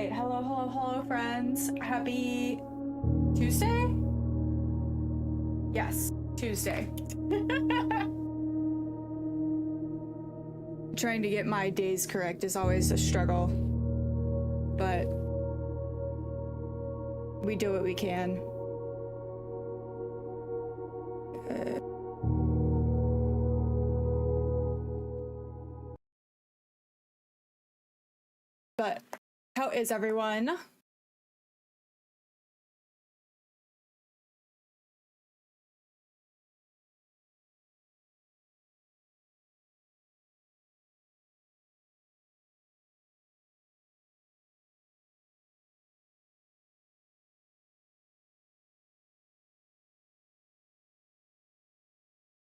right. Hello, hello, hello, friends. Happy Tuesday? Yes, Tuesday. Trying to get my days correct is always a struggle, but we do what we can. But how is everyone?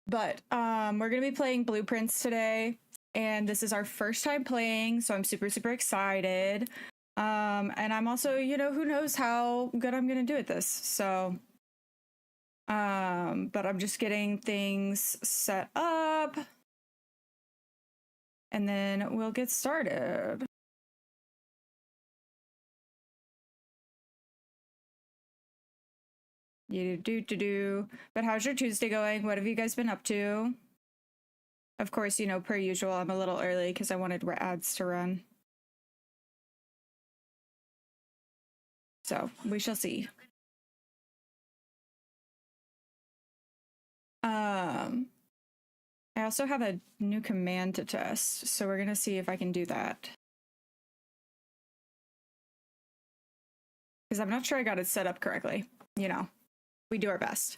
But we're gonna be playing Blueprints today, and this is our first time playing, so I'm super excited. And I'm also, who knows how good I'm gonna do at this. So but I'm just getting things set up, and then we'll get started. But how's your Tuesday going? What have you guys been up to? Of course, per usual, I'm a little early because I wanted ads to run. So we shall see. I also have a new command to test, so we're gonna see if I can do that. Because I'm not sure I got it set up correctly. We do our best.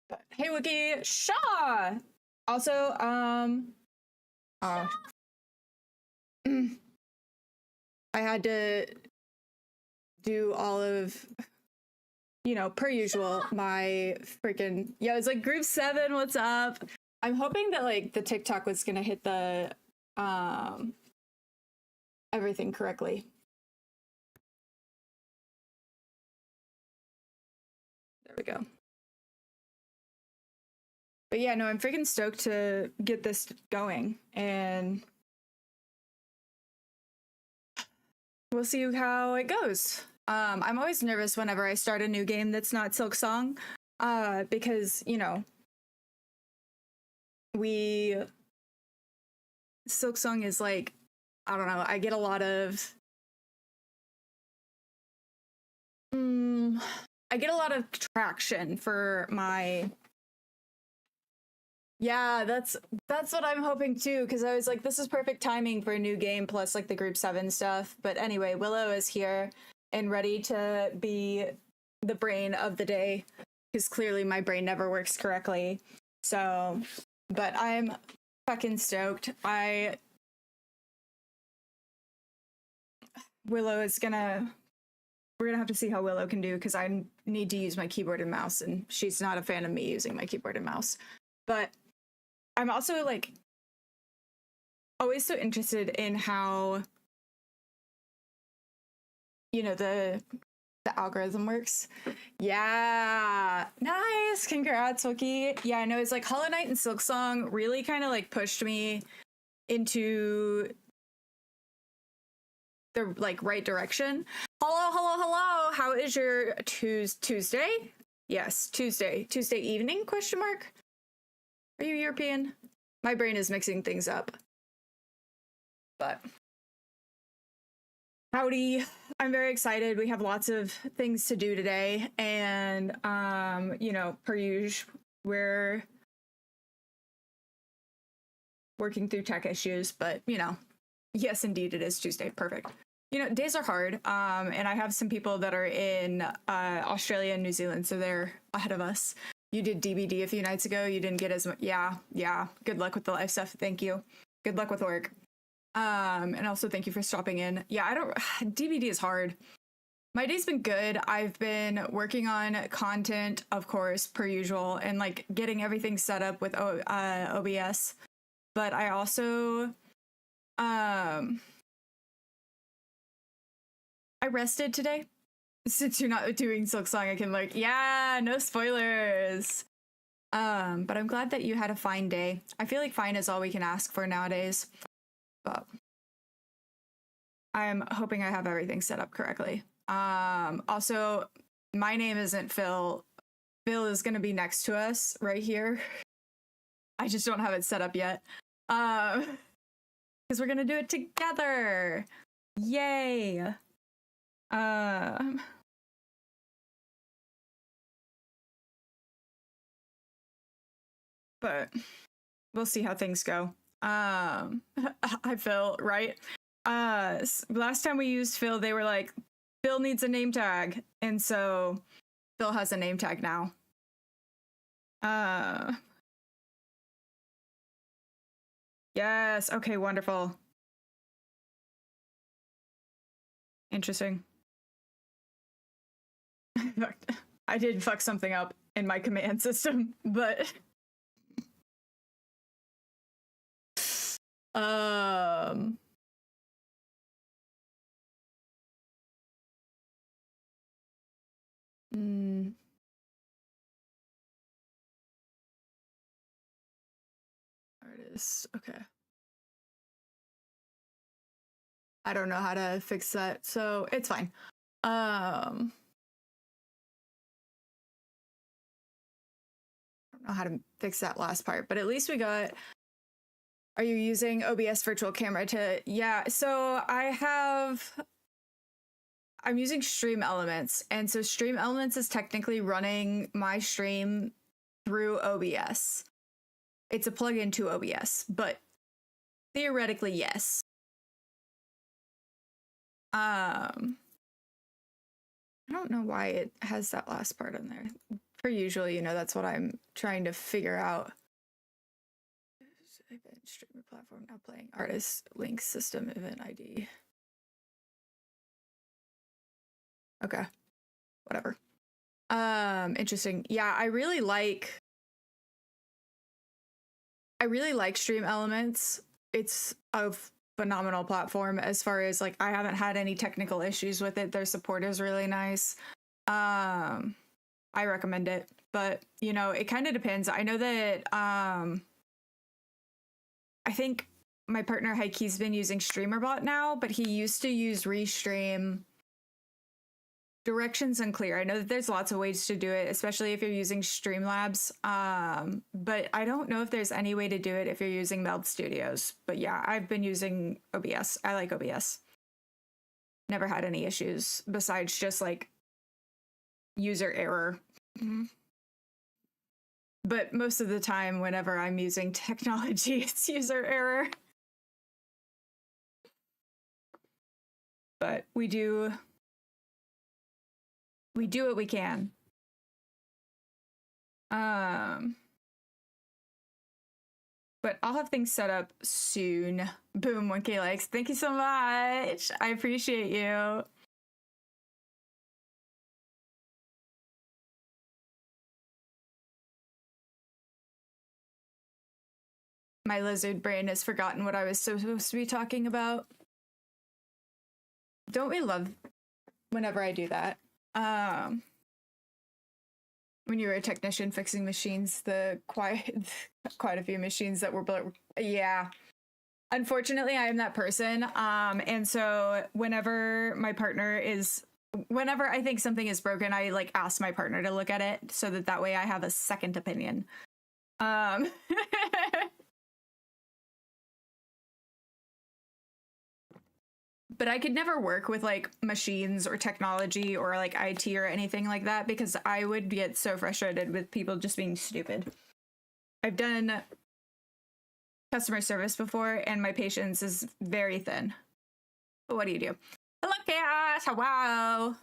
But, hey, Wookie, Shaw! Also, I had to do all of, per usual, my freaking, it's like group 7, what's up? I'm hoping that like the TikTok was gonna hit the everything correctly. There we go. But yeah, no, I'm freaking stoked to get this going, and we'll see how it goes. I'm always nervous whenever I start a new game that's not Silksong, because Silksong is like, I don't know, I get a lot of traction for my that's what I'm hoping too, because I was like, this is perfect timing for a new game plus like the group 7 stuff. But anyway, Willow is here and ready to be the brain of the day, because clearly my brain never works correctly. So, but I'm fucking stoked. We're gonna have to see how Willow can do, because I need to use my keyboard and mouse, and she's not a fan of me using my keyboard and mouse. But I'm also like always so interested in how the algorithm works. Yeah, nice, congrats, Wookie. Yeah, I know, it's like Hollow Knight and Silksong really kind of like pushed me into the like right direction. Hello, how is your Tuesday? Yes, Tuesday evening, question mark. Are you European? My brain is mixing things up. But howdy, I'm very excited. We have lots of things to do today, and per usual, we're working through tech issues, but yes, indeed, it is Tuesday. Perfect. Days are hard, and I have some people that are in Australia and New Zealand, so they're ahead of us. You did DBD a few nights ago. You didn't get as much. Yeah. Good luck with the live stuff. Thank you. Good luck with work. And also thank you for stopping in. Yeah, DBD is hard. My day's been good. I've been working on content, of course, per usual, and like getting everything set up with OBS. But I also, I rested today. Since you're not doing Silksong, I can like, no spoilers. But I'm glad that you had a fine day. I feel like fine is all we can ask for nowadays. But I'm hoping I have everything set up correctly. Also, my name isn't Phil. Phil is going to be next to us right here. I just don't have it set up yet. Because we're going to do it together. Yay. But we'll see how things go. I Phil, right? Last time we used Phil, they were like, Phil needs a name tag. And so Phil has a name tag now. Yes. Okay, wonderful. Interesting. I did fuck something up in my command system, but artist. Okay. I don't know how to fix that, so it's fine. I don't know how to fix that last part, but at least we got. Are you using OBS virtual camera to? Yeah, so I'm using Stream Elements, and so Stream Elements is technically running my stream through OBS. It's a plugin to OBS, but theoretically, yes. I don't know why it has that last part in there. Per usual, that's what I'm trying to figure out. Event streamer platform now playing artist link system event ID. Okay, whatever. Interesting. Yeah, I really like Stream Elements. It's a phenomenal platform as far as like I haven't had any technical issues with it. Their support is really nice. I recommend it, but it kind of depends. I know that I think my partner Heike's been using StreamerBot now, but he used to use Restream. Directions unclear. I know that there's lots of ways to do it, especially if you're using Streamlabs. But I don't know if there's any way to do it if you're using Meld Studios. But yeah, I've been using OBS. I like OBS. Never had any issues besides just like user error. But most of the time, whenever I'm using technology, it's user error. But we do what we can. But I'll have things set up soon. Boom, 1K likes. Thank you so much. I appreciate you. My lizard brain has forgotten what I was supposed to be talking about. Don't we love whenever I do that? When you were a technician fixing machines, quite a few machines that were yeah. Unfortunately, I am that person. And so whenever I think something is broken, I like ask my partner to look at it so that way I have a second opinion. But I could never work with like machines or technology or like IT or anything like that because I would get so frustrated with people just being stupid. I've done customer service before and my patience is very thin. But what do you do? Hello, Chaos. Wow.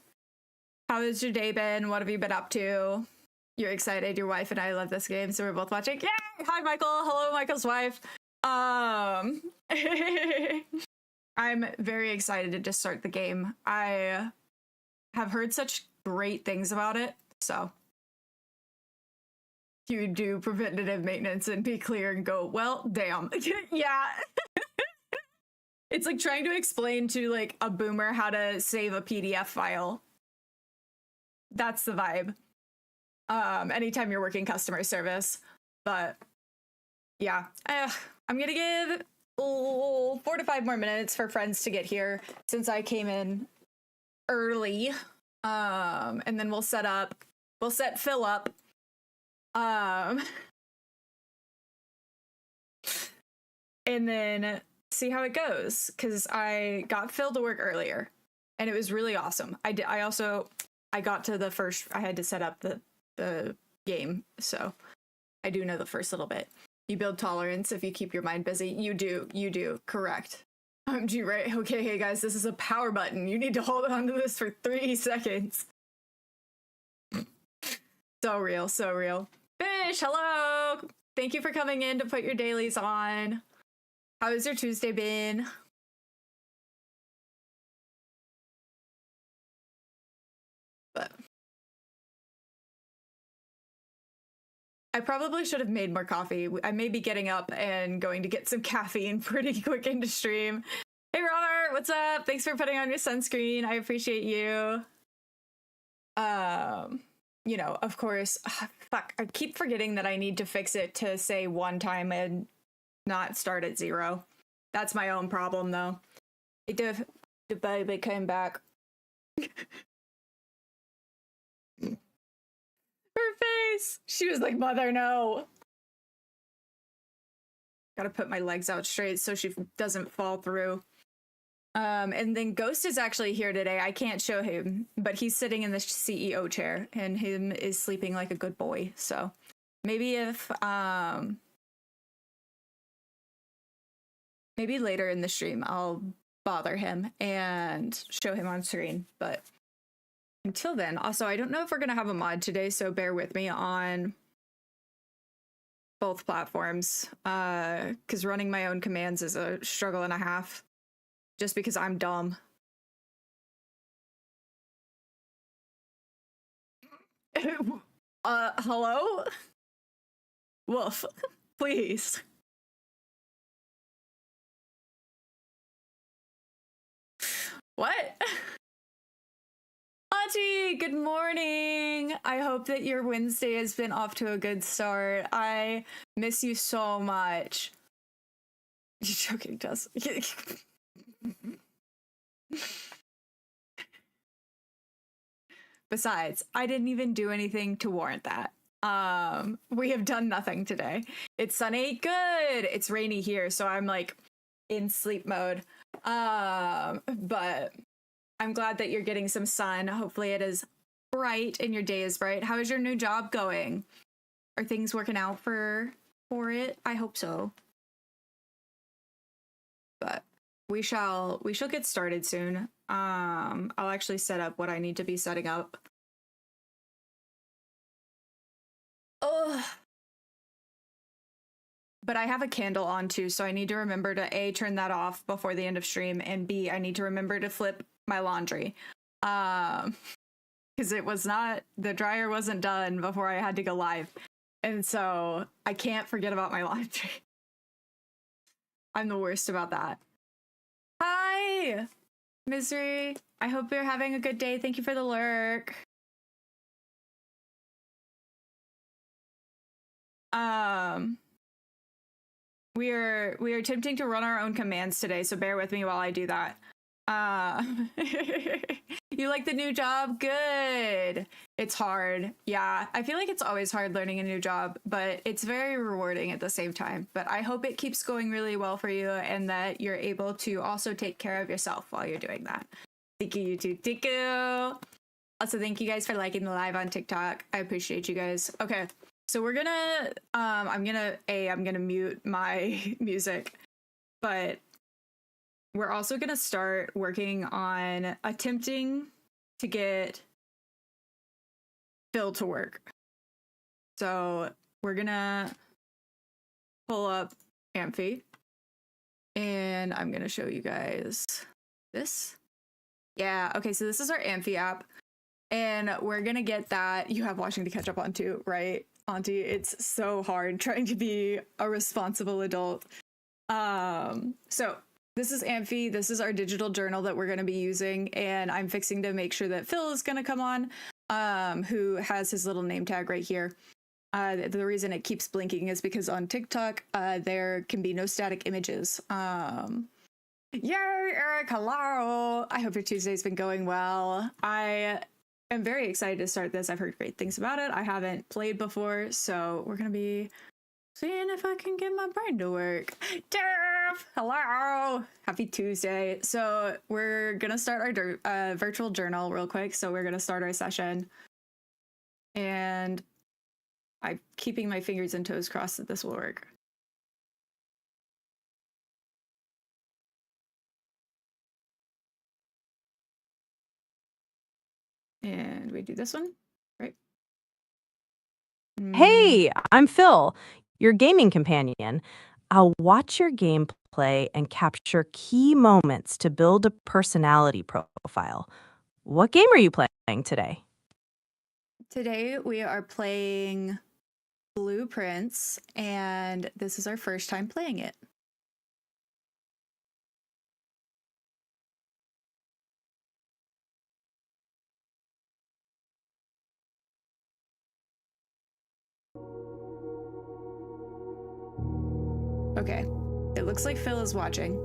How has your day been? What have you been up to? You're excited. Your wife and I love this game, so we're both watching. Yay! Hi, Michael. Hello, Michael's wife. I'm very excited to just start the game. I have heard such great things about it, so you do preventative maintenance and be clear and go, well, damn. Yeah. It's like trying to explain to like a boomer how to save a PDF file. That's the vibe. anytime you're working customer service. But yeah, I'm gonna give 4 to 5 more minutes for friends to get here since I came in early. And then we'll set Phil up. And then see how it goes, because I got Phil to work earlier and it was really awesome. I got to the first, I had to set up the game, so I do know the first little bit. You build tolerance if you keep your mind busy. You do, correct. OMG, right? Okay, hey guys, this is a power button. You need to hold on to this for 3 seconds. So real, so real. Fish, hello! Thank you for coming in to put your dailies on. How has your Tuesday been? But I probably should have made more coffee. I may be getting up and going to get some caffeine pretty quick into stream. Hey Robert, what's up? Thanks for putting on your sunscreen. I appreciate you. You know, of course, fuck, I keep forgetting that I need to fix it to say 1 time and not start at 0. That's my own problem though. The baby came back. Her face! She was like, mother, no. Gotta put my legs out straight so she doesn't fall through. And then Ghost is actually here today. I can't show him, but he's sitting in the CEO chair and him is sleeping like a good boy. So maybe if, maybe later in the stream, I'll bother him and show him on screen. But until then, also, I don't know if we're going to have a mod today, so bear with me on both platforms, because running my own commands is a struggle and a half. Just because I'm dumb. Hello? Wolf, please. What? Auntie, good morning. I hope that your Wednesday has been off to a good start. I miss you so much. You're joking, Jess. Besides, I didn't even do anything to warrant that. We have done nothing today. It's sunny, good. It's rainy here, so I'm like in sleep mode. But I'm glad that you're getting some sun. Hopefully it is bright and your day is bright. How is your new job going? Are things working out for it? I hope so. But we shall get started soon. I'll actually set up what I need to be setting up. Oh, but I have a candle on too, so I need to remember to A, turn that off before the end of stream, and B, I need to remember to flip my laundry. Because it was not, the dryer wasn't done before I had to go live. And so I can't forget about my laundry. I'm the worst about that. Hi, Misery. I hope you're having a good day. Thank you for the lurk. We are attempting to run our own commands today, so bear with me while I do that. You like the new job? Good. It's hard. Yeah, I feel like it's always hard learning a new job, but it's very rewarding at the same time. But I hope it keeps going really well for you and that you're able to also take care of yourself while you're doing that. Thank you, YouTube. Thank you. Also, thank you guys for liking the live on TikTok. I appreciate you guys. Okay, so we're gonna, I'm gonna mute my music, but we're also going to start working on attempting to get Phil to work. So we're going to pull up Amphi, and I'm going to show you guys this. Yeah, okay, so this is our Amphi app, and we're going to get that. You have watching to catch up on too, right, Auntie? It's so hard trying to be a responsible adult. So this is Amphi. This is our digital journal that we're going to be using, and I'm fixing to make sure that Phil is going to come on. who has his little name tag right here. The reason it keeps blinking is because on TikTok, there can be no static images. Yay, Eric, hello! I hope your Tuesday's been going well. I am very excited to start this. I've heard great things about it. I haven't played before, so we're going to be seeing if I can get my brain to work. Derf, hello! Happy Tuesday. So we're going to start our virtual journal real quick. So we're going to start our session. And I'm keeping my fingers and toes crossed that this will work. And we do this one, right? Hey, I'm Phil, your gaming companion. I'll watch your gameplay and capture key moments to build a personality profile. What game are you playing today? Today we are playing Blueprints, and this is our first time playing it. Okay, it looks like Phil is watching.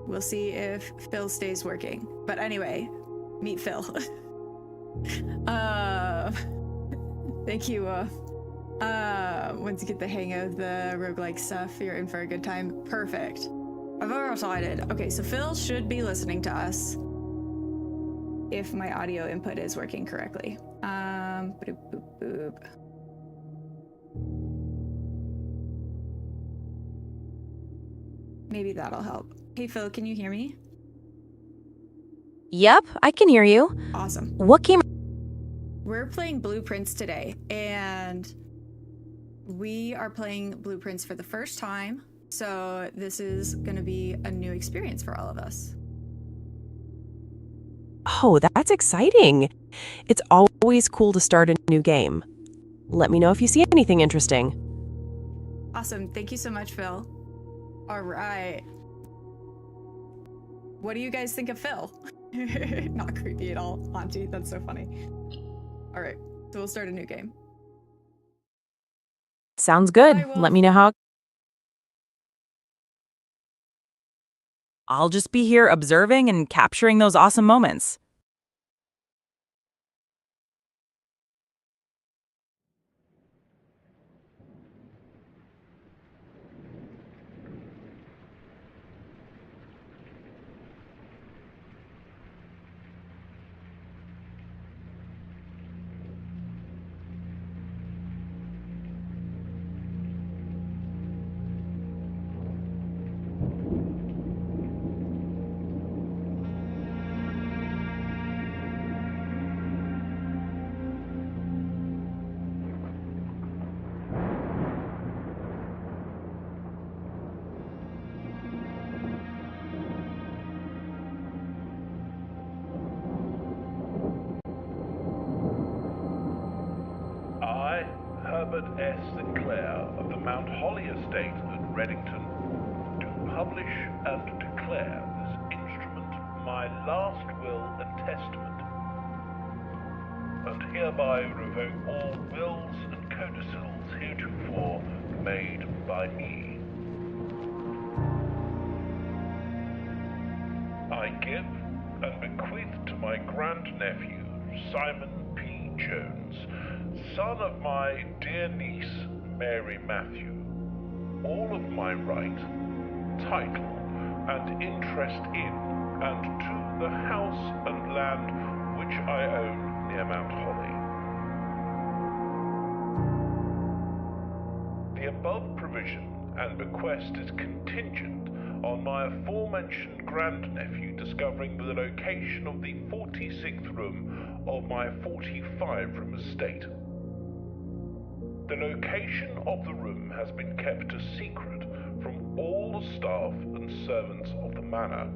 We'll see if Phil stays working. But anyway, meet Phil. Thank you. Once you get the hang of the roguelike stuff, you're in for a good time. Perfect. I've already decided. Okay, so Phil should be listening to us if my audio input is working correctly. Boop, boop, boop. Maybe that'll help. Hey, Phil, can you hear me? Yep, I can hear you. Awesome. What game? We're playing Blueprints today, and we are playing Blueprints for the first time. So this is going to be a new experience for all of us. Oh, that's exciting. It's always cool to start a new game. Let me know if you see anything interesting. Awesome. Thank you so much, Phil. All right. What do you guys think of Phil? Not creepy at all. Auntie, that's so funny. All right. So we'll start a new game. Sounds good. Bye, Wolf. Let me know how. I'll just be here observing and capturing those awesome moments. I, Herbert S. Sinclair of the Mount Holly Estate at Reddington, do publish and declare this instrument my last will and testament, and hereby revoke all wills and codicils heretofore made by me. I give and bequeath to my grandnephew, Simon P. Jones, son of my dear niece, Mary Matthew, all of my right, title, and interest in and to the house and land which I own near Mount Holly. The above provision and bequest is contingent on my aforementioned grandnephew discovering the location of the 46th room of my 45-room estate. The location of the room has been kept a secret from all the staff and servants of the manor,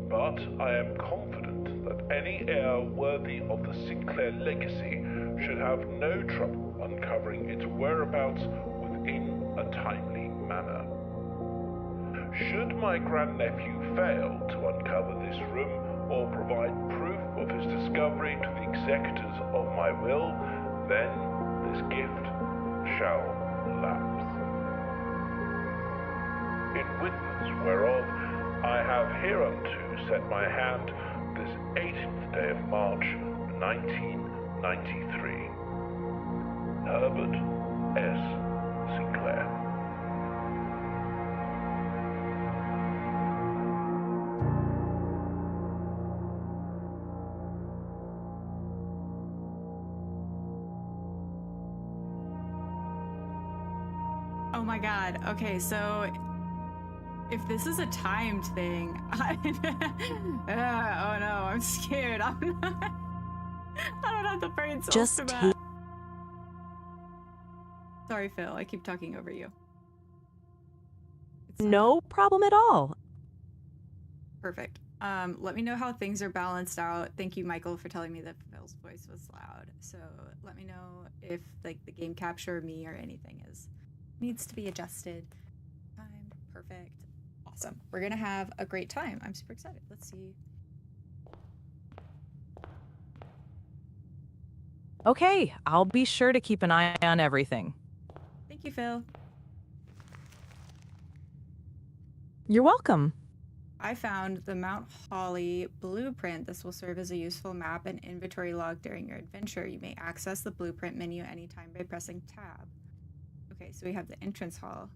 but I am confident that any heir worthy of the Sinclair legacy should have no trouble uncovering its whereabouts within a timely manner. Should my grandnephew fail to uncover this room or provide proof of his discovery to the executors of my will, then this gift shall lapse. In witness whereof I have hereunto set my hand this 18th day of March, 1993. Herbert S. Sinclair. Oh my god. Okay, so if this is a timed thing, oh no, I'm scared. I don't have the brain cells Just for take that. Sorry, Phil. I keep talking over you. It's no problem at all. perfect. Let me know how things are balanced out. Thank you, Michael, for telling me that Phil's voice was loud. So let me know if like the game capture, me, or anything needs to be adjusted. Time perfect. Awesome. We're gonna have a great time. I'm super excited. Let's see. Okay, I'll be sure to keep an eye on everything. Thank you, Phil. You're welcome. I found the Mount Holly blueprint. This will serve as a useful map and inventory log during your adventure. You may access the blueprint menu anytime by pressing tab. Okay, so we have the entrance hall.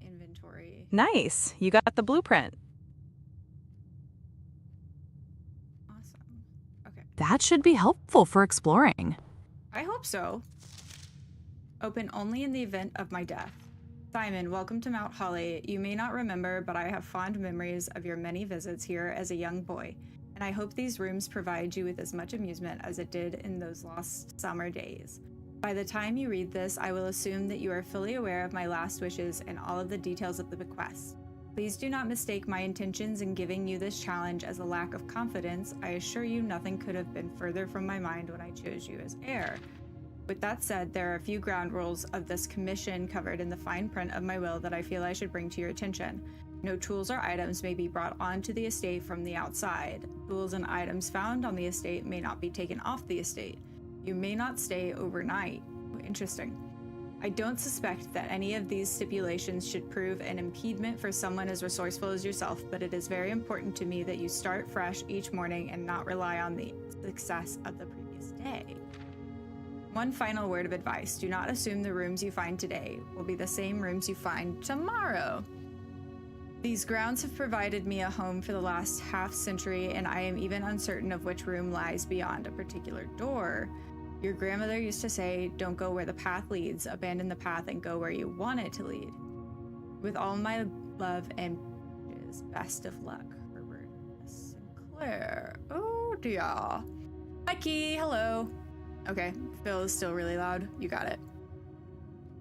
Inventory. Nice. You got the blueprint. Awesome. Okay. That should be helpful for exploring. I hope so. Open only in the event of my death. Simon, welcome to Mount Holly. You may not remember, but I have fond memories of your many visits here as a young boy, and I hope these rooms provide you with as much amusement as it did in those lost summer days. By the time you read this, I will assume that you are fully aware of my last wishes and all of the details of the bequest. Please do not mistake my intentions in giving you this challenge as a lack of confidence. I assure you nothing could have been further from my mind when I chose you as heir. With that said, there are a few ground rules of this commission covered in the fine print of my will that I feel I should bring to your attention. No tools or items may be brought onto the estate from the outside. Tools and items found on the estate may not be taken off the estate. You may not stay overnight. Interesting. I don't suspect that any of these stipulations should prove an impediment for someone as resourceful as yourself, but it is very important to me that you start fresh each morning and not rely on the success of the previous day. One final word of advice. Do not assume the rooms you find today will be the same rooms you find tomorrow. These grounds have provided me a home for the last half century, and I am even uncertain of which room lies beyond a particular door. Your grandmother used to say, don't go where the path leads, abandon the path and go where you want it to lead. With all my love and wishes, best of luck, Herbert Sinclair. Oh dear. Mikey, hello. Okay, Phil is still really loud. You got it.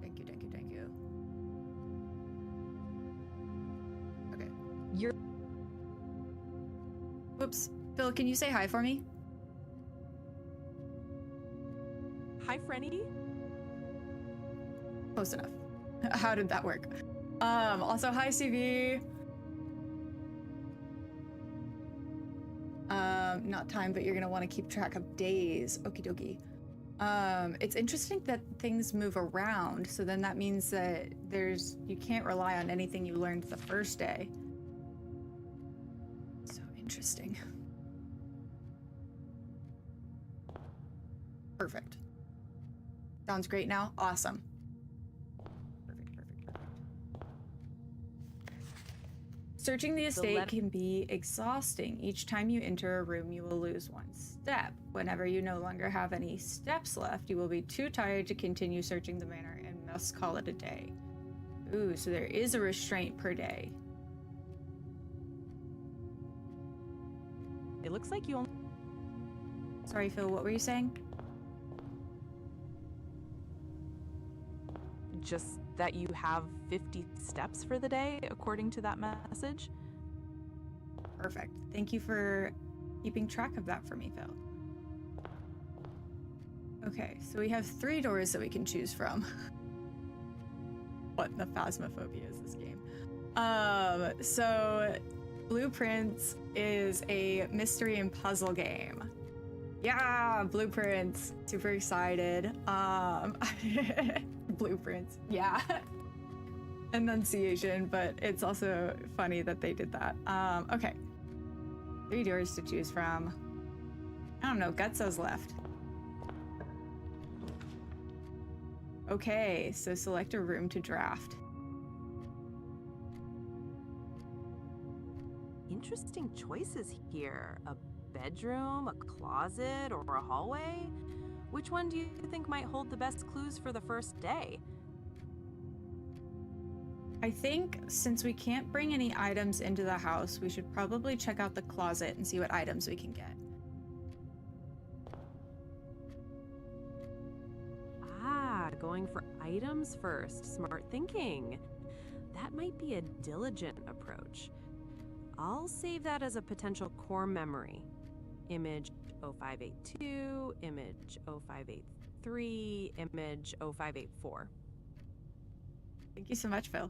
Thank you, thank you, thank you. Okay. Whoops. Phil, can you say hi for me? Hi, Frenny. Close enough. How did that work? Also, hi, CV. Not time, but you're gonna want to keep track of days. Okie dokie. It's interesting that things move around, so then that means that you can't rely on anything you learned the first day. So interesting. Perfect. Sounds great now? Awesome. Perfect. Searching the estate can be exhausting. Each time you enter a room, you will lose one step. Whenever you no longer have any steps left, you will be too tired to continue searching the manor and must call it a day. Ooh, so there is a restraint per day. It looks like you only... Sorry, Phil, what were you saying? Just that you have 50 steps for the day, according to that message. Perfect. Thank you for keeping track of that for me, Phil. Okay, so we have 3 doors that we can choose from. What in the phasmophobia is this game? So Blueprints is a mystery and puzzle game. Yeah, Blueprints. Super excited. Blueprints. Yeah. Enunciation, but it's also funny that they did that. Okay. 3 doors to choose from. I don't know, Gutso's left. Okay, so select a room to draft. Interesting choices here. A bedroom, a closet, or a hallway? Which one do you think might hold the best clues for the first day? I think since we can't bring any items into the house, we should probably check out the closet and see what items we can get. Ah, going for items first. Smart thinking. That might be a diligent approach. I'll save that as a potential core memory. Image 0582, image 0583, image 0584. Thank you so much, Phil.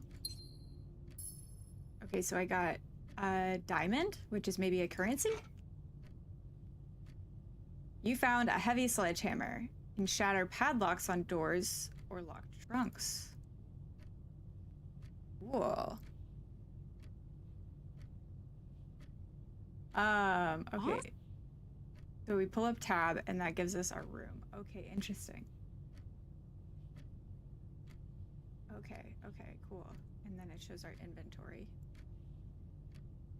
Okay, so I got a diamond, which is maybe a currency. You found a heavy sledgehammer. Can shatter padlocks on doors or lock trunks. Whoa. Okay. So we pull up tab and that gives us our room. Okay, interesting. Okay, cool. And then it shows our inventory.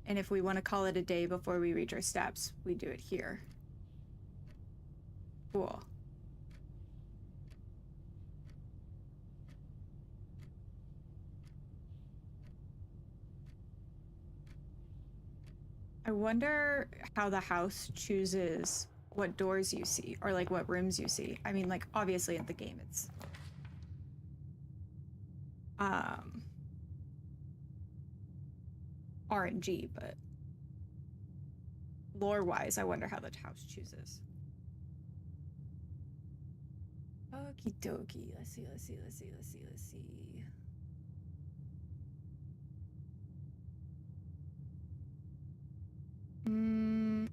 And if we want to call it a day before we reach our steps, we do it here. Cool. I wonder how the house chooses what doors you see or like what rooms you see. I mean, like obviously in the game it's RNG, but lore-wise, I wonder how the house chooses. Okie dokie. Let's see.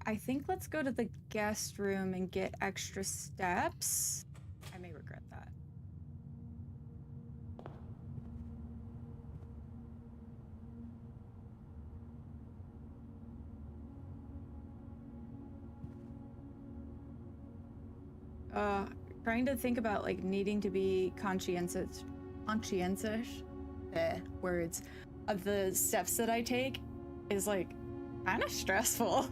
I think let's go to the guest room and get extra steps. I may regret that. Trying to think about like needing to be conscientious words of the steps that I take is like kind of stressful.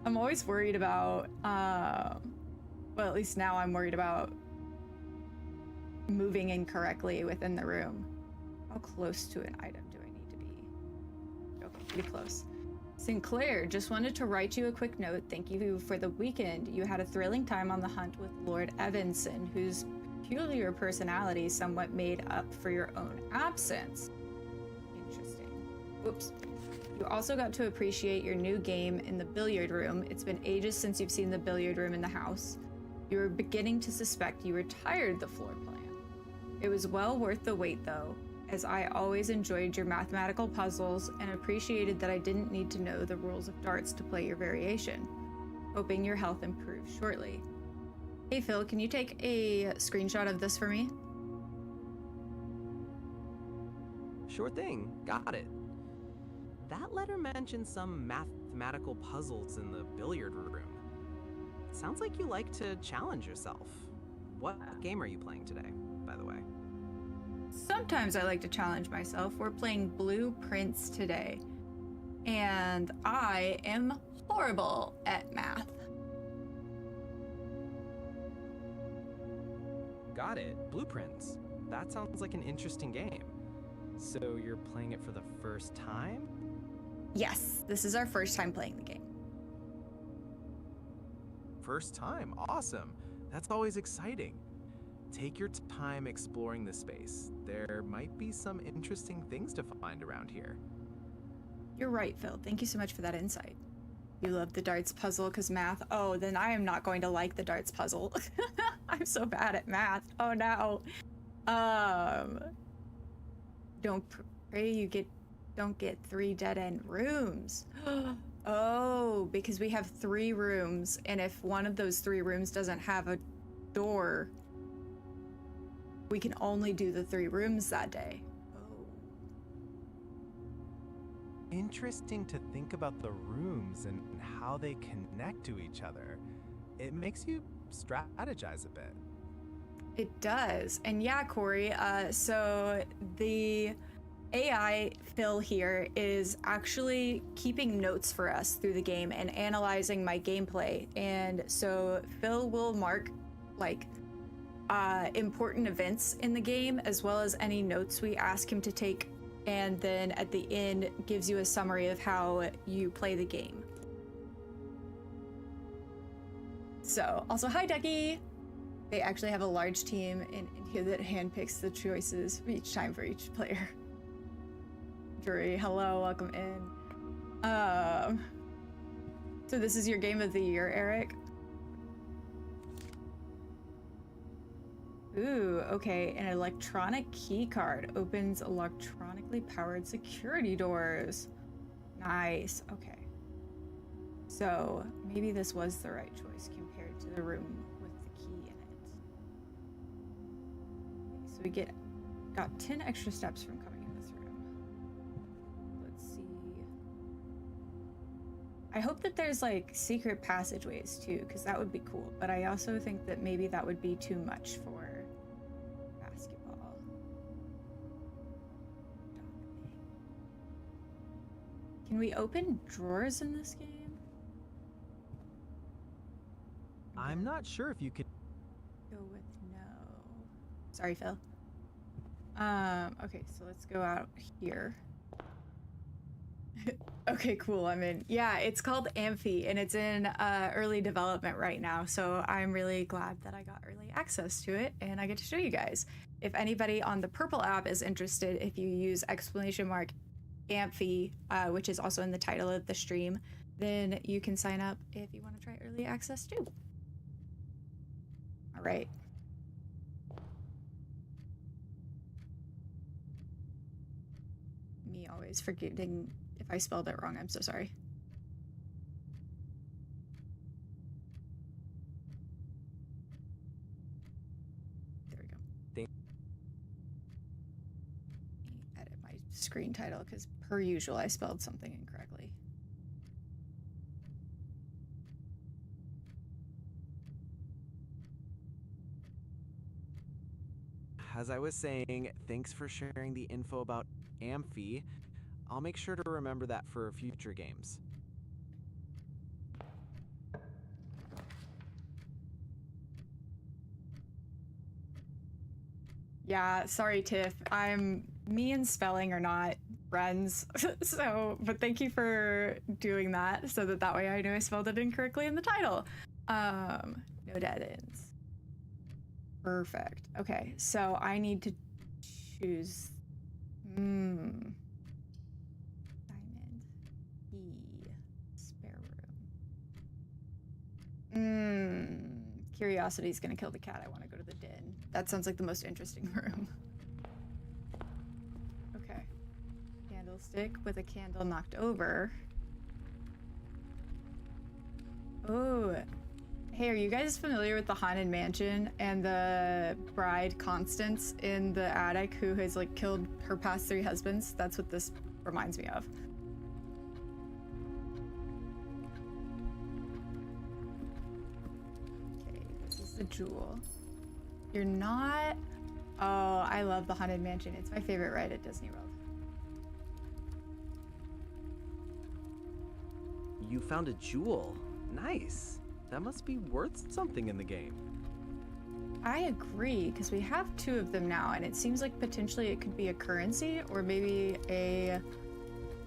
I'm always worried about, well, at least now I'm worried about moving incorrectly within the room. How close to an item do I need to be? Okay, pretty close. Sinclair, just wanted to write you a quick note. Thank you for the weekend. You had a thrilling time on the hunt with Lord Evanson, whose peculiar personality somewhat made up for your own absence. Interesting. Whoops. You also got to appreciate your new game in the billiard room. It's been ages since you've seen the billiard room in the house. You were beginning to suspect you retired the floor plan. It was well worth the wait, though, as I always enjoyed your mathematical puzzles and appreciated that I didn't need to know the rules of darts to play your variation. Hoping your health improves shortly. Hey Phil, can you take a screenshot of this for me? Sure thing, got it. That letter mentioned some mathematical puzzles in the billiard room. Sounds like you like to challenge yourself. What game are you playing today, by the way? Sometimes I like to challenge myself. We're playing Blueprints today, and I am horrible at math. Got it, Blueprints. That sounds like an interesting game. So you're playing it for the first time? Yes, this is our first time playing the game. First time, awesome. That's always exciting. Take your time exploring the space. There might be some interesting things to find around here. You're right, Phil. Thank you so much for that insight. You love the darts puzzle because math. Oh, then I am not going to like the darts puzzle. I'm so bad at math. Oh no. Don't pray you get don't get 3 dead end rooms. Oh, because we have 3 rooms, and if one of those 3 rooms doesn't have a door, we can only do the 3 rooms that day. Oh. Interesting to think about the rooms and how they connect to each other. It makes you strategize a bit. It does. And yeah, Corey, so the AI Phil here is actually keeping notes for us through the game and analyzing my gameplay. And so Phil will mark like important events in the game as well as any notes we ask him to take, and then at the end gives you a summary of how you play the game. So also, hi Ducky. They actually have a large team in India that handpicks the choices each time for each player. Drury, hello, welcome in. So this is your game of the year, Eric? Ooh, okay. An electronic key card opens electronically powered security doors. Nice. Okay. So maybe this was the right choice compared to the room with the key in it. So we got 10 extra steps from coming in this room. Let's see. I hope that there's like secret passageways too, because that would be cool. But I also think that maybe that would be too much for basketball. Can we open drawers in this game? I'm not sure if you could. Go with no. Sorry, Phil. Okay, so let's go out here. Okay, cool. I'm in. Yeah, it's called Amphi, and it's in early development right now. So I'm really glad that I got early access to it, and I get to show you guys. If anybody on the Purple app is interested, if you use !Amphi, which is also in the title of the stream, then you can sign up if you want to try early access too. All right. Me always forgetting if I spelled it wrong. I'm so sorry. There we go. Thank- Let me edit my screen title because per usual I spelled something incorrectly. As I was saying, thanks for sharing the info about Amphi. I'll make sure to remember that for future games. Yeah, sorry, Tiff. Me and spelling are not friends. So, but thank you for doing that so that way I know I spelled it incorrectly in the title. No dead ends. Perfect. Okay, so I need to choose. Diamond. E. Spare room. Curiosity's gonna kill the cat. I want to go to the den. That sounds like the most interesting room. Okay. Candlestick with a candle knocked over. Oh. Hey, are you guys familiar with the Haunted Mansion and the bride Constance in the attic who has like killed her past 3 husbands? That's what this reminds me of. Okay, this is the jewel. You're not... Oh, I love the Haunted Mansion. It's my favorite ride at Disney World. You found a jewel. Nice. That must be worth something in the game. I agree, because we have 2 of them now, and it seems like potentially it could be a currency or maybe a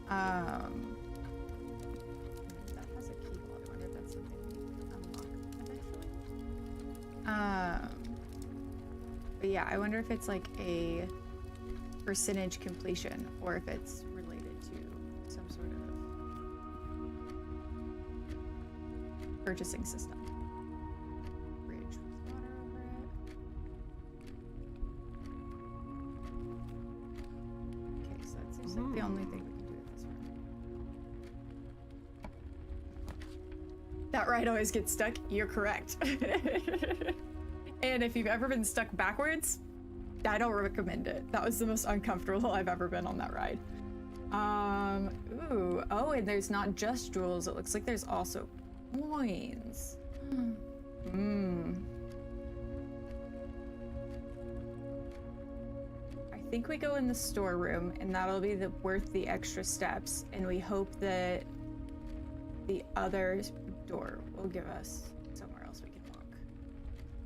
that has a key hole. I wonder if that's something we unlock eventually. But yeah, I wonder if it's like a percentage completion or if it's related to some sort of purchasing system. Bridge with water over it. Okay, so that seems like the only thing we can That ride always gets stuck. You're correct. And if you've ever been stuck backwards, I don't recommend it. That was the most uncomfortable I've ever been on that ride. Ooh. Oh, and there's not just jewels. It looks like there's also coins. I think we go in the storeroom, and that'll be worth the extra steps, and we hope that the other door will give us somewhere else we can walk.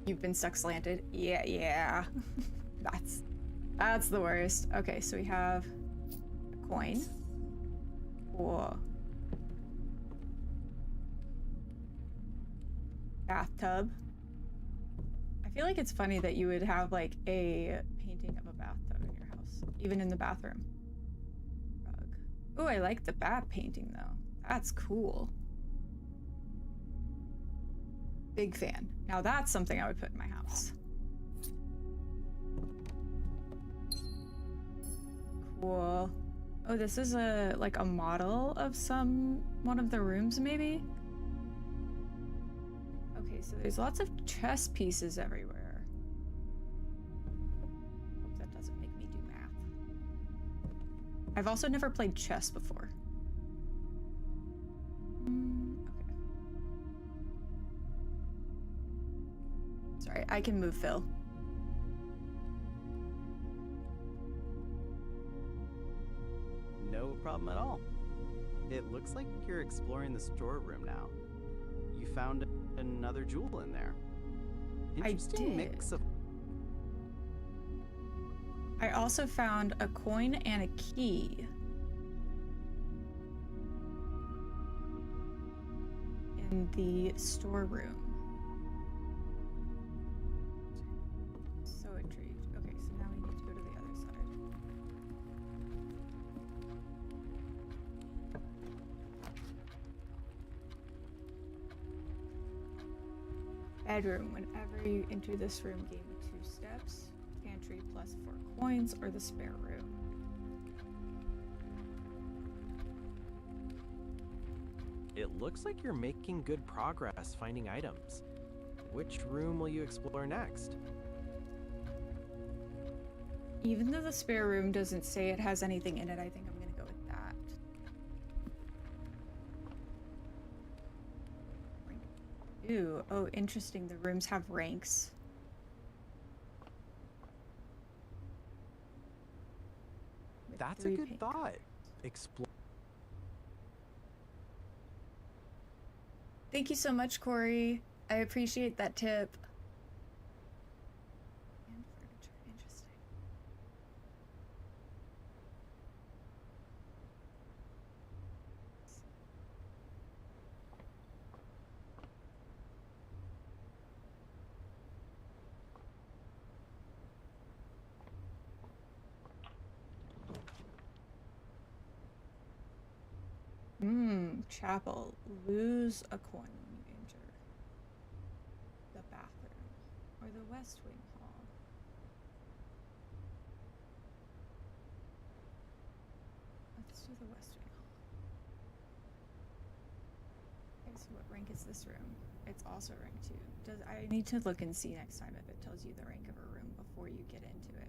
You've been stuck slanted? Yeah. That's the worst. Okay, so we have a coin. Cool. Bathtub. I feel like it's funny that you would have like a painting of a bathtub in your house, even in the bathroom. Rug. Oh, I like the bat painting though. That's cool. Big fan. Now that's something I would put in my house. Cool. Oh, this is like a model of one of the rooms maybe? Okay, so there's lots of chess pieces everywhere. Hope that doesn't make me do math. I've also never played chess before. Okay. Sorry, I can move Phil. No problem at all. It looks like you're exploring the storeroom now. You found another jewel in there. Interesting mix of... I also found a coin and a key. In the storeroom. So intrigued. Okay, so now we need to go to the other side. Bedroom. Whenever you enter this room, gain 2 steps. Pantry plus 4 coins, or the spare room. It looks like you're making good progress finding items. Which room will you explore next? Even though the spare room doesn't say it has anything in it, I think I'm gonna go with that. Ooh, oh, interesting. The rooms have ranks. With That's a 3 good pink thought. colors. Explore. Thank you so much, Corey. I appreciate that tip. And furniture, interesting. Chapel. Lose a coin when you enter the bathroom or the West Wing Hall. Let's do the West Wing Hall. Okay, so what rank is this room? It's also rank 2. I need to look and see next time if it tells you the rank of a room before you get into it.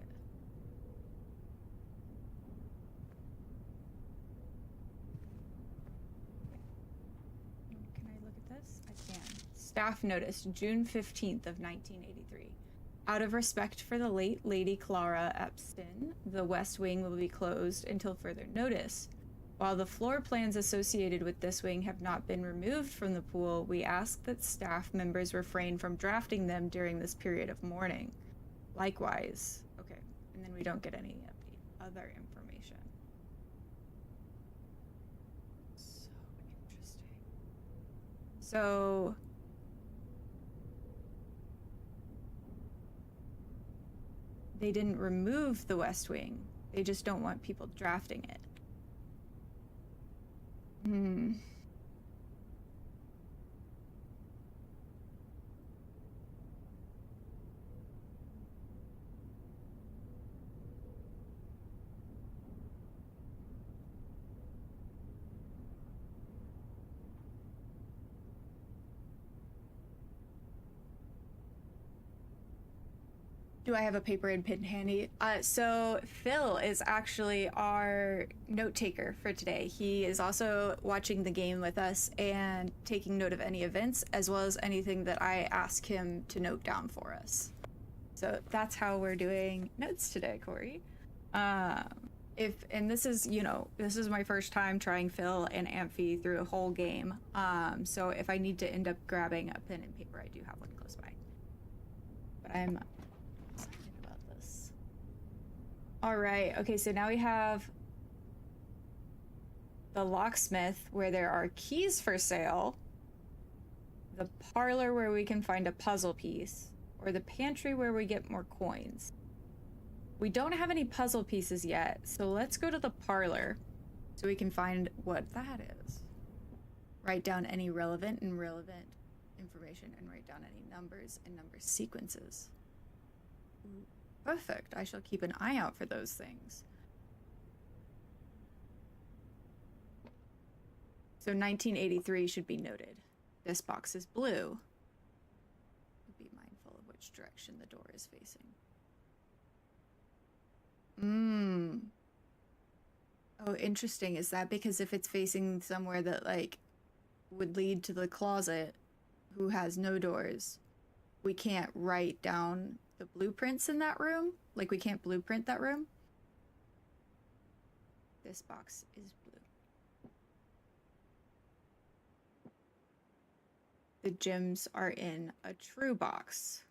Can I look at this? I can. Staff notice, June 15th of 1983. Out of respect for the late Lady Clara Epstein, the West Wing will be closed until further notice. While the floor plans associated with this wing have not been removed from the pool, we ask that staff members refrain from drafting them during this period of mourning. Likewise. Okay, and then we don't get any of the other information. So interesting. So they didn't remove the West Wing. They just don't want people drafting it. Do I have a paper and pen handy? So Phil is actually our note taker for today. He is also watching the game with us and taking note of any events as well as anything that I ask him to note down for us. So that's how we're doing notes today, Corey. And this is, this is my first time trying Phil and Amphi through a whole game. So if I need to end up grabbing a pen and paper, I do have one close by. But I'm excited about this. All right. Okay, so now we have the locksmith where there are keys for sale, the parlor where we can find a puzzle piece, or the pantry where we get more coins. We don't have any puzzle pieces yet, so let's go to the parlor so we can find what that is. Write down any relevant information and write down any numbers and number sequences. Ooh, perfect. I shall keep an eye out for those things. So 1983 should be noted. This box is blue. Be mindful of which direction the door is facing. Oh, interesting. Is that because if it's facing somewhere that, like, would lead to the closet, who has no doors, we can't write down the blueprints in that room? Like, we can't blueprint that room? This box is blue. The gems are in a true box.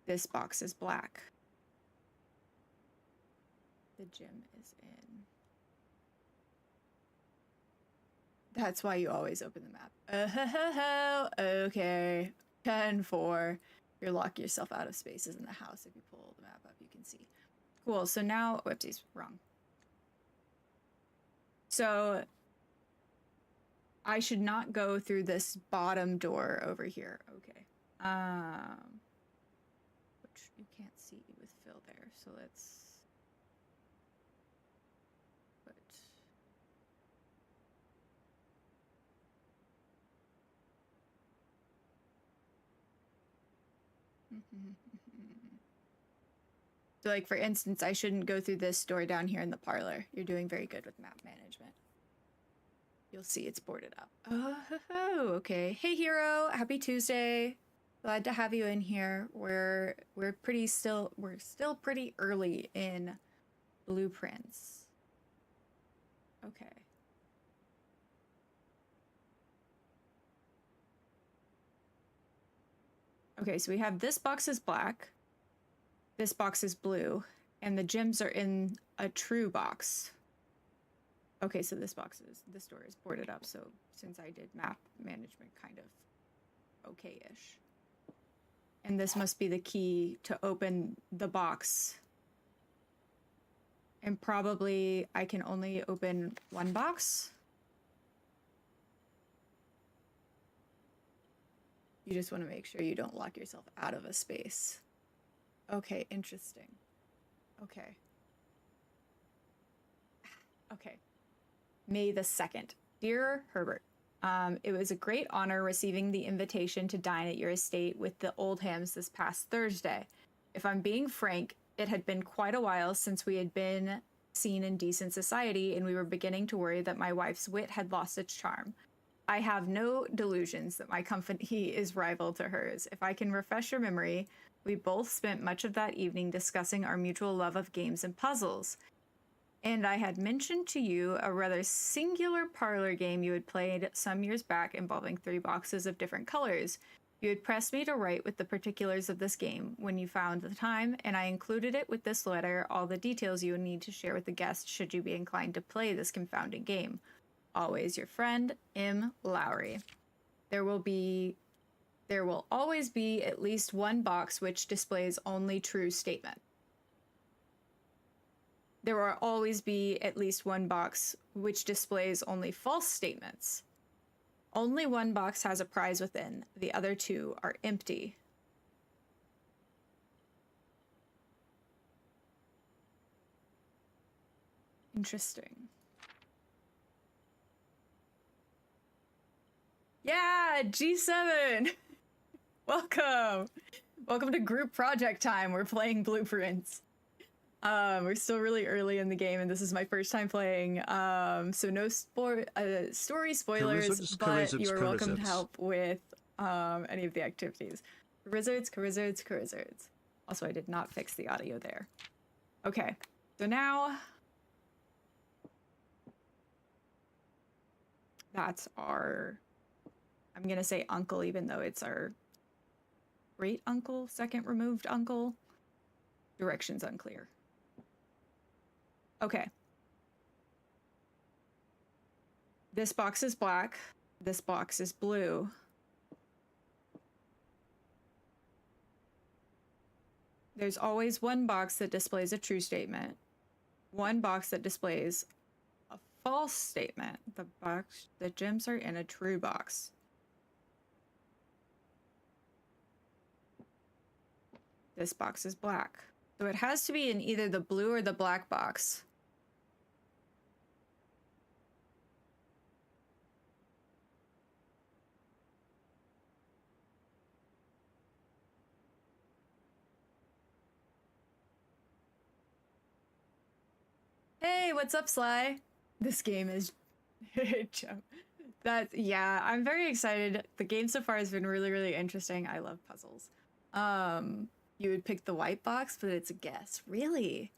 This box is black. The gem is in. That's why you always open the map. Okay. 10-4. You're locking yourself out of spaces in the house. If you pull the map up, you can see. Cool. So now, whoopsies, wrong. So I should not go through this bottom door over here. Okay. Which you can't see with Phil there. So let's put So, like, for instance, I shouldn't go through this door down here in the parlor. You're doing very good with map management. You'll see it's boarded up. Oh, okay. Hey, Hero. Happy Tuesday. Glad to have you in here. We're still pretty early in blueprints. Okay. Okay, so we have this box is black. This box is blue, and the gems are in a true box. Okay, so this door is boarded up, so since I did map management kind of okay-ish. And this must be the key to open the box. And probably I can only open one box. You just want to make sure you don't lock yourself out of a space. Okay, interesting. Okay. Okay. May the 2nd. Dear Herbert, it was a great honor receiving the invitation to dine at your estate with the Oldhams this past Thursday. If I'm being frank, it had been quite a while since we had been seen in decent society, and we were beginning to worry that my wife's wit had lost its charm. I have no delusions that my company is rival to hers. If I can refresh your memory, we both spent much of that evening discussing our mutual love of games and puzzles. And I had mentioned to you a rather singular parlor game you had played some years back involving 3 boxes of different colors. You had pressed me to write with the particulars of this game when you found the time, and I included it with this letter, all the details you would need to share with the guests should you be inclined to play this confounding game. Always your friend, M. Lowry. There will always be at least one box which displays only true statement. There will always be at least one box which displays only false statements. Only one box has a prize within. The other 2 are empty. Interesting. Yeah, G7. Welcome. Welcome to group project time. We're playing Blueprints. We're still really early in the game, and this is my first time playing. So no story spoilers, but you are welcome to help with any of the activities. Charizards. Also, I did not fix the audio there. Okay, so now that's our, I'm gonna say uncle, even though it's our great uncle, second removed uncle. Directions unclear. Okay. This box is black. This box is blue. There's always one box that displays a true statement, one box that displays a false statement. The gems are in a true box. This box is black. So it has to be in either the blue or the black box. Hey, what's up, Sly? This game is yeah, I'm very excited. The game so far has been really, really interesting. I love puzzles. You would pick the white box, but it's a guess. Really?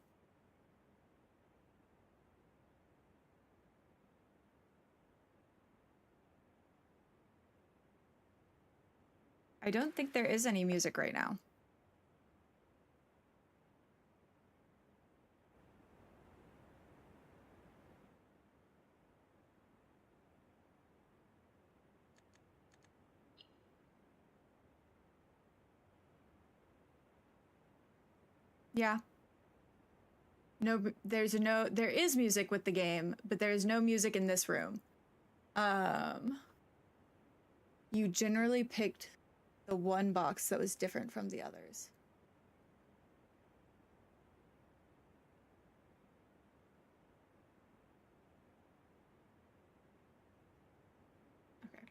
I don't think there is any music right now. Yeah. No, there is music with the game, but there is no music in this room. You generally picked the one box that was different from the others. Okay.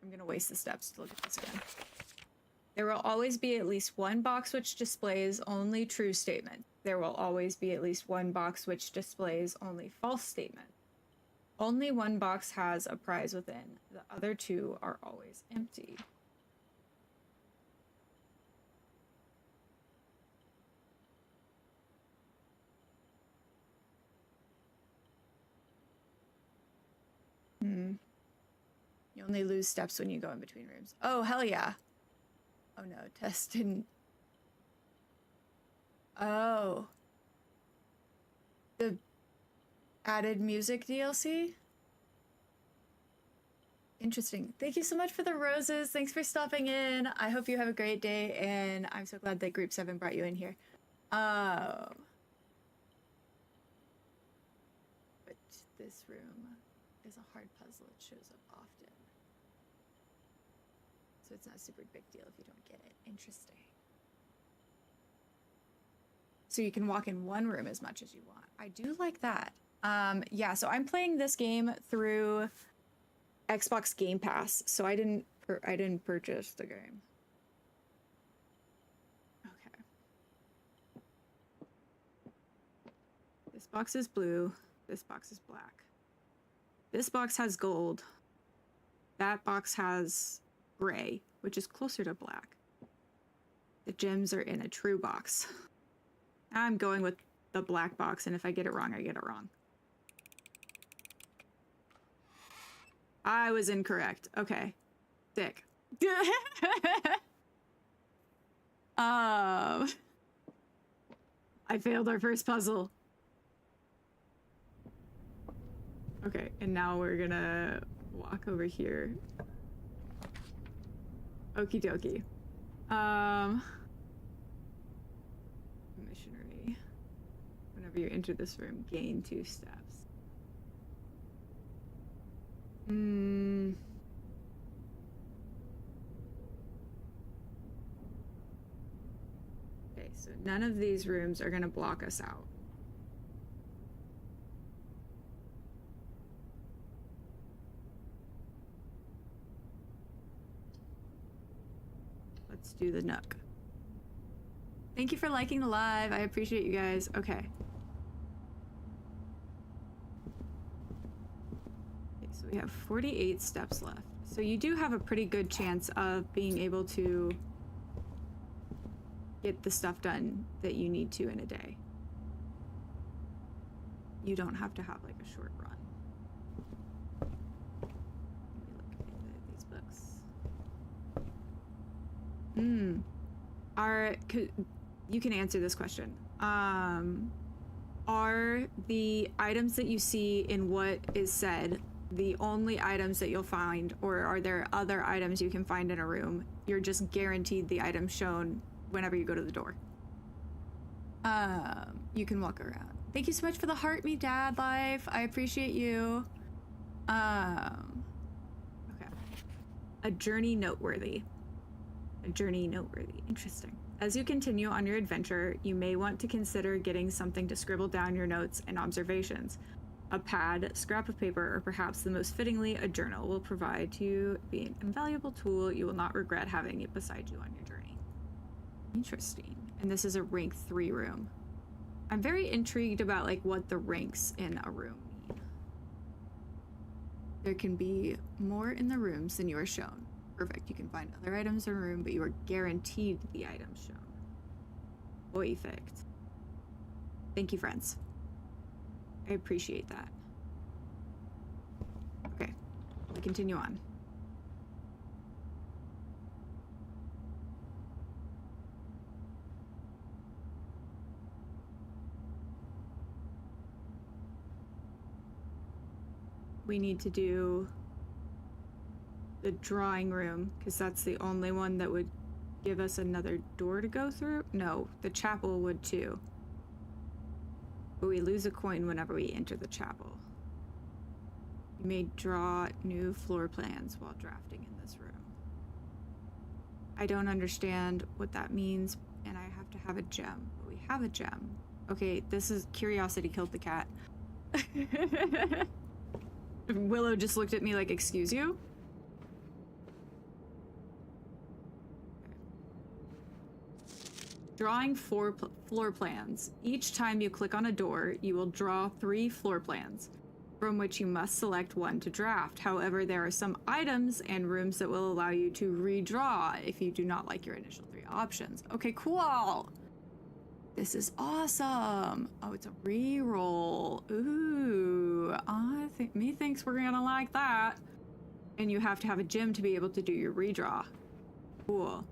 I'm gonna waste the steps to look at this again. There will always be at least one box which displays only true statement. There will always be at least one box which displays only false statement. Only one box has a prize within. The other two are always empty. You only lose steps when you go in between rooms. Oh, hell yeah. Oh no, Tess didn't. Oh. The added music DLC? Interesting. Thank you so much for the roses. Thanks for stopping in. I hope you have a great day, and I'm so glad that Group 7 brought you in here. But this room is a hard puzzle. It shows up often. So it's not a super big deal if you don't get it. Interesting. So you can walk in one room as much as you want. I do like that. Yeah, so I'm playing this game through Xbox Game Pass, so I didn't purchase the game. Okay. This box is blue. This box is black. This box has gold. That box has gray, which is closer to black. The gems are in a true box. I'm going with the black box, and if I get it wrong, I get it wrong. I was incorrect. Okay. Sick. I failed our first puzzle. Okay, and now we're gonna walk over here. Okie dokie. Missionary. Whenever you enter this room, gain 2 steps. Okay, so none of these rooms are gonna block us out. Let's do the Nook. Thank you for liking the live. I appreciate you guys. Okay. Okay, so we have 48 steps left. So you do have a pretty good chance of being able to get the stuff done that you need to in a day. You don't have to have like a short run. Let me look at these books. You can answer this question. Are the items that you see in what is said the only items that you'll find, or are there other items you can find in a room? You're just guaranteed the items shown whenever you go to the door. You can walk around. Thank you so much for the heart me dad life. I appreciate you. Okay. A journey noteworthy. A journey noteworthy. Interesting. As you continue on your adventure, you may want to consider getting something to scribble down your notes and observations. A pad, scrap of paper, or perhaps the most fittingly, a journal will provide to you be an invaluable tool you will not regret having it beside you on your journey. Interesting. And this is a rank 3 room. I'm very intrigued about like what the ranks in a room mean. There can be more in the rooms than you are shown. Perfect. You can find other items in a room, but you are guaranteed the items shown. Perfect. Thank you, friends. I appreciate that. Okay, we continue on. We need to do the drawing room, because that's the only one that would give us another door to go through. No, the chapel would too. But we lose a coin whenever we enter the chapel. You may draw new floor plans while drafting in this room. I don't understand what that means, and I have to have a gem. But we have a gem. Okay, this is curiosity killed the cat. Willow just looked at me like, excuse you? Drawing floor plans. Each time you click on a door, you will draw 3 floor plans, from which you must select one to draft. However, there are some items and rooms that will allow you to redraw if you do not like your initial 3 options. Okay, cool. This is awesome. Oh, it's a re-roll. Ooh, thinks we're gonna like that. And you have to have a gem to be able to do your redraw. Cool.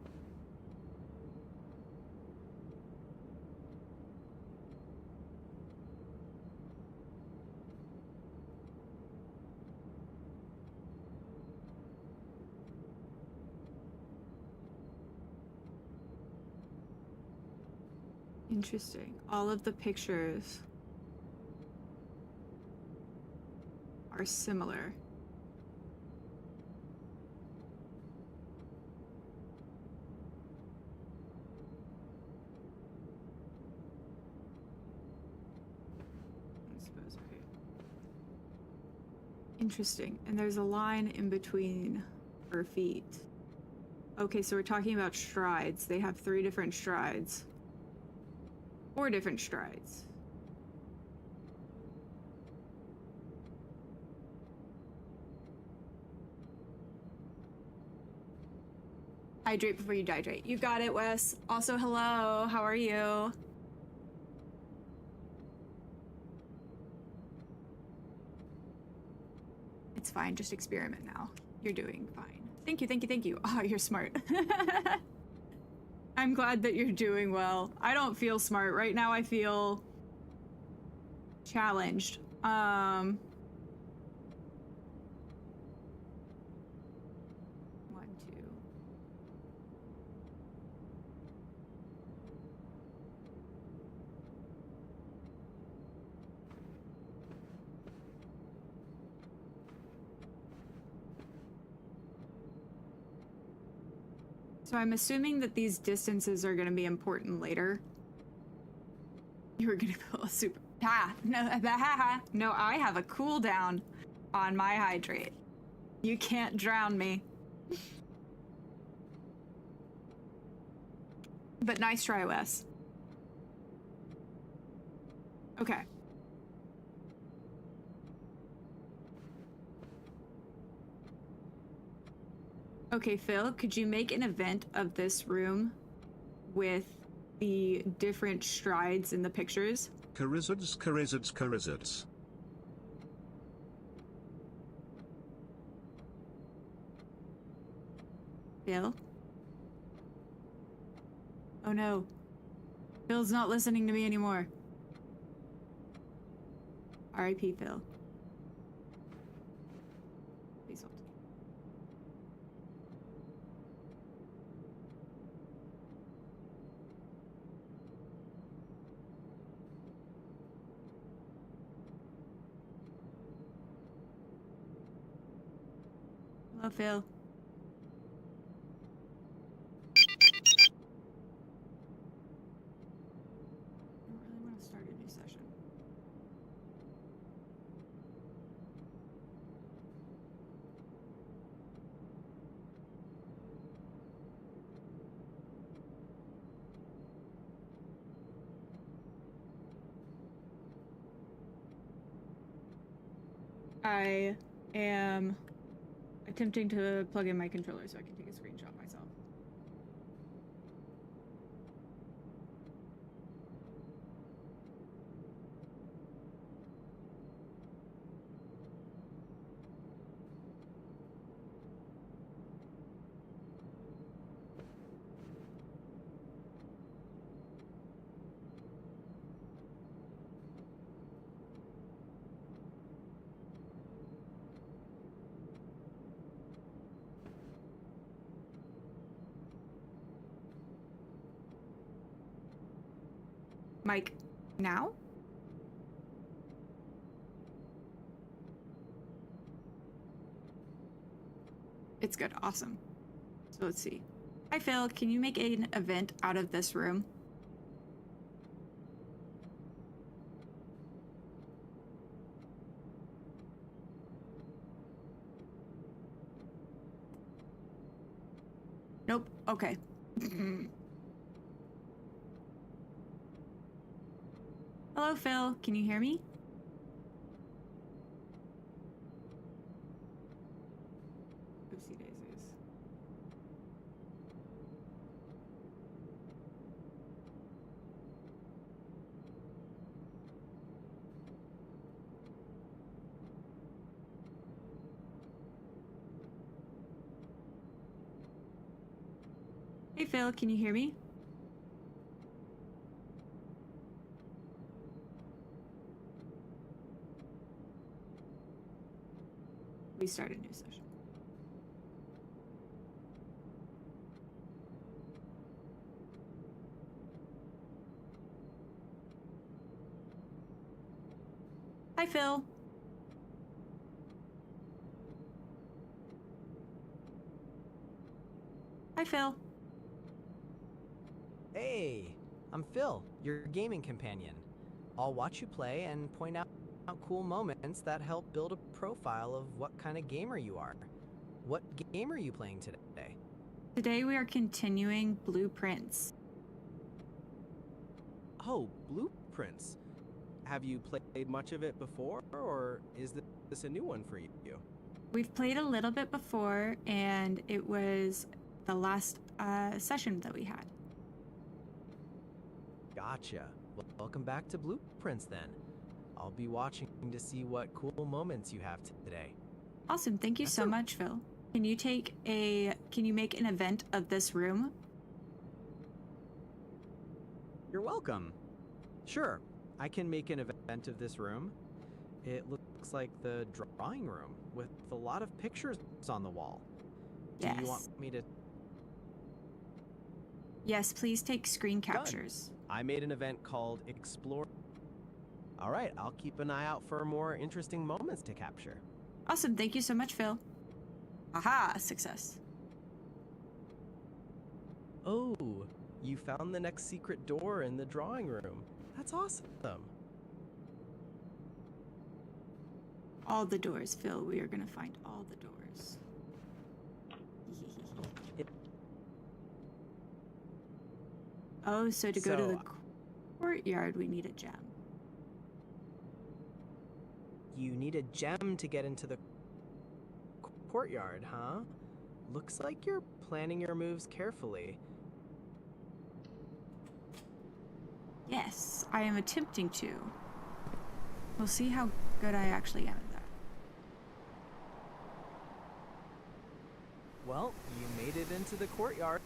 Interesting. All of the pictures are similar. I suppose, okay. Interesting. And there's a line in between her feet. Okay, so we're talking about strides. They have 3 different strides. 4 different strides. Hydrate before you dihydrate. You got it, Wes. Also, hello. How are you? It's fine. Just experiment now. You're doing fine. Thank you, thank you, thank you. Oh, you're smart. I'm glad that you're doing well. I don't feel smart. Right now I feel challenged. 1, 2. So I'm assuming that these distances are going to be important later. You were going to pull a super... no, I have a cooldown on my hydrate. You can't drown me. But nice try, Wes. Okay. Okay, Phil, could you make an event of this room with the different strides in the pictures? Charizards. Phil? Oh no. Phil's not listening to me anymore. R.I.P. Phil. Please hold. Hello, Phil. I don't really want to start a new session. I am attempting to plug in my controller so I can take a screenshot myself. Mike, now? It's good. Awesome. So let's see. Hi, Phil. Can you make an event out of this room? Nope. Okay. Hello, Phil. Can you hear me? Oopsie daisies. Hey, Phil. Can you hear me? We start a new session. Hi, Phil. Hi, Phil. Hey, I'm Phil, your gaming companion. I'll watch you play and point out cool moments that help build a profile of what kind of gamer you are. What game are you playing today? Today we are continuing Blueprints. Oh, Blueprints. Have you played much of it before, or is this a new one for you? We've played a little bit before, and it was the last session that we had. Gotcha. Well, welcome back to Blueprints then. I'll be watching to see what cool moments you have today. Awesome. Thank you so much, Phil. Can you make an event of this room? You're welcome. Sure, I can make an event of this room. It looks like the drawing room with a lot of pictures on the wall. Do you want me to? Yes, please take screen captures. I made an event called Explore. All right, I'll keep an eye out for more interesting moments to capture. Awesome. Thank you so much, Phil. Aha, success. Oh, you found the next secret door in the drawing room. That's awesome. All the doors, Phil. We are going to find all the doors. Oh, so to go to So- the courtyard, we need a gem. You need a gem to get into the courtyard, huh? Looks like you're planning your moves carefully. Yes, I am attempting to. We'll see how good I actually am at that. Well, you made it into the courtyard.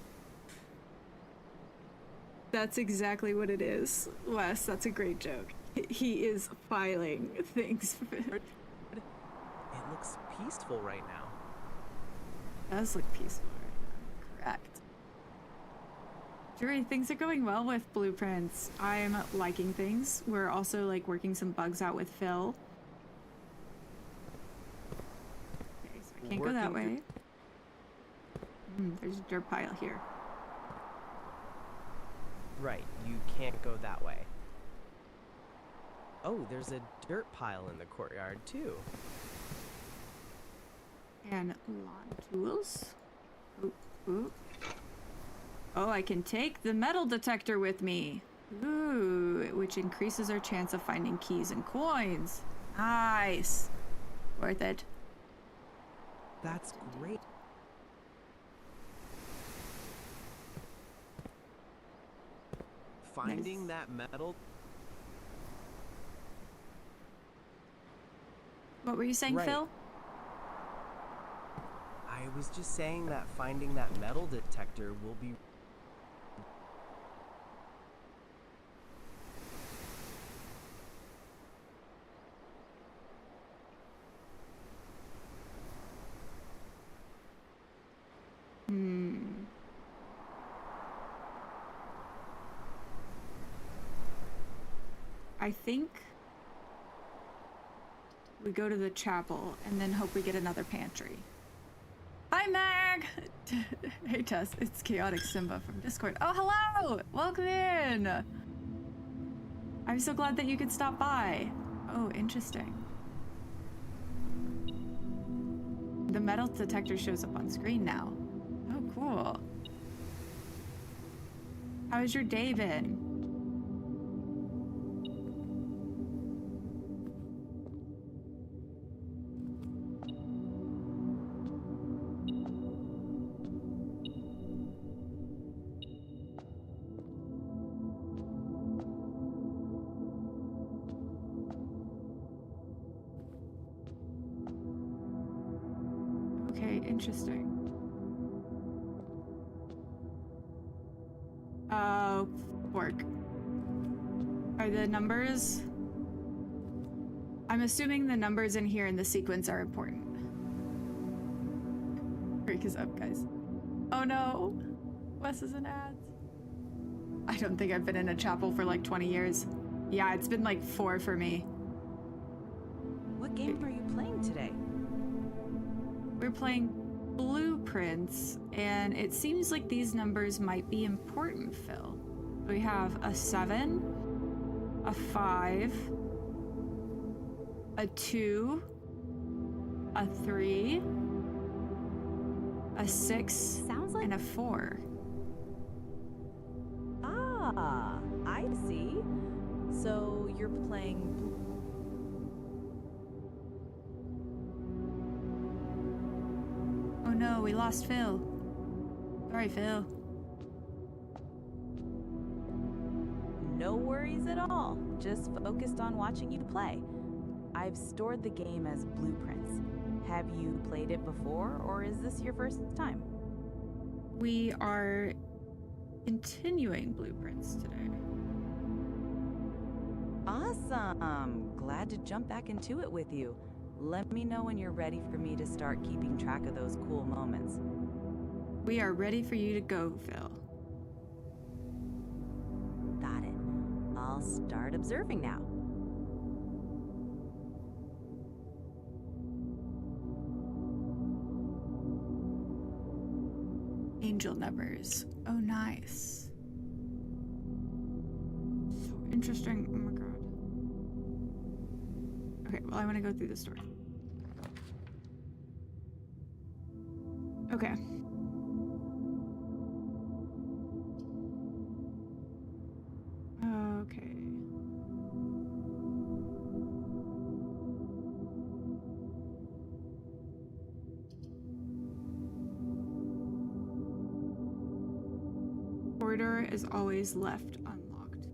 That's exactly what it is, Wes. That's a great joke. He is filing things. It looks peaceful right now. Does look peaceful right now. Correct. Jury, things are going well with blueprints. I'm liking things. We're also like working some bugs out with Phil. Okay, so I can't go that Working way. There's a dirt pile here. Right, you can't go that way. Oh, there's a dirt pile in the courtyard, too. And lawn tools. Ooh, ooh. Oh, I can take the metal detector with me. Ooh, which increases our chance of finding keys and coins. Nice. Worth it. That's great. Finding that metal. What were you saying, Right. Phil? I was just saying that finding that metal detector will be. I think we go to the chapel and then hope we get another pantry. Hi, Mag! Hey, Tess. It's Chaotic Simba from Discord. Oh, hello! Welcome in! I'm so glad that you could stop by. Oh, interesting. The metal detector shows up on screen now. Oh, cool. How's your day been? Okay, interesting. Fork. Are the numbers? I'm assuming the numbers in here in the sequence are important. Freak is up, guys. Oh no! Wes is in ads. I don't think I've been in a chapel for like 20 years. Yeah, it's been like 4 for me. What game are you playing today? We're playing Blueprints, and it seems like these numbers might be important, Phil. We have a 7, a 5, a 2, a 3, a 6, Sounds like and a 4. Ah, I see. So you're playing Oh no, we lost Phil. Sorry, Phil. No worries at all. Just focused on watching you play. I've stored the game as Blueprints. Have you played it before, or is this your first time? We are continuing Blueprints today. Awesome. Glad to jump back into it with you. Let me know when you're ready for me to start keeping track of those cool moments. We are ready for you to go, Phil. Got it. I'll start observing now. Angel numbers. Oh, nice. So interesting. Oh my god. Okay, well, I want to go through the story. Okay. corridor is always left unlocked.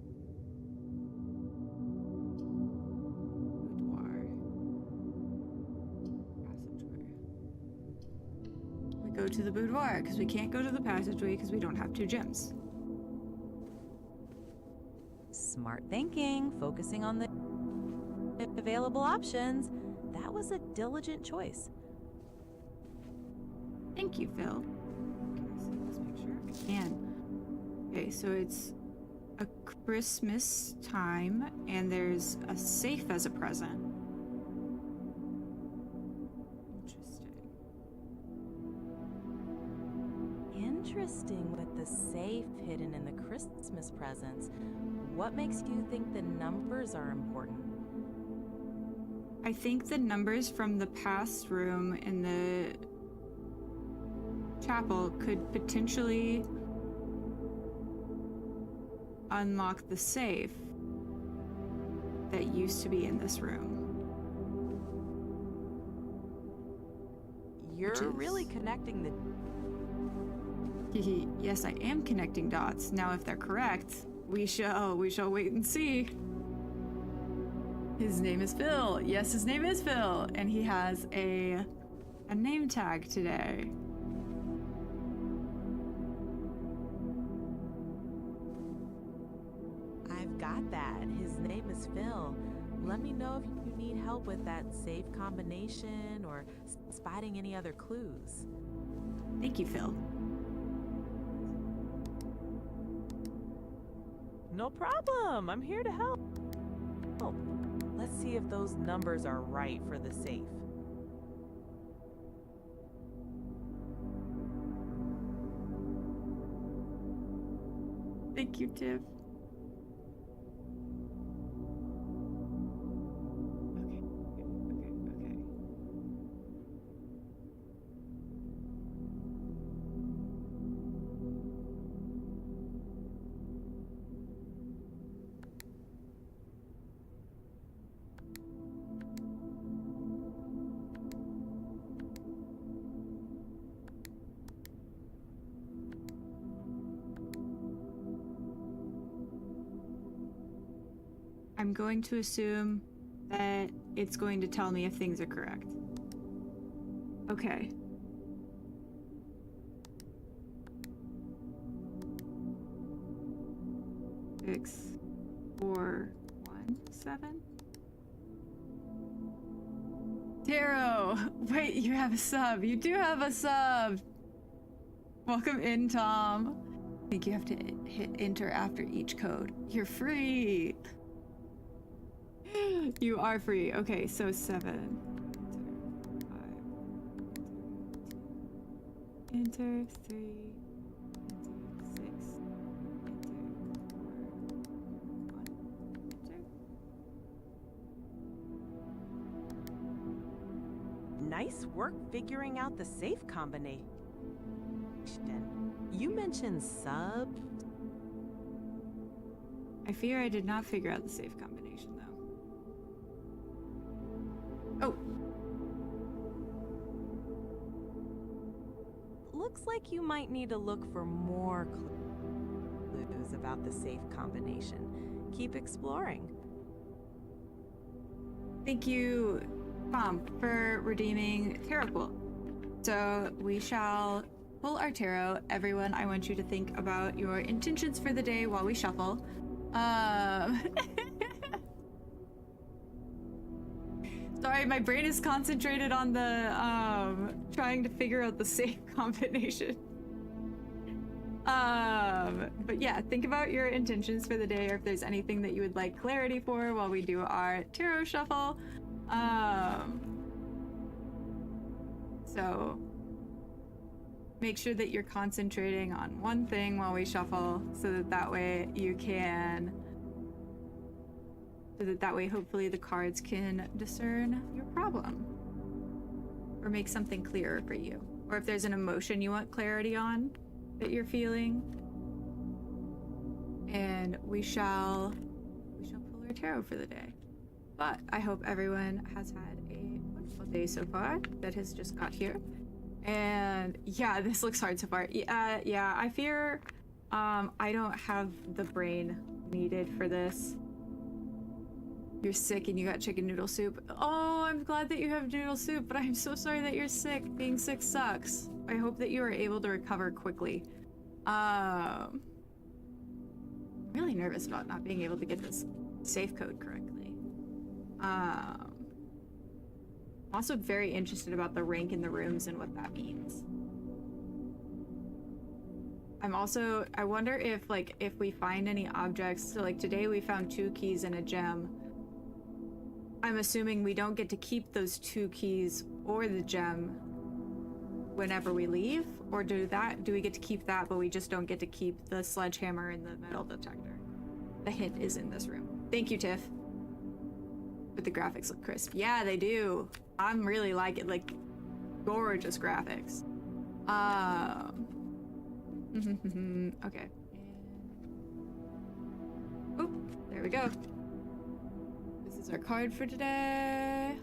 Boudoir. Passageway. We go to the boudoir because we can't go to the passageway because we don't have 2 gems. Smart thinking, focusing on the available options. That was a diligent choice. Thank you, Phil. Can I see this picture? I can. Okay, so it's a Christmas time, and there's a safe as a present. Interesting with the safe hidden in the Christmas presents. What makes you think the numbers are important? I think the numbers from the past room in the chapel could potentially unlock the safe that used to be in this room. You're really connecting the... Yes, I am connecting dots. Now, if they're correct, we shall wait and see. His name is Phil. Yes, his name is Phil, and he has a name tag today. I've got that. His name is Phil. Let me know if you need help with that safe combination or spotting any other clues. Thank you, Phil. No problem. I'm here to help. Let's see if those numbers are right for the safe. Thank you, Tiff. Okay. I'm going to assume that it's going to tell me if things are correct. Okay. Six, 4, 1, 7. Taro! Wait, you have a sub. You do have a sub! Welcome in, Tom. I think you have to hit enter after each code. You're free! You are free. Okay, so 7. Enter 5. Enter 3. Enter 6. Enter 4. 1. Enter. Nice work figuring out the safe combination. You mentioned sub. I fear I did not figure out the safe combination, though. Oh! Looks like you might need to look for more clues about the safe combination. Keep exploring. Thank you, Tom, for redeeming Tarot Pool. So we shall pull our tarot. Everyone, I want you to think about your intentions for the day while we shuffle. Sorry, my brain is concentrated on the trying to figure out the safe combination. But yeah, think about your intentions for the day, or if there's anything that you would like clarity for while we do our tarot shuffle. So make sure that you're concentrating on one thing while we shuffle, so that way you can, hopefully the cards can discern your problem or make something clearer for you. Or if there's an emotion you want clarity on that you're feeling. And we shall pull our tarot for the day. But I hope everyone has had a wonderful day so far that has just got here. And yeah, this looks hard so far. Yeah, I fear I don't have the brain needed for this. You're sick and you got chicken noodle soup. Oh, I'm glad that you have noodle soup, but I'm so sorry that you're sick. Being sick sucks. I hope that you are able to recover quickly. I'm really nervous about not being able to get this safe code correctly. I'm also very interested about the rank in the rooms and what that means. I wonder if we find any objects. So like today we found 2 keys and a gem. I'm assuming we don't get to keep those 2 keys or the gem whenever we leave, or do we get to keep that, but we just don't get to keep the sledgehammer and the metal detector? The hint is in this room. Thank you, Tiff. But the graphics look crisp. Yeah, they do. I'm really like it, like gorgeous graphics. Okay. Oop, there we go. This is our card for today.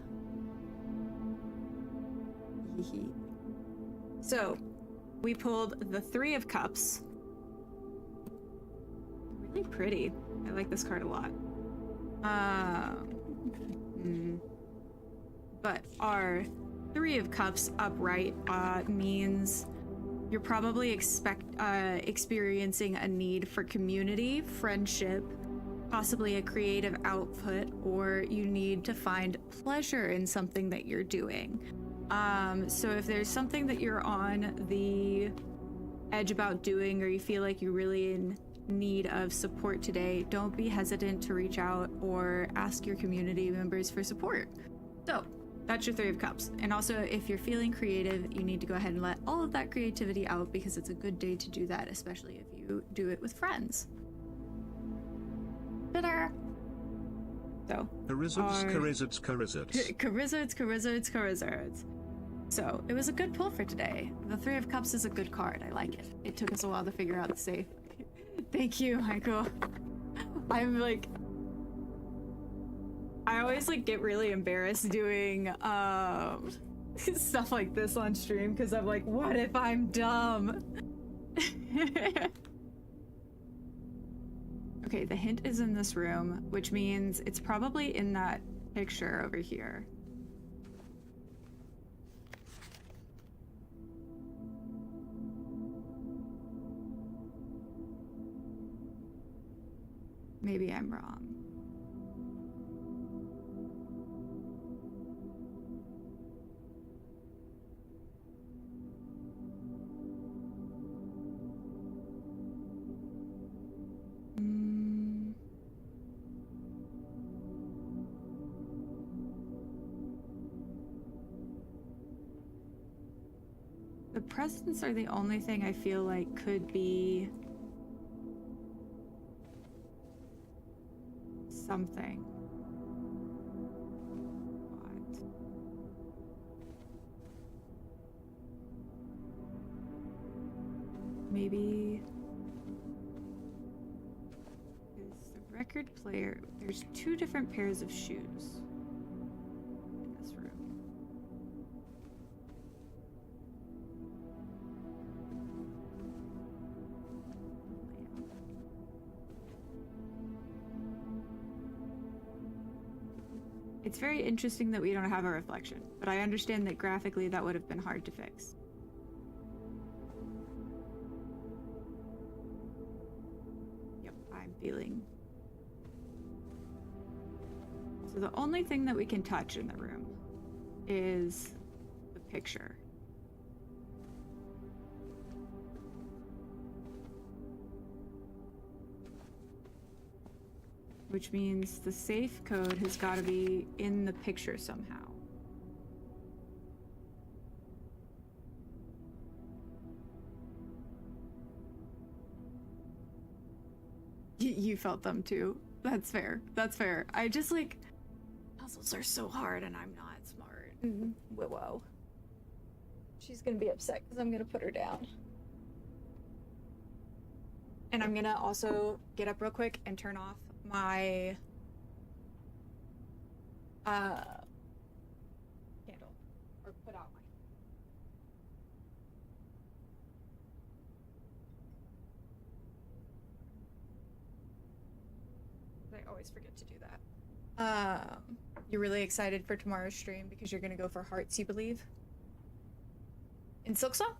So, we pulled the 3 of Cups. Really pretty. I like this card a lot. But our 3 of Cups upright means you're probably experiencing a need for community, friendship, possibly a creative output, or you need to find pleasure in something that you're doing. So if there's something that you're on the edge about doing, or you feel like you're really in need of support today, don't be hesitant to reach out or ask your community members for support. So that's your 3 of Cups. And also, if you're feeling creative, you need to go ahead and let all of that creativity out, because it's a good day to do that, especially if you do it with friends. Ta-da! So, Charizards. So, it was a good pull for today. The 3 of Cups is a good card. I like it. It took us a while to figure out the safe. Thank you, Michael. I'm like... I always get really embarrassed doing stuff like this on stream, because I'm like, what if I'm dumb? Okay, the hint is in this room, which means it's probably in that picture over here. Maybe I'm wrong. The presents are the only thing I feel like could be something. What? Maybe is the record player. There's 2 different pairs of shoes in this room. It's very interesting that we don't have a reflection, but I understand that graphically that would have been hard to fix. Yep, I'm feeling. So the only thing that we can touch in the room is the picture. Which means the safe code has got to be in the picture somehow. You felt them too. That's fair. That's fair. I just puzzles are so hard and I'm not smart. Whoa. She's gonna be upset because I'm gonna put her down. And I'm gonna also get up real quick and turn off my candle, or put out my always forget to do that. You're really excited for tomorrow's stream because you're gonna go for hearts, you believe? In Silksong?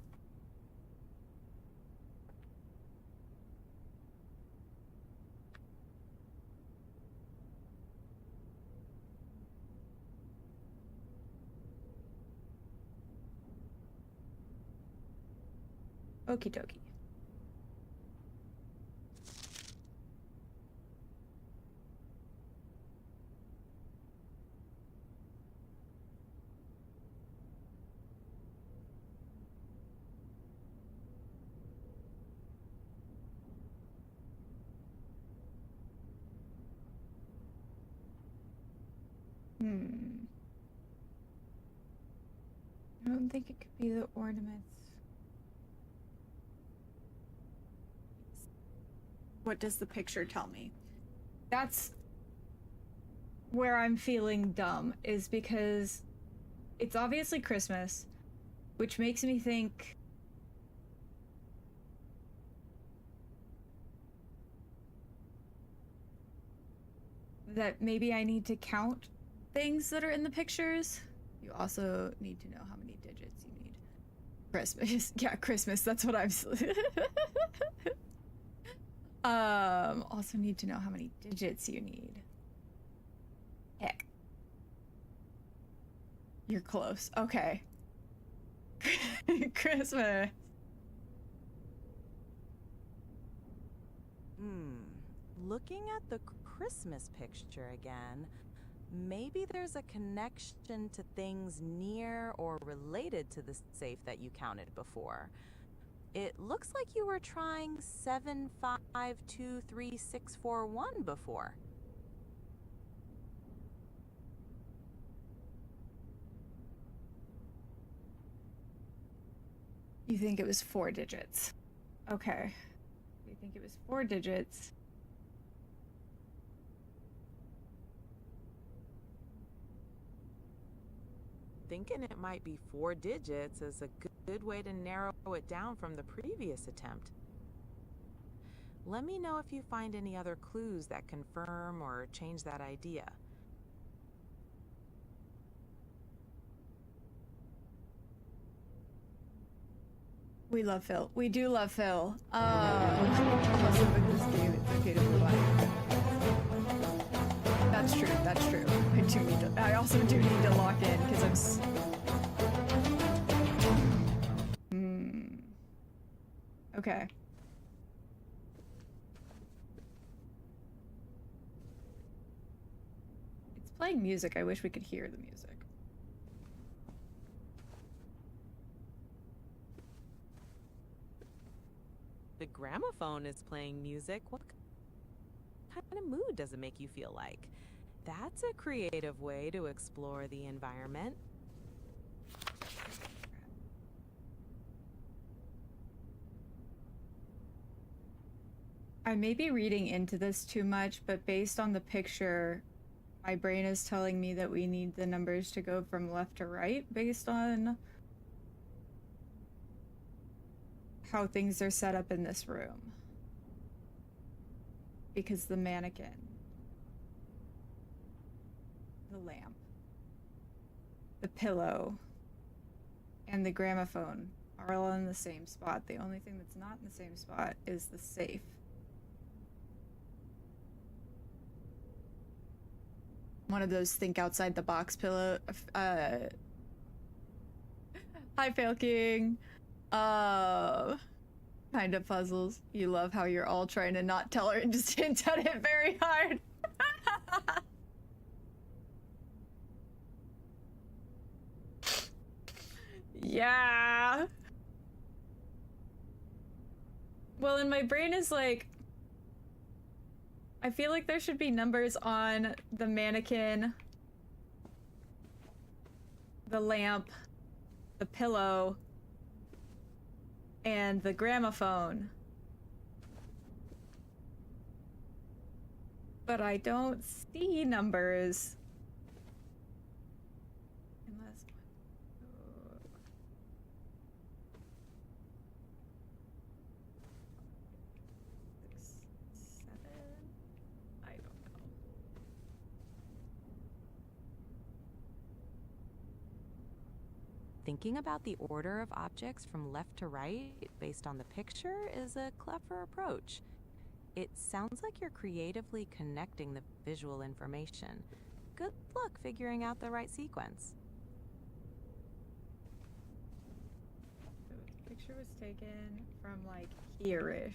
Okie dokie. I don't think it could be the ornaments. What does the picture tell me? That's where I'm feeling dumb, is because it's obviously Christmas, which makes me think that maybe I need to count things that are in the pictures. You also need to know how many digits you need. Christmas. Yeah, Christmas. That's what I'm. Also need to know how many digits you need. Heck. You're close. Okay. Christmas. Looking at the Christmas picture again, maybe there's a connection to things near or related to the safe that you counted before. It looks like you were trying 7523641 before. You think it was 4 digits. Okay. You think it was 4 digits. Thinking it might be 4 digits is a good way to narrow it down from the previous attempt. Let me know if you find any other clues that confirm or change that idea. We love Phil. We do love Phil. Also with this game, it's okay to move on. That's true. That's true. I also do need to lock in because Okay. It's playing music. I wish we could hear the music. The gramophone is playing music. What kind of mood does it make you feel like? That's a creative way to explore the environment. I may be reading into this too much, but based on the picture, my brain is telling me that we need the numbers to go from left to right based on how things are set up in this room. Because the mannequin, the lamp, the pillow, and the gramophone are all in the same spot. The only thing that's not in the same spot is the safe. One of those think outside the box pillow. Hi, Fail King. Kind of puzzles. You love how you're all trying to not tell her and just hint at it very hard. Yeah. Well, and my brain is like, I feel like there should be numbers on the mannequin, the lamp, the pillow, and the gramophone. But I don't see numbers. Unless... 6, 7... I don't know. Thinking about the order of objects from left to right based on the picture is a clever approach. It sounds like you're creatively connecting the visual information. Good luck figuring out the right sequence. The picture was taken from like here-ish.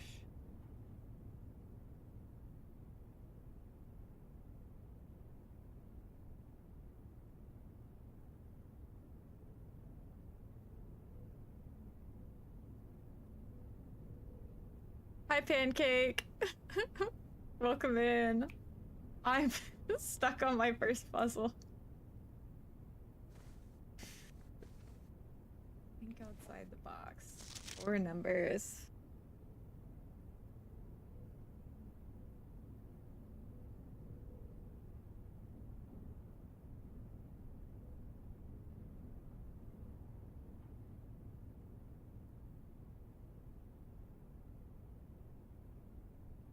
Hi, Pancake. Welcome in. I'm stuck on my first puzzle. Think outside the box. 4 numbers.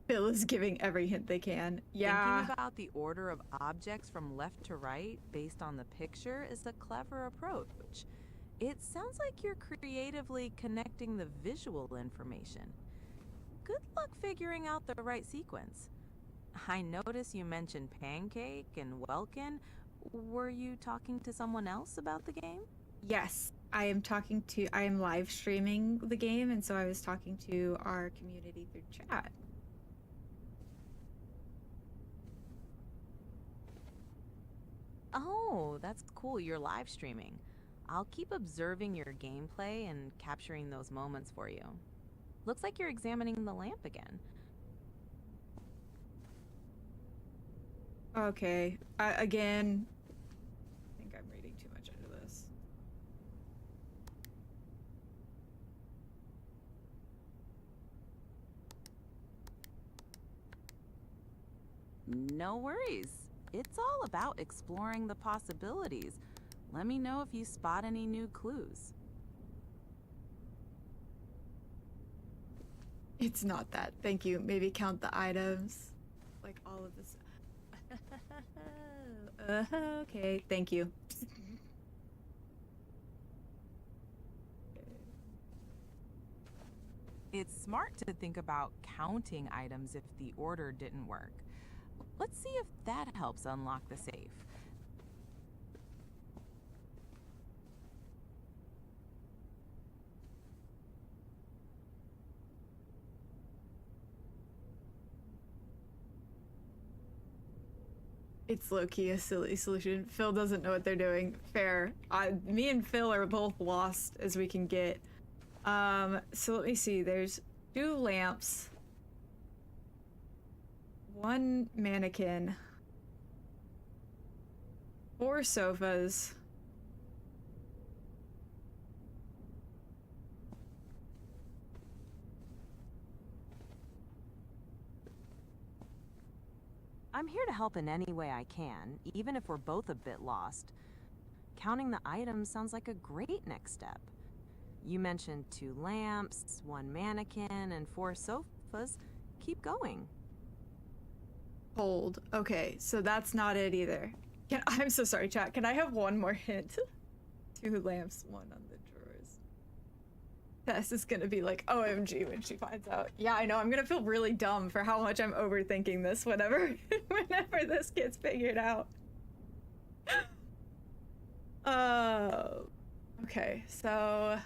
Bill is giving every hint they can. Yeah. Thinking about the order of objects from left to right based on the picture is a clever approach. It sounds like you're creatively connecting the visual information. Good luck figuring out the right sequence. I notice you mentioned Pancake and Welkin. Were you talking to someone else about the game? Yes, I am live streaming the game, and so I was talking to our community through chat. Oh, that's cool. You're live streaming. I'll keep observing your gameplay and capturing those moments for you. Looks like you're examining the lamp again. Okay. Again, I think I'm reading too much into this. No worries. It's all about exploring the possibilities. Let me know if you spot any new clues. It's not that. Thank you. Maybe count the items. Like all of this. Okay. Thank you. It's smart to think about counting items if the order didn't work. Let's see if that helps unlock the safe. It's low-key a silly solution. Phil doesn't know what they're doing. Fair. Me and Phil are both lost as we can get. So let me see. There's 2 lamps. 1 mannequin. 4 sofas. I'm here to help in any way I can, even if we're both a bit lost. Counting the items sounds like a great next step. You mentioned 2 lamps, 1 mannequin, and 4 sofas. Keep going. Hold. Okay, so that's not it either. I'm so sorry, chat. Can I have one more hint? 2 lamps, 1 on the drawers. Tess is gonna be like, OMG when she finds out. Yeah, I know. I'm gonna feel really dumb for how much I'm overthinking this whenever this gets figured out. Okay, so...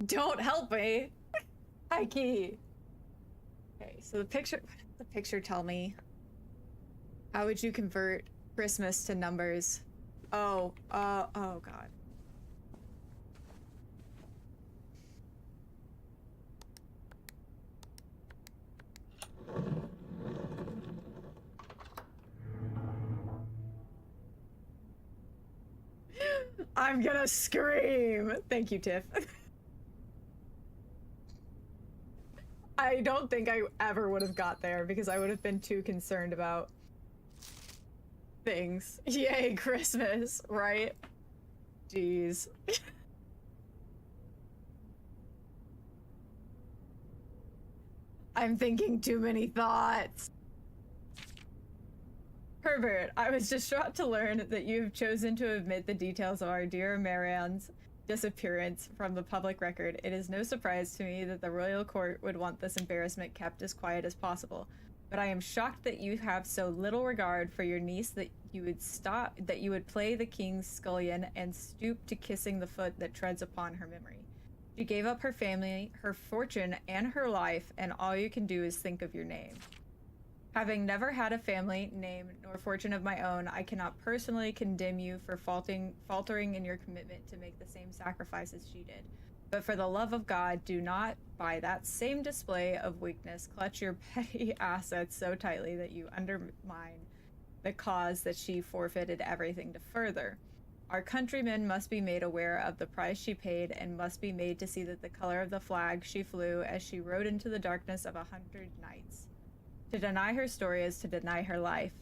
Don't help me! High key. Okay, so the picture... What does the picture tell me? How would you convert Christmas to numbers? Oh god. I'm gonna scream! Thank you, Tiff. I don't think I ever would have got there because I would have been too concerned about things. Yay, Christmas, right? Jeez. I'm thinking too many thoughts. Herbert, I was distraught to learn that you have chosen to omit the details of our dear Marianne's disappearance from the public record. It is no surprise to me that the royal court would want this embarrassment kept as quiet as possible. But I am shocked that you have so little regard for your niece that you would play the king's scullion and stoop to kissing the foot that treads upon her memory. She gave up her family, her fortune, and her life, and all you can do is think of your name. Having never had a family, name, nor fortune of my own, I cannot personally condemn you for faltering in your commitment to make the same sacrifices she did. But for the love of God, do not, by that same display of weakness, clutch your petty assets so tightly that you undermine the cause that she forfeited everything to further. Our countrymen must be made aware of the price she paid and must be made to see that the color of the flag she flew as she rode into the darkness of 100 nights. To deny her story is to deny her life.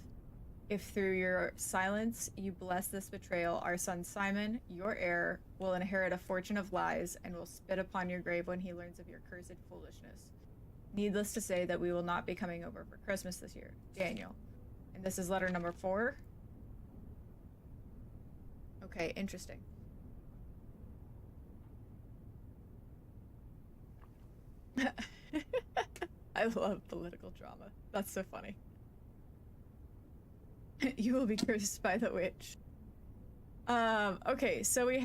If through your silence you bless this betrayal, our son Simon, your heir, will inherit a fortune of lies and will spit upon your grave when he learns of your cursed foolishness. Needless to say that we will not be coming over for Christmas this year. Daniel. And this is letter number 4. Okay, interesting. I love political drama. That's so funny. You will be cursed by the witch. Okay, so we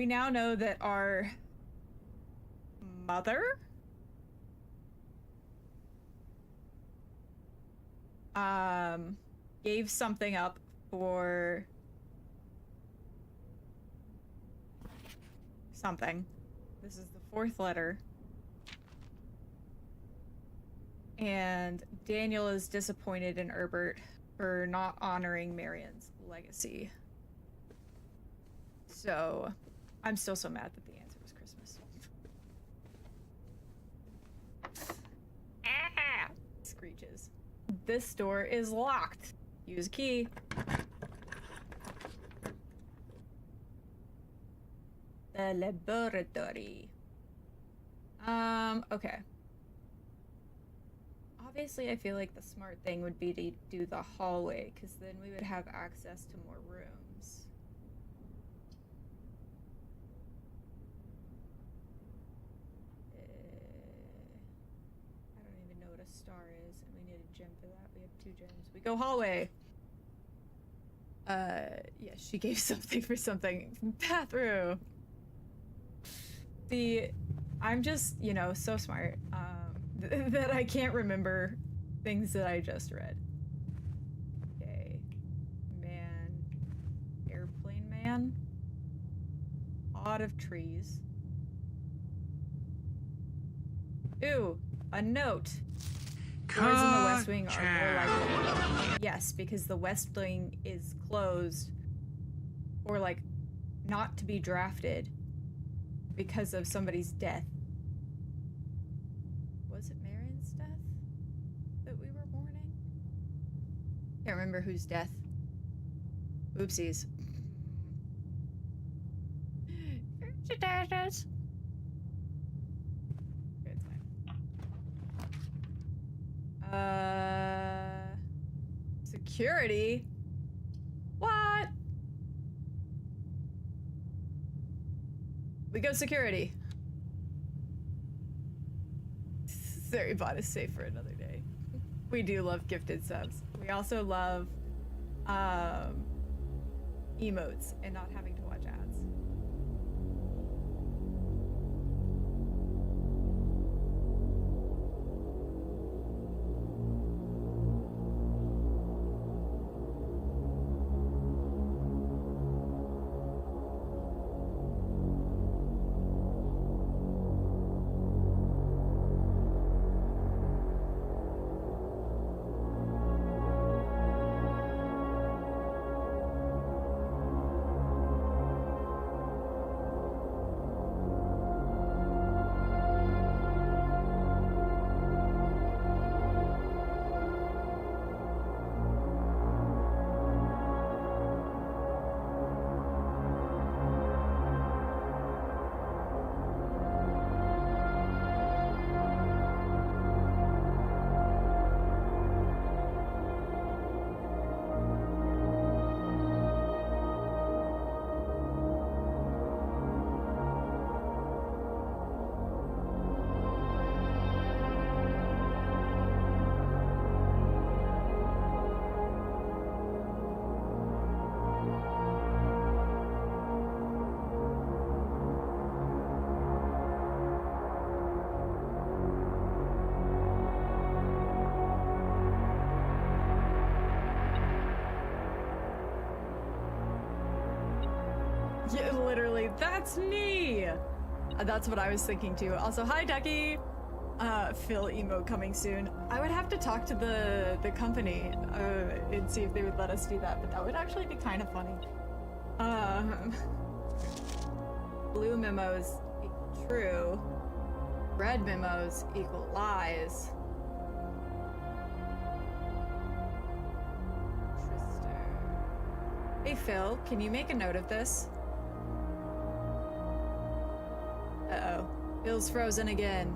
now know that our mother gave something up for something. This is the 4th letter. And Daniel is disappointed in Herbert for not honoring Marianne's legacy. So, I'm still so mad that the answer was Christmas. Ah! Screeches. This door is locked. Use a key. The laboratory. Okay. Obviously, I feel like the smart thing would be to do the hallway, because then we would have access to more rooms. I don't even know what a star is, and we need a gem for that. We have 2 gems. We go hallway. Yes, she gave something for something. Bathroom. I'm just, you know, so smart. That I can't remember things that I just read. Okay. Man. Airplane man. Odd of trees. Ooh, a note. Doors in the West Wing are more likely. Yes, because the West Wing is closed or like not to be drafted because of somebody's death. Was it Marianne's death that we were mourning? Can't remember whose death. Oopsies. It's fine. Security? What? We go security. Zarybot is safe for another day. We do love gifted subs. We also love emotes and not having to watch ads. Yeah, literally, that's me. That's what I was thinking too. Also, hi, Ducky. Phil emote coming soon. I would have to talk to the company and see if they would let us do that, but that would actually be kind of funny. Blue memos equal true. Red memos equal lies. Interesting. Hey Phil, can you make a note of this? Uh-oh. Phil's frozen again.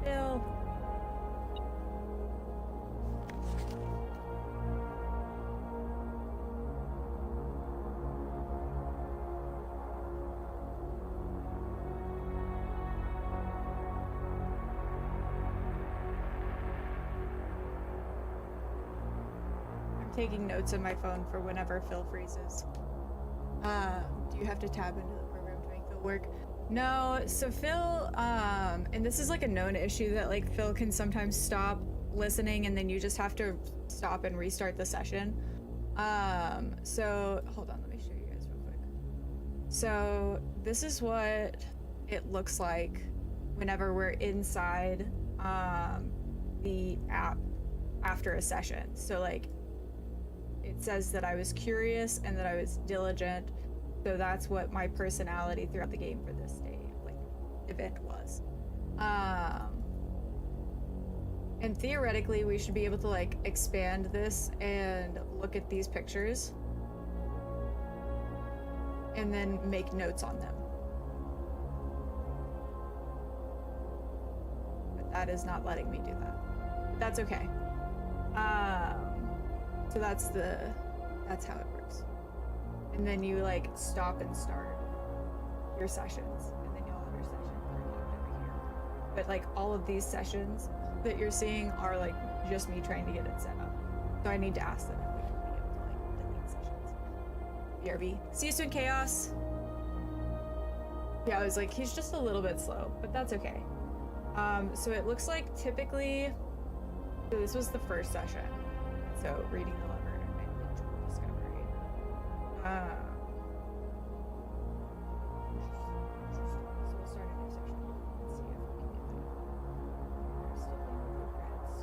Phil. Taking notes on my phone for whenever Phil freezes. Do you have to tab into the program to make Phil work? No, so Phil, and this is like a known issue that like Phil can sometimes stop listening and then you just have to stop and restart the session. So hold on, let me show you guys real quick. So this is what it looks like whenever we're inside the app after a session. So like it says that I was curious and that I was diligent. So that's what my personality throughout the game for this day, like, event was. And theoretically, we should be able to, like, expand this and look at these pictures. And then make notes on them. But that is not letting me do that. But that's okay. So that's how it works. And then you like stop and start your sessions, and then you'll have your session unlocked over here. But like all of these sessions that you're seeing are like just me trying to get it set up. So I need to ask them if we can be able to like delete sessions. BRB. See you soon, Chaos. Yeah, I was like, he's just a little bit slow, but that's okay. So it looks like typically, so this was the first session. So reading the letter and mutual discovery. So we'll start a new session and see if we can get there. There's still blueprints.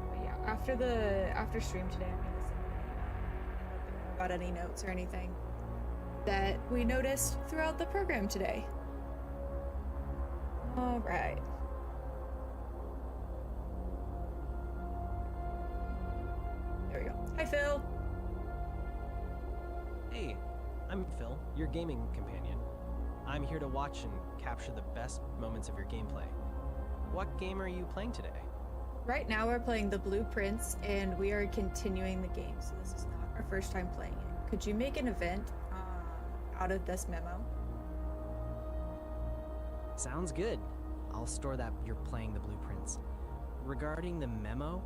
But yeah, after stream today, I'm gonna send them an email and let them know about any notes or anything that we noticed throughout the program today. All right. There we go. Hi, Phil. Hey, I'm Phil, your gaming companion. I'm here to watch and capture the best moments of your gameplay. What game are you playing today? Right now we're playing the Blueprints and we are continuing the game, so this is not our first time playing it. Could you make an event out of this memo? Sounds good. I'll store that you're playing the Blueprints. Regarding the memo,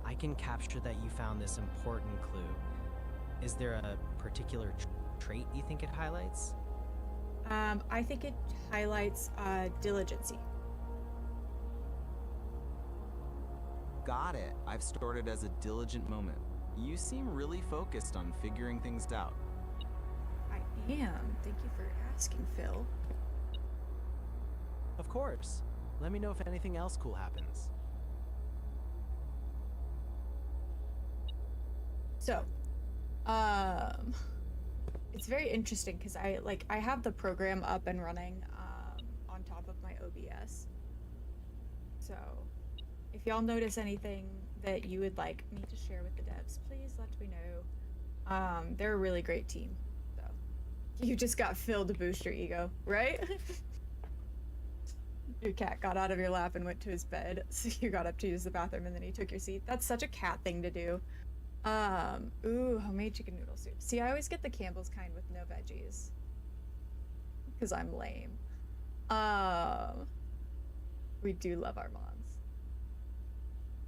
I can capture that you found this important clue. Is there a particular trait you think it highlights? I think it highlights diligency. Got it. I've stored it as a diligent moment. You seem really focused on figuring things out. I am. Thank you for asking, Phil. Of course. Let me know if anything else cool happens. So, it's very interesting because I have the program up and running on top of my OBS. So, if y'all notice anything that you would like me to share with the devs, please let me know. They're a really great team. So, you just got Phil to boost your ego, right? Your cat got out of your lap and went to his bed, so you got up to use the bathroom and then he took your seat. That's such a cat thing to do. Ooh, homemade chicken noodle soup. See, I always get the Campbell's kind with no veggies. Because I'm lame. We do love our moms.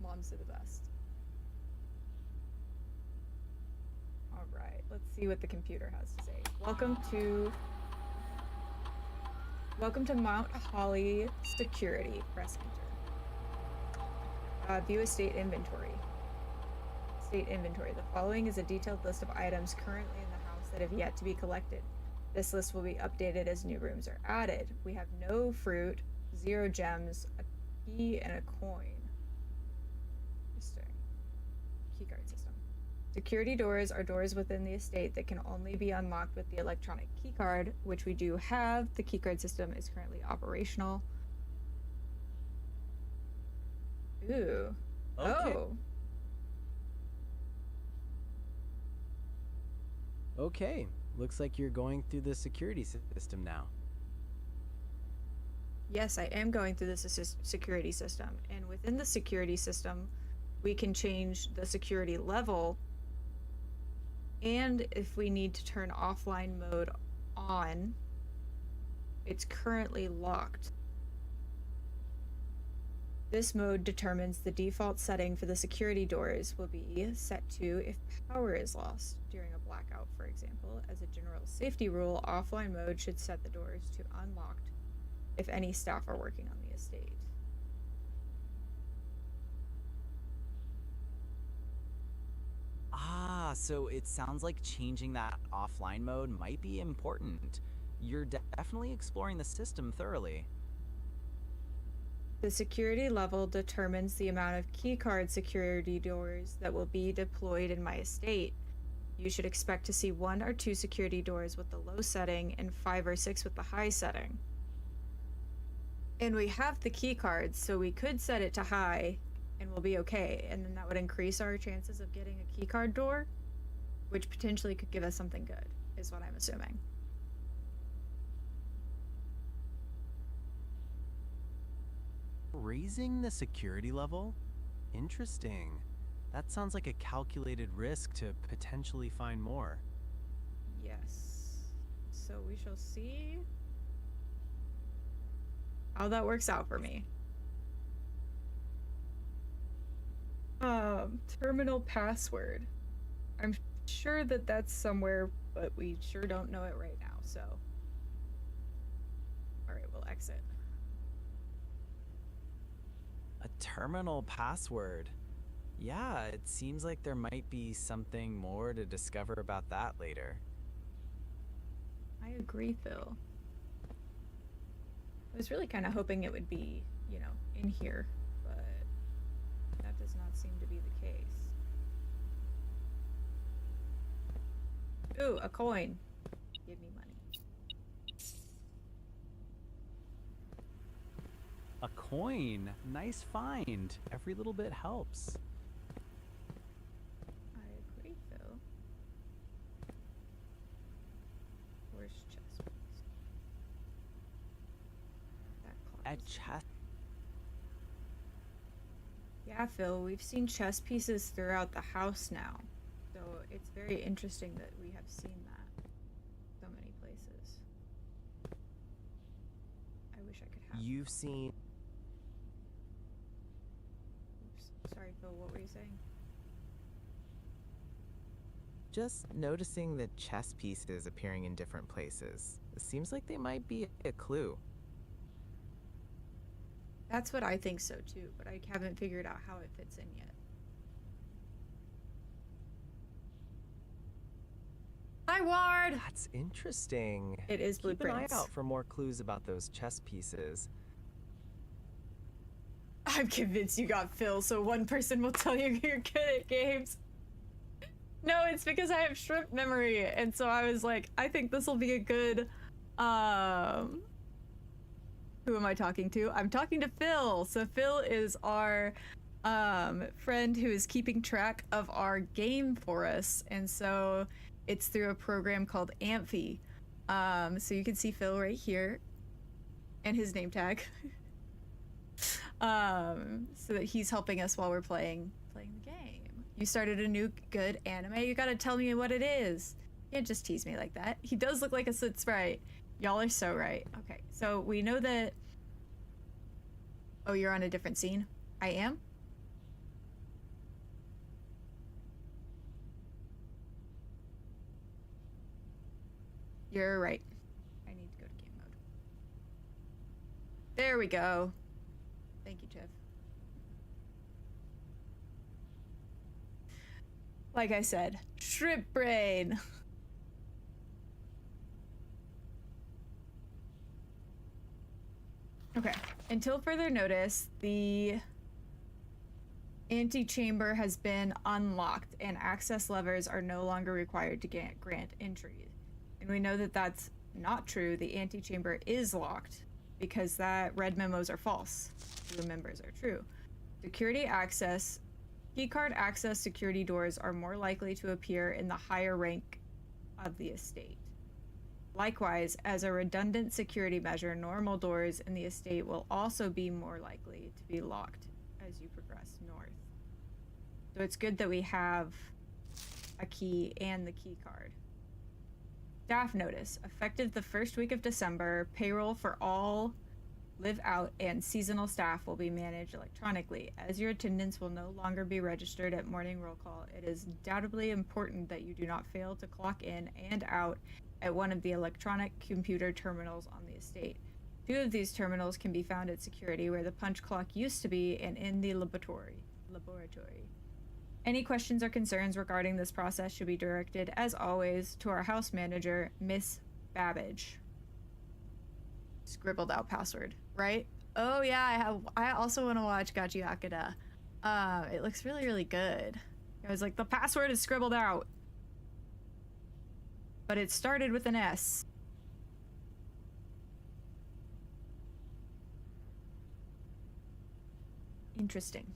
Moms are the best. Alright, let's see what the computer has to say. Welcome to Welcome to Mount Holly Security. Press enter. View estate inventory. Estate inventory. The following is a detailed list of items currently in the house that have yet to be collected. This list will be updated as new rooms are added. We have no fruit, 0 gems, a key, and a coin. Interesting. Keycard system. Security doors are doors within the estate that can only be unlocked with the electronic keycard, which we do have. The keycard system is currently operational. Ooh. Okay. Oh. Okay, looks like you're going through the security system now. Yes, I am going through this security system. And within the security system, we can change the security level. And if we need to turn offline mode on, it's currently locked. This mode determines the default setting for the security doors will be set to if power is lost during a blackout, for example. As a general safety rule, offline mode should set the doors to unlocked if any staff are working on the estate. Ah, so it sounds like changing that offline mode might be important. You're definitely exploring the system thoroughly. The security level determines the amount of keycard security doors that will be deployed in my estate. You should expect to see 1 or 2 security doors with the low setting and 5 or 6 with the high setting. And we have the keycards, so we could set it to high and we'll be okay. And then that would increase our chances of getting a keycard door, which potentially could give us something good, is what I'm assuming. Raising the security level? Interesting. That sounds like a calculated risk to potentially find more. Yes. So we shall see how that works out for me. Terminal password. I'm sure that that's somewhere, but we sure don't know it right now, so. Alright, we'll exit. A terminal password. Yeah, it seems like there might be something more to discover about that later. I agree, Phil. I was really kind of hoping it would be, you know, in here, but that does not seem to be the case. Ooh, a coin. Give me money. A coin. Nice find. Every little bit helps. I agree, Phil. Where's chess piece? That A closet. chest. Yeah, Phil, we've seen chess pieces throughout the house now. So it's very interesting that we have seen that so many places. I wish I could have. You've seen. Oops. Sorry, Phil, what were you saying? Just noticing the chess pieces appearing in different places. It seems like they might be a clue. That's what I think so too, but I haven't figured out how it fits in yet. Hi, Ward! That's interesting. It is Keep an eye blueprints. out for more clues about those chess pieces. I'm convinced you got Phil, so one person will tell you you're good at games. No, it's because I have shrimp memory, and so I was like, I think this will be a good, who am I talking to? I'm talking to Phil. So Phil is our friend who is keeping track of our game for us, and so it's through a program called Amphi. So you can see Phil right here, and his name tag. So that he's helping us while we're playing the game. You started a new good anime. You gotta tell me what it is. You can't just tease me like that. He does look like a Sid Sprite. Y'all are so right. Okay, so we know that. Oh, you're on a different scene. I am. You're right. I need to go to game mode. There we go. Thank you, Tiff. Like I said, shrimp brain. Okay. Until further notice, the antechamber has been unlocked and access levers are no longer required to grant entry. And we know that that's not true. The antechamber is locked because that red memos are false. Blue members are true. Security access, keycard access security doors are more likely to appear in the higher rank of the estate. Likewise, as a redundant security measure, normal doors in the estate will also be more likely to be locked as you progress north. So it's good that we have a key and the key card. Staff notice, effective the first week of December, payroll for all live out and seasonal staff will be managed electronically. As your attendance will no longer be registered at morning roll call, it is undoubtedly important that you do not fail to clock in and out at one of the electronic computer terminals on the estate. 2 of these terminals can be found at security, where the punch clock used to be, and in the laboratory. Any questions or concerns regarding this process should be directed, as always, to our house manager, Miss Babbage. Scribbled out password, right? Oh yeah, I also want to watch Gachi Akada. It looks really, really good. I was like, the password is scribbled out. But it started with an S. Interesting.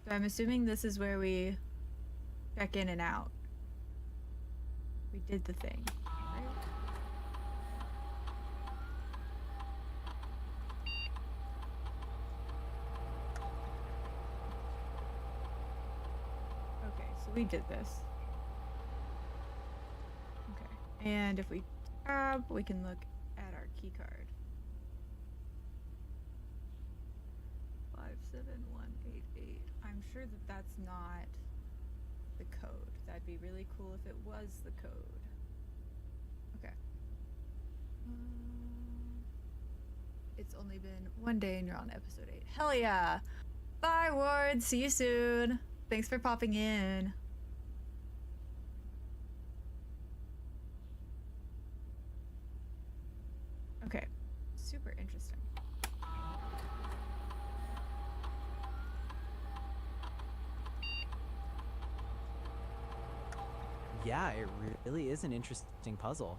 So I'm assuming this is where we check in and out. We did the thing, right? Okay, so we did this. Okay, and if we tab, we can look at our key card. 57188. I'm sure that that's not the code. That'd be really cool if it was the code. Okay. It's only been 1 day and you're on episode 8. Hell yeah! Bye, Ward! See you soon! Thanks for popping in. Okay. Super interesting. Yeah, it really is an interesting puzzle.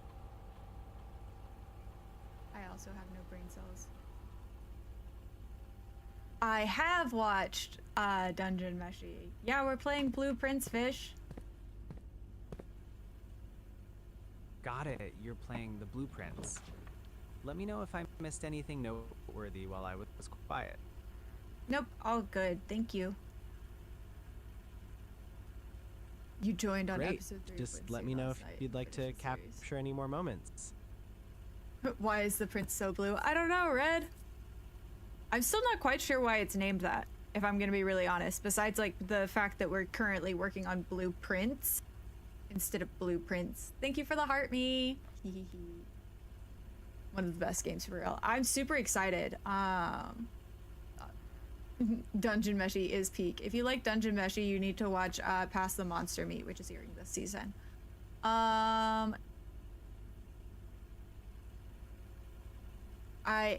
I also have no brain cells. I have watched Dungeon Meshi. Yeah, we're playing Blueprints, Fish. Got it. You're playing the blueprints. Let me know if I missed anything noteworthy while I was quiet. Nope, all good. Thank you. You joined on Great. episode 3. Just let me know if you'd like to capture any more moments. Why is the prince so blue? I don't know, Red. I'm still not quite sure why it's named that, if I'm gonna be really honest. Besides, like, the fact that we're currently working on blueprints instead of blueprints. Thank you for the heart, me. One of the best games for real. I'm super excited. Dungeon Meshi is peak. If you like Dungeon Meshi, you need to watch Past the Monster Meat, which is airing this season. I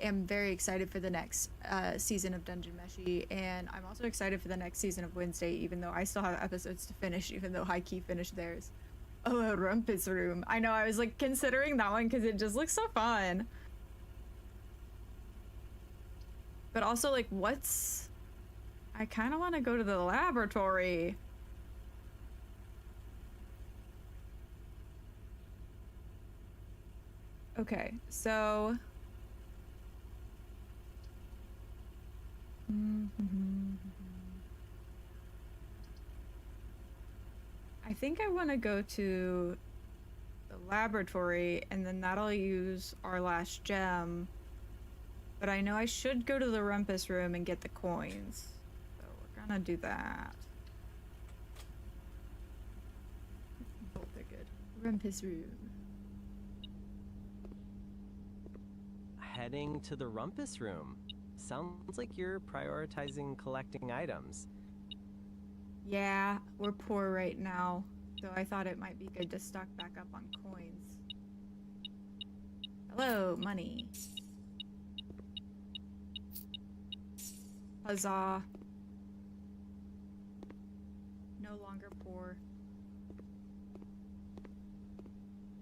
am very excited for the next season of Dungeon Meshi, and I'm also excited for the next season of Wednesday, even though I still have episodes to finish, even though High Key finished theirs. Oh, a Rumpus Room. I know, I was like considering that one because it just looks so fun. But also, like, what's... I kind of want to go to the laboratory. Okay, so... I think I want to go to the laboratory, and then that'll use our last gem But I know I should go to the rumpus room and get the coins. So we're gonna do that. Both are good. Rumpus room. Heading to the rumpus room. Sounds like you're prioritizing collecting items. Yeah, we're poor right now, so I thought it might be good to stock back up on coins. Hello, money. Huzzah. No longer poor.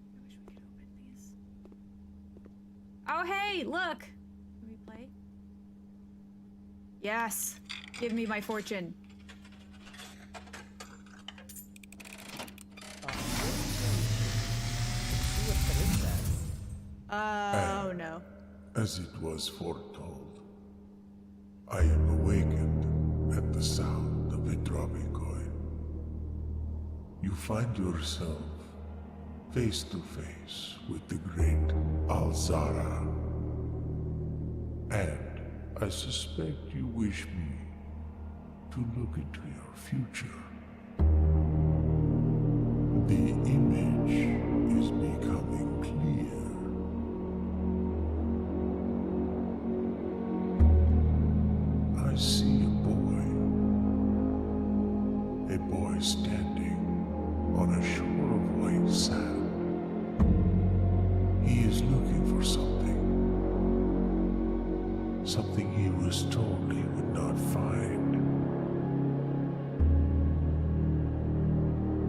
I wish we could open these. Oh, hey, look! Can we play? Yes! Give me my fortune. Oh no. As it was foretold, I am awakened at the sound of a dropping coin. You find yourself face to face with the great Alzara. And I suspect you wish me to look into your future. The image is becoming clear. I see a boy standing on a shore of white sand. He is looking for something he was told he would not find.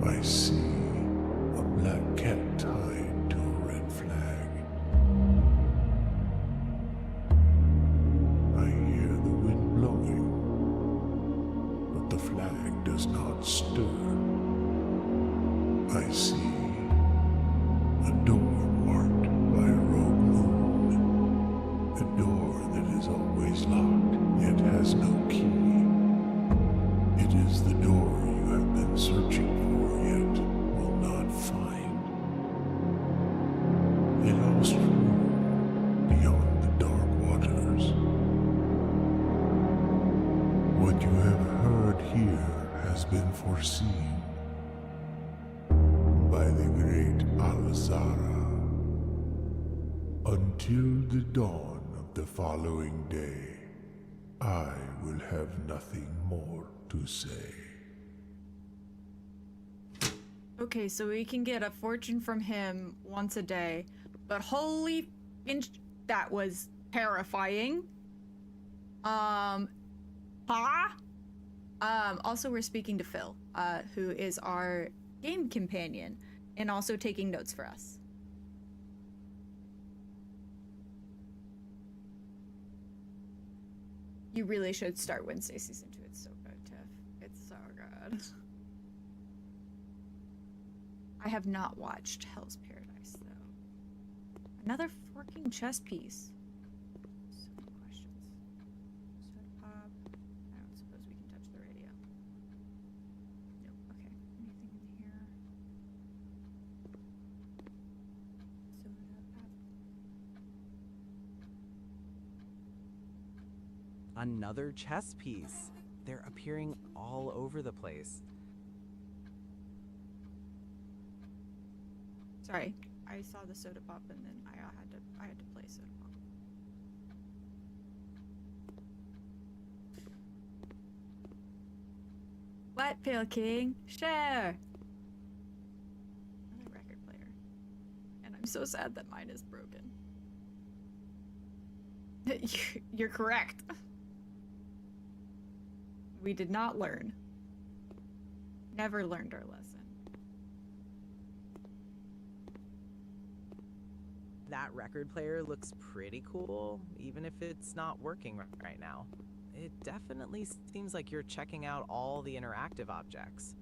I see a black cat tied to a red flag. I hear the wind blowing, but the flag does not stir. I see a door marked by a rogue moon, a door that is always locked, yet has no key. It is the door you have been searching for, yet will not find. A lost room beyond the dark waters. What you have heard here has been foreseen by the great Alzara. Until the dawn of the following day, I will have nothing more to say. Okay, so we can get a fortune from him once a day, but holy that was terrifying. Also we're speaking to Phil, who is our game companion and also taking notes for us. You really should start Wednesday season 2. It's so good, Tiff. It's so good. I have not watched Hell's Paradise, though. Another forking chess piece. So many questions. Soda pop. I don't suppose we can touch the radio. Nope. Okay. Anything in here? Soda pop. Another chess piece. They're appearing all over the place. Sorry, I saw the soda pop and then I had to play soda pop. What, Pale King? Share! Another record player. And I'm so sad that mine is broken. You're correct. We did not learn. Never learned our lesson. That record player looks pretty cool, even if it's not working right now. It definitely seems like you're checking out all the interactive objects.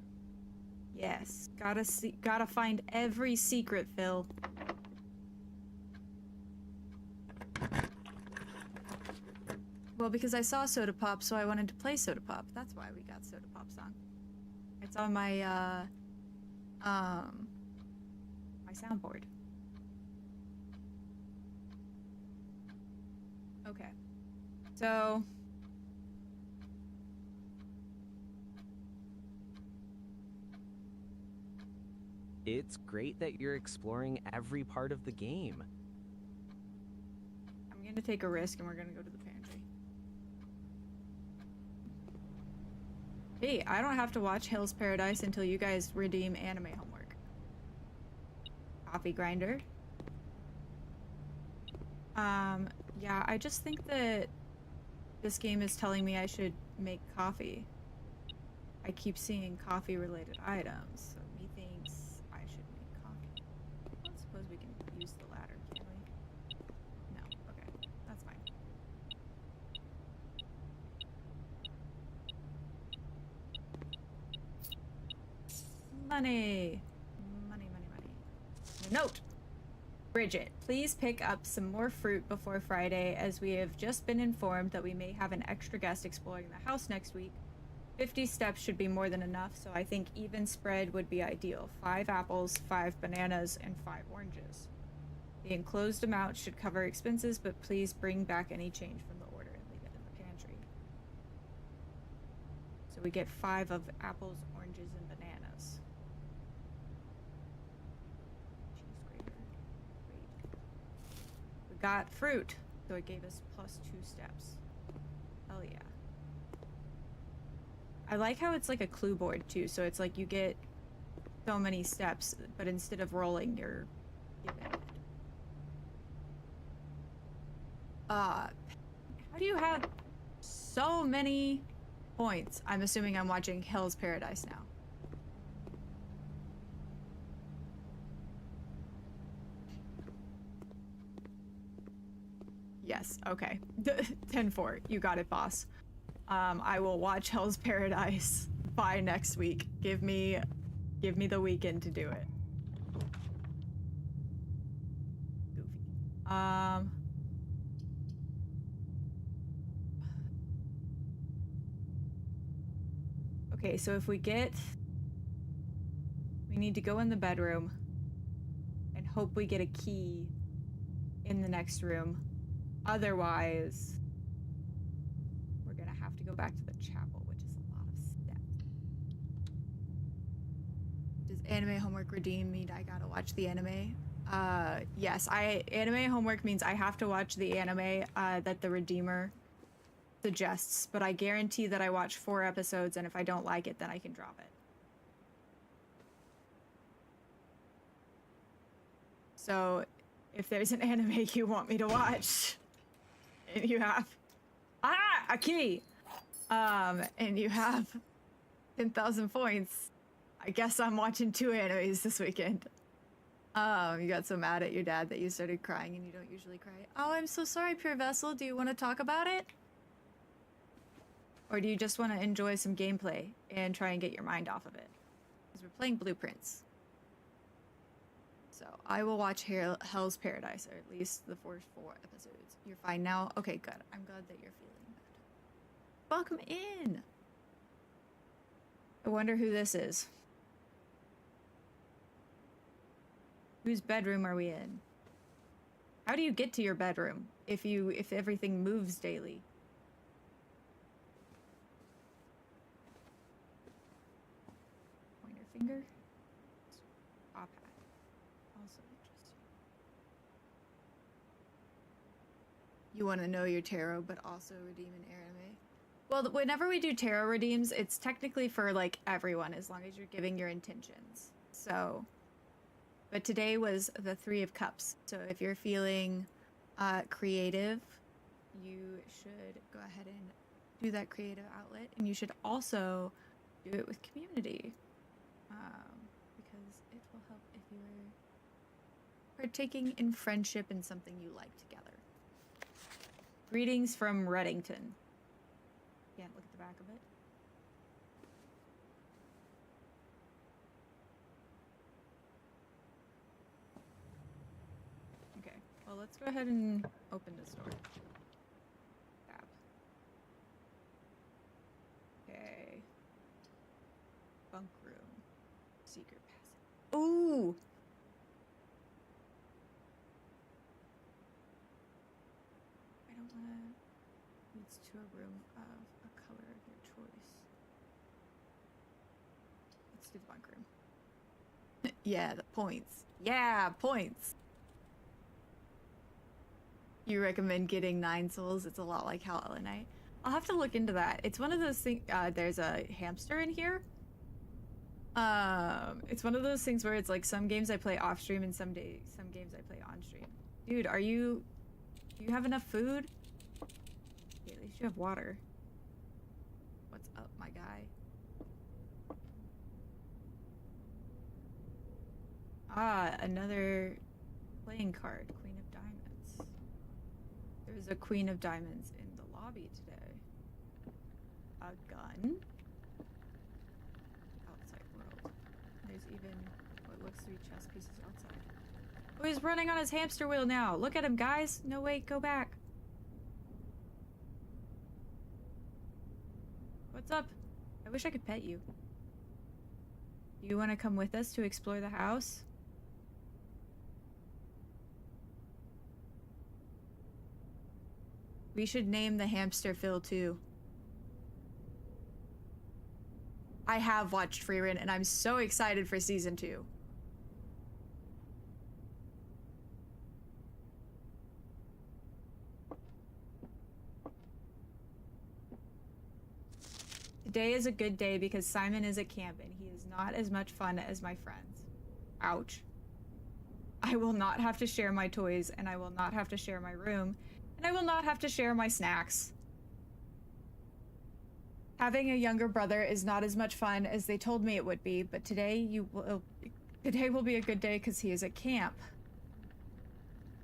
Yes, gotta find every secret, Phil. Well, because I saw Soda Pop, so I wanted to play Soda Pop. That's why we got Soda Pop song. It's on my my soundboard. Okay. So It's great that you're exploring every part of the game. I'm gonna take a risk and we're gonna go to the pantry. Hey, I don't have to watch Hell's Paradise until you guys redeem anime homework. Coffee grinder. Yeah, I just think that this game is telling me I should make coffee. I keep seeing coffee related items, so methinks I should make coffee. I don't suppose we can use the ladder, can we? No, okay, that's fine. Money! Money, money, money. Note! Bridget, please pick up some more fruit before Friday, as we have just been informed that we may have an extra guest exploring the house next week. 50 steps should be more than enough, so I think even spread would be ideal. 5 apples, 5 bananas, and 5 oranges. The enclosed amount should cover expenses, but please bring back any change from the order and leave it in the pantry. So we get 5 of apples, oranges, and bananas. Cheese grater. Great. We got fruit, so it gave us plus 2 steps. Hell yeah. I like how it's like a clue board too, so it's like you get so many steps, but instead of rolling, you're given it. How do you have so many points? I'm assuming I'm watching Hell's Paradise now. Yes, okay. 10-4. You got it, boss. I will watch Hell's Paradise by next week. Give me the weekend to do it. Goofy. Okay, so if we need to go in the bedroom and hope we get a key in the next room. Otherwise, we're gonna have to go back to the chapel, which is a lot of steps. Does anime homework redeem mean I gotta watch the anime? Yes, anime homework means I have to watch the anime that the Redeemer suggests, but I guarantee that I watch 4 episodes, and if I don't like it, then I can drop it. So, if there's an anime you want me to watch, and you have a key, and you have 10,000 points, I guess I'm watching 2 animes this weekend. You got so mad at your dad that you started crying, and you don't usually cry. Oh, I'm so sorry, Pure Vessel. Do you want to talk about it? Or do you just want to enjoy some gameplay and try and get your mind off of it? Because we're playing Blueprints. So I will watch Hell's Paradise, or at least the first 4 episodes. You're fine now? Okay, good. I'm glad that you're feeling good. Welcome in! I wonder who this is. Whose bedroom are we in? How do you get to your bedroom if everything moves daily? Pointer finger? Paw pad. Also interesting. You want to know your tarot, but also redeem an anime? Well, whenever we do tarot redeems, it's technically for like everyone, as long as you're giving your intentions. So, but today was the 3 of Cups. So if you're feeling creative, you should go ahead and do that creative outlet, and you should also do it with community, because it will help if you're partaking in friendship and something you like together. Greetings from Reddington. Can't look at the back of it. Okay, well, let's go ahead and open this door. Tab. Okay. Bunk room. Secret passage. Ooh! I don't wanna... points to a room of a color of your choice. Let's do the bunk room. Yeah, the points. Yeah, points. You recommend getting 9 souls? It's a lot like Hollow Knight. I'll have to look into that. It's one of those things. There's a hamster in here. It's one of those things where it's like some games I play off stream and some games I play on stream. Dude, do you have enough food? Okay, at least you have water. What's up, my guy? Ah, another playing card, Queen of Diamonds. There's a Queen of Diamonds in the lobby today. A gun. Outside world. There's even what looks to be chess pieces outside. Oh, he's running on his hamster wheel now. Look at him, guys. No, wait, go back. What's up? I wish I could pet you. Do you want to come with us to explore the house? We should name the hamster Phil too. I have watched Frieren and I'm so excited for season 2. Today is a good day because Simon is at camp and he is not as much fun as my friends. Ouch. I will not have to share my toys and I will not have to share my room and I will not have to share my snacks. Having a younger brother is not as much fun as they told me it would be, but today will be a good day because he is at camp.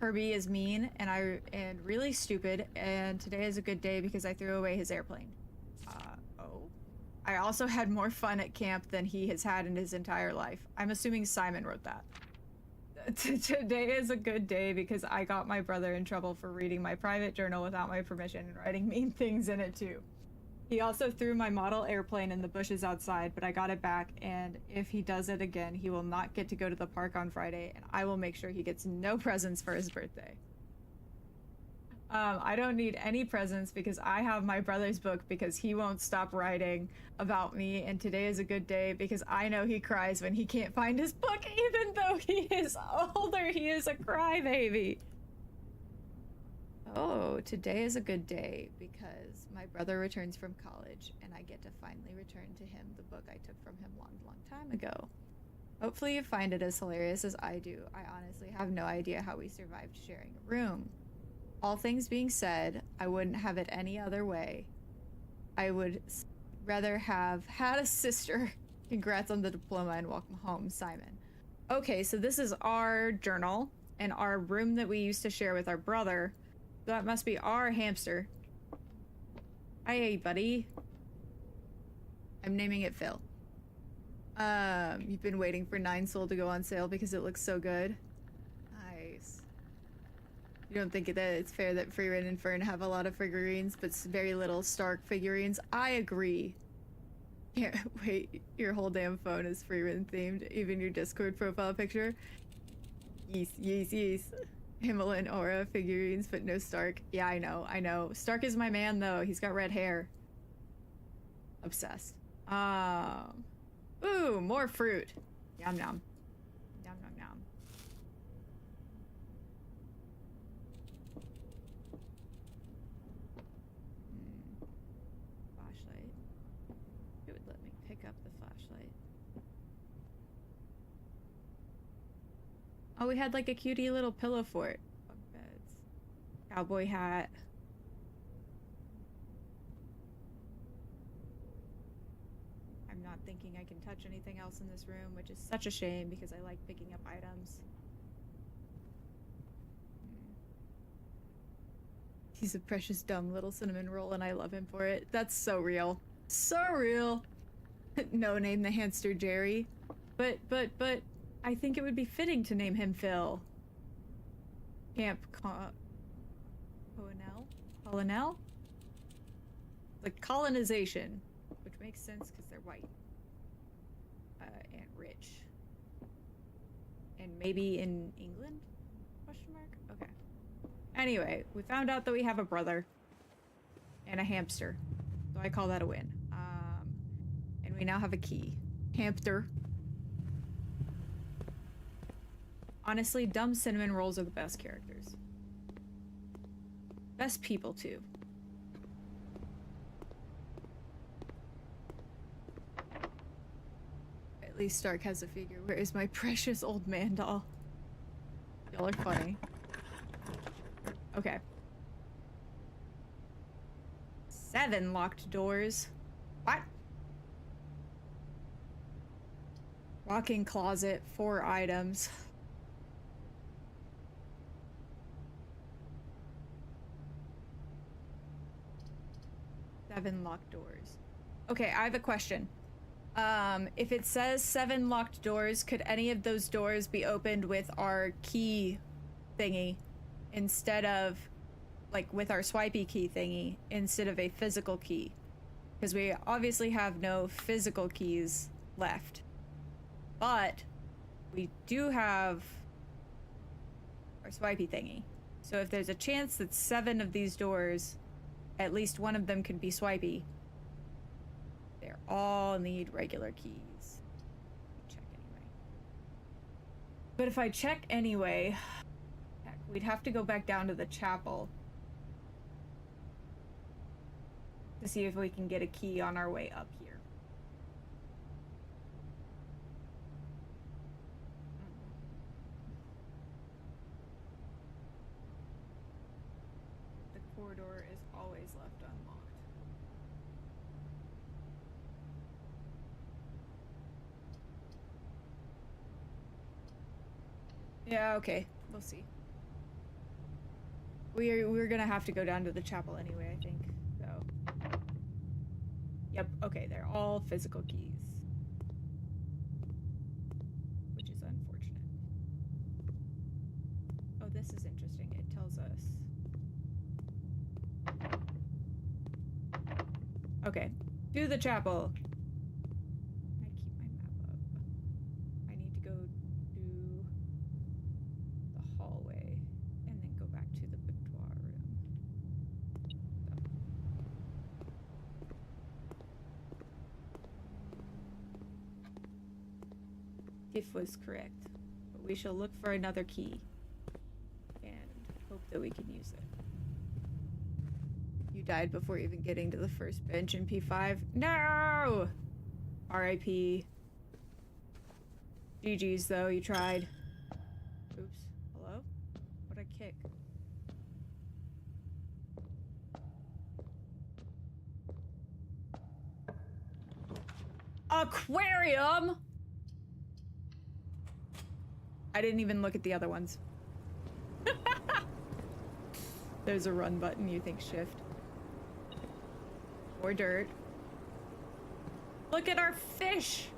Herbie is mean and really stupid, and today is a good day because I threw away his airplane. Oh. I also had more fun at camp than he has had in his entire life. I'm assuming Simon wrote that. Today is a good day because I got my brother in trouble for reading my private journal without my permission and writing mean things in it too. He also threw my model airplane in the bushes outside, but I got it back, and if he does it again, he will not get to go to the park on Friday, and I will make sure he gets no presents for his birthday. I don't need any presents because I have my brother's book because he won't stop writing about me, and today is a good day because I know he cries when he can't find his book, even though he is older. He is a crybaby. Oh, today is a good day because my brother returns from college and I get to finally return to him the book I took from him long time ago. Hopefully you find it as hilarious as I do. I honestly have no idea how we survived sharing a room. All things being said, I wouldn't have it any other way. I would rather have had a sister. Congrats on the diploma and welcome home, Simon. Okay, so this is our journal and our room that we used to share with our brother. That must be our hamster. Hi, buddy. I'm naming it Phil. You've been waiting for 9 Soul to go on sale because it looks so good. Nice. You don't think that it's fair that Frieren and Fern have a lot of figurines, but very little Stark figurines? I agree. Yeah, wait, your whole damn phone is Frieren themed, even your Discord profile picture? Yes. Himalayan Aura figurines, but no Stark. Yeah, I know. Stark is my man, though. He's got red hair. Obsessed. Ooh, more fruit. Yum, yum. Yum, yum, yum. Flashlight. It would let me pick up the flashlight. Oh, we had like a cutie little pillow fort. Bunk beds. Cowboy hat. I'm not thinking I can touch anything else in this room, which is such a shame because I like picking up items. He's a precious dumb little cinnamon roll and I love him for it. That's so real. So real. No, name the hamster Jerry. But I think it would be fitting to name him Phil. Camp Colonel? Like colonization, which makes sense because they're white. And rich. And maybe in England? Question mark? Okay. Anyway, we found out that we have a brother. and a hamster. So I call that a win. And we now have a key. Hamster. Honestly, dumb cinnamon rolls are the best characters. Best people, too. At least Stark has a figure. Where is my precious old man doll? Y'all are funny. Okay. 7 locked doors. What? Walk-in closet, 4 items. Seven locked doors. Okay, I have a question. If it says 7 locked doors, could any of those doors be opened with our key thingy instead of, like, with our swipey key thingy instead of a physical key? Because we obviously have no physical keys left. But we do have our swipey thingy. So if there's a chance that 7 of these doors, at least one of them could be swipey, they all need regular keys. Check anyway. But if I check anyway, heck, we'd have to go back down to the chapel to see if we can get a key on our way up here. The corridor is always left unlocked. Yeah, okay. We'll see. We're gonna have to go down to the chapel anyway, I think. So. Yep, okay, they're all physical keys. Which is unfortunate. Oh, this is interesting. It tells us. Okay. To the chapel. I keep my map up. I need to go to the hallway and then go back to the boudoir room. Tiff was correct, but we shall look for another key and hope that we can use it. You died before even getting to the first bench in P5. No! R.I.P. GG's though, you tried. Oops. Hello? What'd I kick? Aquarium! I didn't even look at the other ones. There's a run button, you think shift. Or dirt. Look at our fish!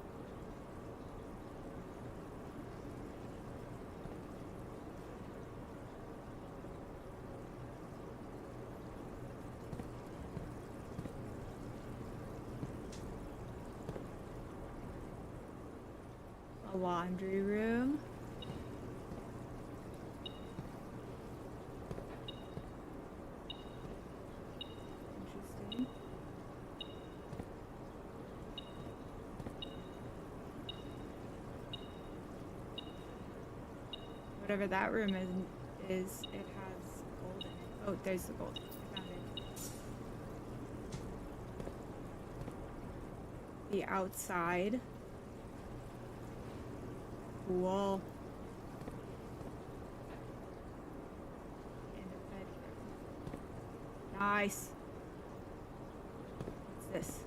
A laundry room. Interesting. Whatever that room is, it has gold in it. Oh, there's the gold. I found it. The outside. Cool. And a bedroom. Nice. What's this?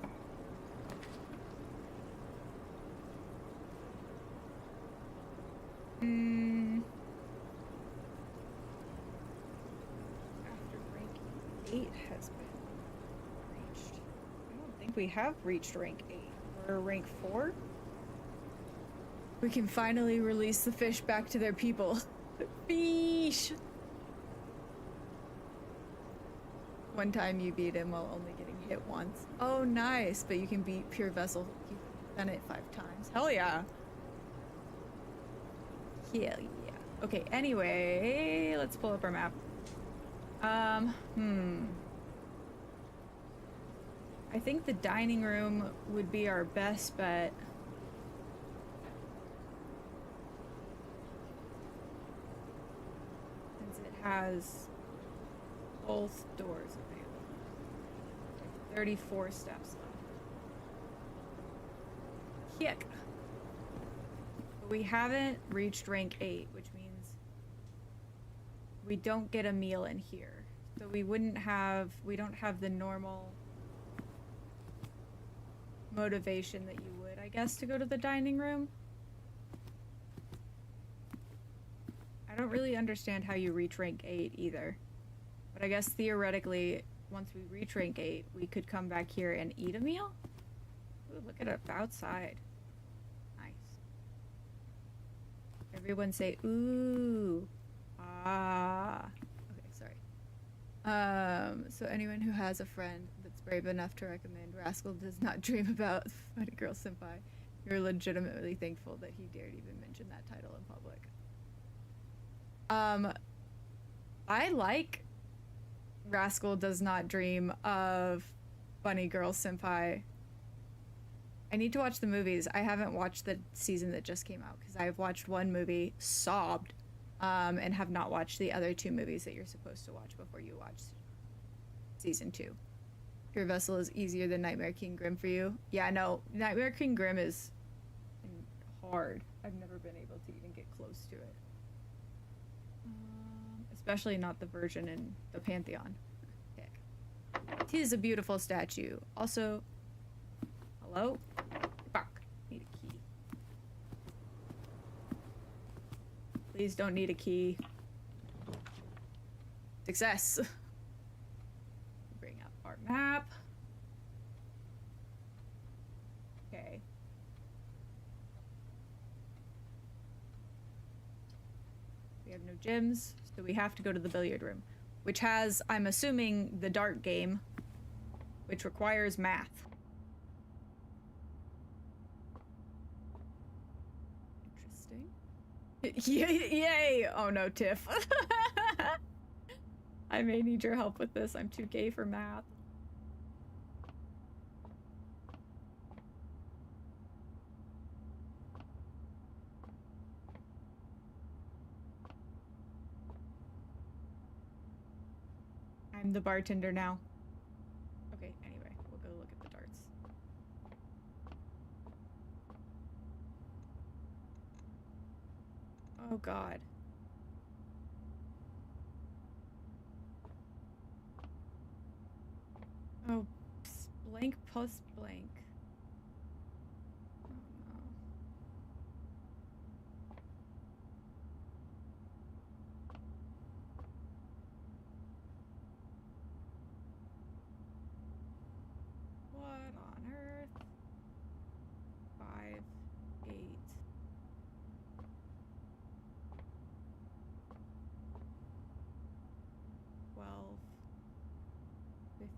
After rank 8 has been reached. I don't think we have reached rank 8. We're rank 4? We can finally release the fish back to their people. Fish! One time you beat him while only getting hit once. Oh, nice. But you can beat Pure Vessel. You've done it 5 times. Hell yeah. Hell yeah. Okay, anyway, let's pull up our map. I think the dining room would be our best bet. Since it has both doors available. 34 steps left. Yuck. But we haven't reached rank 8, which means we don't get a meal in here. So we don't have the normal motivation that you would, I guess, to go to the dining room. I don't really understand how you reach rank 8 either. But I guess theoretically, once we reach rank 8, we could come back here and eat a meal? Ooh, look at it outside. Nice. Everyone say, ooh. Ah. Okay, sorry. So anyone who has a friend that's brave enough to recommend Rascal Does Not Dream About Funny Girl Senpai, you're legitimately thankful that he dared even mention that title in public. I like Rascal Does Not Dream of Funny Girl Senpai. I need to watch the movies. I haven't watched the season that just came out because I've watched one movie, sobbed, and have not watched the other 2 movies that you're supposed to watch before you watch season 2. Pure Vessel is easier than Nightmare King Grim for you. Yeah, no, Nightmare King Grim is hard. I've never been able to even get close to it. Especially not the version in the Pantheon. Heck. 'Tis a beautiful statue. Also, hello? Fuck. Need a key. Please don't need a key. Success. Bring up our map. Okay. We have no gyms, so we have to go to the billiard room, which has, I'm assuming, the dart game, which requires math. Interesting. Yay! Oh no, Tiff. I may need your help with this. I'm too gay for math. I'm the bartender now. Okay, anyway, we'll go look at the darts. Oh god. Oh, blank plus blank. Oh no. What on earth? 5, 8. 12, 15.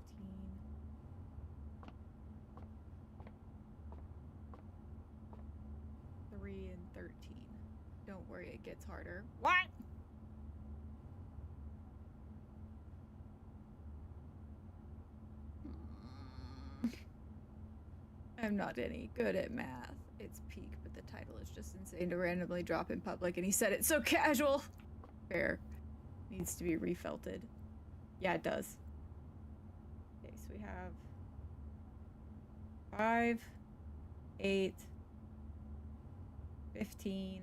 3 and 13. Don't worry, it gets harder. What? I'm not any good at math. It's peak, but the title is just insane to randomly drop in public, and he said it so casual. Fair. Needs to be refelted. Yeah, it does. Okay, so we have 5, 8, 15,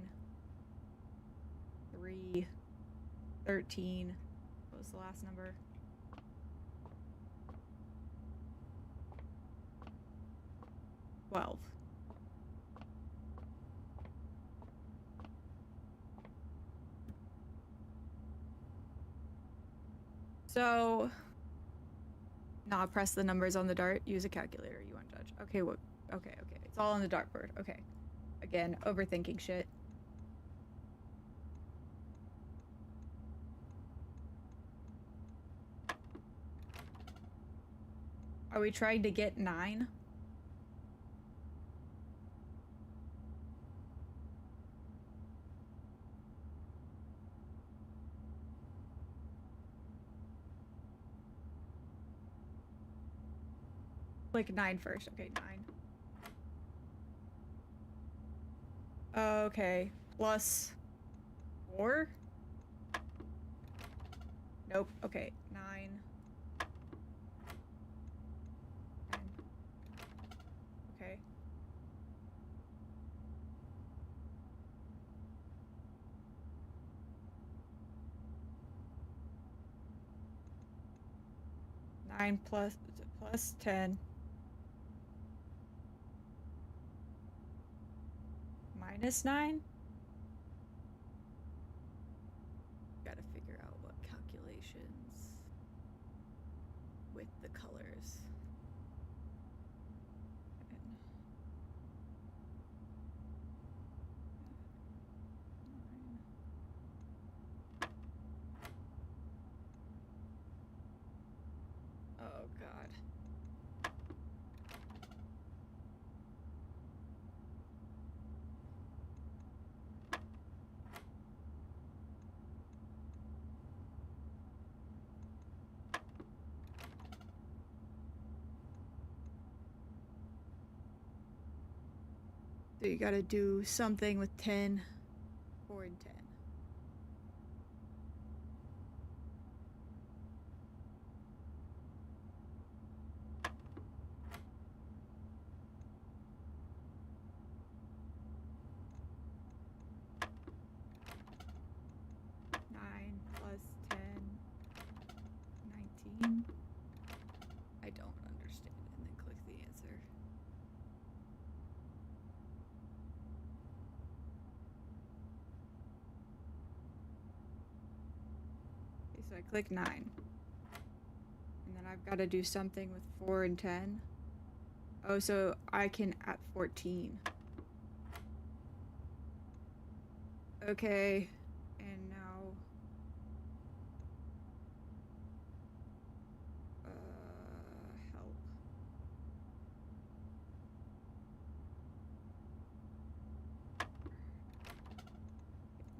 3, 13. What was the last number? 12. So, nah, press the numbers on the dart. Use a calculator. You want to judge. Okay, what? Okay. It's all on the dartboard. Okay. Again, overthinking shit. Are we trying to get 9? Click 9 first. Okay, 9. Okay, plus 4? Nope. Okay, 9. 10. Okay. Nine plus 10 minus 9. Gotta figure out what calculations with the colors. Oh god. So you gotta do something with 10, 4 and 10. Nine plus 10, 19. I don't understand, and then click the answer. Okay, so I click 9. And then I've got to do something with 4 and 10. Oh, so I can at 14. Okay. And now... help.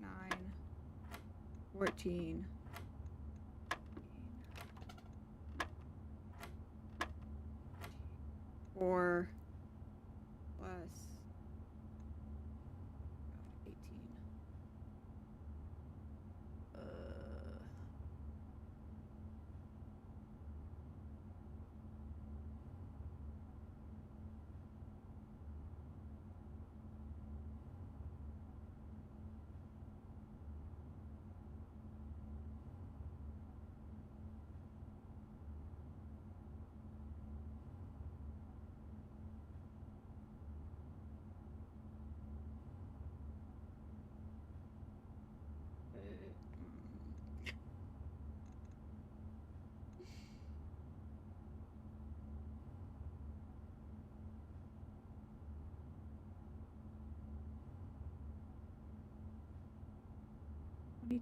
Nine. 14. 4 plus 18.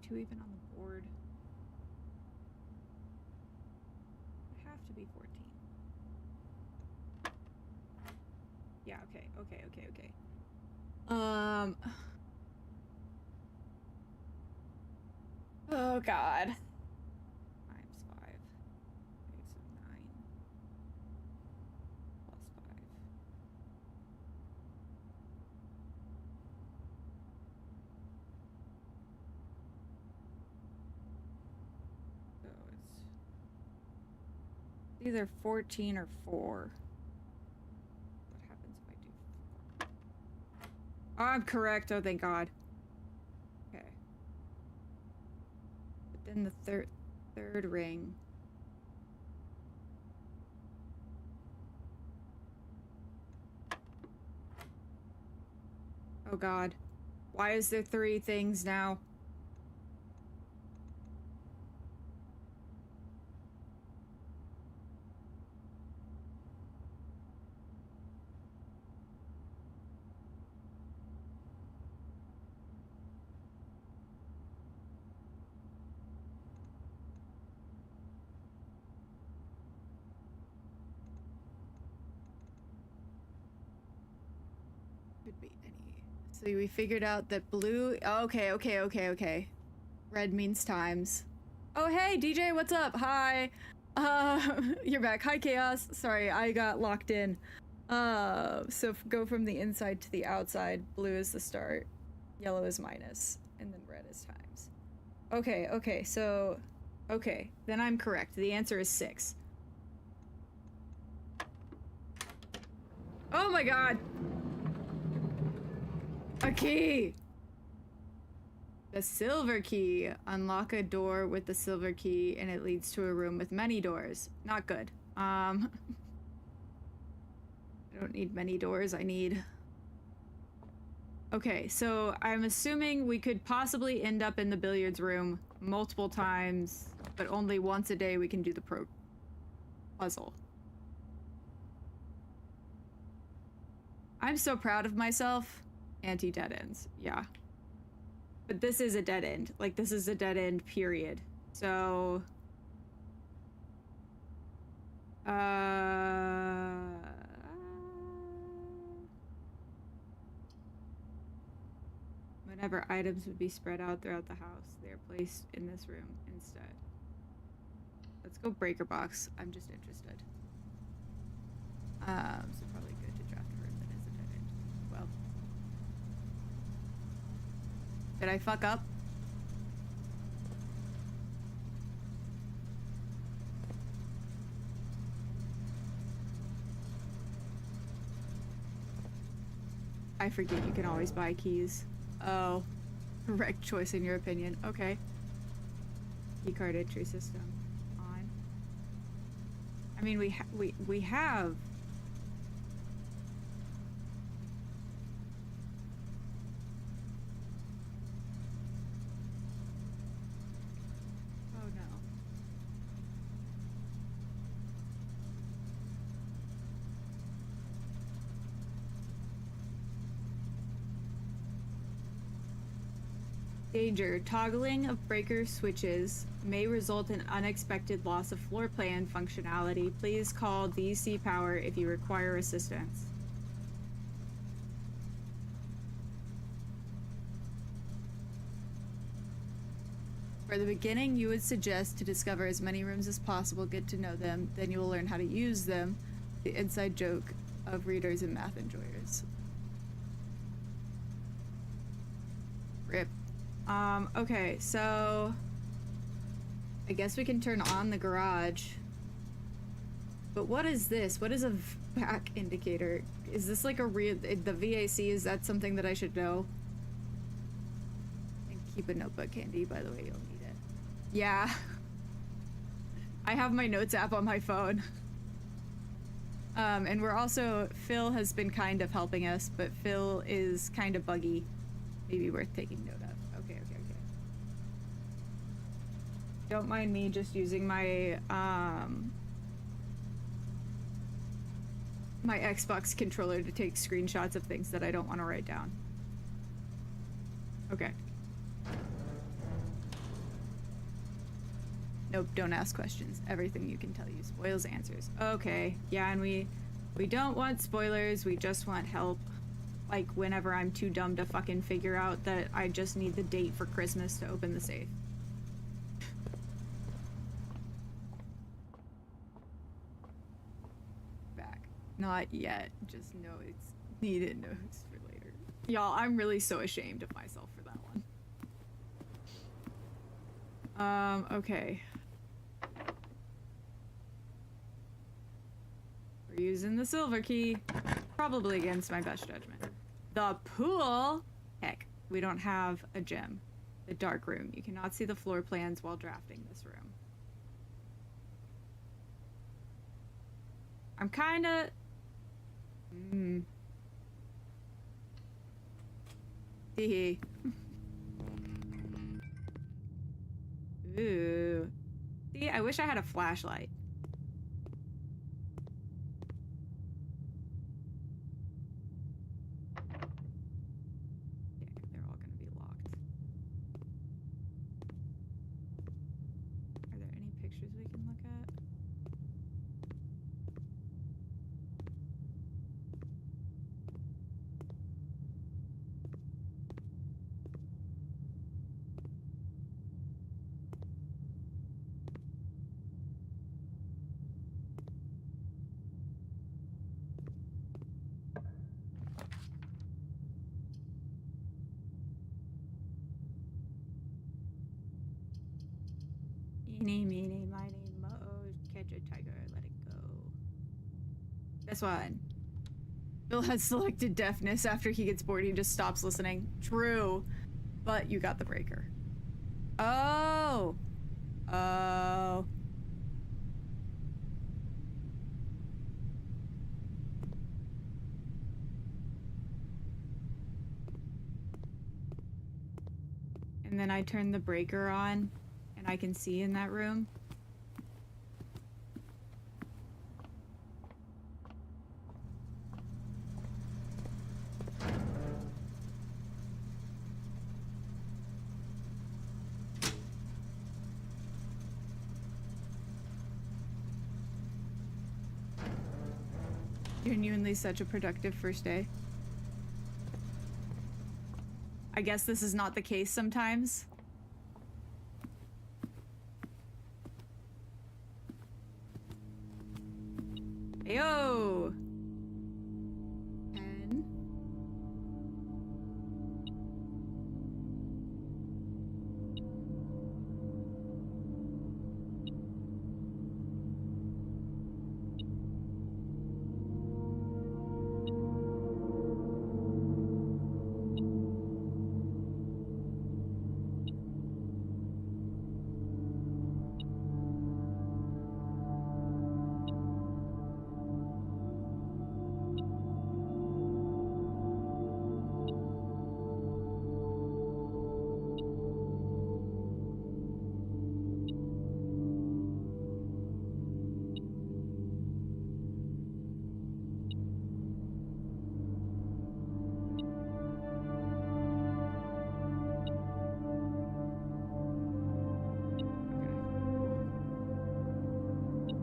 Two even on the board. It have to be 14. Yeah, okay. Oh god. Times 5. Okay, so 9 plus 5. So it's either 14 or 4. What happens if I do 4? I'm correct. Oh, thank God. Okay. But then the third ring. Oh God. Why is there 3 things now? Could be any. So we figured out that blue. Okay. Red means times. Oh, hey, DJ, what's up? Hi. You're back. Hi, Chaos. Sorry, I got locked in. So go from the inside to the outside. Blue is the start, yellow is minus, and then red is times. Okay, so... Okay, then I'm correct. The answer is 6. Oh my god! A key! The silver key. Unlock a door with the silver key and it leads to a room with many doors. Not good. I don't need many doors, I need... Okay, so I'm assuming we could possibly end up in the billiards room multiple times, but only once a day we can do the puzzle. I'm so proud of myself. Anti-dead ends, yeah. But this is a dead end. Like, this is a dead end, period. So... Whenever items would be spread out throughout the house, they are placed in this room instead. Let's go breaker box. I'm just interested. So probably good to draft a room that is a dead end. Well. Did I fuck up? I forget you can always buy keys. Oh. Correct choice in your opinion. Okay. Keycard entry system. On. I mean, we have... Oh no. Danger. Toggling of breaker switches may result in unexpected loss of floor plan functionality. Please call DC Power if you require assistance. For the beginning, you would suggest to discover as many rooms as possible, get to know them, then you will learn how to use them. The inside joke of readers and math enjoyers. Rip. Okay, so I guess we can turn on the garage. But what is this? What is a back indicator? Is this like a real, the VAC, is that something that I should know? And keep a notebook handy, by the way, you'll need it. Yeah. I have my notes app on my phone. And we're also, Phil has been kind of helping us, but Phil is kind of buggy. Maybe worth taking note of. Okay. Don't mind me just using my, my Xbox controller to take screenshots of things that I don't want to write down. Okay. Nope, don't ask questions. Everything you can tell you spoils answers. Okay, yeah, and we don't want spoilers, we just want help. Like, whenever I'm too dumb to fucking figure out that I just need the date for Christmas to open the safe. Back. Not yet, just know it's needed notes for later. Y'all, I'm really so ashamed of myself for that one. Okay. We're using the silver key. Probably against my best judgment. The pool? Heck, we don't have a gym. The dark room. You cannot see the floor plans while drafting this room. I'm kinda... Hee. Ooh. See, I wish I had a flashlight. They're all gonna be locked. Are there any pictures we can look at? Eeny, meeny, miny, mo. Catch a tiger, let it go. This one. Bill has selected deafness. After he gets bored, he just stops listening. True. But you got the breaker. Oh. Oh. And then I turn the breaker on, and I can see in that room. Genuinely such a productive first day. I guess this is not the case sometimes. Ayo! 10.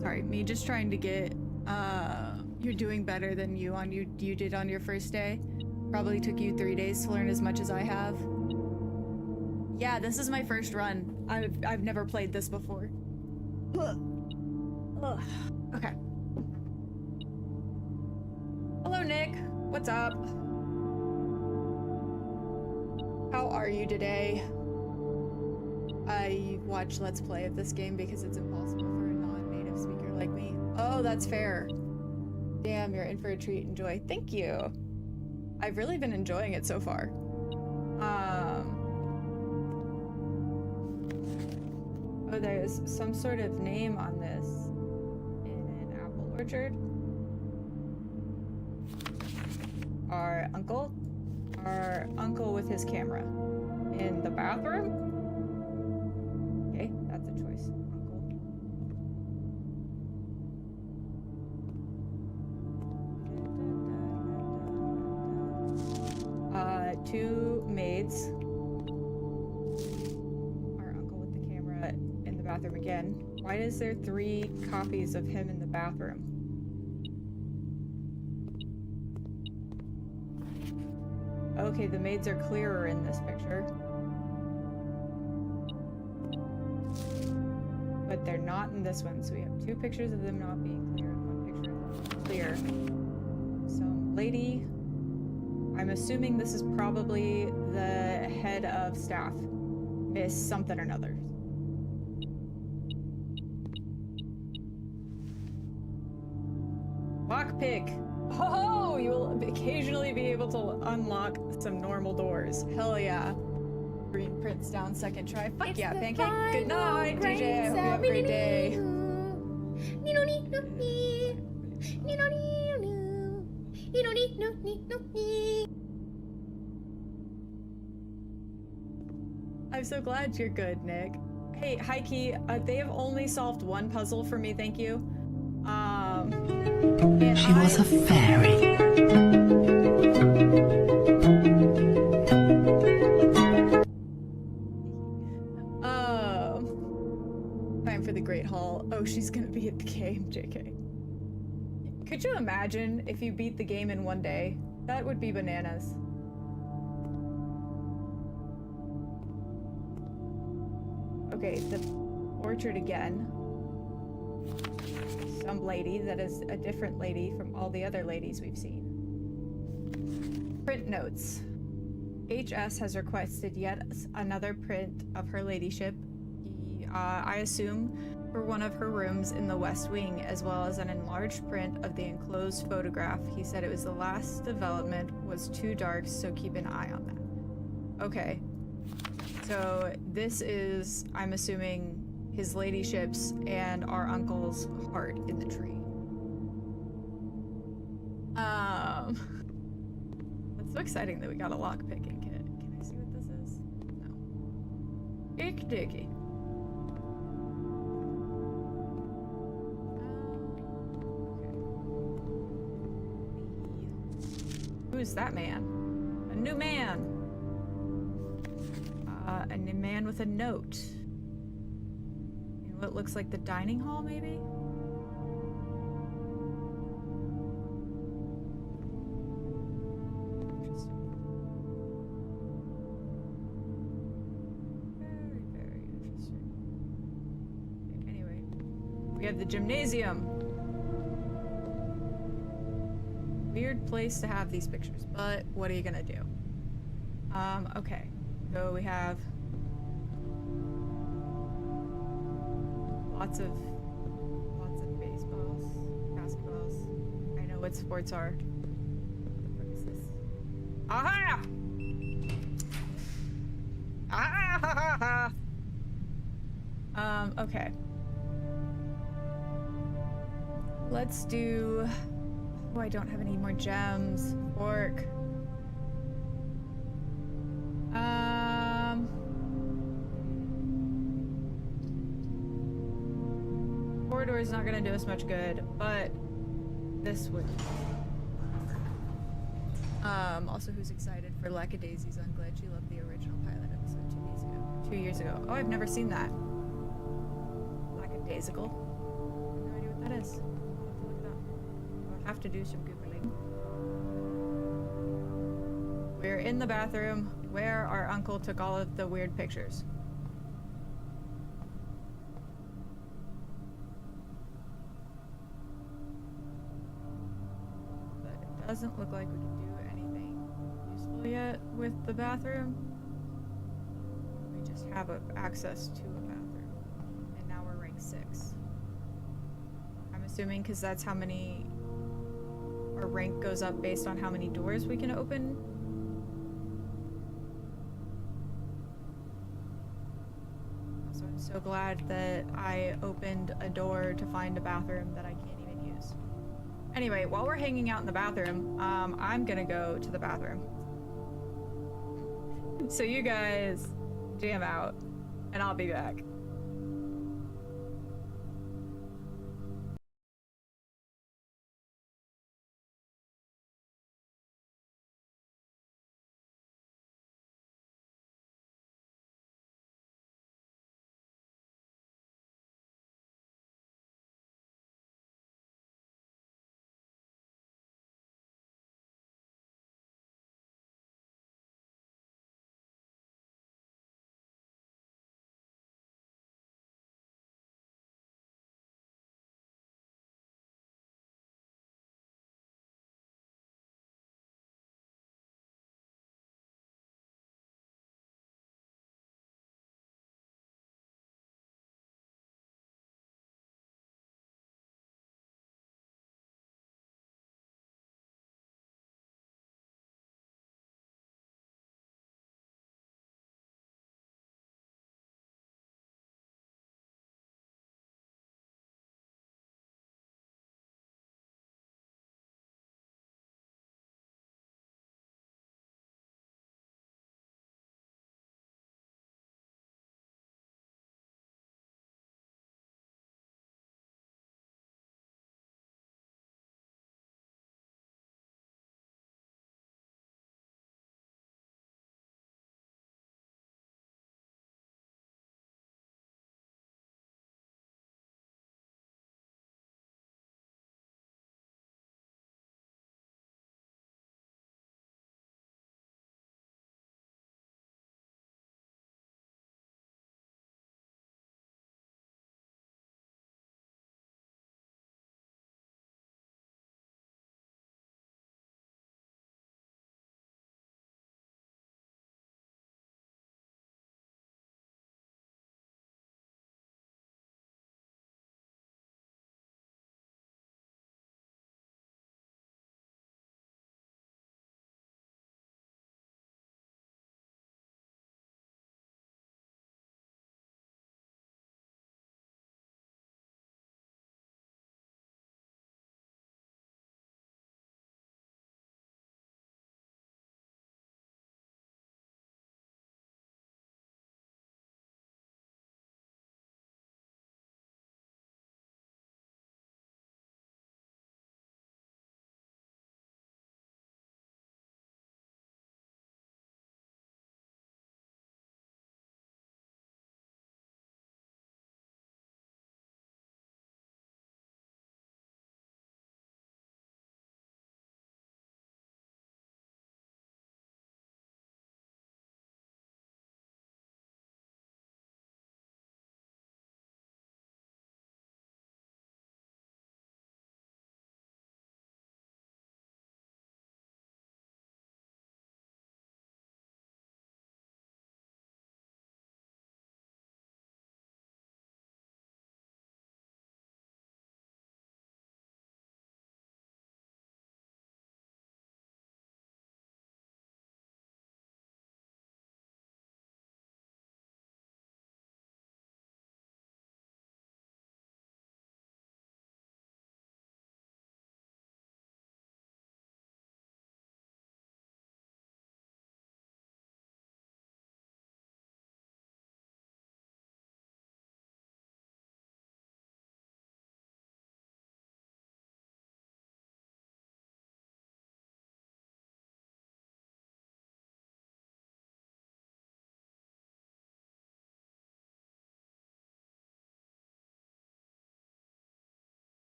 Sorry, me just trying to get, you're doing better than you did on your first day. Probably took you 3 days to learn as much as I have. Yeah, this is my first run. I've never played this before. Ugh. Okay. Hello, Nick. What's up? How are you today? I watch Let's Play of this game because it's impossible for a non-native speaker like me. Oh, that's fair. Damn, you're in for a treat. Enjoy. Thank you. I've really been enjoying it so far. Oh, there's some sort of name on this in an apple orchard. Our uncle with his camera in the bathroom. Okay, that's a choice. Uncle. Two maids. Our uncle with the camera in the bathroom again. Why is there 3 copies of him in the bathroom? Okay, the maids are clearer in this picture. But they're not in this one, so we have 2 pictures of them not being clear and 1 picture of them clear. Some lady, I'm assuming this is probably the head of staff, Miss something or another. Lockpick. Oh, you will occasionally be able to unlock some normal doors. Hell yeah. Green prints down second try. Fuck yeah, Pancake. Good night, DJ. I hope you have a great day. I'm so glad you're good, Nick. Hey, Heike, they have only solved 1 puzzle for me, thank you. She was a fairy. Time for the Great Hall. Oh, she's gonna be at the game, JK. Could you imagine if you beat the game in 1 day? That would be bananas. Okay, the orchard again. Some lady that is a different lady from all the other ladies we've seen. Print notes. HS has requested yet another print of her ladyship. He I assume, for one of her rooms in the West Wing, as well as an enlarged print of the enclosed photograph. He said it was the last development, was too dark, so keep an eye on that. Okay. So this is, I'm assuming, his ladyship's and our uncle's heart in the tree. That's so exciting that we got a lockpicking kit. Can I see what this is? No. Icky dicky. Okay. Who's that man? A new man. A new man with a note. In what looks like the dining hall, maybe? Very interesting. Okay, anyway, we have the gymnasium. Weird place to have these pictures, but what are you gonna do? Okay. So we have lots of baseballs, basketballs. I know what sports are. What the fuck is this? Aha! Ah! Okay. Let's do. Oh, I don't have any more gems. Fork. Corridor is not gonna do us much good, but this would. Also, who's excited for Lackadaisies? I'm glad you loved the original pilot episode 2 days ago. 2 years ago. Oh, I've never seen that. Lackadaisical. No idea what that is. I'll have to look it up. I'll have to do some Googling. We're in the bathroom where our uncle took all of the weird pictures. But it doesn't look like we can do anything useful yet with the bathroom. We just have access to a bathroom. And now we're rank 6. I'm assuming because that's how many our rank goes up based on how many doors we can open. So I'm so glad that I opened a door to find a bathroom that I can't even use. Anyway, while we're hanging out in the bathroom, I'm gonna go to the bathroom. So you guys jam out, and I'll be back.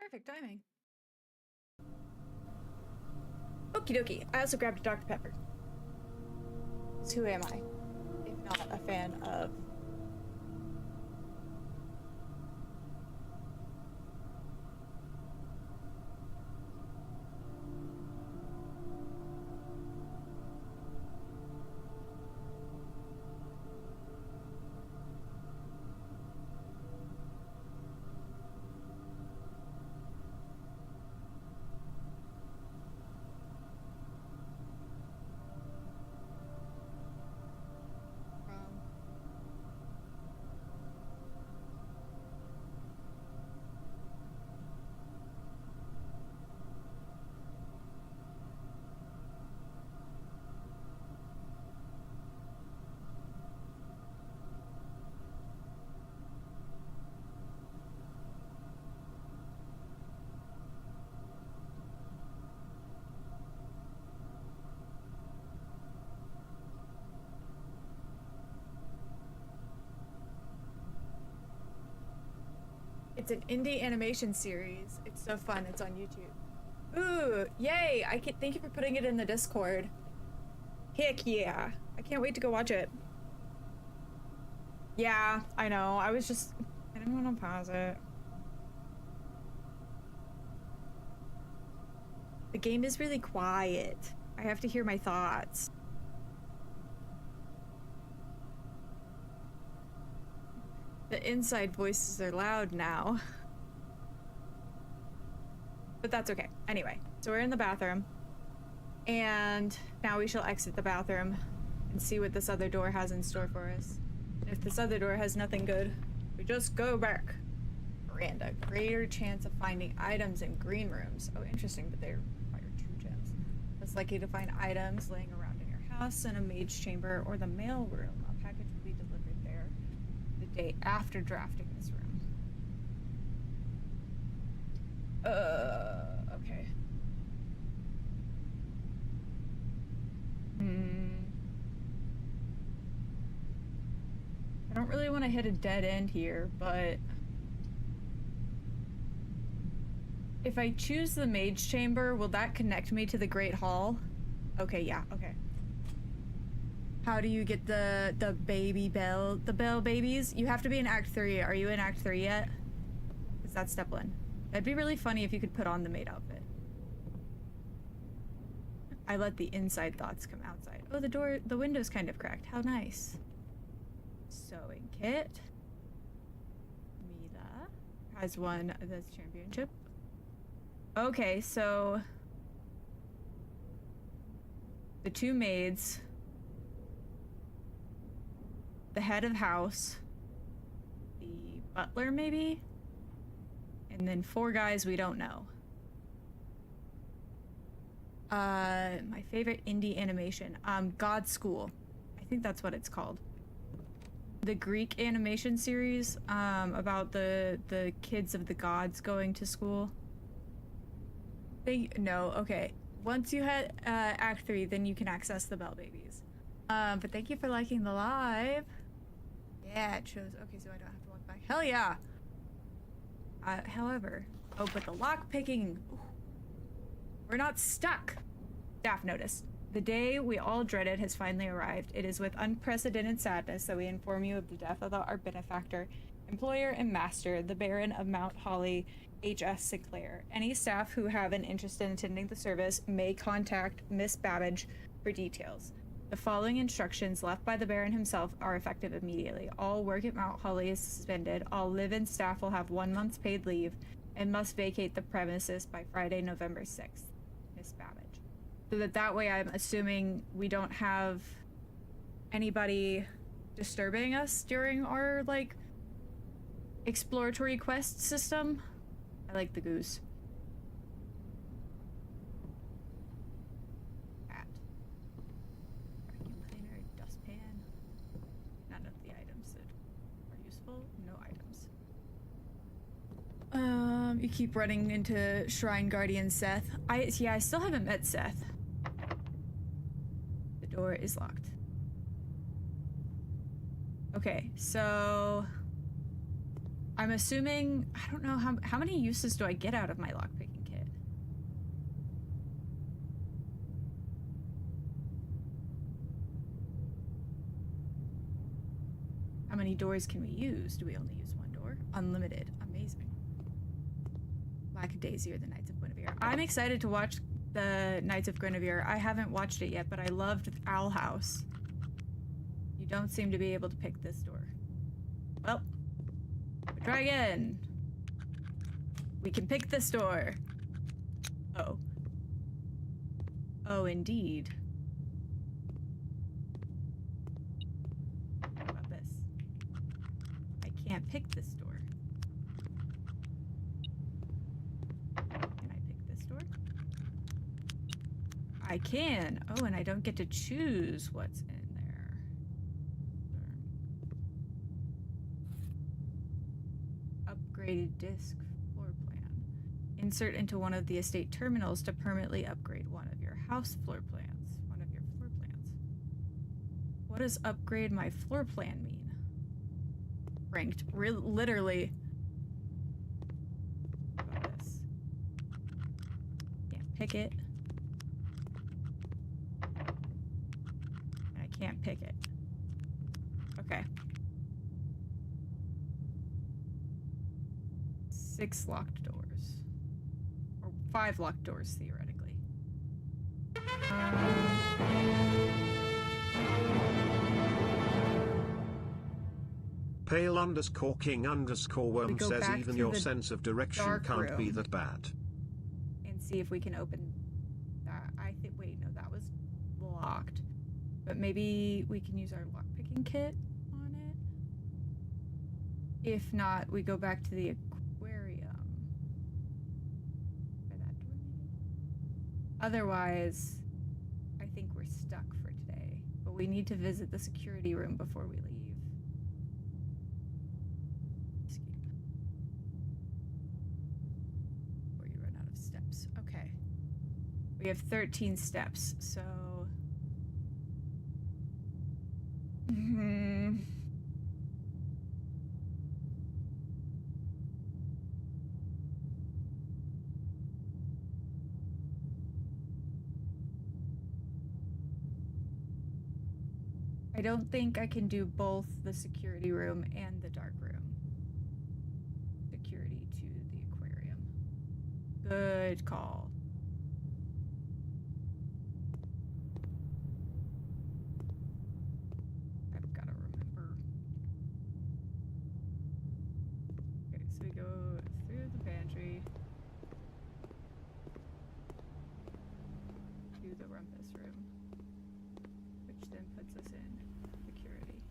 Perfect timing. Okie dokie. I also grabbed a Dr. Pepper. 'Cause who am I, if not a fan of... It's an indie animation series. It's so fun. It's on YouTube. Ooh, yay! Thank you for putting it in the Discord. Heck yeah! I can't wait to go watch it. Yeah, I know. I didn't want to pause it. The game is really quiet. I have to hear my thoughts. The inside voices are loud now. But that's okay. Anyway, so we're in the bathroom. And now we shall exit the bathroom and see what this other door has in store for us. If this other door has nothing good, we just go back. Miranda, greater chance of finding items in green rooms. Oh, interesting, but they require 2 gems. Less likely to find items laying around in your house in a mage chamber or the mail room. A package will be delivered there the day after drafting this room. Okay. I don't really want to hit a dead end here, but if I choose the mage chamber, will that connect me to the Great Hall? Okay, yeah, okay. How do you get the bell babies? You have to be in Act 3. Are you in Act 3 yet? Is that step 1? That'd be really funny if you could put on the maid outfit. I let the inside thoughts come outside. Oh, the window's kind of cracked. How nice. Sewing kit. Mila has won this championship. Okay, so the 2 maids, the head of house, the butler maybe, and then 4 guys we don't know. My favorite indie animation, God School. I think that's what it's called. The Greek animation series, about the kids of the gods going to school. No, okay. Once you hit Act 3, then you can access the Bell Babies. But thank you for liking the live. Yeah, it shows. Okay, so I don't have to walk back. Hell yeah. However, oh, but the lock picking. Ooh. We're not stuck. Staff notice. The day we all dreaded has finally arrived. It is with unprecedented sadness that we inform you of the death of our benefactor, employer, and master, the Baron of Mount Holly, H.S. Sinclair. Any staff who have an interest in attending the service may contact Miss Babbage for details. The following instructions left by the Baron himself are effective immediately. All work at Mount Holly is suspended. All live-in staff will have 1 month's paid leave and must vacate the premises by Friday, November 6th. Miss Babbage. So that way I'm assuming we don't have anybody disturbing us during our, like, exploratory quest system. I like the goose. Cat. Vacuum cleaner, dustpan. None of the items that are useful. No items. You keep running into Shrine Guardian Seth. I still haven't met Seth. The door is locked. Okay, so I'm assuming, I don't know, how many uses do I get out of my lockpicking kit? How many doors can we use? Do we only use one door? Unlimited. Amazing. Lackadaisy or the Knights of Guinevere. I'm excited to watch the Knights of Guinevere. I haven't watched it yet, but I loved Owl House. You don't seem to be able to pick this door. Well, try again. We can pick this door. Oh. Oh, indeed. What about this? I can't pick this door. Can I pick this door? I can. Oh, and I don't get to choose what's in there. Upgraded disc floor plan. Insert into one of the estate terminals to permanently upgrade one of your house floor plans. One of your floor plans. What does upgrade my floor plan mean? Ranked. Literally. What about this? Can't pick it. I can't pick it. Okay. 6 locked doors. Or 5 locked doors, theoretically. Pale_king_worm We go says back even to your the sense of direction dark can't be room. that bad. And see if we can open that. I think, wait, no, that was locked. But maybe we can use our lockpicking kit on it. If not, we go back to the aquarium. Try that door, maybe? Otherwise, I think we're stuck for today. But we need to visit the security room before we leave. Escape. Before you run out of steps. Okay. We have 13 steps, so... I don't think I can do both the security room and the dark room. Security to the aquarium. Good call. I've got to remember. Okay, so we go through the pantry to the rumpus room, which then puts us in security.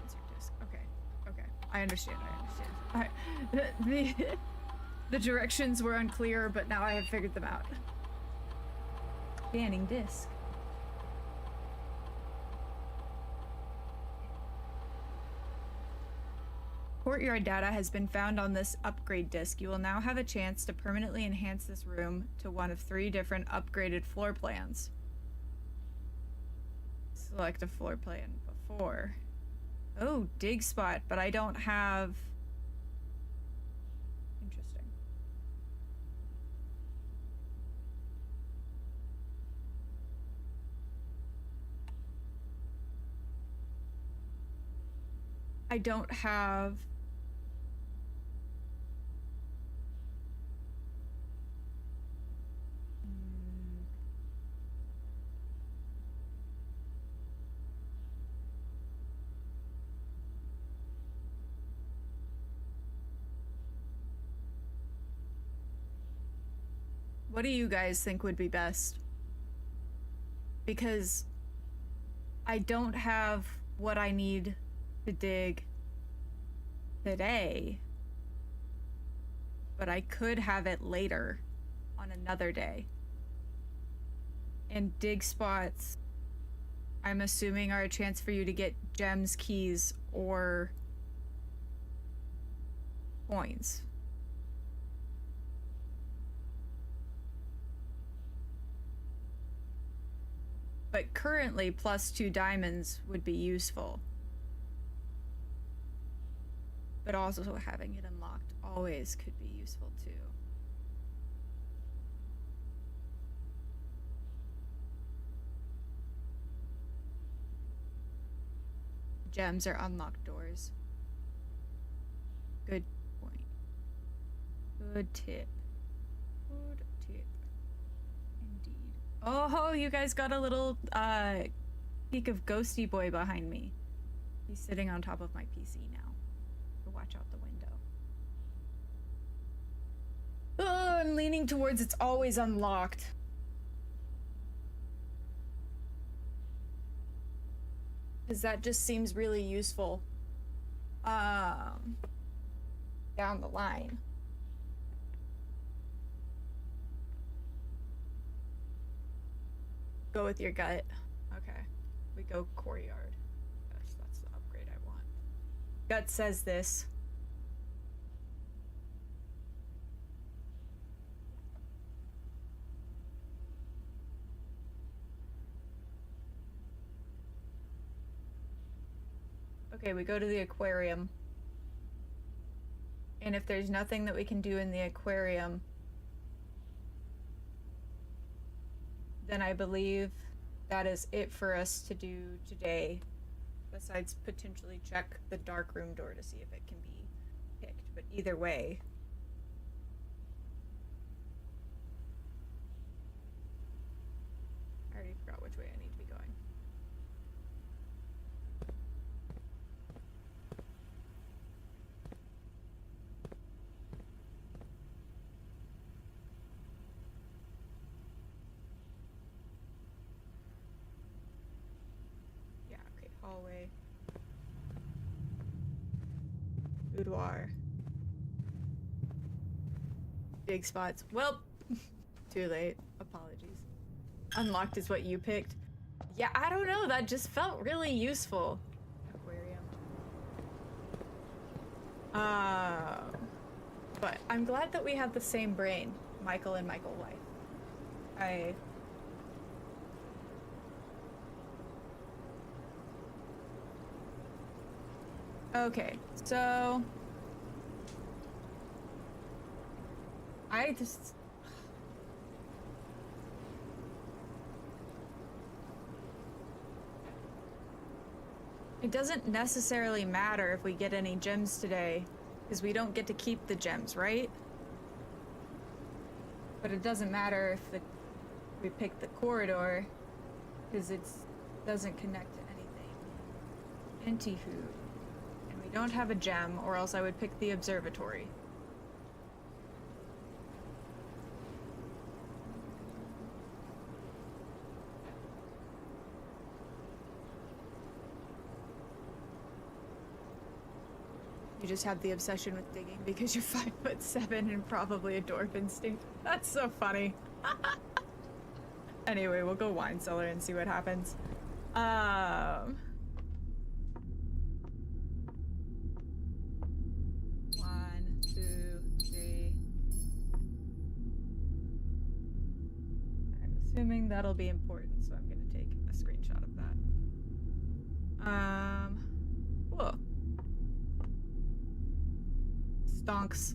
Insert disc. Okay. Okay. I understand. The directions were unclear, but now I have figured them out. Scanning disc. Courtyard data has been found on this upgrade disc. You will now have a chance to permanently enhance this room to one of 3 different upgraded floor plans. Select a floor plan before. Oh, dig spot, but I don't have... Interesting. I don't have... What do you guys think would be best? Because I don't have what I need to dig today, but I could have it later on another day. And dig spots I'm assuming are a chance for you to get gems, keys, or coins. But currently, +2 diamonds would be useful. But also having it unlocked always could be useful too. Gems are unlocked doors. Good point. Good tip. Good tip. Indeed. Oh, you guys got a little peek of Ghosty Boy behind me. He's sitting on top of my PC now. So watch out the window. Oh, I'm leaning towards it's always unlocked. Because that just seems really useful down the line. Go with your gut. Okay. We go courtyard. Gosh, that's the upgrade I want. Gut says this. Okay, we go to the aquarium. And if there's nothing that we can do in the aquarium, then I believe that is it for us to do today. Besides potentially check the dark room door to see if it can be picked. But either way. I already forgot which way I need to be going. Hallway. Boudoir. Big spots. Well, too late. Apologies. Unlocked is what you picked. Yeah, I don't know. That just felt really useful. Aquarium. But I'm glad that we have the same brain, Michael and Michael White. Okay, so it doesn't necessarily matter if we get any gems today, because we don't get to keep the gems, right? But it doesn't matter if we pick the corridor, because it doesn't connect to anything. Anywho. Don't have a gem, or else I would pick the observatory. You just have the obsession with digging because you're 5'7" and probably a dwarf instinct. That's so funny. Anyway, we'll go wine cellar and see what happens. 1, 2, 3. I'm assuming that'll be important, so I'm gonna take a screenshot of that. Whoa. Stonks.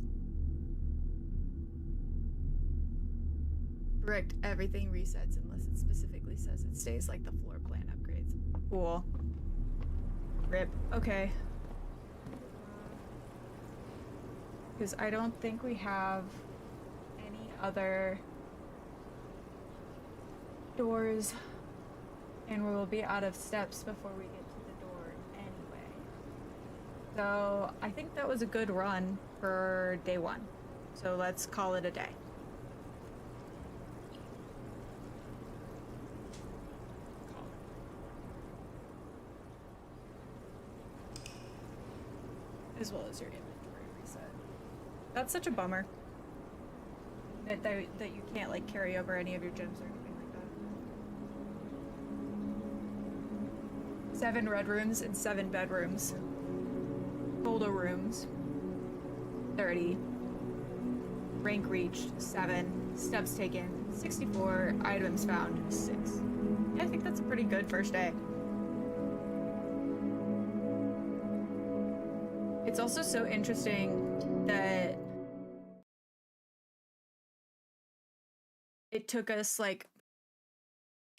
Bricked, everything resets unless it specifically says it stays like the floor plan upgrades. Cool. RIP. Okay. Because I don't think we have any other doors, and we will be out of steps before we get to the door anyway. So I think that was a good run for day 1. So let's call it a day. As well as your inventory reset. That's such a bummer. That you can't like carry over any of your gems or anything like 7 red rooms and 7 bedrooms. Total rooms 30. Rank reached 7. Steps taken 64. Items found 6. Yeah, I think that's a pretty good first day. It's also so interesting that it took us like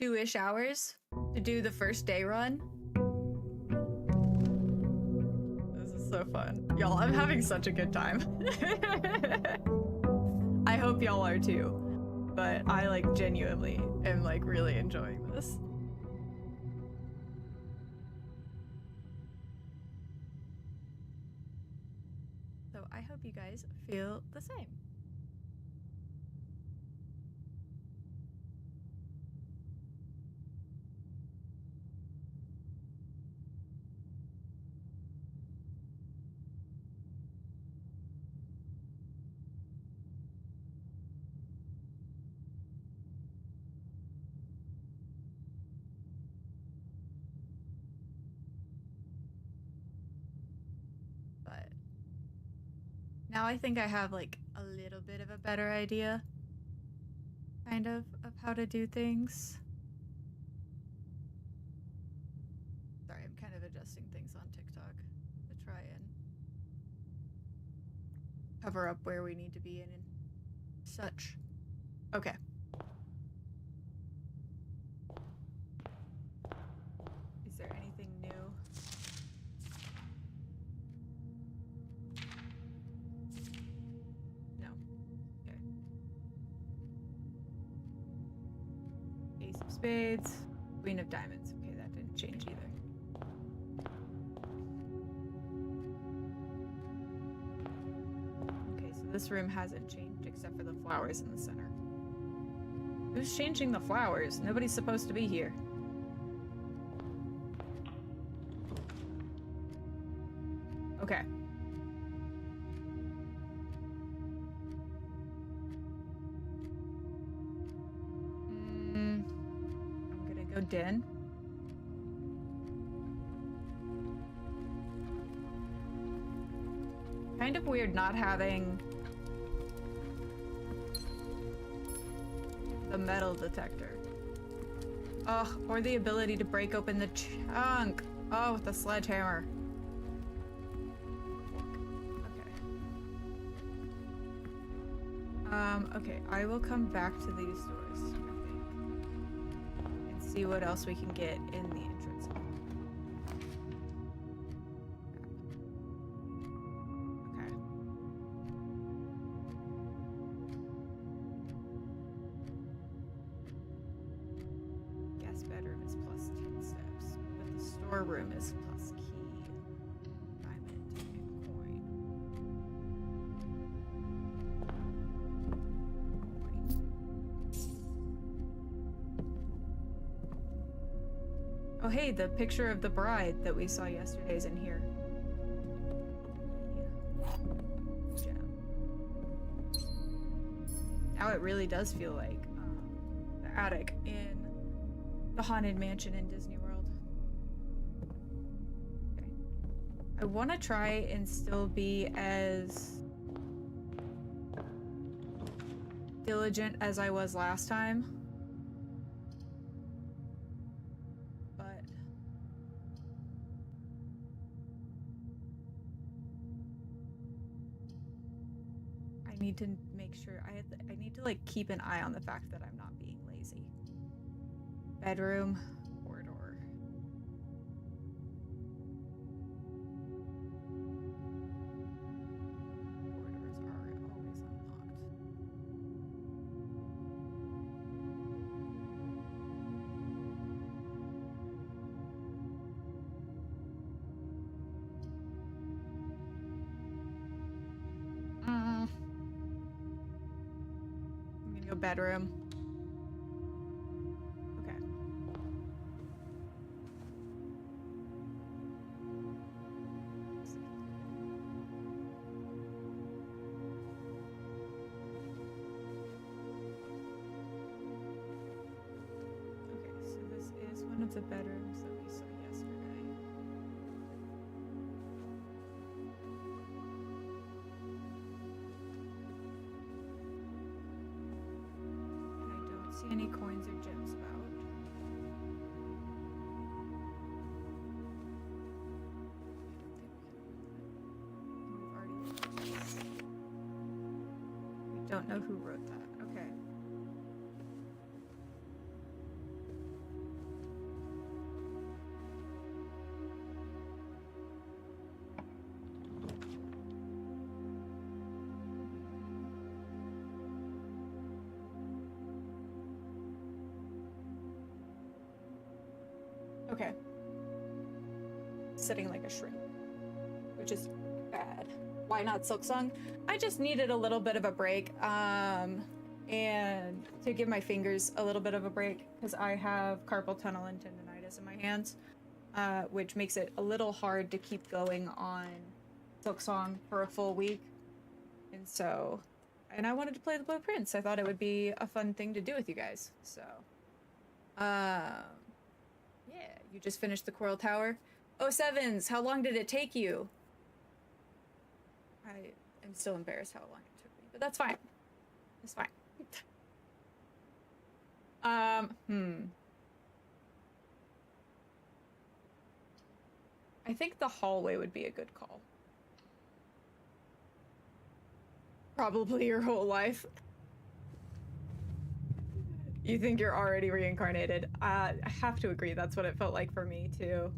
2-ish hours to do the first day run. This is so fun. Y'all, I'm having such a good time. I hope y'all are too. But I like genuinely am like really enjoying this. So I hope you guys feel the same. But now I think I have like a little bit of a better idea, kind of how to do things. Sorry, I'm kind of adjusting things on TikTok to try and cover up where we need to be in and such. Okay. Is there anything new? No. Okay. Ace of spades, queen of diamonds. Okay, that didn't change either. Okay, so this room hasn't changed except for the flowers in the center. Who's changing the flowers? Nobody's supposed to be here. Okay. I'm gonna go den. Kind of weird not having the metal detector. Oh, or the ability to break open the chunk. Oh, with the sledgehammer. Okay, I will come back to these doors, I think, and see what else we can get in the entrance hall. Okay. Guest bedroom is plus 10 steps, but the storeroom is plus key, diamond, and coin. Oh hey, the picture of the bride that we saw yesterday is in here. Gem. Now it really does feel like the attic in the Haunted Mansion in Disney World. Okay. I want to try and still be as diligent as I was last time. I need to make sure I need to like keep an eye on the fact that I'm not being lazy. Bedroom, corridor. Corridors are always unlocked. Bedroom. Okay. Okay, so this is one of the bedrooms that we saw yesterday. see any coins or gems about. We don't know who wrote that. Okay. Okay. Sitting like a shrimp, which is bad. Why not Silksong? I just needed a little bit of a break, and to give my fingers a little bit of a break, because I have carpal tunnel and tendonitis in my hands, which makes it a little hard to keep going on Silksong for a full week. And so, and I wanted to play the Blueprints. I thought it would be a fun thing to do with you guys. So, yeah, you just finished the Coral Tower. Oh, Sevens, how long did it take you? I am still embarrassed how long it took me, but that's fine. It's fine. I think the hallway would be a good call. Probably your whole life. You think you're already reincarnated. I have to agree, that's what it felt like for me, too.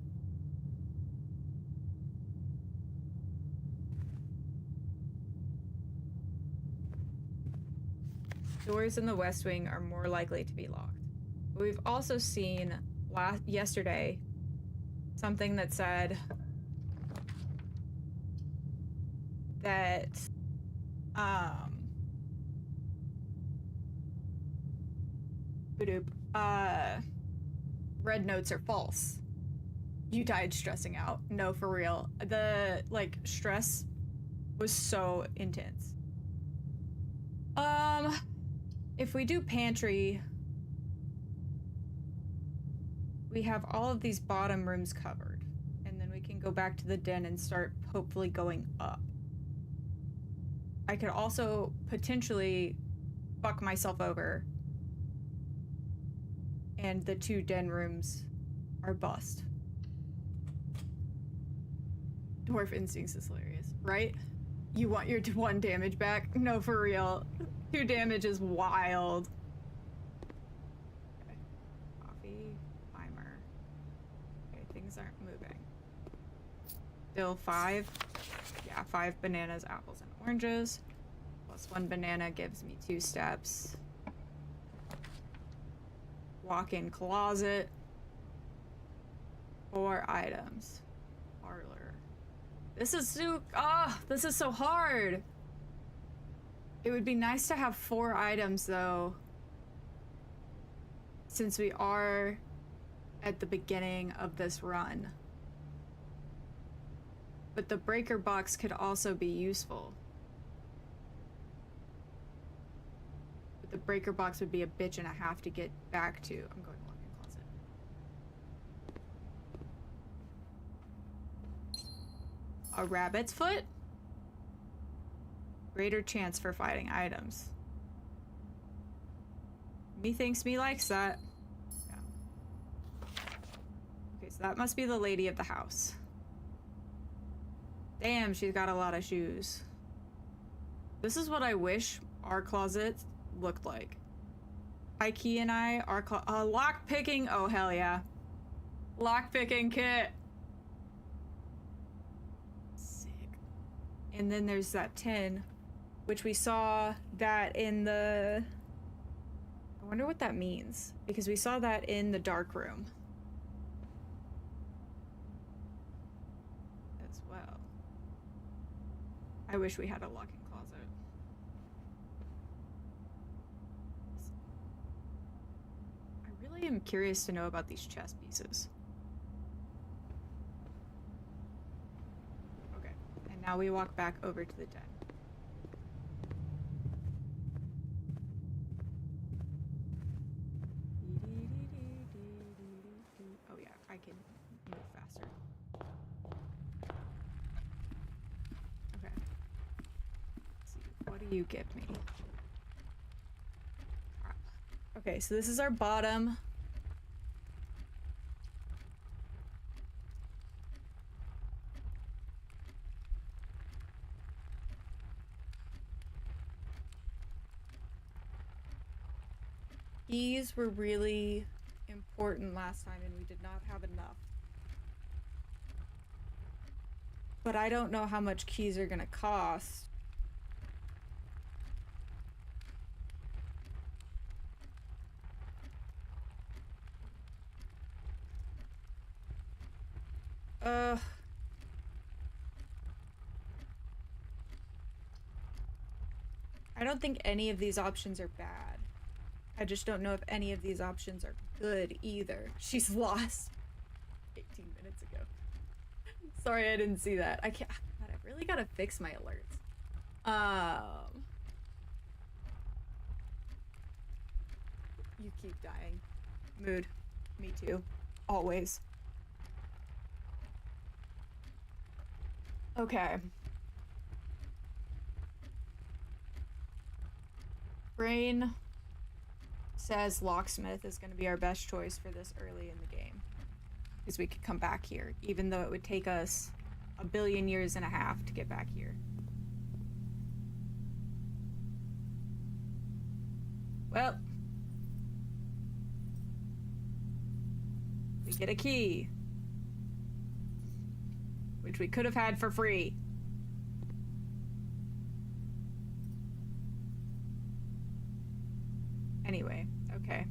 Doors in the West Wing are more likely to be locked. We've also seen yesterday something that said that red notes are false. You died stressing out. No, for real. The stress was so intense. If we do pantry, we have all of these bottom rooms covered, and then we can go back to the den and start hopefully going up. I could also potentially fuck myself over, and the 2 den rooms are bust. Dwarf Instincts is hilarious, right? You want your 1 damage back? No, for real. 2 damage is wild. Okay. Coffee, timer. Okay, things aren't moving. Still 5. Yeah, 5 bananas, apples, and oranges. Plus 1 banana gives me 2 steps. Walk-in closet. 4 items. Parlor. This is this is so hard. It would be nice to have 4 items though, since we are at the beginning of this run. But the breaker box could also be useful. But the breaker box would be a bitch and a half to get back to. I'm going walk-in closet. A rabbit's foot? Greater chance for fighting items. Methinks me likes that. Yeah. Okay, so that must be the lady of the house. Damn, she's got a lot of shoes. This is what I wish our closet looked like. Heike and I are lock picking. Oh, hell yeah. Lock picking kit. Sick. And then there's that tin, which we saw that in the... I wonder what that means, because we saw that in the dark room as well. I wish we had a lock-in closet. I really am curious to know about these chess pieces. Okay, and now we walk back over to the den. Oh yeah, I can move faster. Okay. Let's see, what do you give me? Crap. Okay, so this is our bottom. Keys were really important last time and we did not have enough. But I don't know how much keys are gonna cost. I don't think any of these options are bad. I just don't know if any of these options are good either. She's lost 18 minutes ago. Sorry, I didn't see that. I can't. God, I really gotta fix my alerts. You keep dying. Mood. Me too. Always. Okay. Brain says locksmith is going to be our best choice for this early in the game. Because we could come back here, even though it would take us 1.5 billion years to get back here. Well. We get a key. Which we could have had for free. Anyway, okay.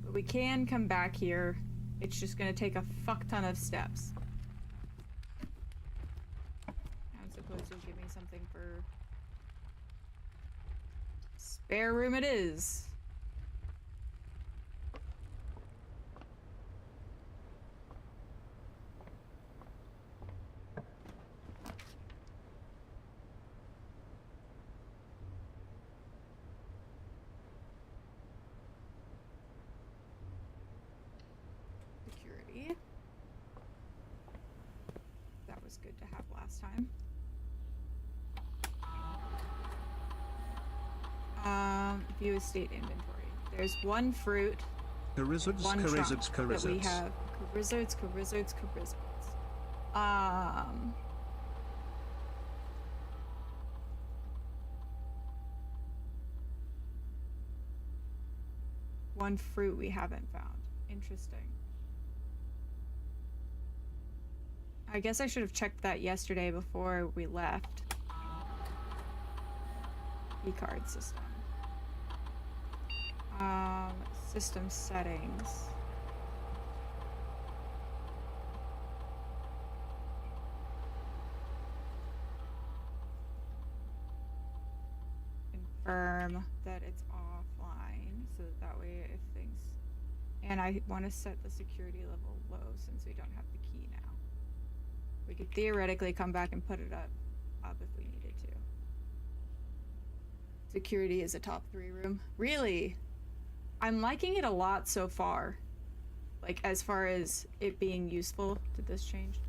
But we can come back here. It's just gonna take a fuck ton of steps. I suppose you'll give me something for... Spare room it is. That was good to have last time. View estate inventory. There's one fruit. Charizards, One charizards, trunk that we charizards. have. Charizards. One fruit we haven't found. Interesting. I guess I should have checked that yesterday before we left. E-card system. System settings. Confirm that it's offline, so that way if things... And I want to set the security level low since we don't have the key now. We could theoretically come back and put it up if we needed to. Security is a top 3 room. Really? I'm liking it a lot so far. Like, as far as it being useful. Did this change?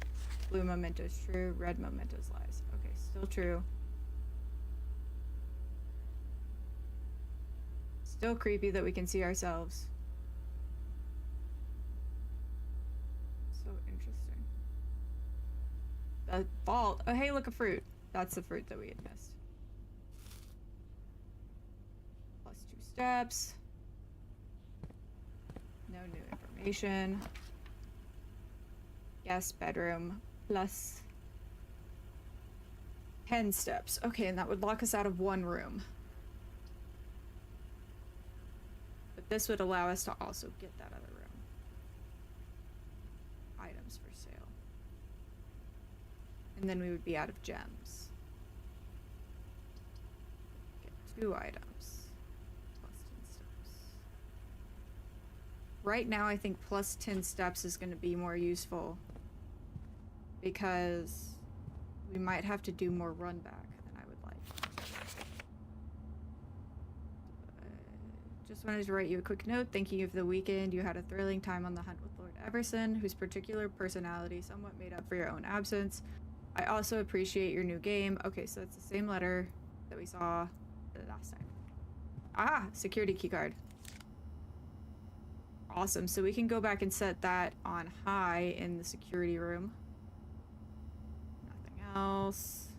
Blue mementos true, red mementos lies. Okay, still true. Still creepy that we can see ourselves. So interesting. The vault. Oh, hey, look, a fruit. That's the fruit that we had missed. Plus 2 steps. No new information. Guest bedroom. Plus 10 steps. Okay, and that would lock us out of 1 room. But this would allow us to also get that other room. Items for sale. And then we would be out of gems. Get 2 items. Plus 10 steps. Right now, I think plus 10 steps is going to be more useful. Because we might have to do more run back than I would like. Just wanted to write you a quick note thanking you for the weekend. You had a thrilling time on the hunt with Lord Everson, whose particular personality somewhat made up for your own absence. I also appreciate your new game. Okay, so it's the same letter that we saw last time. Ah, security keycard. Awesome, so we can go back and set that on high in the security room. Nothing else.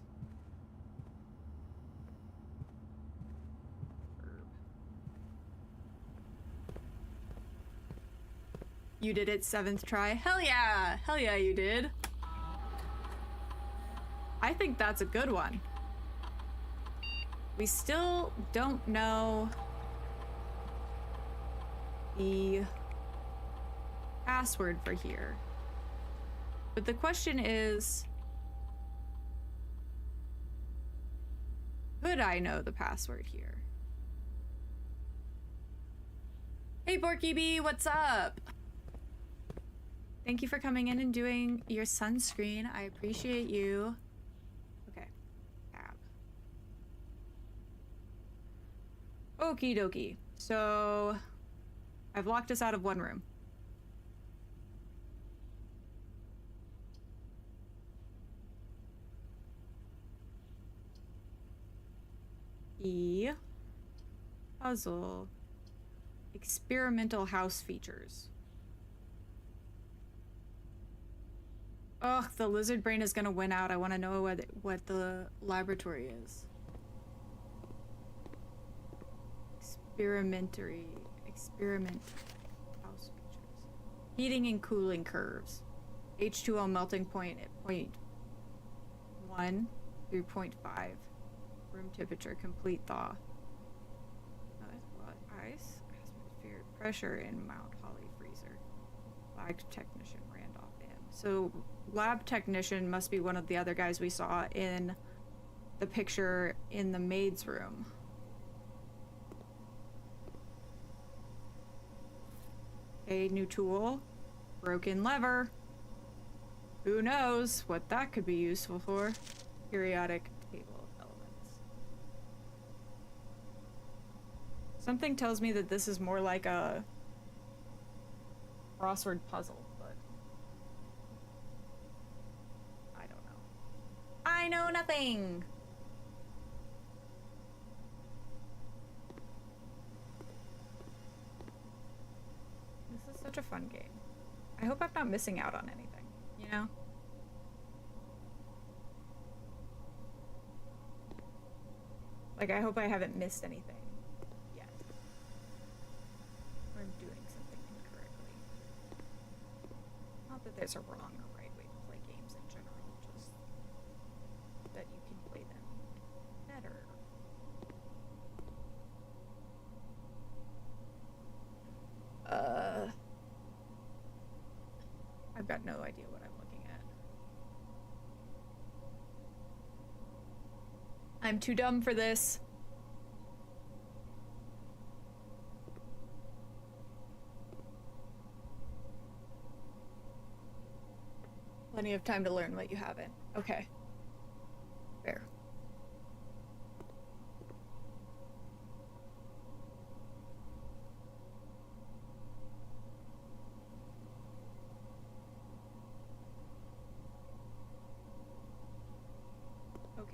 You did it 7th try? Hell yeah! Hell yeah, you did. I think that's a good one. We still don't know the password for here. But the question is, could I know the password here? Hey Porky B, what's up? Thank you for coming in and doing your sunscreen. I appreciate you. Okay. Tab. Okie dokie. So I've locked us out of one room. E. Puzzle. Experimental house features. Ugh, the lizard brain is gonna win out. I want to know what the laboratory is. Experiment house features. Heating and cooling curves. H2O melting point at 0.1 through 0.5. Room temperature, complete thaw. Ice, atmospheric pressure in Mount Holly freezer. Lab technician Randolph M. So lab technician must be one of the other guys we saw in the picture in the maid's room. A new tool. Broken lever. Who knows what that could be useful for? Periodic table of elements. Something tells me that this is more like a crossword puzzle, but I don't know. I know nothing! This is such a fun game. I hope I'm not missing out on anything, you know? Like, I hope I haven't missed anything yet. Or I'm doing something incorrectly. Not that there's a wrong or right way to play games in general, just that you can play them better. I've got no idea what I'm looking at. I'm too dumb for this. Plenty of time to learn what you haven't. Okay. Fair.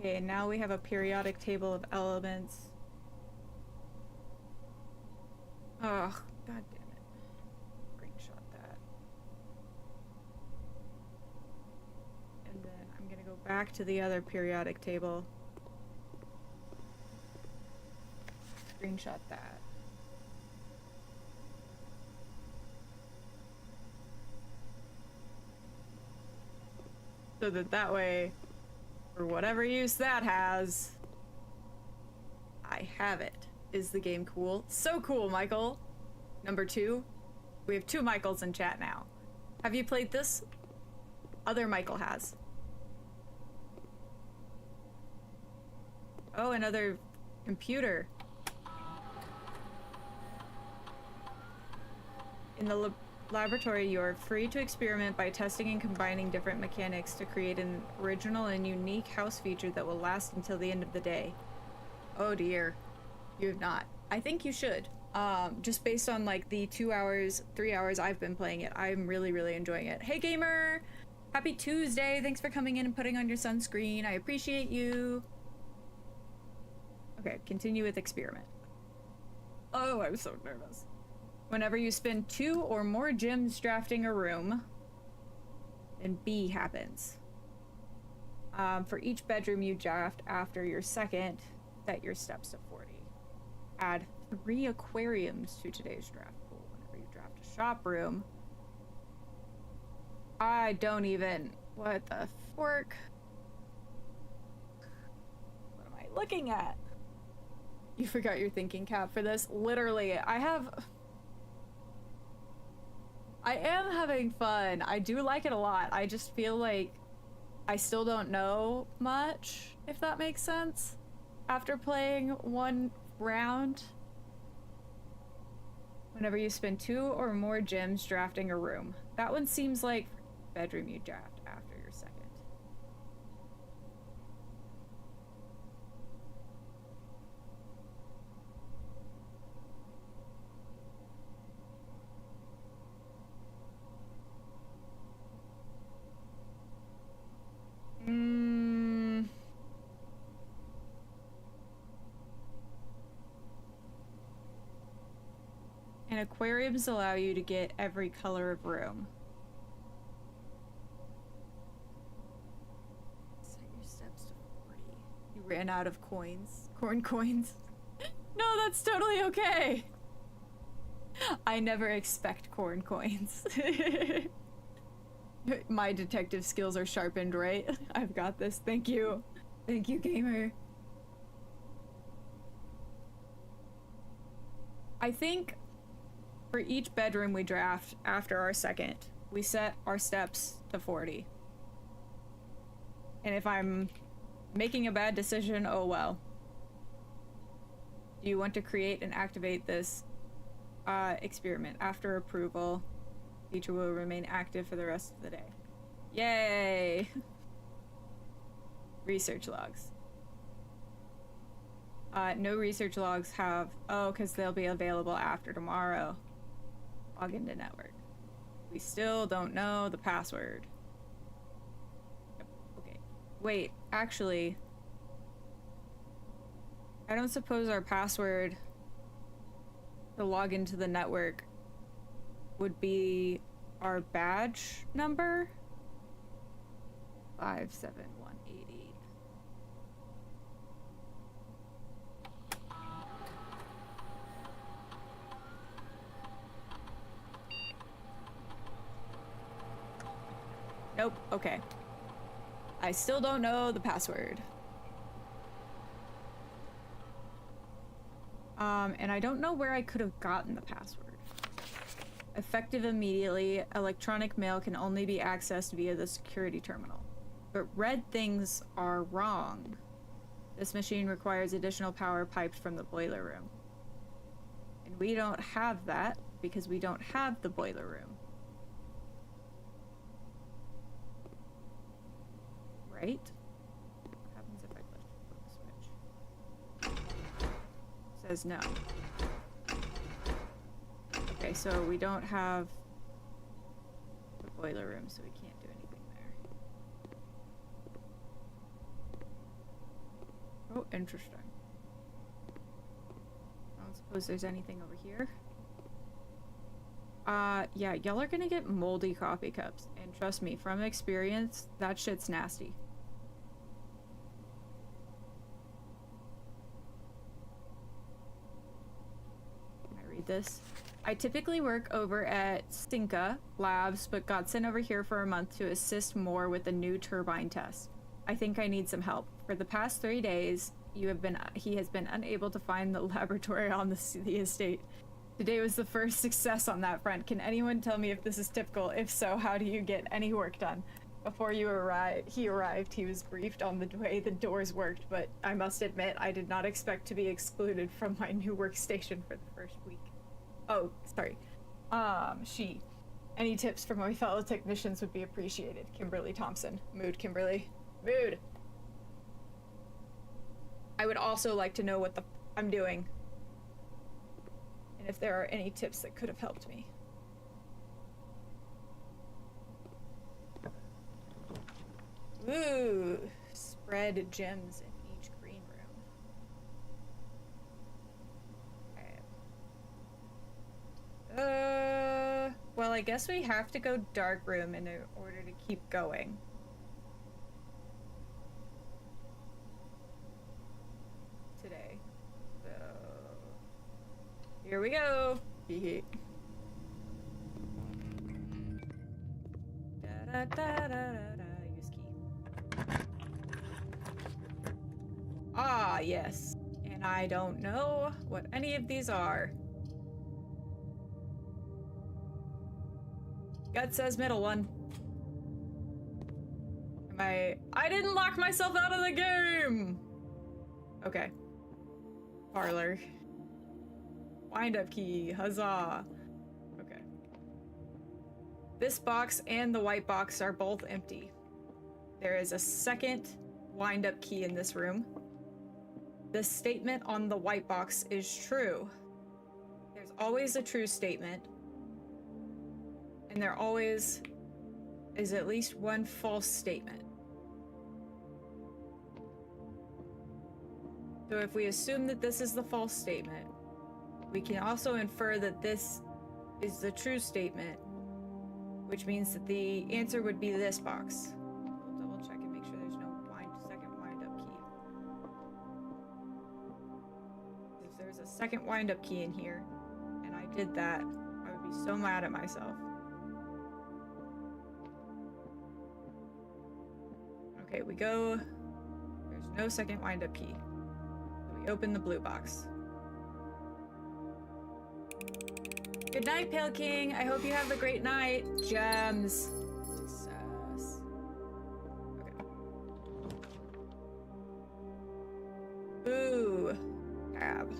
Okay, and now we have a periodic table of elements. Ugh, god damn it. Screenshot that. And then I'm gonna go back to the other periodic table. Screenshot that. So that way, for whatever use that has, I have it. Is the game cool? So cool, Michael. Number 2. We have 2 Michaels in chat now. Have you played this? Other Michael has. Oh, another computer. In the laboratory, you are free to experiment by testing and combining different mechanics to create an original and unique house feature that will last until the end of the day. Oh dear. You have not. I think you should. Just based on like the 2 hours, 3 hours I've been playing it, I'm really, really enjoying it. Hey gamer! Happy Tuesday! Thanks for coming in and putting on your sunscreen. I appreciate you. Okay, continue with experiment. Oh, I'm so nervous. Whenever you spend 2 or more gems drafting a room, then B happens. For each bedroom you draft after your second, set your steps to 40. Add 3 aquariums to today's draft pool. Whenever you draft a shop room, I don't even... What the fork? What am I looking at? You forgot your thinking cap for this? Literally, I am having fun. I do like it a lot. I just feel like I still don't know much, if that makes sense, after playing 1 round. Whenever you spend 2 or more gems drafting a room. That one seems like bedroom you draft after your second. And aquariums allow you to get every color of room. Set your steps to 40. You ran out of coins. Corn coins. No, that's totally okay. I never expect corn coins. My detective skills are sharpened, right? I've got this. Thank you. Thank you, gamer. I think for each bedroom we draft after our second, we set our steps to 40. And if I'm making a bad decision, oh well. Do you want to create and activate this experiment? After approval, feature will remain active for the rest of the day. Yay! Research logs. No research logs have... Oh, because they'll be available after tomorrow. Log into network. We still don't know the password. Yep. Okay. Wait, actually... I don't suppose our password to log into the network would be our badge number? 57188. Nope, okay. I still don't know the password. And I don't know where I could have gotten the password. Effective immediately, electronic mail can only be accessed via the security terminal. But red things are wrong. This machine requires additional power piped from the boiler room. And we don't have that because we don't have the boiler room. Right? What happens if I flip the switch? Says no. Okay, so we don't have the boiler room, so we can't do anything there. Oh, interesting. I don't suppose there's anything over here. Yeah, y'all are gonna get moldy coffee cups. And trust me, from experience, that shit's nasty. This. I typically work over at Stinka Labs, but got sent over here for a month to assist more with the new turbine test. I think I need some help. For the past 3 days, he has been unable to find the laboratory on the estate. Today was the first success on that front. Can anyone tell me if this is typical? If so, how do you get any work done? Before he arrived, he was briefed on the way the doors worked, but I must admit, I did not expect to be excluded from my new workstation for the first week. Oh, sorry. Any tips from my fellow technicians would be appreciated. Kimberly Thompson. Mood, Kimberly. Mood! I would also like to know what I'm doing. And if there are any tips that could have helped me. Ooh, spread gems in each green room. Okay. I guess we have to go dark room in order to keep going. Today. So here we go. Da, da, da, da, da. Use key. Ah, yes. And I don't know what any of these are. Gut says middle one. I didn't lock myself out of the game! Okay. Parlor. Wind up key. Huzzah. Okay. This box and the white box are both empty. There is a second wind up key in this room. The statement on the white box is true. There's always a true statement. And there always is at least one false statement. So if we assume that this is the false statement, we can also infer that this is the true statement, which means that the answer would be this box. We'll double check and make sure there's no second wind up key. If there's a second wind up key in here, and I did that, I would be so mad at myself. Okay, we go. There's no second wind up key. So we open the blue box. Good night, Pale King. I hope you have a great night. Gems. Success. Okay. Ooh. Tab.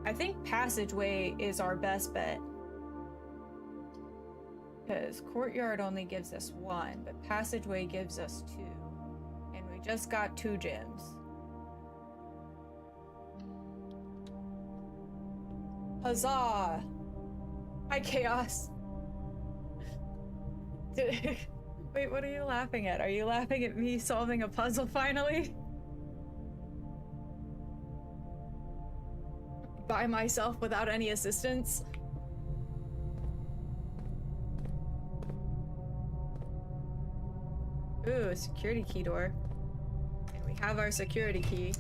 I think passageway is our best bet. Because courtyard only gives us 1, but passageway gives us 2. And we just got 2 gems. Huzzah! Hi, Chaos! Wait, what are you laughing at? Are you laughing at me solving a puzzle finally? By myself without any assistance? Ooh, a security key door. And we have our security key.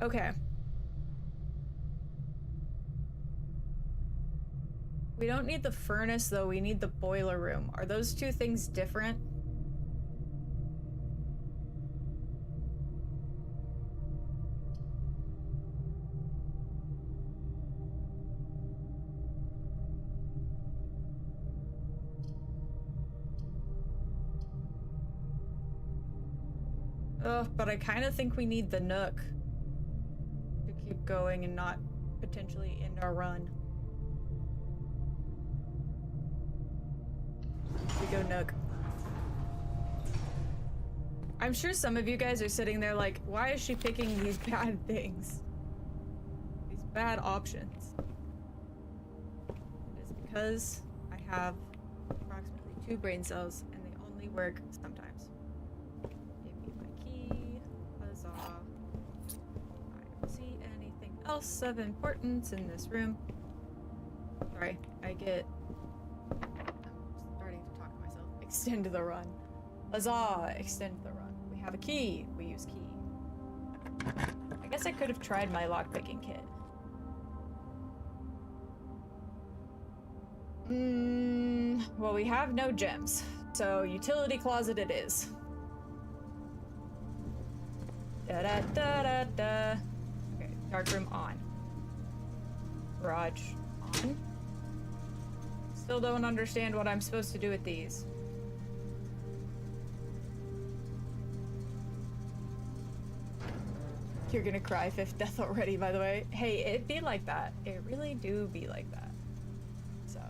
Okay. We don't need the furnace, though. We need the boiler room. Are those two things different? Ugh, but I kind of think we need the Nook to keep going and not potentially end our run. We go Nook. I'm sure some of you guys are sitting there like, why is she picking these bad things? These bad options. It is because I have approximately 2 brain cells and they only work sometimes. Give me my key. Huzzah. I don't see anything else of importance in this room. Sorry, I'm starting to talk to myself. Extend the run. Huzzah! Extend the run. We have a key. We use key. I guess I could have tried my lockpicking kit. Well, we have no gems, so utility closet it is. Da da da da da. Okay, dark room on. Garage on. Still don't understand what I'm supposed to do with these. You're gonna cry fifth death already, by the way. Hey, it be like that. It really do be like that. So.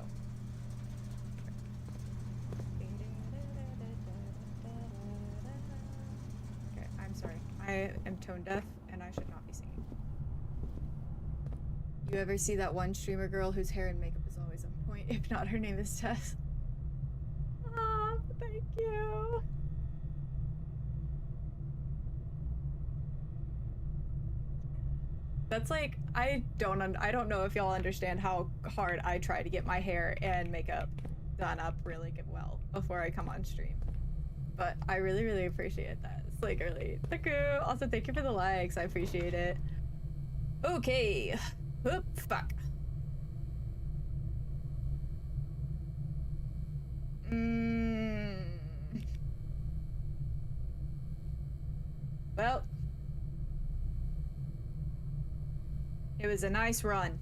Okay, I'm sorry. I am tone deaf and I should not be singing. You ever see that one streamer girl whose hair and makeup is always on point? If not, her name is Tess. Ah, thank you. That's like, I don't know if y'all understand how hard I try to get my hair and makeup done up really well before I come on stream. But I really, really appreciate that. It's like really, thank you. Also, thank you for the likes. I appreciate it. Okay. Oop, fuck. Well, it was a nice run.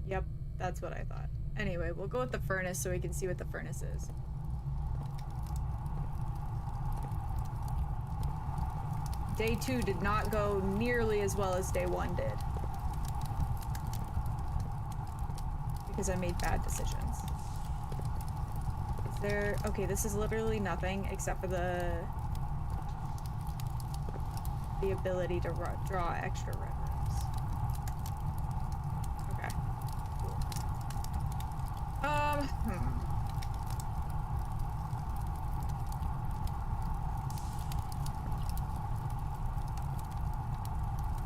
Yep, that's what I thought. Anyway, we'll go with the furnace so we can see what the furnace is. Day 2 did not go nearly as well as day 1 did. Because I made bad decisions. Is there... Okay, this is literally nothing except for the ability to draw extra red rooms. Okay. Cool.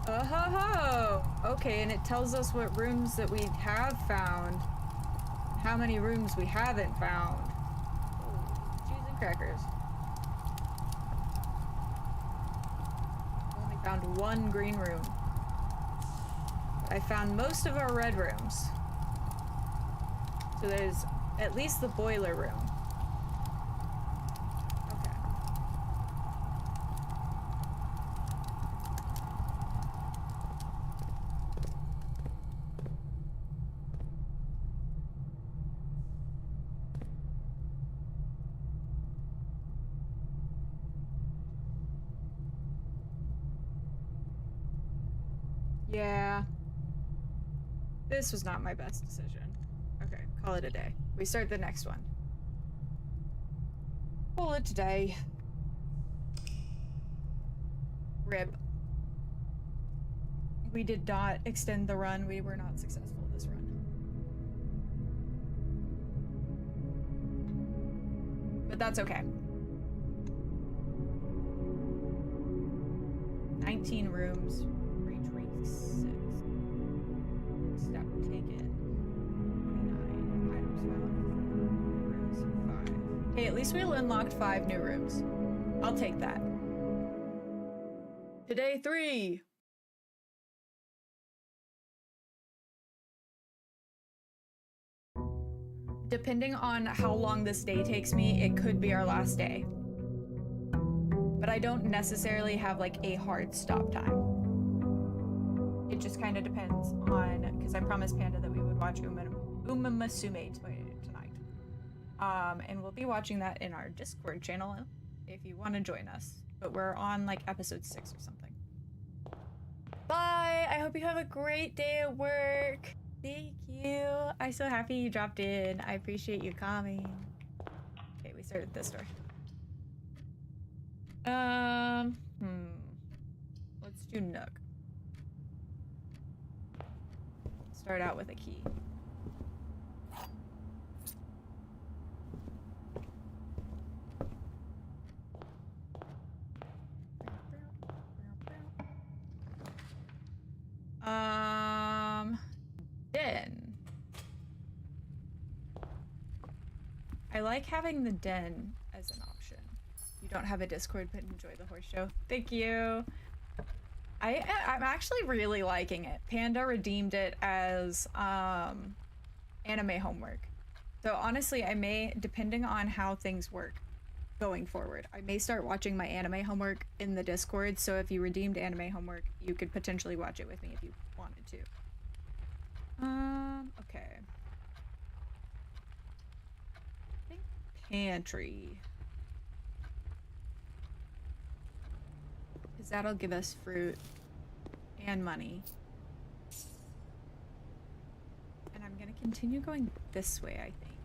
Oh, okay, and it tells us what rooms that we have found, how many rooms we haven't found. Oh, cheese and crackers. Only found 1 green room. I found most of our red rooms. So there's at least the boiler room. Yeah. This was not my best decision. Okay, call it a day. We start the next one. Call it a day. Rip. We did not extend the run. We were not successful this run. But that's okay. 19 rooms. Retreat 6. Step taken. 29. Items found. Rooms 5. Hey, at least we unlocked 5 new rooms. I'll take that. Today 3. Depending on how long this day takes me, it could be our last day. But I don't necessarily have like a hard stop time. It just kind of depends on, because I promised Panda that we would watch Umamasume tonight. And we'll be watching that in our Discord channel if you want to join us. But we're on like episode 6 or something. Bye! I hope you have a great day at work. Thank you. I'm so happy you dropped in. I appreciate you coming. Okay, we started this door. Let's do Nook. Start out with a key. Den. I like having the den as an option. You don't have a Discord, but enjoy the horse show. Thank you. I'm actually really liking it. Panda redeemed it as anime homework. So honestly, I may, depending on how things work going forward, I may start watching my anime homework in the Discord. So if you redeemed anime homework, you could potentially watch it with me if you wanted to. Okay. I think pantry. Because that'll give us fruit and money. And I'm gonna continue going this way, I think.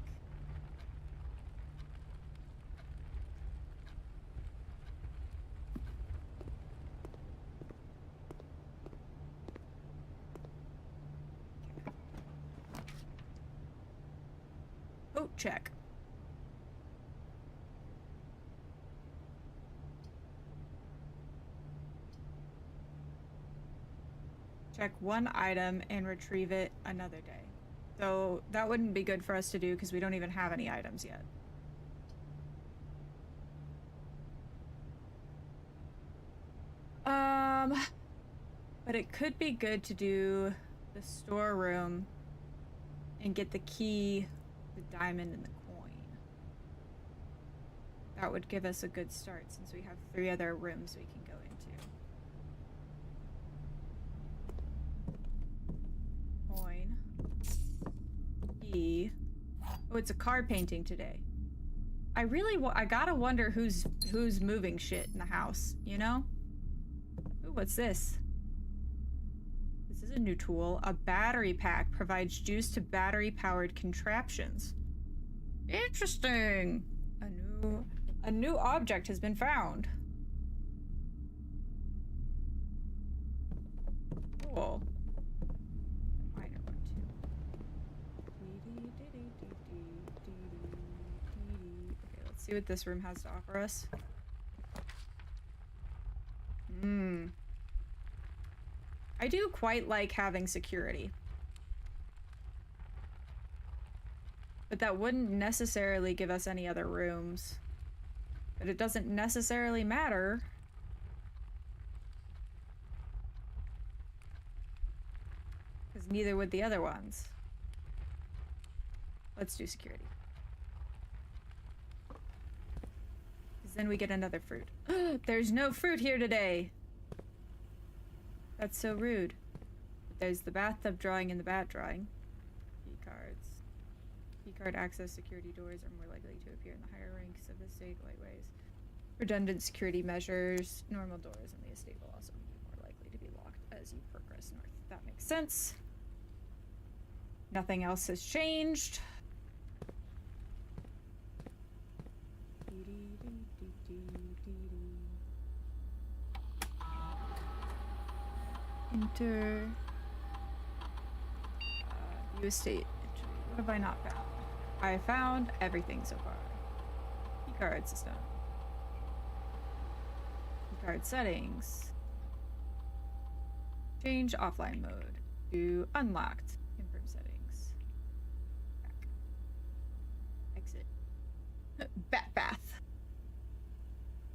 Oh, check. Check one item and retrieve it another day. So that wouldn't be good for us to do because we don't even have any items yet. But it could be good to do the storeroom and get the key, the diamond, and the coin. That would give us a good start since we have 3 other rooms we can go into. Coin. Key. Oh, it's a card painting today. I really I gotta wonder who's moving shit in the house, you know? Ooh, what's this? This is a new tool. A battery pack provides juice to battery-powered contraptions. Interesting. A new object has been found. Cool. Minor one too. Okay, let's see what this room has to offer us. I do quite like having security. But that wouldn't necessarily give us any other rooms. But it doesn't necessarily matter. Because neither would the other ones. Let's do security. Because then we get another fruit. There's no fruit here today! That's so rude. There's the bathtub drawing and the bat drawing. Key cards. Key card access security doors are more likely to appear in the higher ranks of the estate lightways. Redundant security measures. Normal doors in the estate will also be more likely to be locked as you progress north. That makes sense. Nothing else has changed. Enter. View estate. What have I not found? I found everything so far. Keycard system. Keycard settings. Change offline mode to unlocked. Confirm settings. Back. Exit. Bat bath.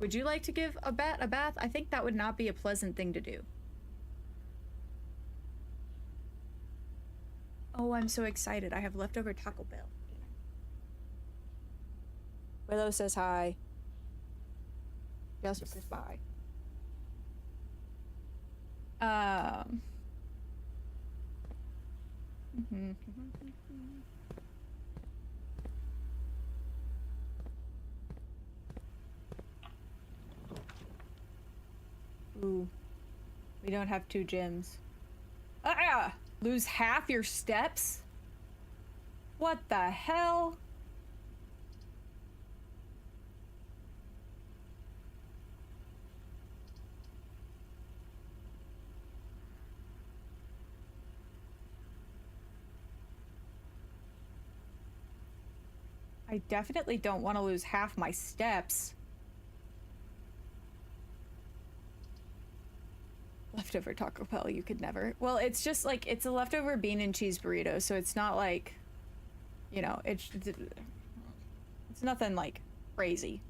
Would you like to give a bat a bath? I think that would not be a pleasant thing to do. Oh, I'm so excited. I have leftover Taco Bell. Willow says hi. Jasper says bye. Ooh. We don't have 2 gyms. Ah! Lose half your steps? What the hell? I definitely don't want to lose half my steps. Leftover Taco Bell, you could never. Well, it's just like, it's a leftover bean and cheese burrito, so it's not like, you know, it's nothing like crazy.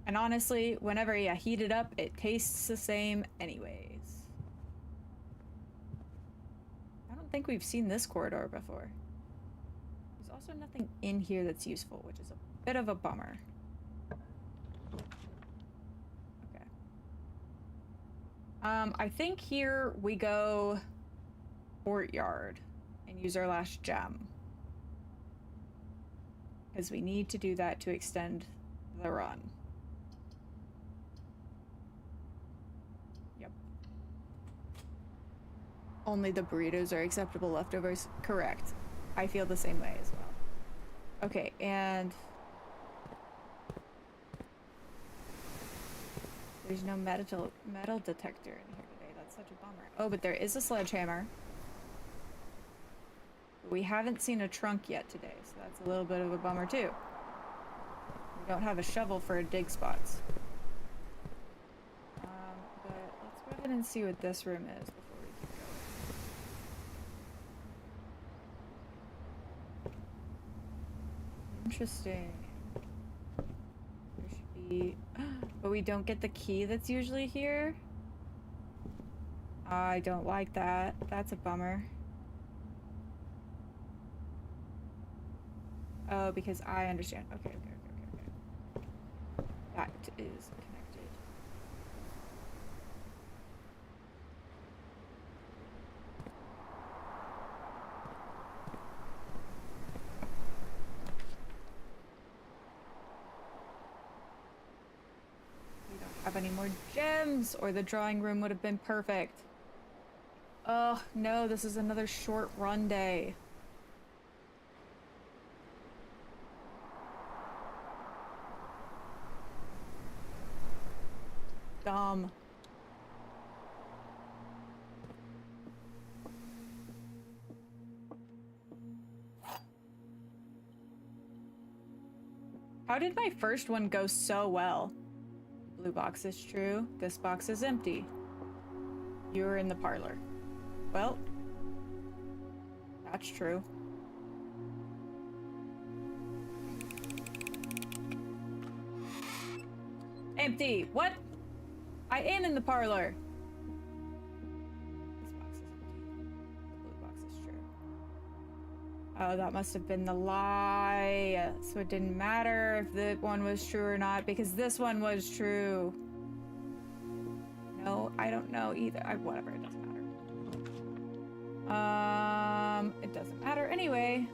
And honestly, whenever you heat it up, it tastes the same anyways. I don't think we've seen this corridor before. There's also nothing in here that's useful, which is a bit of a bummer. I think here we go courtyard and use our last gem. Because we need to do that to extend the run. Yep. Only the burritos are acceptable leftovers. Correct. I feel the same way as well. Okay, and there's no metal detector in here today. That's such a bummer. Oh, but there is a sledgehammer. We haven't seen a trunk yet today, so that's a little bit of a bummer too. We don't have a shovel for dig spots. But let's go ahead and see what this room is before we keep going. Interesting. There should be... But we don't get the key that's usually here? I don't like that. That's a bummer. Oh, because I understand. Okay. That is connected. We don't have any more gems, or the drawing room would have been perfect. Oh, no, this is another short run day. Dumb. How did my first one go so well? Blue box is true. This box is empty. You were in the parlor. Well, that's true. Empty. What? I am in the parlor. This box is empty. The blue box is true. Oh, that must have been the lie. So it didn't matter if the one was true or not because this one was true. No, I don't know either. Whatever, it doesn't matter. It doesn't matter anyway.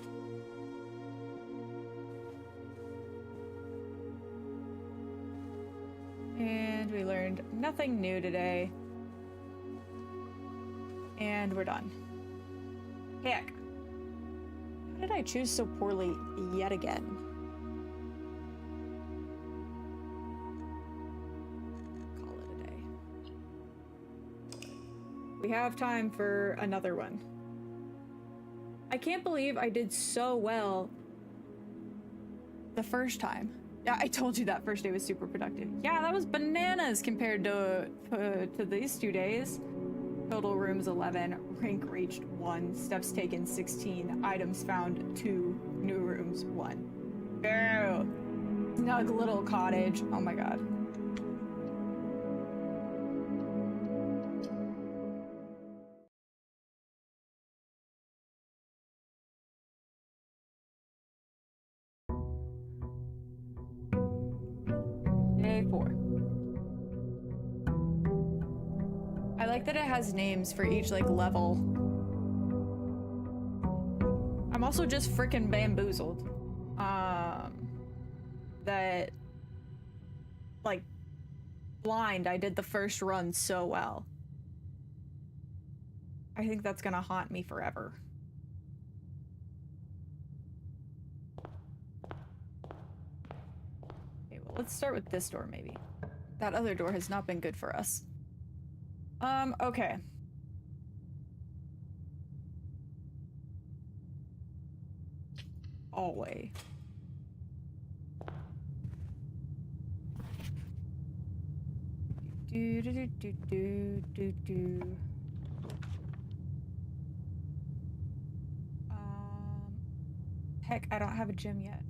And we learned nothing new today. And we're done. Heck. How did I choose so poorly yet again? Call it a day. We have time for another one. I can't believe I did so well the first time. Yeah, I told you that first day was super productive. Yeah, that was bananas compared to these 2 days. Total rooms 11, rank reached 1, steps taken 16, items found 2, new rooms 1. Ew. Snug little cottage. Oh my god. Day 4. I like that it has names for each, like, level. I'm also just freaking bamboozled. That, like, blind, I did the first run so well. I think that's gonna haunt me forever. Okay, well, let's start with this door, maybe. That other door has not been good for us. Okay. Hallway. Do do do do do do do. Heck, I don't have a gym yet.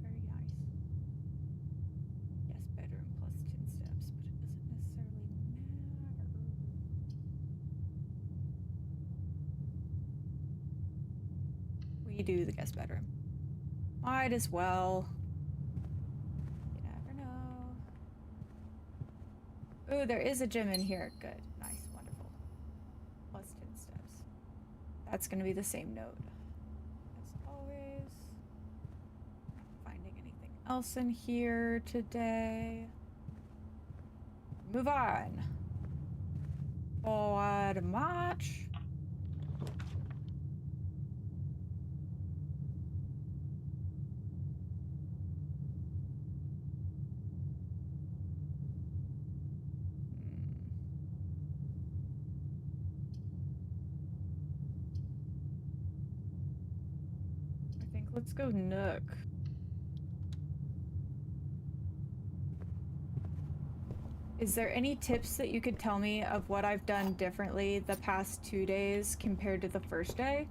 Very nice. Yes, bedroom plus 10 steps, but it doesn't necessarily matter. We do the guest bedroom. Might as well. You never know. Ooh, there is a gym in here. Good. Nice. Wonderful. Plus 10 steps. That's gonna be the same note. As always. Not finding anything else in here today. Move on. Forward march. Let's go Nook. Is there any tips that you could tell me of what I've done differently the past 2 days compared to the first day?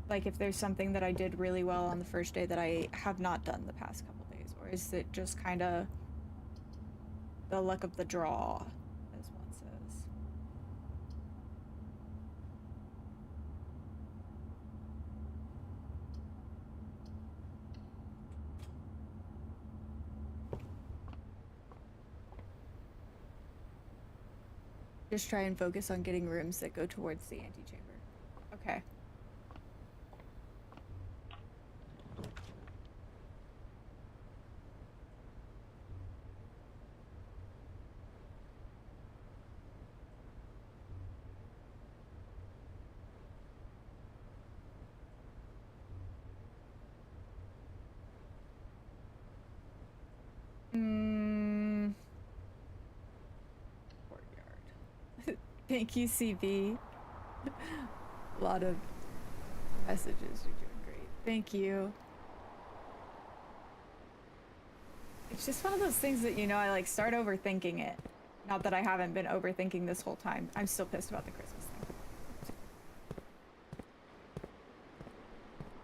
Like if there's something that I did really well on the first day that I have not done the past couple days, or is it just kind of the luck of the draw, as one says? Just try and focus on getting rooms that go towards the antechamber. Okay. Courtyard. Thank you, CB. A lot of messages. You're doing great. Thank you. It's just one of those things that, you know, I like start overthinking it. Not that I haven't been overthinking this whole time. I'm still pissed about the Christmas thing.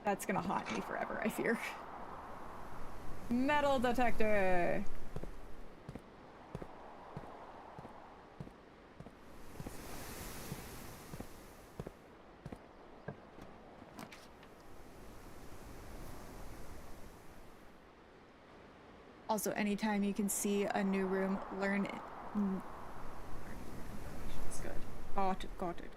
That's gonna haunt me forever, I fear. Metal detector! Also, anytime you can see a new room, learn it. It's good. Got it.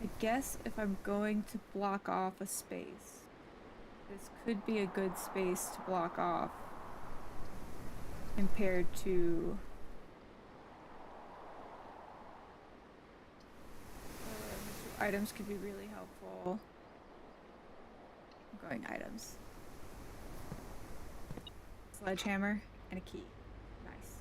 I guess if I'm going to block off a space, this could be a good space to block off compared to items could be really helpful. I'm going items. Sledgehammer and a key. Nice.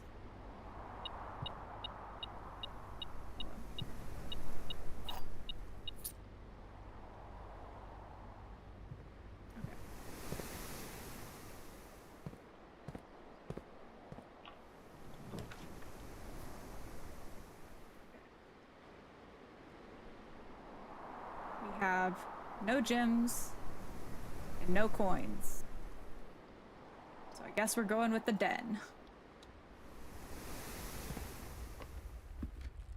We have no gems and no coins. So I guess we're going with the den.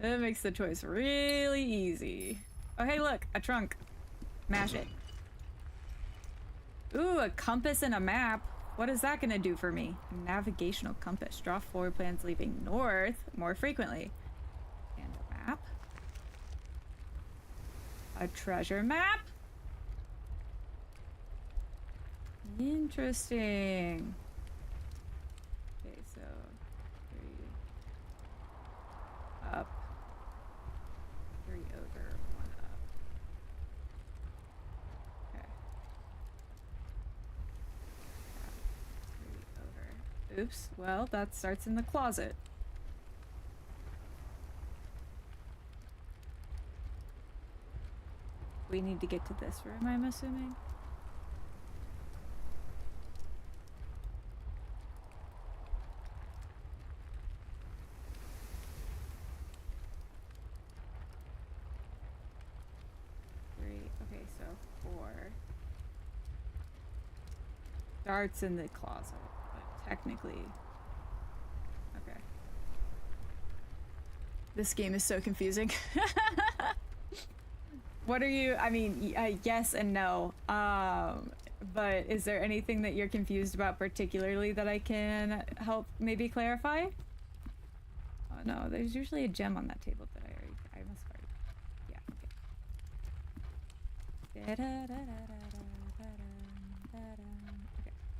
That makes the choice really easy. Oh, hey, look, a trunk. Mash it. Ooh, a compass and a map. What is that gonna do for me? A navigational compass. Draw floor plans leaving north more frequently. And a map. A treasure map? Interesting. Okay, so 3 up, 3 over, 1 up. Okay. 3 over. Oops, well, that starts in the closet. We need to get to this room, I'm assuming. Okay, so 4 starts in the closet, but technically, okay. This game is so confusing. What are you, I mean, yes and no, but is there anything that you're confused about particularly that I can help maybe clarify? Oh no, there's usually a gem on that table that I must already, yeah, okay. Okay,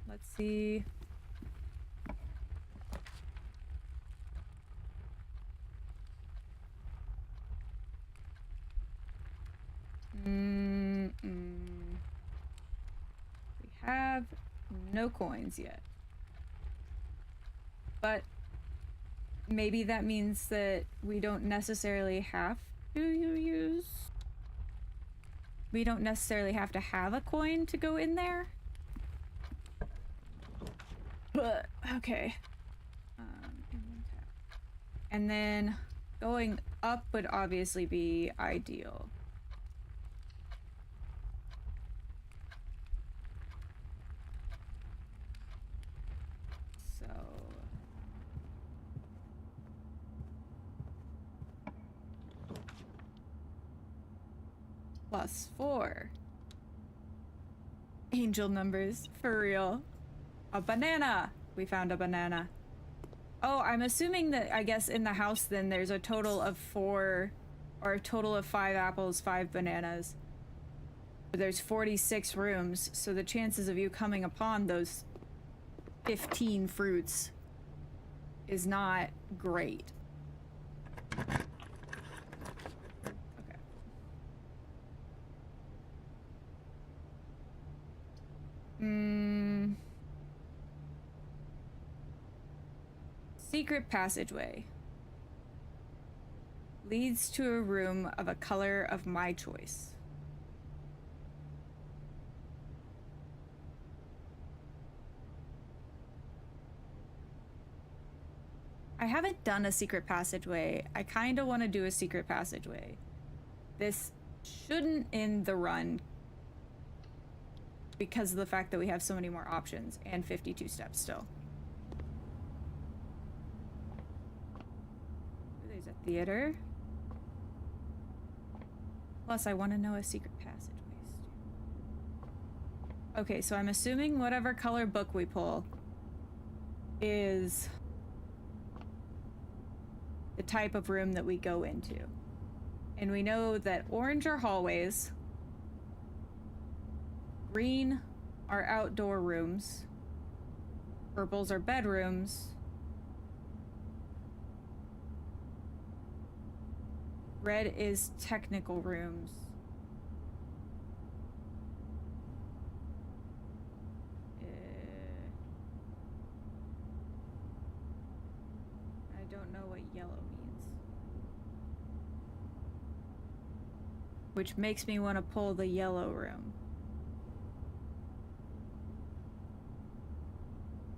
let's see. We have no coins yet. But maybe that means that we don't necessarily have to use... We don't necessarily have to have a coin to go in there. But, okay. And then going up would obviously be ideal. So... +4. Angel numbers, for real. A banana! We found a banana. Oh, I'm assuming that, I guess, in the house then there's a total of 4, or a total of 5 apples, 5 bananas. There's 46 rooms, so the chances of you coming upon those 15 fruits is not great. Secret passageway. Leads to a room of a color of my choice. I haven't done a secret passageway. I kind of want to do a secret passageway. This shouldn't end the run because of the fact that we have so many more options and 52 steps still. There's a theater. Plus, I want to know a secret passageways. Okay, so I'm assuming whatever color book we pull is the type of room that we go into. And we know that orange are hallways, green are outdoor rooms, purples are bedrooms, red is technical rooms. I don't know what yellow means. Which makes me want to pull the yellow room.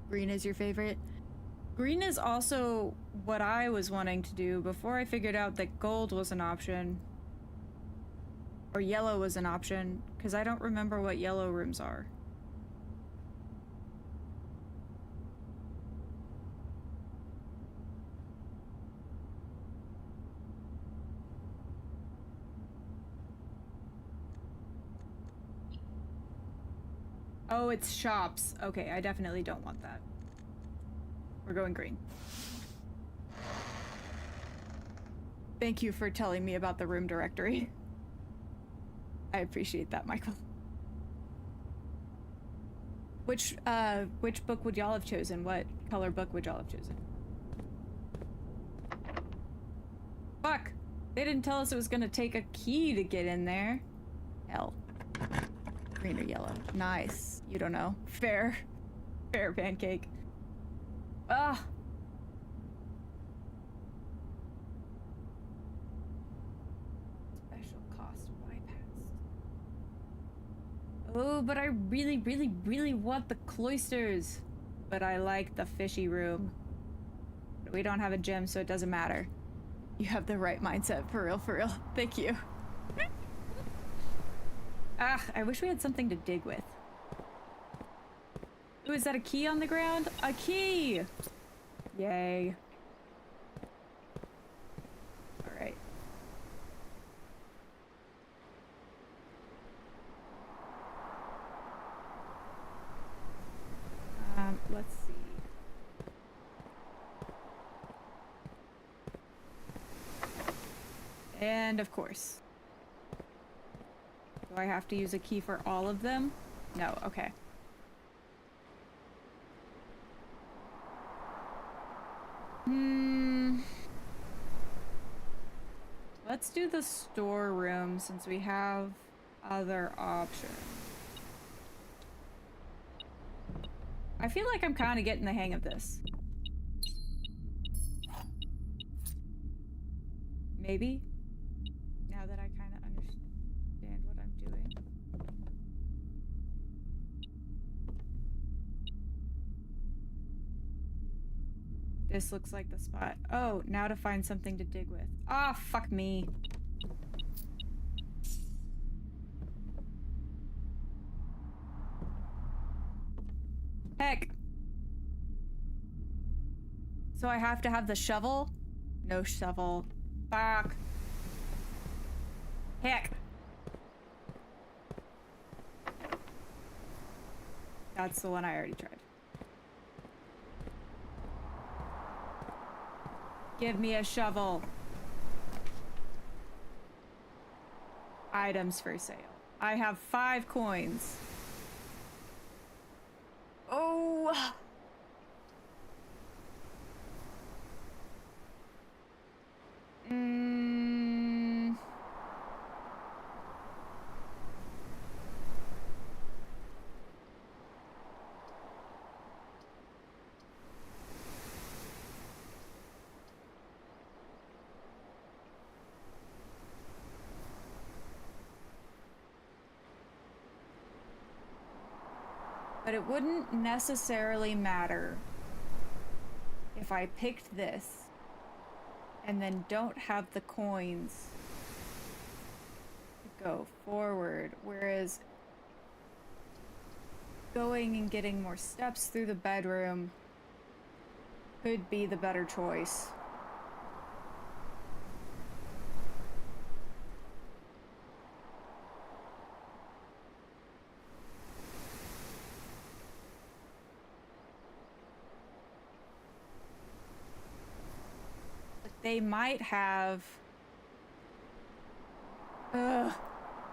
Green is your favorite? Green is also what I was wanting to do before I figured out that gold was an option. Or yellow was an option, because I don't remember what yellow rooms are. Oh, it's shops. Okay, I definitely don't want that. We're going green. Thank you for telling me about the room directory. I appreciate that, Michael. Which book would y'all have chosen? What color book would y'all have chosen? Fuck! They didn't tell us it was gonna take a key to get in there. Hell. Green or yellow? Nice. You don't know. Fair. Fair, Pancake. Ah! Special cost bypassed. Oh, but I really, really, really want the cloisters. But I like the fishy room. But we don't have a gym, so it doesn't matter. You have the right mindset, for real, for real. Thank you. Ah, I wish we had something to dig with. Ooh, is that a key on the ground? A key! Yay. Alright. Let's see. And of course. Do I have to use a key for all of them? No, okay. Let's do the storeroom since we have other options. I feel like I'm kind of getting the hang of this. Maybe? Now that I kind of understand what I'm doing. This looks like the spot. Oh, now to find something to dig with. Ah, fuck me. Heck. So I have to have the shovel? No shovel. Fuck. Heck. That's the one I already tried. Give me a shovel. Items for sale. I have 5 coins. Oh. But it wouldn't necessarily matter if I picked this and then don't have the coins to go forward, whereas going and getting more steps through the bedroom could be the better choice. They might have... Ugh.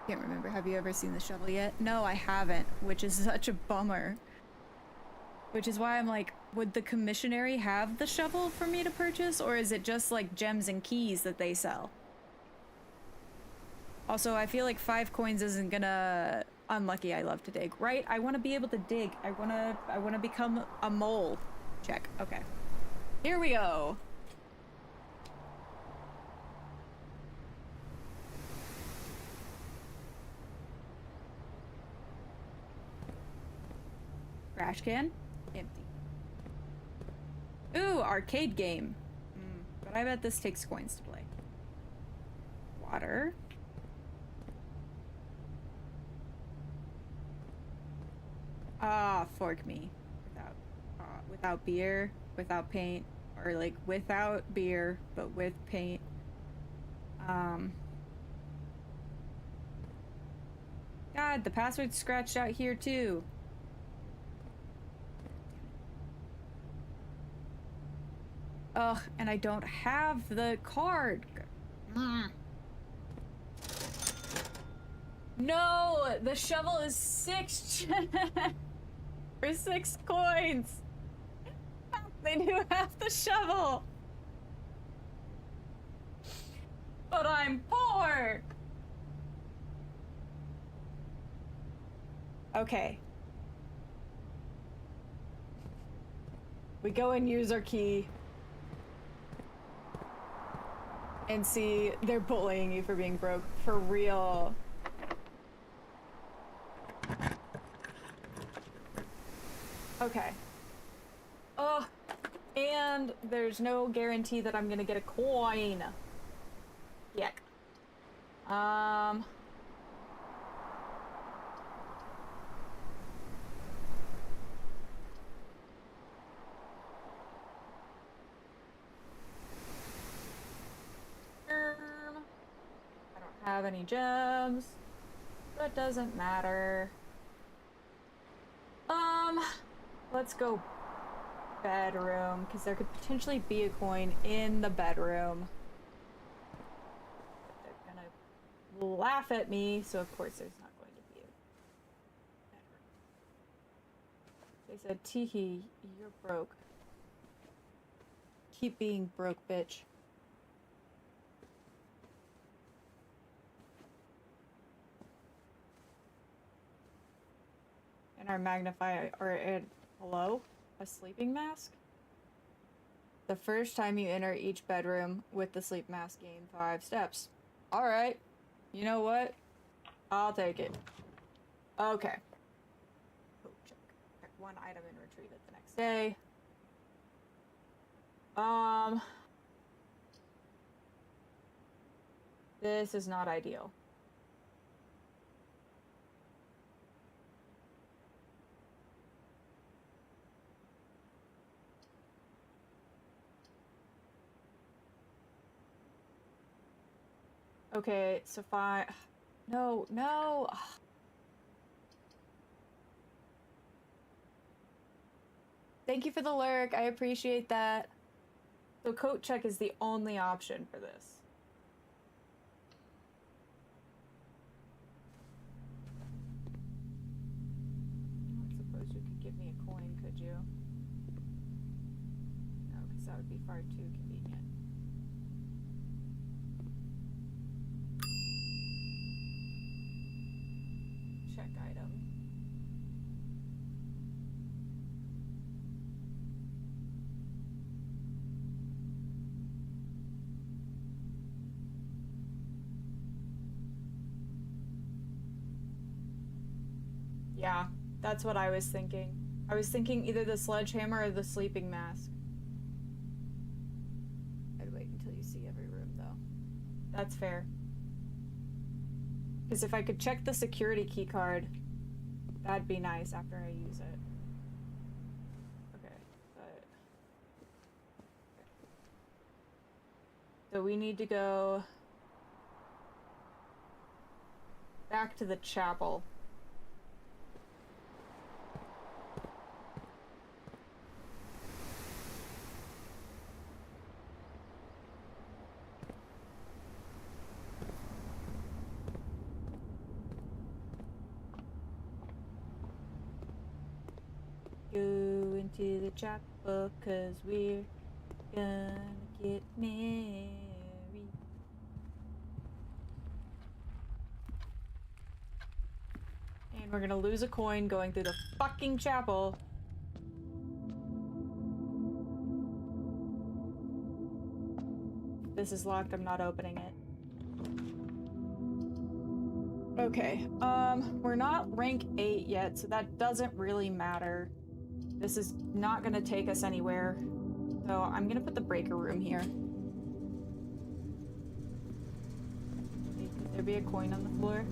Can't remember. Have you ever seen the shovel yet? No, I haven't, which is such a bummer. Which is why I'm like, would the commissionary have the shovel for me to purchase, or is it just like gems and keys that they sell? Also, I feel like 5 coins isn't gonna... Unlucky, I love to dig. Right? I want to be able to dig. I wanna become a mole. Check. Okay. Here we go. Trash can? Empty. Ooh, arcade game. But I bet this takes coins to play. Water. Ah, fork me. Without beer, without paint, or like without beer, but with paint. God, the password's scratched out here too. Ugh, and I don't have the card. No, the shovel is 6 for 6 coins. They do have the shovel. But I'm poor. Okay. We go and use our key. And see, they're bullying you for being broke. For real. Okay. Oh, and there's no guarantee that I'm gonna get a coin. Yuck. Have any gems. That doesn't matter. Let's go bedroom, because there could potentially be a coin in the bedroom. They're gonna laugh at me, so of course there's not They said, teehee, you're broke. Keep being broke, bitch. And our magnify, hello? A sleeping mask? The first time you enter each bedroom with the sleep mask, gain 5 steps. Alright. You know what? I'll take it. Okay. Oh, check. Check one item and retrieve it the next day. This is not ideal. Okay, so fine. No, no. Thank you for the lurk. I appreciate that. So coat check is the only option for this. I suppose you could give me a coin, could you? No, because that would be far too convenient. Check item. Yeah, that's what I was thinking. I was thinking either the sledgehammer or the sleeping mask. I'd wait until you see every room, though. That's fair. Because if I could check the security key card, that'd be nice after I use it. Okay, but... So we need to go... back to the chapel. Go into the chapel, 'cause we're gonna get married. And we're gonna lose a coin going through the fucking chapel. This is locked, I'm not opening it. Okay, we're not rank 8 yet, so that doesn't really matter. This is not gonna take us anywhere. So I'm gonna put the breaker room here. Could there be a coin on the floor?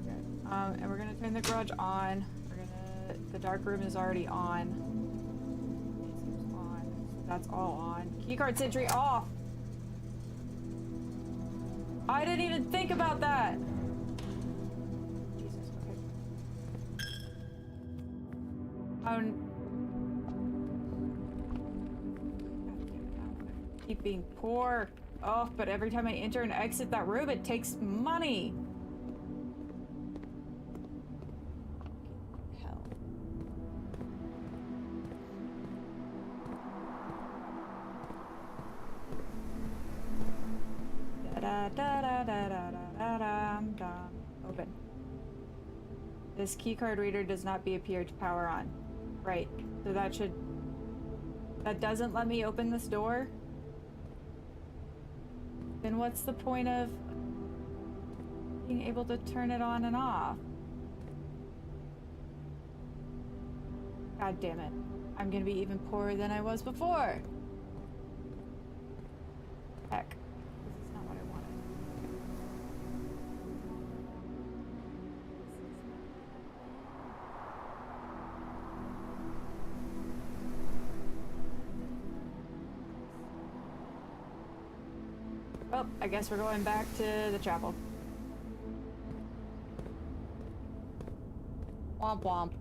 Okay. And we're gonna turn the garage on. The dark room is already on. It's on. So that's all on. Keycard sentry off! I didn't even think about that! Jesus, okay. Keep being poor. Oh, but every time I enter and exit that room, it takes money. Hell. Da da da da da da da da. Open. This keycard reader does not appear to power on. Right. So that should... That doesn't let me open this door? Then what's the point of being able to turn it on and off? God damn it. I'm gonna be even poorer than I was before. Heck. This is not what I wanted. Well, I guess we're going back to the chapel. Womp womp.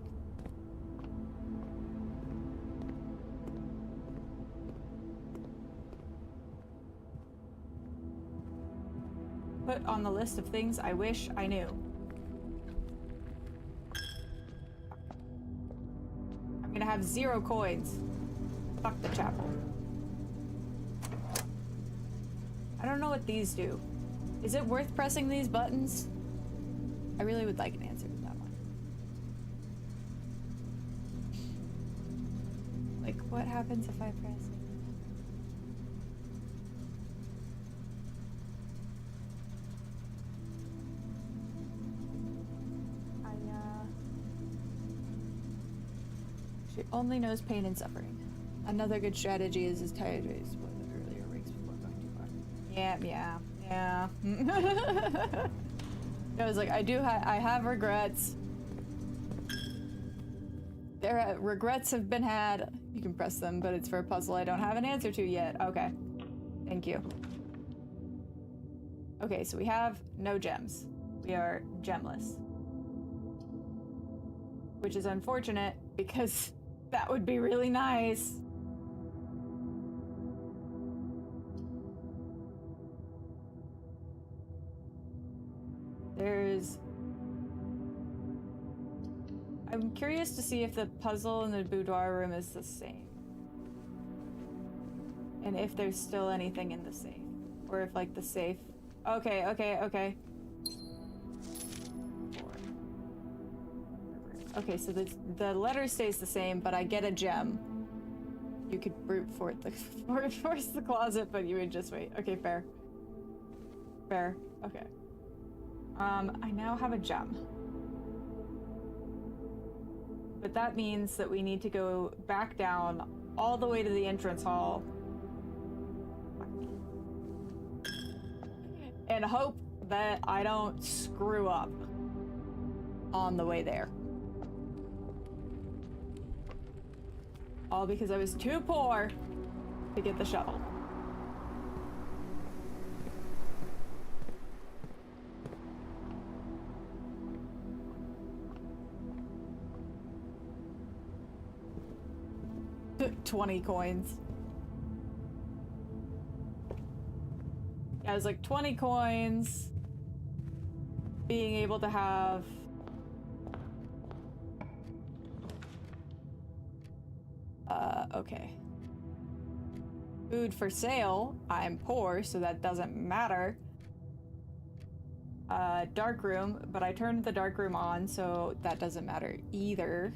Put on the list of things I wish I knew. have 0 coins. Fuck the chapel. I don't know what these do. Is it worth pressing these buttons? I really would like an answer to that one. Like, what happens if I press it? She only knows pain and suffering. Another good strategy is as tired as one of the earlier rigs before going too far. Yeah. I was like, I have regrets. Regrets have been had. You can press them, but it's for a puzzle I don't have an answer to yet. Okay. Thank you. Okay, so we have no gems. We are gemless. Which is unfortunate because that would be really nice. I'm curious to see if the puzzle in the boudoir room is the same. And if there's still anything in the safe. Or if, like, the safe... Okay. 4. Okay, so the letter stays the same, but I get a gem. You could brute force the closet, but you would just wait. Okay, fair. Okay. I now have a gem. But that means that we need to go back down all the way to the entrance hall. And hope that I don't screw up on the way there. All because I was too poor to get the shovel. $20 coins. Yeah, it was like 20 coins. Being able to have... okay. Food for sale. I'm poor, so that doesn't matter. Dark room, but I turned the dark room on, so that doesn't matter either.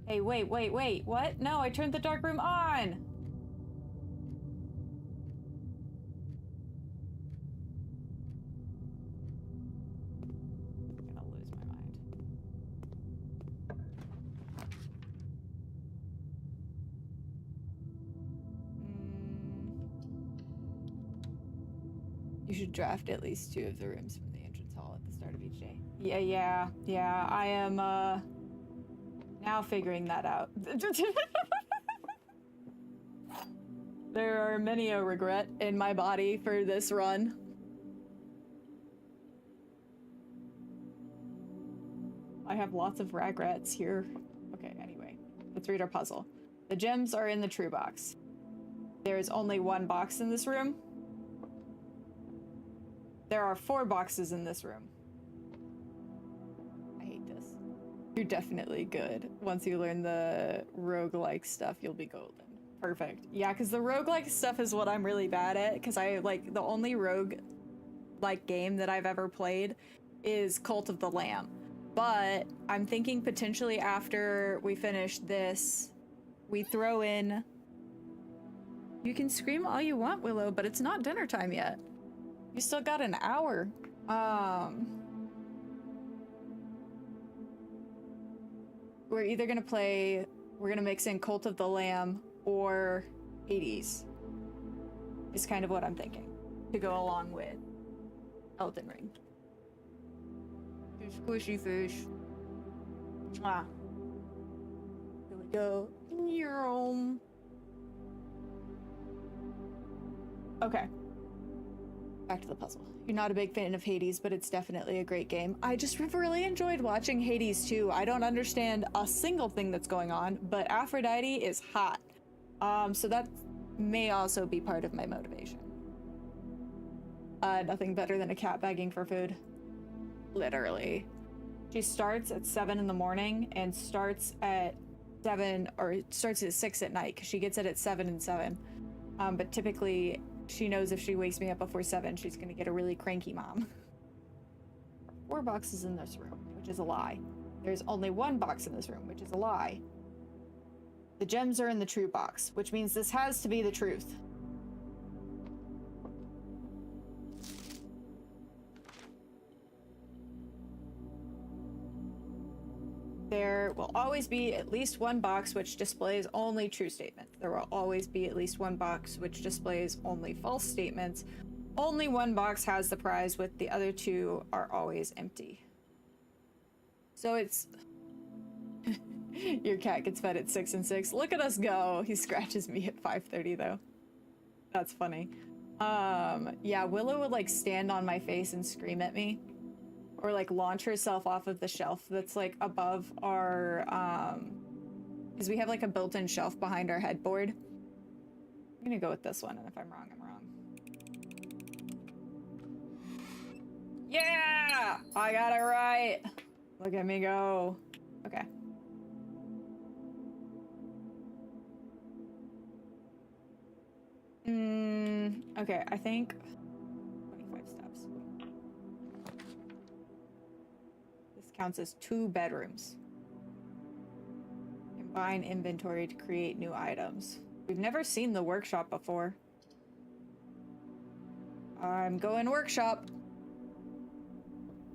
Hey, wait, what? No, I turned the dark room on! I'm gonna lose my mind. You should draft at least 2 of the rooms from the entrance hall at the start of each day. Yeah, I am, now figuring that out. There are many a regret in my body for this run. I have lots of regrets here. Okay, anyway. Let's read our puzzle. The gems are in the true box. There is only 1 box in this room. There are 4 boxes in this room. I hate this. You're definitely good. Once you learn the roguelike stuff, you'll be golden. Perfect. Yeah, because the roguelike stuff is what I'm really bad at, because I, like, the only rogue-like game that I've ever played is Cult of the Lamb. But I'm thinking potentially after we finish this, we throw in... You can scream all you want, Willow, but it's not dinner time yet. You still got an hour. We're either gonna play... We're gonna mix in Cult of the Lamb or Hades. Is kind of what I'm thinking. To go along with Elden Ring. Squishy fish. Mwah. Here we go. Okay. Back to the puzzle. You're not a big fan of Hades, but it's definitely a great game. I just really enjoyed watching Hades too. I don't understand a single thing that's going on, but Aphrodite is hot. So that may also be part of my motivation. Nothing better than a cat begging for food. Literally. She starts at 7 in the morning and starts at 6 at night because she gets it at 7 and 7. But typically, she knows if she wakes me up before 7, she's gonna get a really cranky mom. 4 boxes in this room, which is a lie. There's only 1 box in this room, which is a lie. The gems are in the true box, which means this has to be the truth. There will always be at least 1 box which displays only true statements. There will always be at least 1 box which displays only false statements. Only 1 box has the prize, with the other 2 are always empty. So it's... Your cat gets fed at 6 and 6. Look at us go! He scratches me at 5:30 though. That's funny. Yeah, Willow would like stand on my face and scream at me. Or like launch herself off of the shelf that's like above our, because we have like a built-in shelf behind our headboard. I'm gonna go with this one, and if I'm wrong, I'm wrong. Yeah! I got it right! Look at me go. Okay. Okay, I think 25 steps. This counts as 2 bedrooms. Combine inventory to create new items. We've never seen the workshop before. I'm going workshop.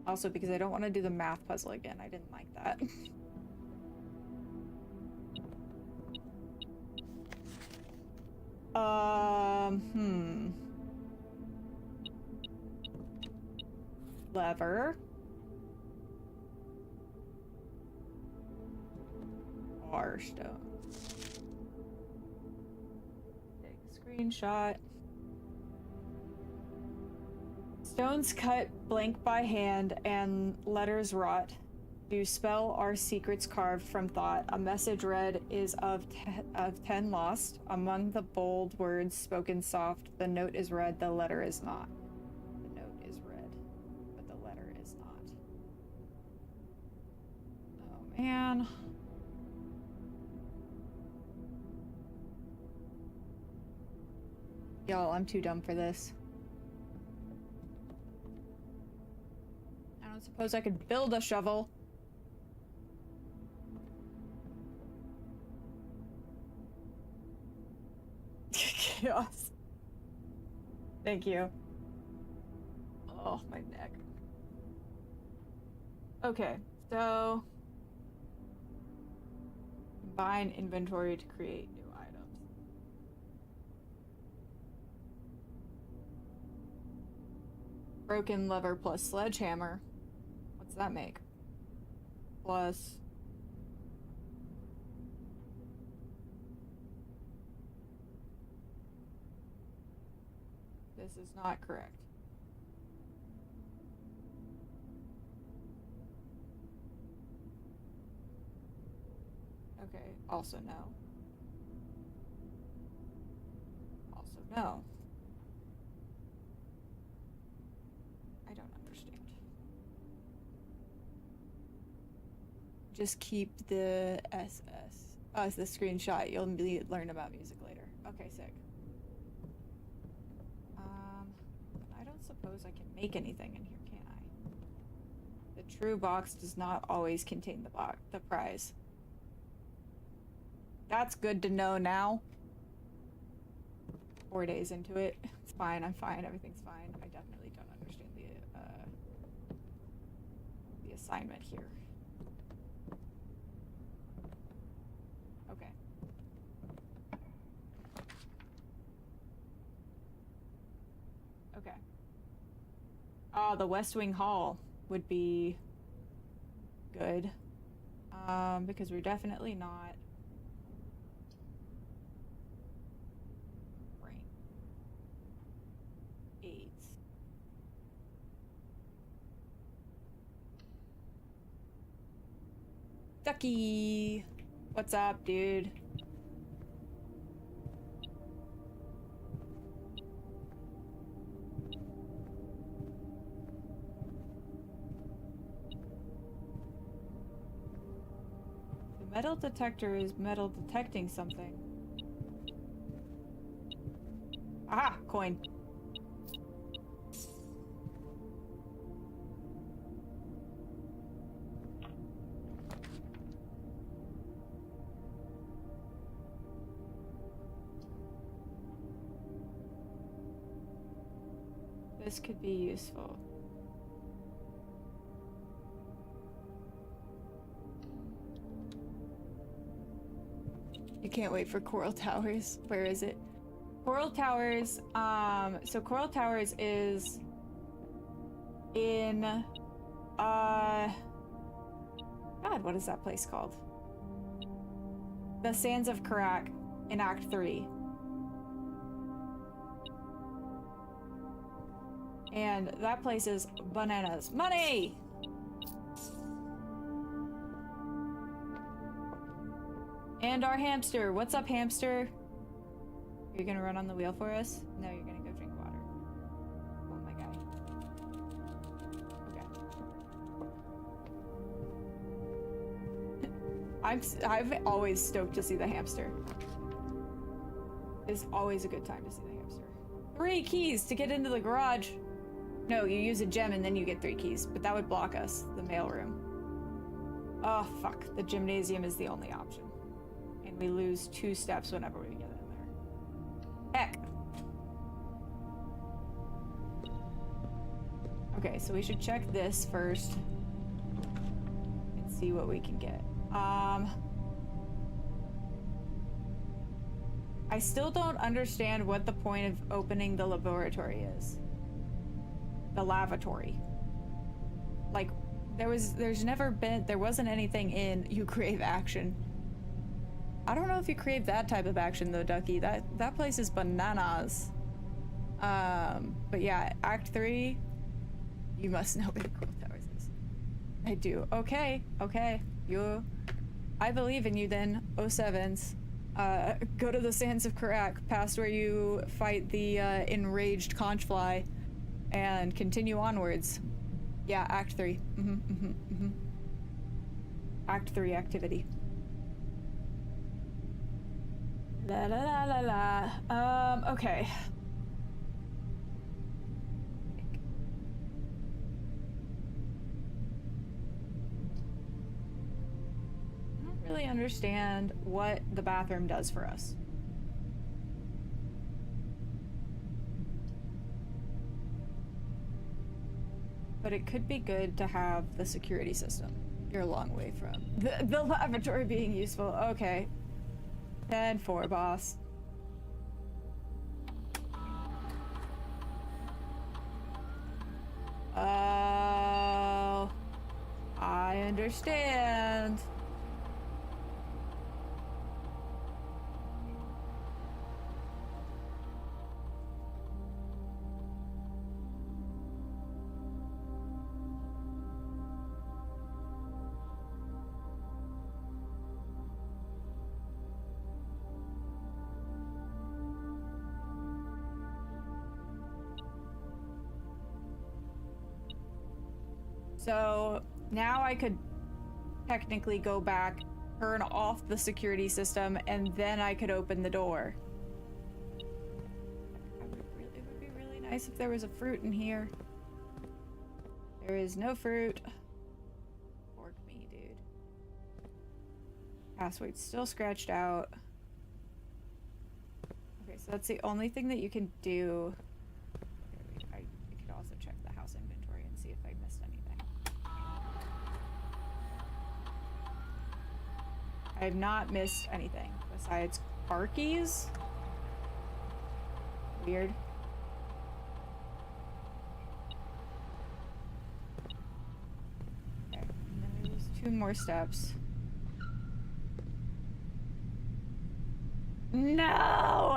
Also because I don't want to do the math puzzle again. I didn't like that. Lever. Or stone. Take a screenshot. Stones cut blank by hand and letters wrought. Do spell our secrets carved from thought. A message read is of 10 lost. Among the bold words spoken soft, the note is read, the letter is not. The note is read, but the letter is not. Oh man. Y'all, I'm too dumb for this. I don't suppose I could build a shovel. Chaos. Thank you. Oh, my neck. Okay, so combine inventory to create new items. Broken lever plus sledgehammer. What's that make? Plus... This is not correct. Okay, also no. Also no. I don't understand. Just keep the SS. Oh, it's the screenshot. You'll learn about music later. Okay, sick. I don't suppose I can make anything in here, can I? The true box does not always contain the prize. That's good to know now. 4 days into it. It's fine, I'm fine, everything's fine. I definitely don't understand the assignment here. Okay. Okay. The West Wing Hall would be good. Because we're definitely not rank 8. Ducky! What's up, dude? Metal detector is metal detecting something. Aha! Coin. This could be useful. You can't wait for Coral Towers. Where is it? Coral Towers, so Coral Towers is in, God, what is that place called? The Sands of Karak in Act 3. And that place is bananas. Money! And our hamster. What's up, hamster? Are you gonna run on the wheel for us? No, you're gonna go drink water. Oh my god. Okay. I'm always stoked to see the hamster. It's always a good time to see the hamster. 3 keys to get into the garage. No, you use a gem and then you get 3 keys, but that would block us, the mailroom. Oh, fuck. The gymnasium is the only option. And we lose 2 steps whenever we get in there. Heck. Okay, so we should check this first. And see what we can get. I still don't understand what the point of opening the laboratory is. The lavatory. Like, there wasn't anything in you crave action. I don't know if you crave that type of action though, Ducky. That place is bananas. But yeah, Act 3, you must know where Coral Towers is. I do. Okay. I believe in you then, 07s. Go to the Sands of Karak, past where you fight the enraged conchfly, and continue onwards. Yeah, Act 3. Act 3 activity. La la la la la. Okay. I don't really understand what the bathroom does for us. But it could be good to have the security system. You're a long way from the lavatory being useful. Okay. 10-4, boss. Oh, I understand. So now I could technically go back, turn off the security system, and then I could open the door. It would be really nice if there was a fruit in here. There is no fruit. Fork me, dude. Password's still scratched out. Okay, so that's the only thing that you can do. I could also check the house inventory and see if I missed anything. I have not missed anything besides car keys. Weird. Okay, and then there's 2 more steps. No!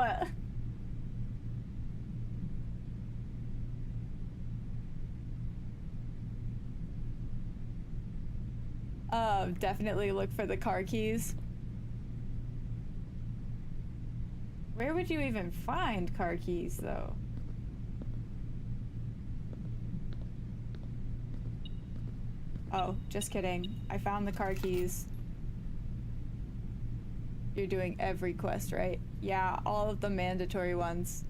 Definitely look for the car keys. Where would you even find car keys, though? Oh, just kidding. I found the car keys. You're doing every quest, right? Yeah, all of the mandatory ones.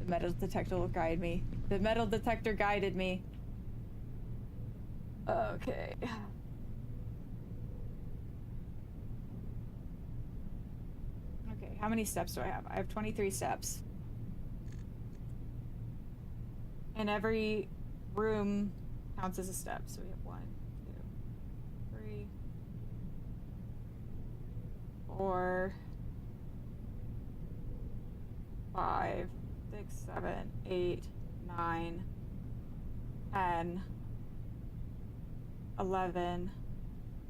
The metal detector will guide me. The metal detector guided me. Okay. Okay, how many steps do I have? I have 23 steps. And every room counts as a step. So we have 1, 2, 3, 4, 5, 6, 7, 8, 9, 10, 11,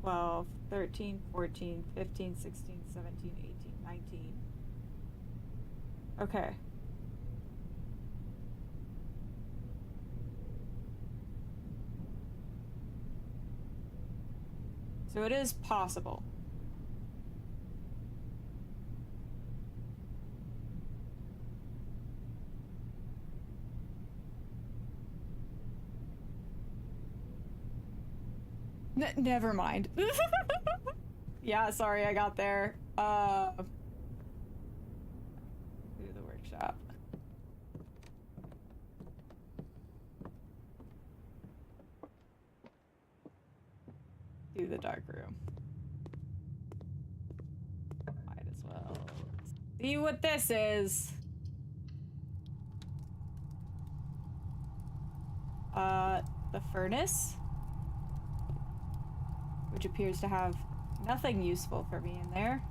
12, 13, 14, 15, 16, 17, 18, 19. Okay. So it is possible. Never mind. Yeah, sorry, I got there. Do the workshop. Do the dark room. Might as well see what this is. The furnace, which appears to have nothing useful for me in there.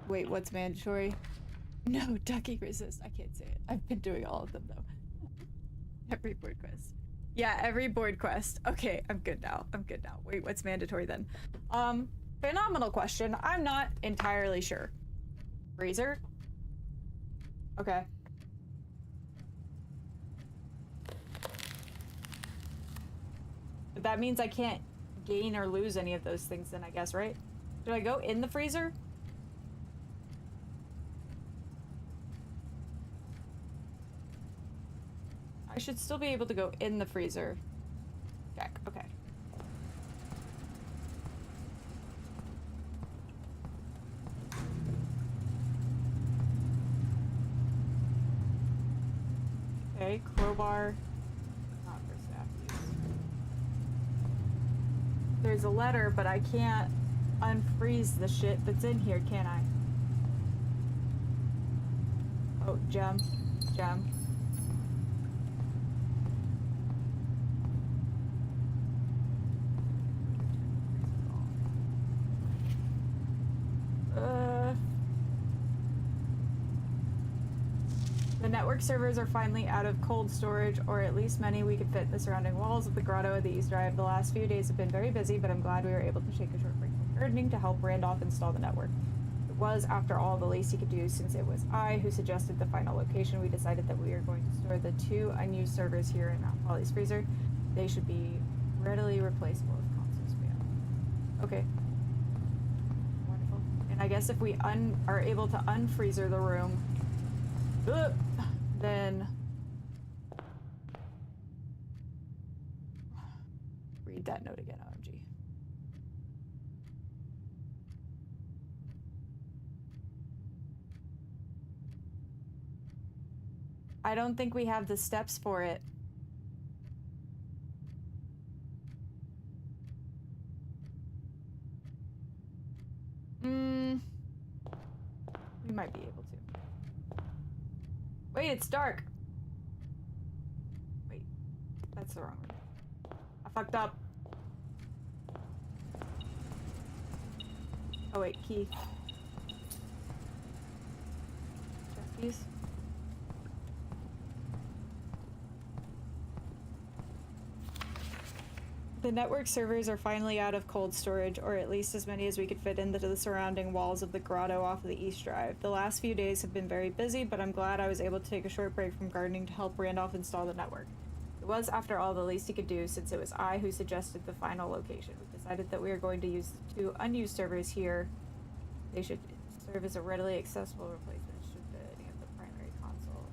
Wait, what's mandatory? No, ducking resist. I can't say it. I've been doing all of them though. Every board quest. Yeah, every board quest. Okay, I'm good now. I'm good now. Wait, what's mandatory then? Phenomenal question. I'm not entirely sure. Freezer? Okay. But that means I can't gain or lose any of those things then, I guess, right? Do I go in the freezer? I should still be able to go in the freezer. Check, okay. Okay, crowbar. Not for staff use. There's a letter, but I can't unfreeze the shit that's in here, can I? Oh, gem. Gem. The network servers are finally out of cold storage, or at least many we could fit in the surrounding walls of the grotto of the East Drive. The last few days have been very busy, but I'm glad we were able to take a short break from gardening to help Randolph install the network. It was, after all, the least he could do, since it was I who suggested the final location. We decided that we are going to store the 2 unused servers here in Mount Polly's freezer. They should be readily replaceable if consoles fail. Okay. Wonderful. And I guess if we are able to unfreezer the room, then read that note again, OMG. I don't think we have the steps for it. We might be able to. Wait, it's dark. Wait, that's the wrong room. I fucked up. Oh wait, key. Chest keys. The network servers are finally out of cold storage, or at least as many as we could fit into the surrounding walls of the grotto off of the East Drive. The last few days have been very busy, but I'm glad I was able to take a short break from gardening to help Randolph install the network. It was, after all, the least he could do, since it was I who suggested the final location. We decided that we are going to use the 2 unused servers here. They should serve as a readily accessible replacement should any of the primary console.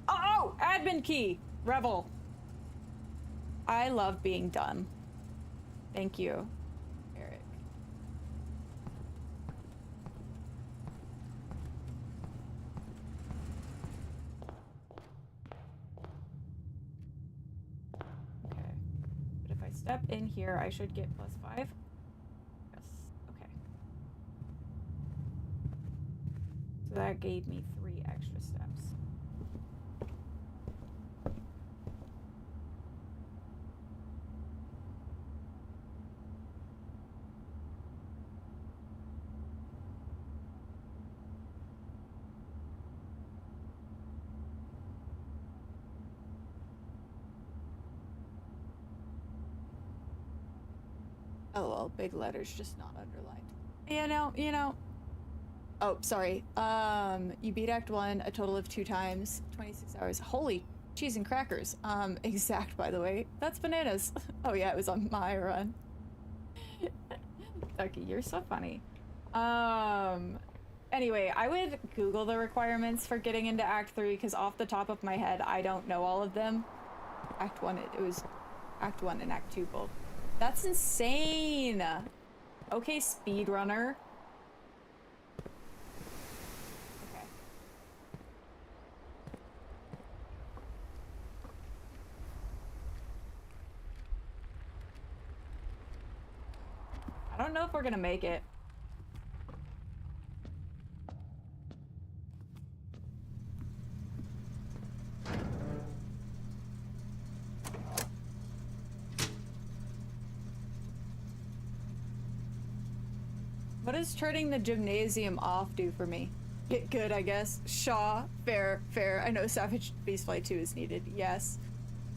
Oh! Oh, admin key. Revel. I love being dumb. Thank you, Eric. Okay. But if I step in here, I should get +5. Yes. Okay. So that gave me 3 extra steps. Oh, well, big letters, just not underlined. You know. Oh, sorry. You beat Act 1 a total of 2 times, 26 hours. Holy cheese and crackers. Exact, by the way. That's bananas. Oh, yeah, it was on my run. Ducky, you're so funny. Anyway, I would Google the requirements for getting into Act 3, because off the top of my head, I don't know all of them. Act 1, it was Act 1 and Act 2 both. That's insane! Okay, speedrunner. Okay. I don't know if we're gonna make it. What does turning the gymnasium off do for me? Get good, I guess. Shaw, fair, fair. I know Savage Beast Flight 2 is needed. Yes.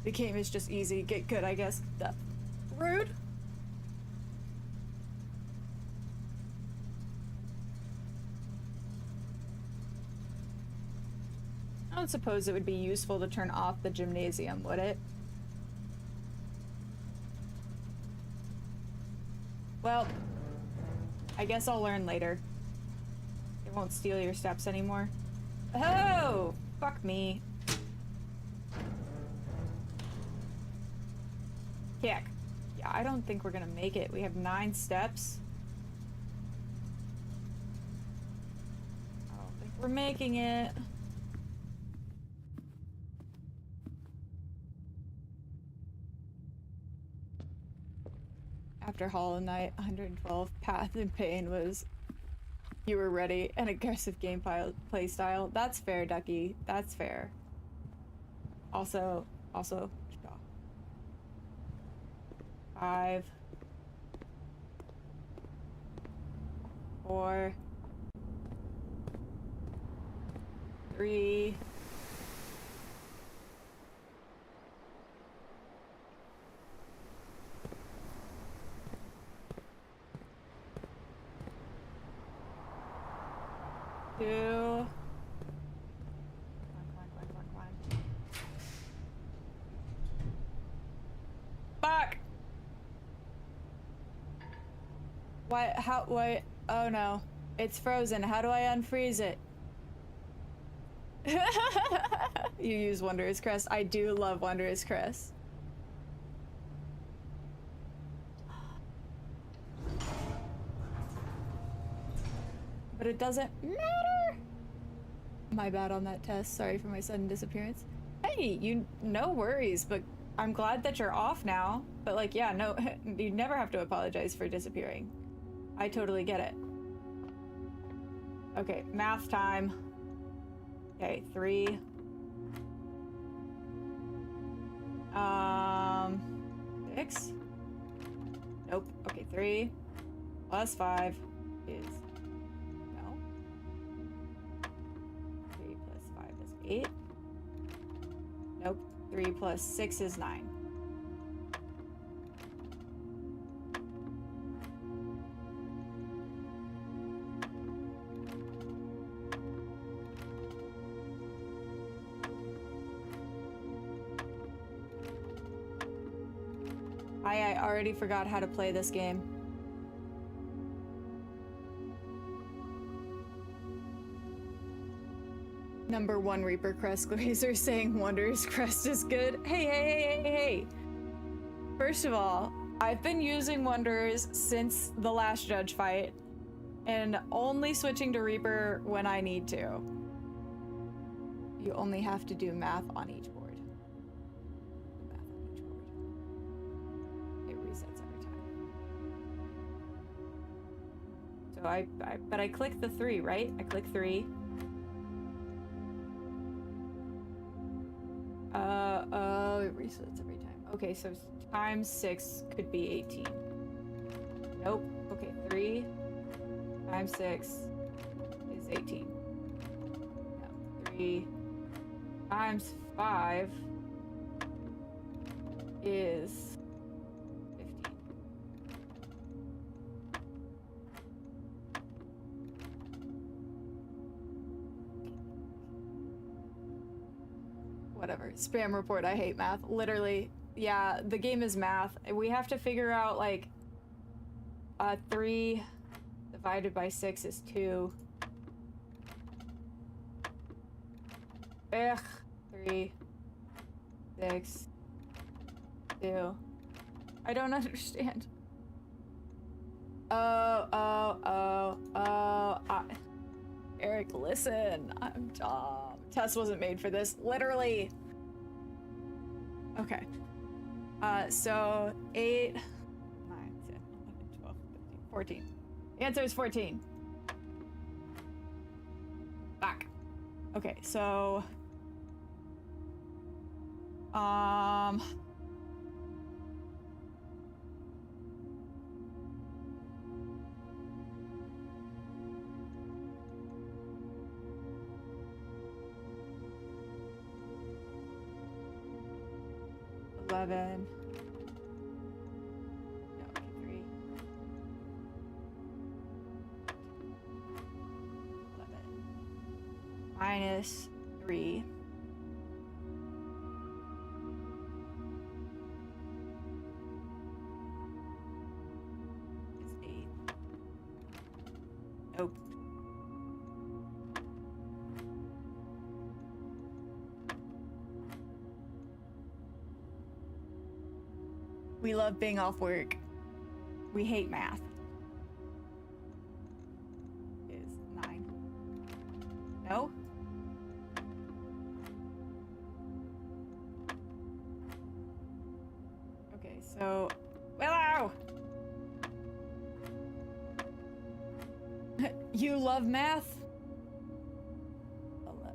The game is just easy. Get good, I guess. Rude. I don't suppose it would be useful to turn off the gymnasium, would it? Well, I guess I'll learn later. It won't steal your steps anymore. Oh! Fuck me. Kick. Yeah, I don't think we're gonna make it. We have 9 steps. I don't think we're making it. After Hollow Knight, 112 Path and Pain was you were ready, an aggressive game play style. That's fair, Ducky. That's fair. Also, 5, 4, 3, 2. Come on. Fuck! What? Oh no. It's frozen. How do I unfreeze it? You use Wondrous Crest. I do love Wondrous Crest. But it doesn't matter! My bad on that test. Sorry for my sudden disappearance. Hey, no worries, but I'm glad that you're off now. But like, yeah, no, you never have to apologize for disappearing. I totally get it. Okay, math time. Okay, 3. 6? Nope. Okay, 3 plus 5 is... No. 3 plus 5 is 8. Nope. 3 plus 6 is 9. I already forgot how to play this game. Number 1 Reaper Crest Glazer saying Wanderer's Crest is good. Hey. First of all, I've been using Wanderers since the last judge fight, and only switching to Reaper when I need to. You only have to do math on each board. Math on each board. It resets every time. So but I click the 3, right? I click 3. It resets every time. Okay, so times 6 could be 18. Nope. Okay, 3 times 6 is 18. No, 3 times 5 is 15. Whatever. Spam report, I hate math. Literally, yeah, the game is math. We have to figure out, like, 3 divided by 6 is 2. Ugh. 3, 6, 2. I don't understand. Eric, listen. I'm dumb. Tess wasn't made for this. Literally. Okay. So 8, 9, 10, 11, 12, 13, 14. The answer is 14. Back. Okay, so... $11. No, okay, 3. 11. Minus 3. Is 8. Nope. We love being off work. We hate math. Is 9. No? Okay, so... Willow! You love math? 11.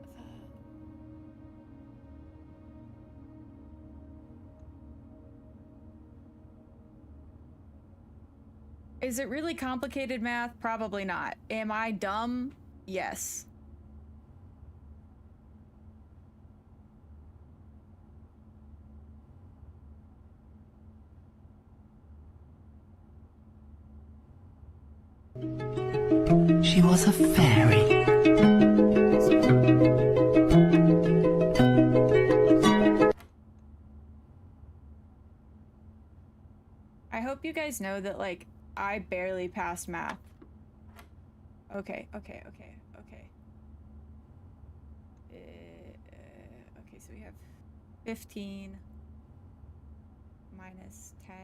Is it really complicated math? Probably not. Am I dumb? Yes. She was a fairy. I hope you guys know that, like, I barely passed math. Okay. Okay, so we have 15 minus 10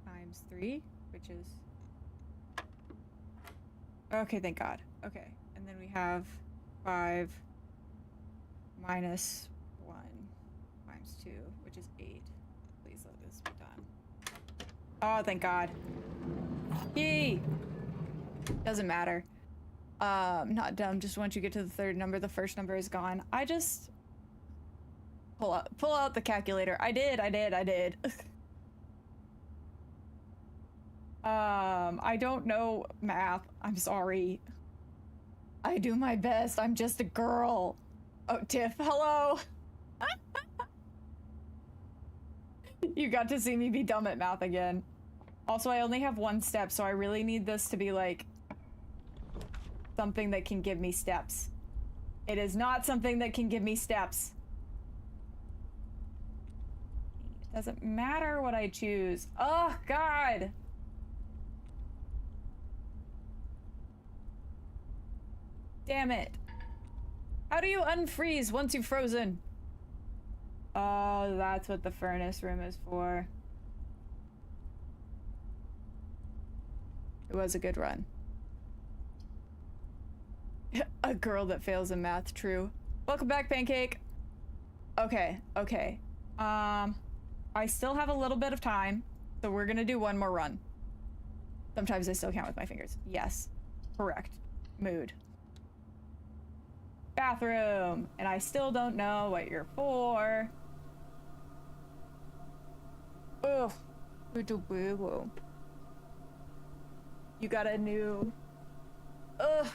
times 3, which is... Okay, thank God. Okay, and then we have 5 minus 1 times 2, which is 8. Please let this be done. Oh, thank God. Yay! Doesn't matter. Not dumb, just once you get to the third number, the first number is gone. I just... Pull out the calculator. I did. I don't know math. I'm sorry. I do my best. I'm just a girl. Oh, Tiff, hello. You got to see me be dumb at math again. Also, I only have 1 step, so I really need this to be like something that can give me steps. It is not something that can give me steps. It doesn't matter what I choose. Oh, God. Damn it. How do you unfreeze once you've frozen? Oh, that's what the furnace room is for. It was a good run. A girl that fails in math, true. Welcome back, Pancake. Okay, okay. I still have a little bit of time, so we're gonna do one more run. Sometimes I still count with my fingers. Yes, correct. Mood. Bathroom, and I still don't know what you're for. Oh, you got a new. Ugh.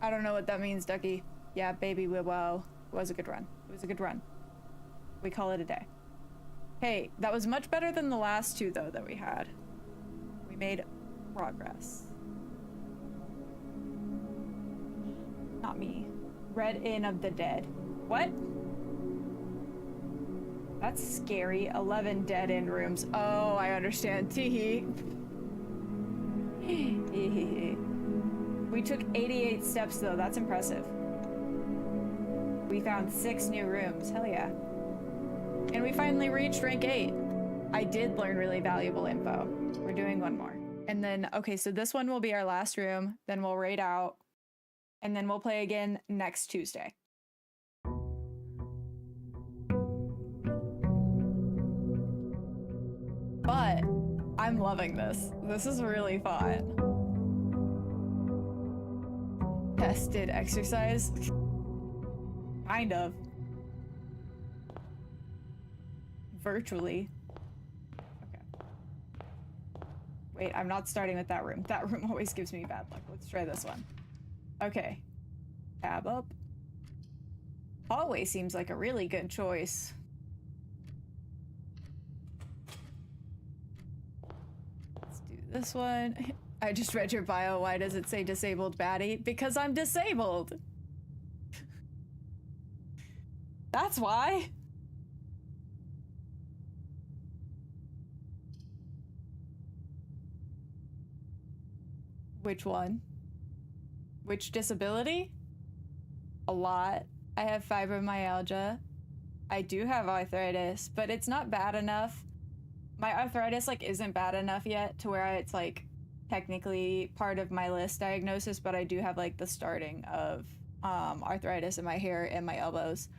I don't know what that means, Ducky. Yeah, baby, wow. It was a good run. It was a good run. We call it a day. Hey, that was much better than the last two, though, that we had. We made progress. Not me. Red Inn of the Dead. What? That's scary. 11 dead end rooms. Oh, I understand. Teehee. We took 88 steps, though. That's impressive. We found 6 new rooms. Hell yeah. And we finally reached rank 8. I did learn really valuable info. We're doing one more. And then, okay, so this one will be our last room. Then we'll raid out. And then we'll play again next Tuesday. But I'm loving this. This is really fun. Tested exercise? Kind of. Virtually. Okay. Wait, I'm not starting with that room. That room always gives me bad luck. Let's try this one. Okay. Tab up. Hallway seems like a really good choice. Let's do this one. I just read your bio. Why does it say disabled baddie? Because I'm disabled. That's why. Which one? Which disability? A lot. I have fibromyalgia. I do have arthritis, but it's not bad enough. My arthritis like isn't bad enough yet to where it's like technically part of my list diagnosis, but I do have like the starting of arthritis in my hair and my elbows.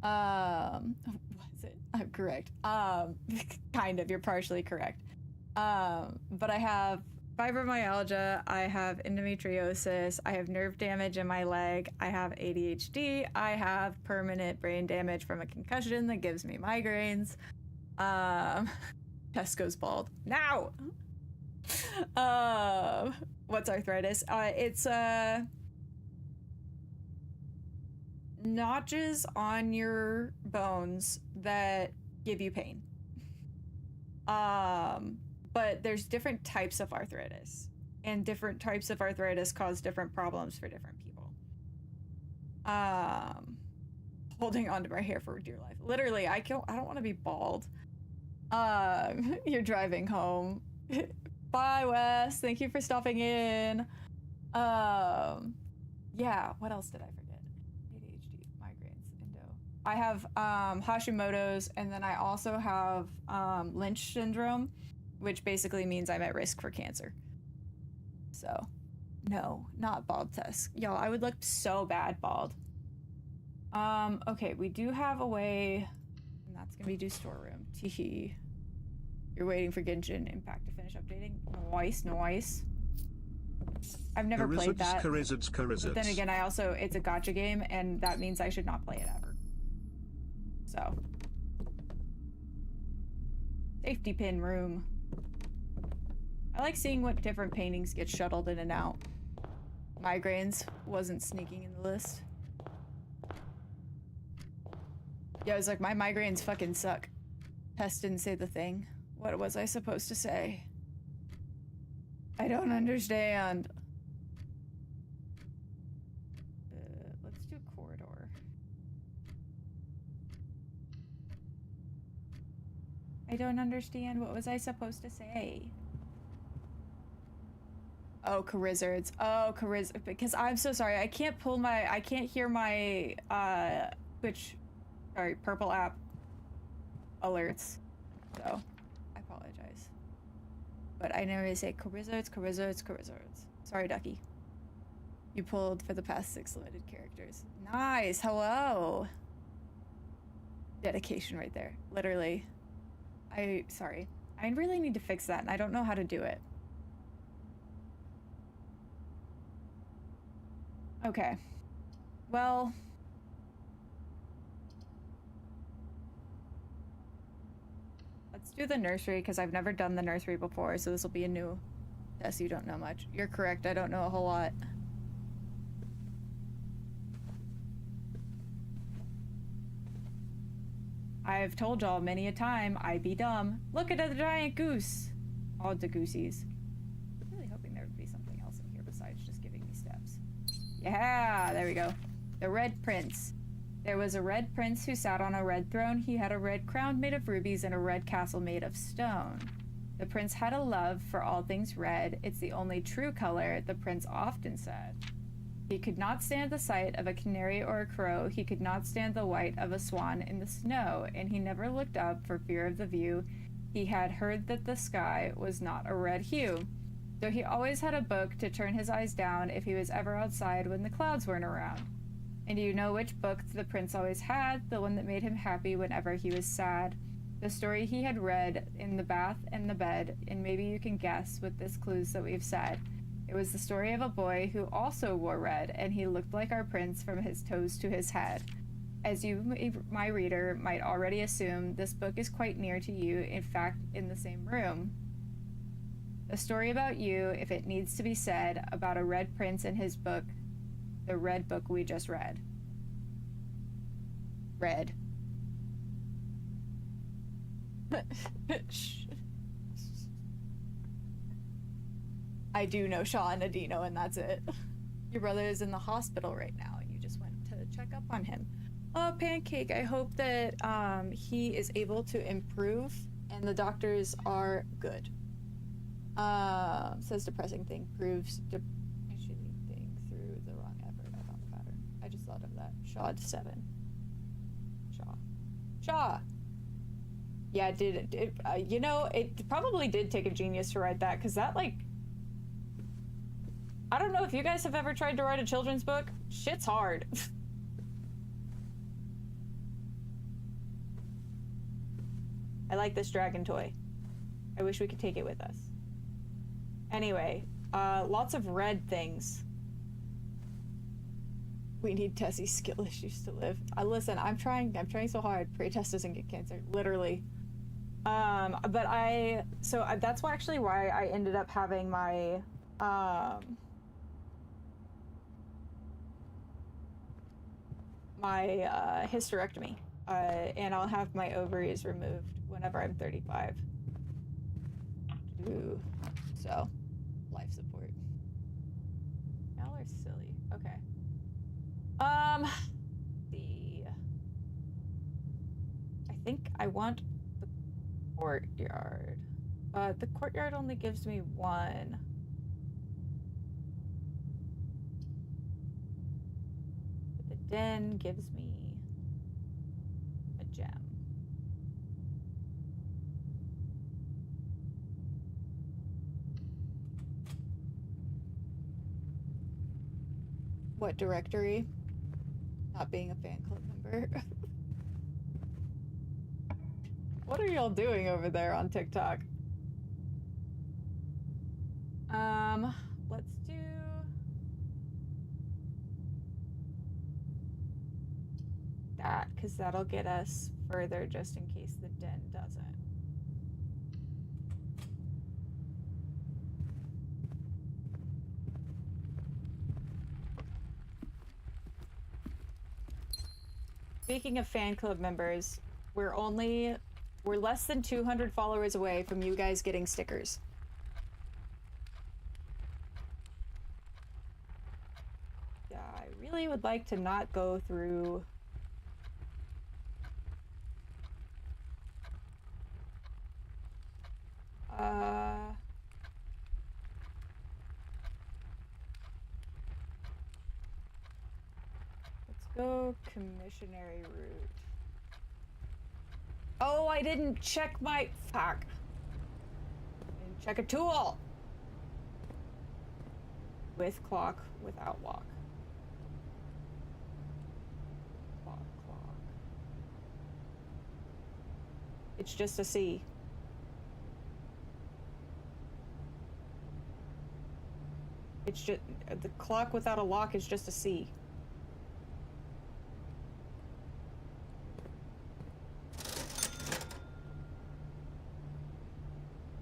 Was it? I'm correct. Kind of, you're partially correct. But I have fibromyalgia, I have endometriosis, I have nerve damage in my leg, I have ADHD, I have permanent brain damage from a concussion that gives me migraines. Tesco's bald. Now! What's arthritis? It's notches on your bones that give you pain. But there's different types of arthritis, and different types of arthritis cause different problems for different people. Holding on to my hair for dear life. Literally, I don't want to be bald. You're driving home. Bye, Wes. Thank you for stopping in. Yeah, what else did I forget? ADHD, migraines, endo. I have Hashimoto's, and then I also have Lynch syndrome, which basically means I'm at risk for cancer. So, no, not bald test. Y'all, I would look so bad bald. Okay, we do have a way, and that's gonna be do storeroom. Teehee. You're waiting for Genshin Impact to finish updating? Nice. I've never played that. But then again, it's a gacha game, and that means I should not play it ever. So. Safety pin room. I like seeing what different paintings get shuttled in and out. Migraines wasn't sneaking in the list. Yeah, I was like, my migraines fucking suck. Tess didn't say the thing. What was I supposed to say? I don't understand. Let's do corridor. I don't understand. What was I supposed to say? Oh, Charizards. Oh, because I'm so sorry. I can't hear my, Purple app alerts. So, I apologize. But I never say Charizards. Sorry, Ducky. You pulled for the past 6 limited characters. Nice, hello. Dedication right there, literally. Sorry. I really need to fix that, and I don't know how to do it. Okay. Well... let's do the nursery, because I've never done the nursery before, so this will be a new... Yes, you don't know much. You're correct, I don't know a whole lot. I've told y'all many a time, I be dumb. Look at the giant goose! All the goosies. I'm really hoping there would be something else in here besides just giving me steps. Yeah, there we go. The Red Prince. There was a red prince who sat on a red throne. He had a red crown made of rubies and a red castle made of stone. The prince had a love for all things red. It's the only true color, the prince often said. He could not stand the sight of a canary or a crow. He could not stand the white of a swan in the snow, and he never looked up for fear of the view. He had heard that the sky was not a red hue. So he always had a book to turn his eyes down if he was ever outside when the clouds weren't around. And do you know which book the prince always had? The one that made him happy whenever he was sad. The story he had read in the bath and the bed, and maybe you can guess with this clues that we've said. It was the story of a boy who also wore red, and he looked like our prince from his toes to his head. As you, my reader, might already assume, this book is quite near to you, in fact, in the same room. A story about you, if it needs to be said, about a red prince and his book, the red book we just read. Red. I do know Shaw and Adino, and that's it. Your brother is in the hospital right now, and you just went to check up on him. Oh, Pancake, I hope that he is able to improve, and the doctors are good. Says depressing thing proves issuing thing through the wrong effort. I found the pattern. I just thought of that. Shaw 7. Shaw. Yeah, you know, it probably did take a genius to write that, because that, like, I don't know if you guys have ever tried to write a children's book. Shit's hard. I like this dragon toy. I wish we could take it with us. Anyway, lots of red things. We need Tessie's skill issues to live. Listen, I'm trying so hard. Pray Tess doesn't get cancer, literally. But that's actually why I ended up having my, hysterectomy. And I'll have my ovaries removed whenever I'm 35. So, life support. Y'all are silly. Okay. I think I want the courtyard. The courtyard only gives me 1. But the den gives me a gem. What directory? Not being a fan club member. What are y'all doing over there on TikTok? Let's do... that, because that'll get us further just in case the den doesn't. Speaking of fan club members, we're less than 200 followers away from you guys getting stickers. Yeah, I really would like to not go through Go commissionary route. Oh, I didn't check my... Fuck. I didn't check a tool! With clock, without walk. Clock. It's just a C. It's just... The clock without a lock is just a C.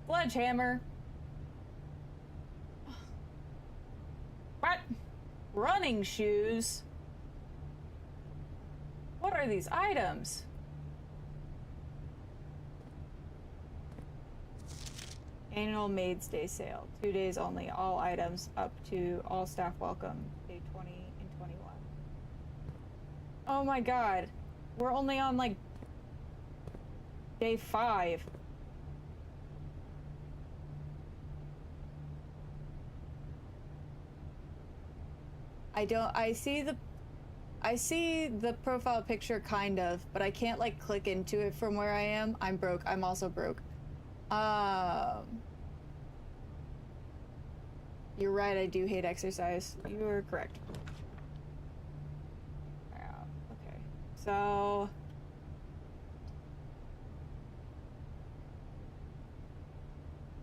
Sledgehammer. What? Running shoes? What are these items? Annual Maids Day sale. 2 days only. All items up to all staff welcome. Day 20 and 21. Oh my god. We're only on like day 5. I see the profile picture kind of, but I can't like click into it from where I am. I'm broke. I'm also broke. You're right, I do hate exercise. You are correct. Okay. So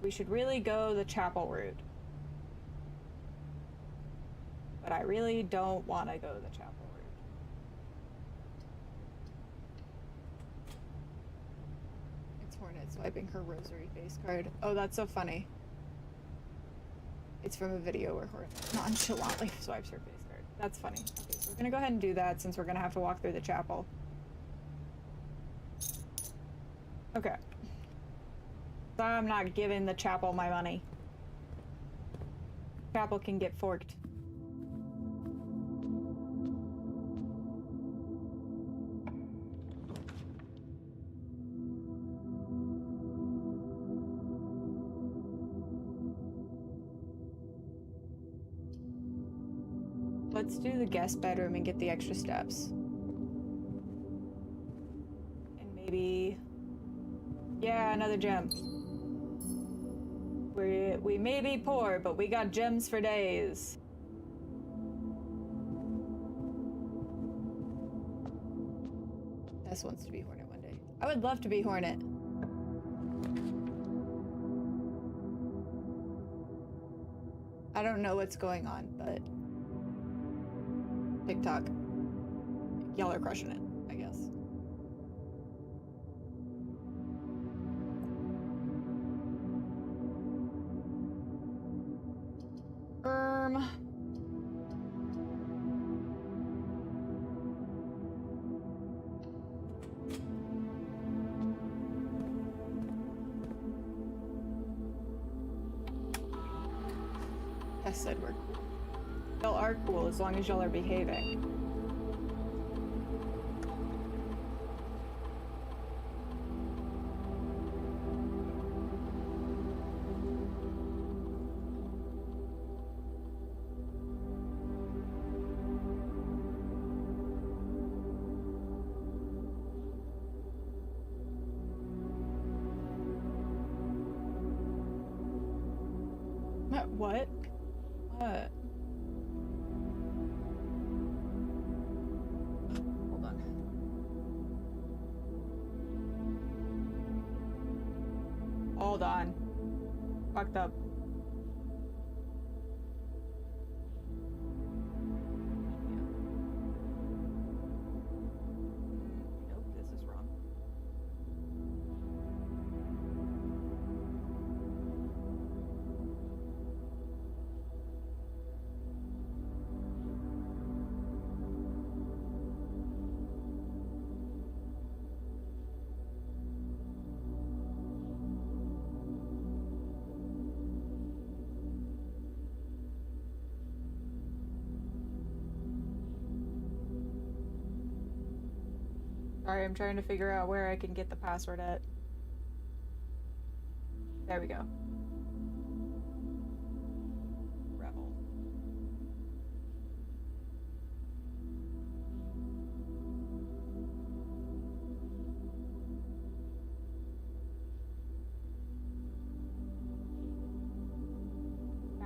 we should really go the chapel route. But I really don't want to go the chapel route. It's Hornet swiping her rosary face card. Oh, that's so funny. It's from a video where Hornet nonchalantly swipes her face card. That's funny. Okay, so we're gonna go ahead and do that since we're gonna have to walk through the chapel. Okay. So I'm not giving the chapel my money. Chapel can get forked. Let's do the guest bedroom and get the extra steps. And maybe... Yeah, another gem. We may be poor, but we got gems for days. Tess wants to be Hornet one day. I would love to be Hornet. I don't know what's going on, but... TikTok. Y'all are crushing it, I guess. Tess said we're cool. Y'all are cool as long as y'all are behaving. What? What? Hold on. Hold on. Fucked up. Nope, this is wrong. Sorry, I'm trying to figure out where I can get the password at. There we go. Rebel.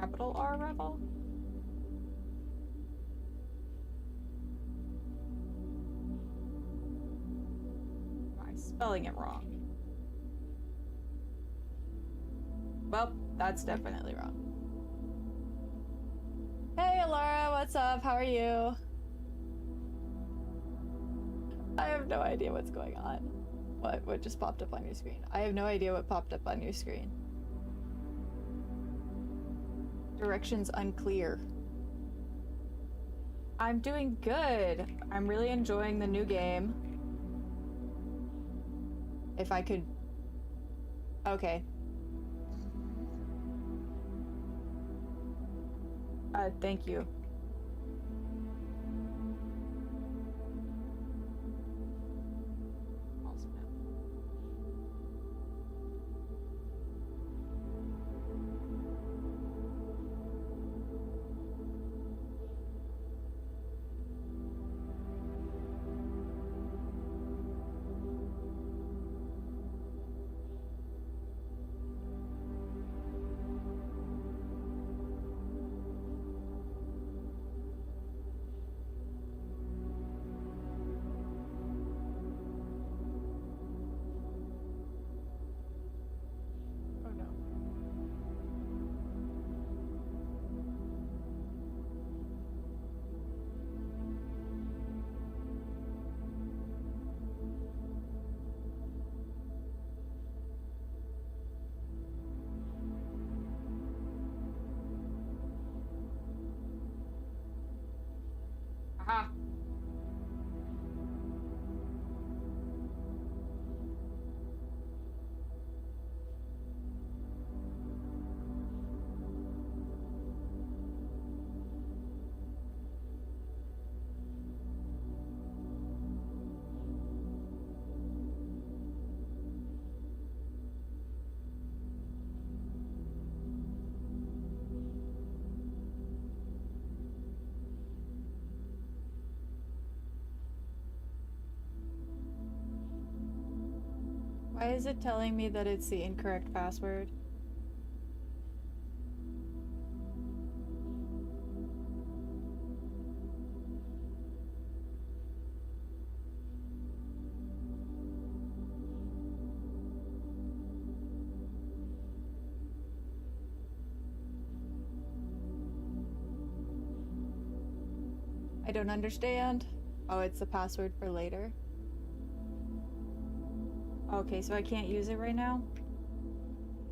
Capital R Revel? Am I spelling it wrong? Well, that's definitely wrong. Hey, Laura, what's up? How are you? I have no idea what's going on. What just popped up on your screen? I have no idea what popped up on your screen. Directions unclear. I'm doing good. I'm really enjoying the new game. If I could... Okay. Thank you. Awesome. Oh no. Aha. Why is it telling me that it's the incorrect password? I don't understand. Oh, it's the password for later. Okay, so I can't use it right now?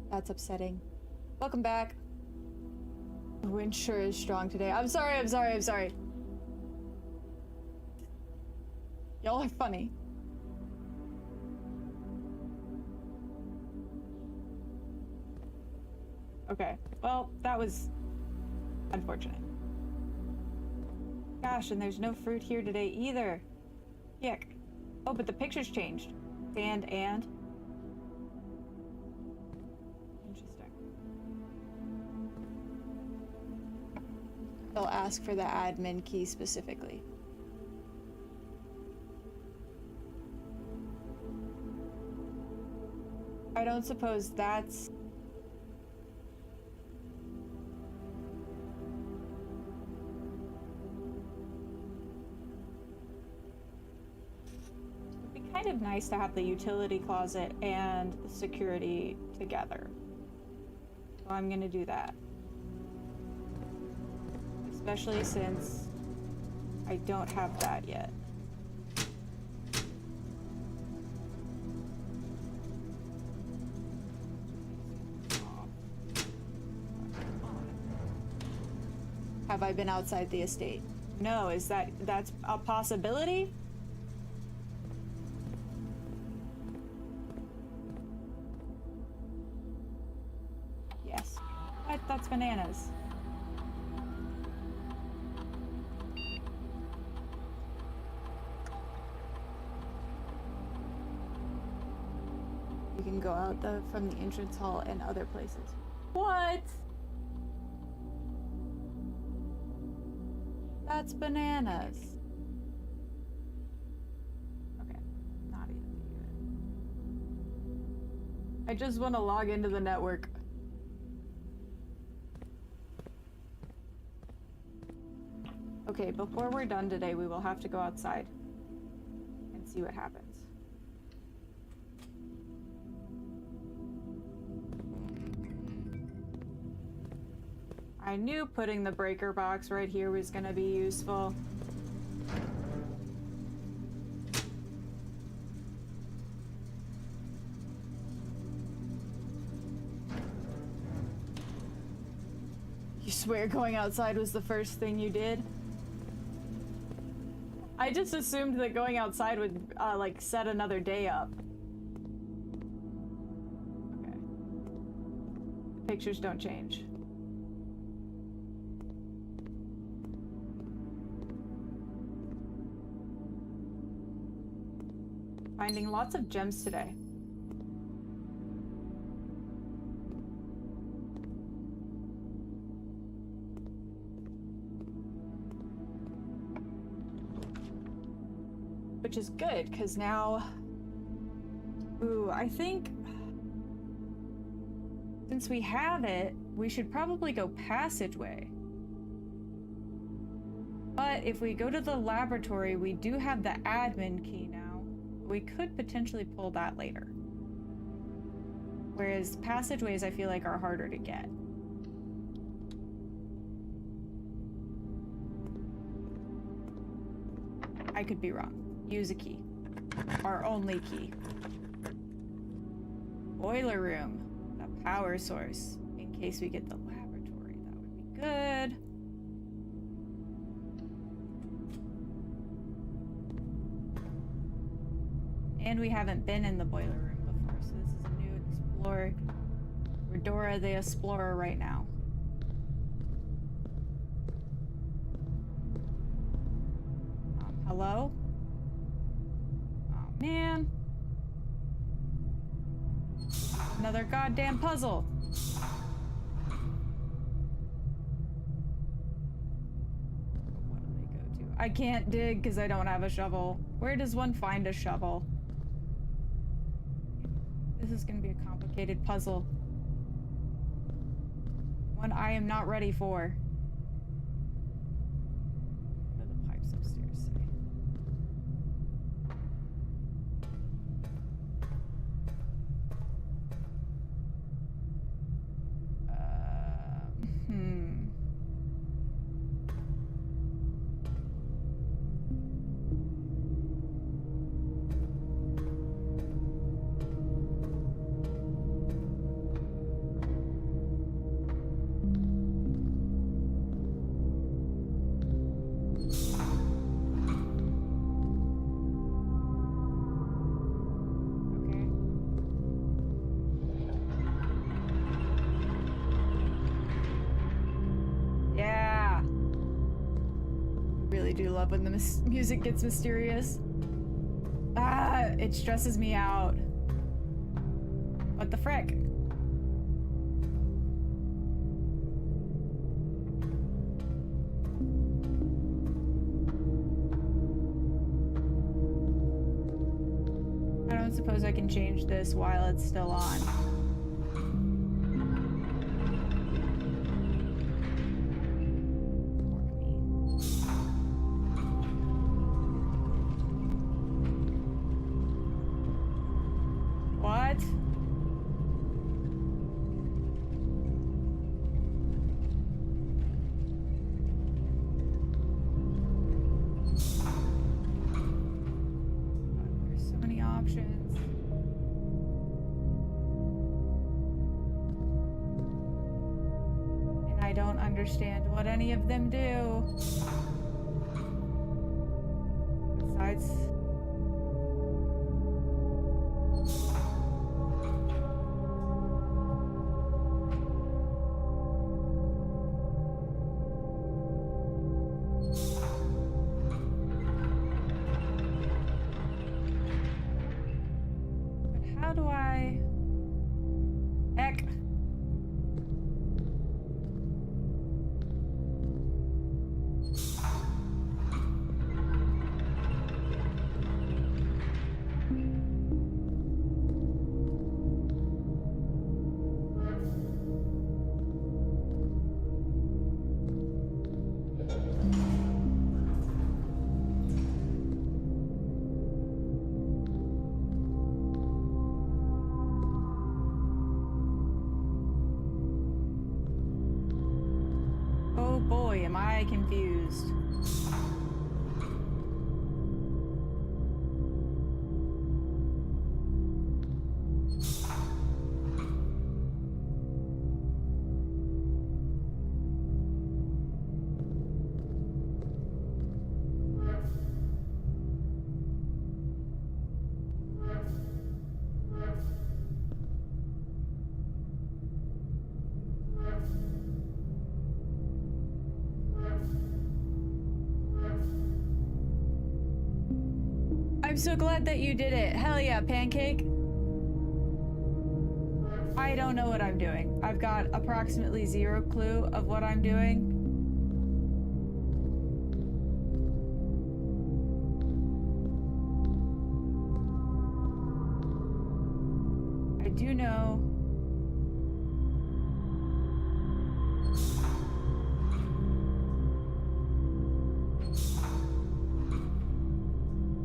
That's upsetting. Welcome back. The wind sure is strong today. I'm sorry. Y'all are funny. Okay, well, that was unfortunate. Gosh, and there's no fruit here today either. Yuck. Oh, but the picture's changed. Sand and... Interesting. They'll ask for the admin key specifically. I don't suppose that's... kind of nice to have the utility closet and the security together. So I'm gonna do that. Especially since I don't have that yet. Have I been outside the estate? No, that's a possibility? Yes. That's bananas. You can go out from the entrance hall and other places. What? That's bananas. Okay, not even good. I just want to log into the network. Okay, before we're done today, we will have to go outside and see what happens. I knew putting the breaker box right here was gonna be useful. You swear going outside was the first thing you did? I just assumed that going outside would, like, set another day up. Okay. The pictures don't change. Finding lots of gems today. Which is good, because now... Ooh, I think... Since we have it, we should probably go passageway. But if we go to the laboratory, we do have the admin key now. We could potentially pull that later. Whereas passageways, I feel like, are harder to get. I could be wrong. Use a key. Our only key. Boiler room. The power source. In case we get the laboratory, that would be good. And we haven't been in the boiler room before, so this is a new explorer. We're Dora the Explorer right now. Hello? Oh man. Another goddamn puzzle. What do they go to? I can't dig because I don't have a shovel. Where does one find a shovel? This is gonna be a complicated puzzle. One I am not ready for. What do the pipes upstairs say? Do love when the music gets mysterious. Ah, it stresses me out. What the frick? I don't suppose I can change this while it's still on. Understand what any of them do. Besides... But how do I... Heck. boy, am I confused. I'm so glad that you did it. Hell yeah, Pancake. I don't know what I'm doing. I've got approximately 0 clue of what I'm doing. I do know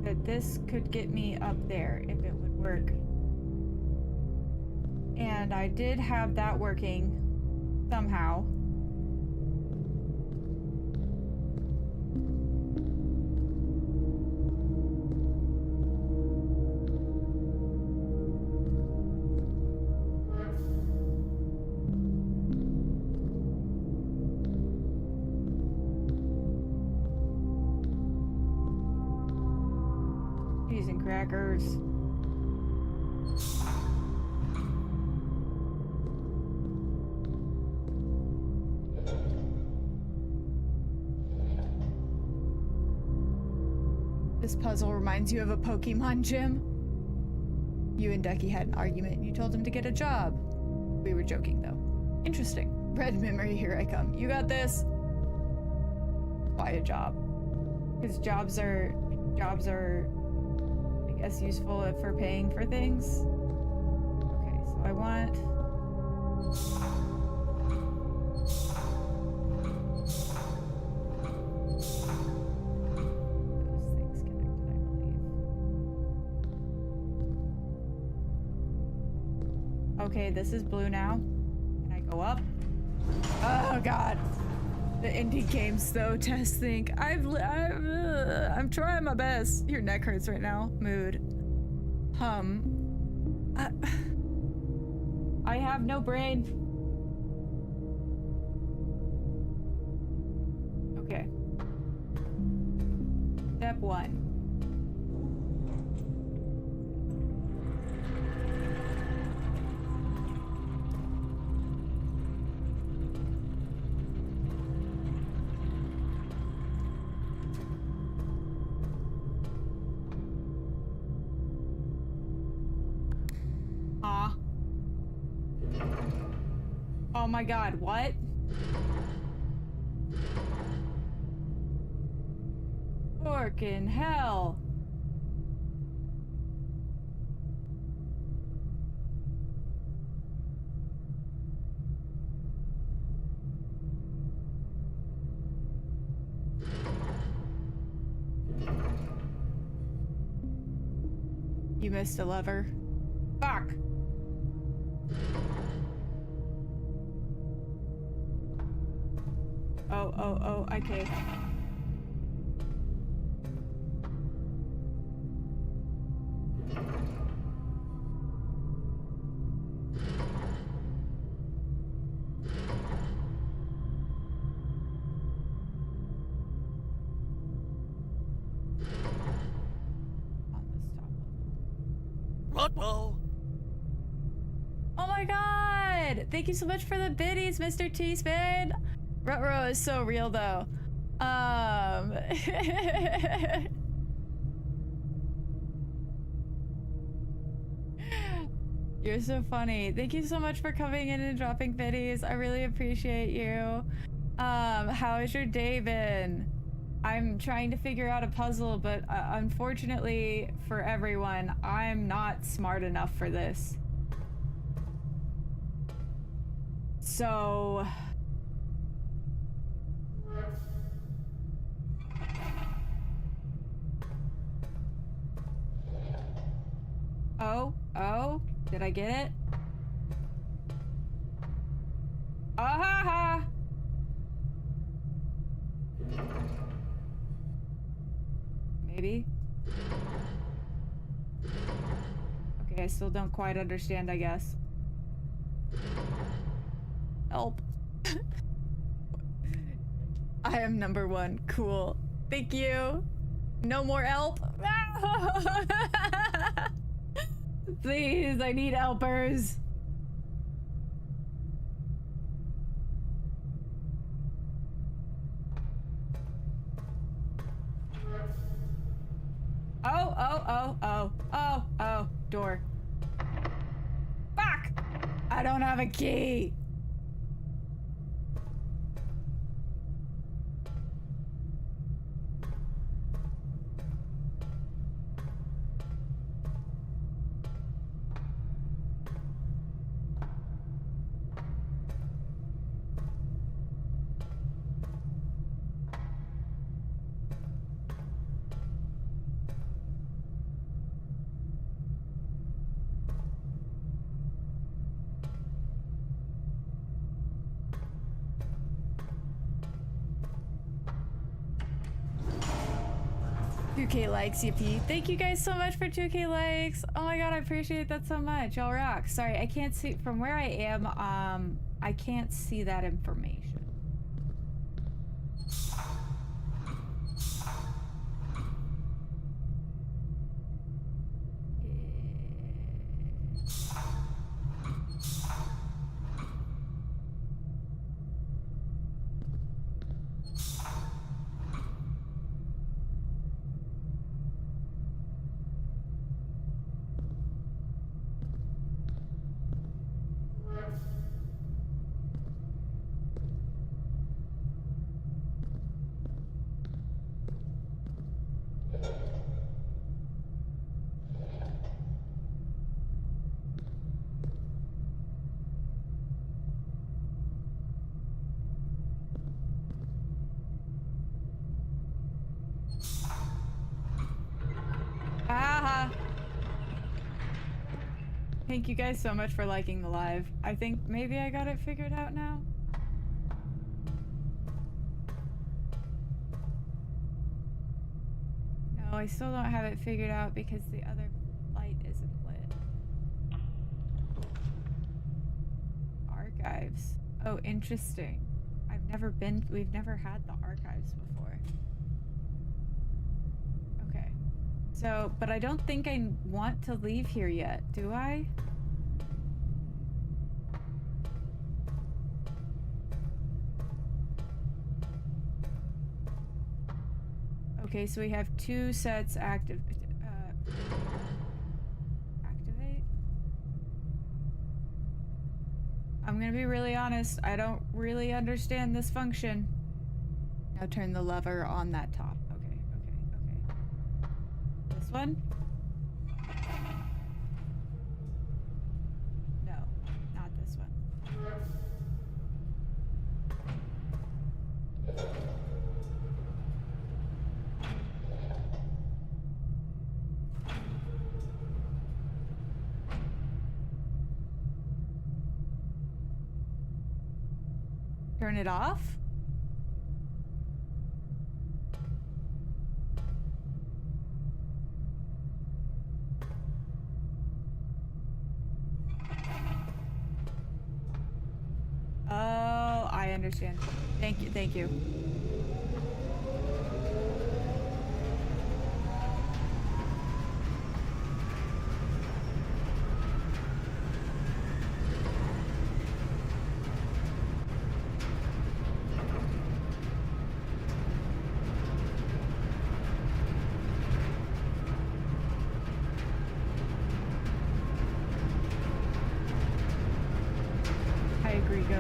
that this could get me up there if it would work. And I did have that working somehow. Cheese and crackers. This puzzle reminds you of a Pokemon gym. You and Ducky had an argument and you told him to get a job. We were joking though. Interesting. Red memory, here I come. You got this. Why a job? Because jobs are, I guess, useful for paying for things. Okay, so I want... Okay, this is blue now. Can I go up? Oh god. The indie games though, Tess think. I'm trying my best. Your neck hurts right now. Mood. I have no brain. Okay. Step 1. Oh my god, what? Forkin' hell. You missed a lever. Fuck. Oh, okay. Rutwell. Oh my god! Thank you so much for the biddies, Mr. T-Spade! Rutro is so real though. You're so funny. Thank you so much for coming in and dropping biddies. I really appreciate you. How has your day been? I'm trying to figure out a puzzle, but unfortunately for everyone, I'm not smart enough for this. So... Oh, did I get it? Ah ha ha! Maybe? Okay, I still don't quite understand, I guess. Help. I am number one. Cool. Thank you. No more help. Please, I need helpers. Oh, door. Fuck! I don't have a key. $2K likes, Yippee. Thank you guys so much for 2K likes. Oh my god, I appreciate that so much. Y'all rock. Sorry, I can't see from where I am. I can't see that information. Thank you guys so much for liking the live. I think maybe I got it figured out now. No, I still don't have it figured out because the other light isn't lit. Archives. Oh, interesting. We've never had the archives before. Okay. So, but I don't think I want to leave here yet, do I? Okay, so we have 2 sets active. Activate? I'm gonna be really honest, I don't really understand this function. Now turn the lever on that top. Okay. This one? No, not this one. Turn it off? Oh, I understand. Thank you, thank you. I agree, Ghost.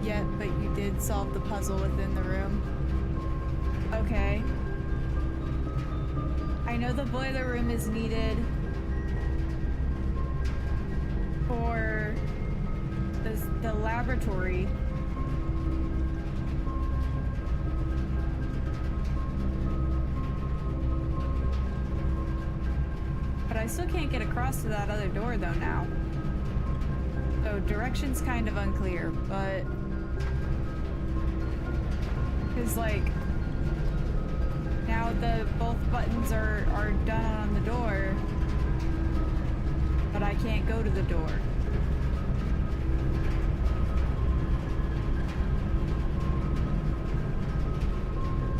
yet, but you did solve the puzzle within the room. Okay. I know the boiler room is needed for the laboratory. But I still can't get across to that other door though now. So direction's kind of unclear, but... Cause like... Now both buttons are done on the door, but I can't go to the door.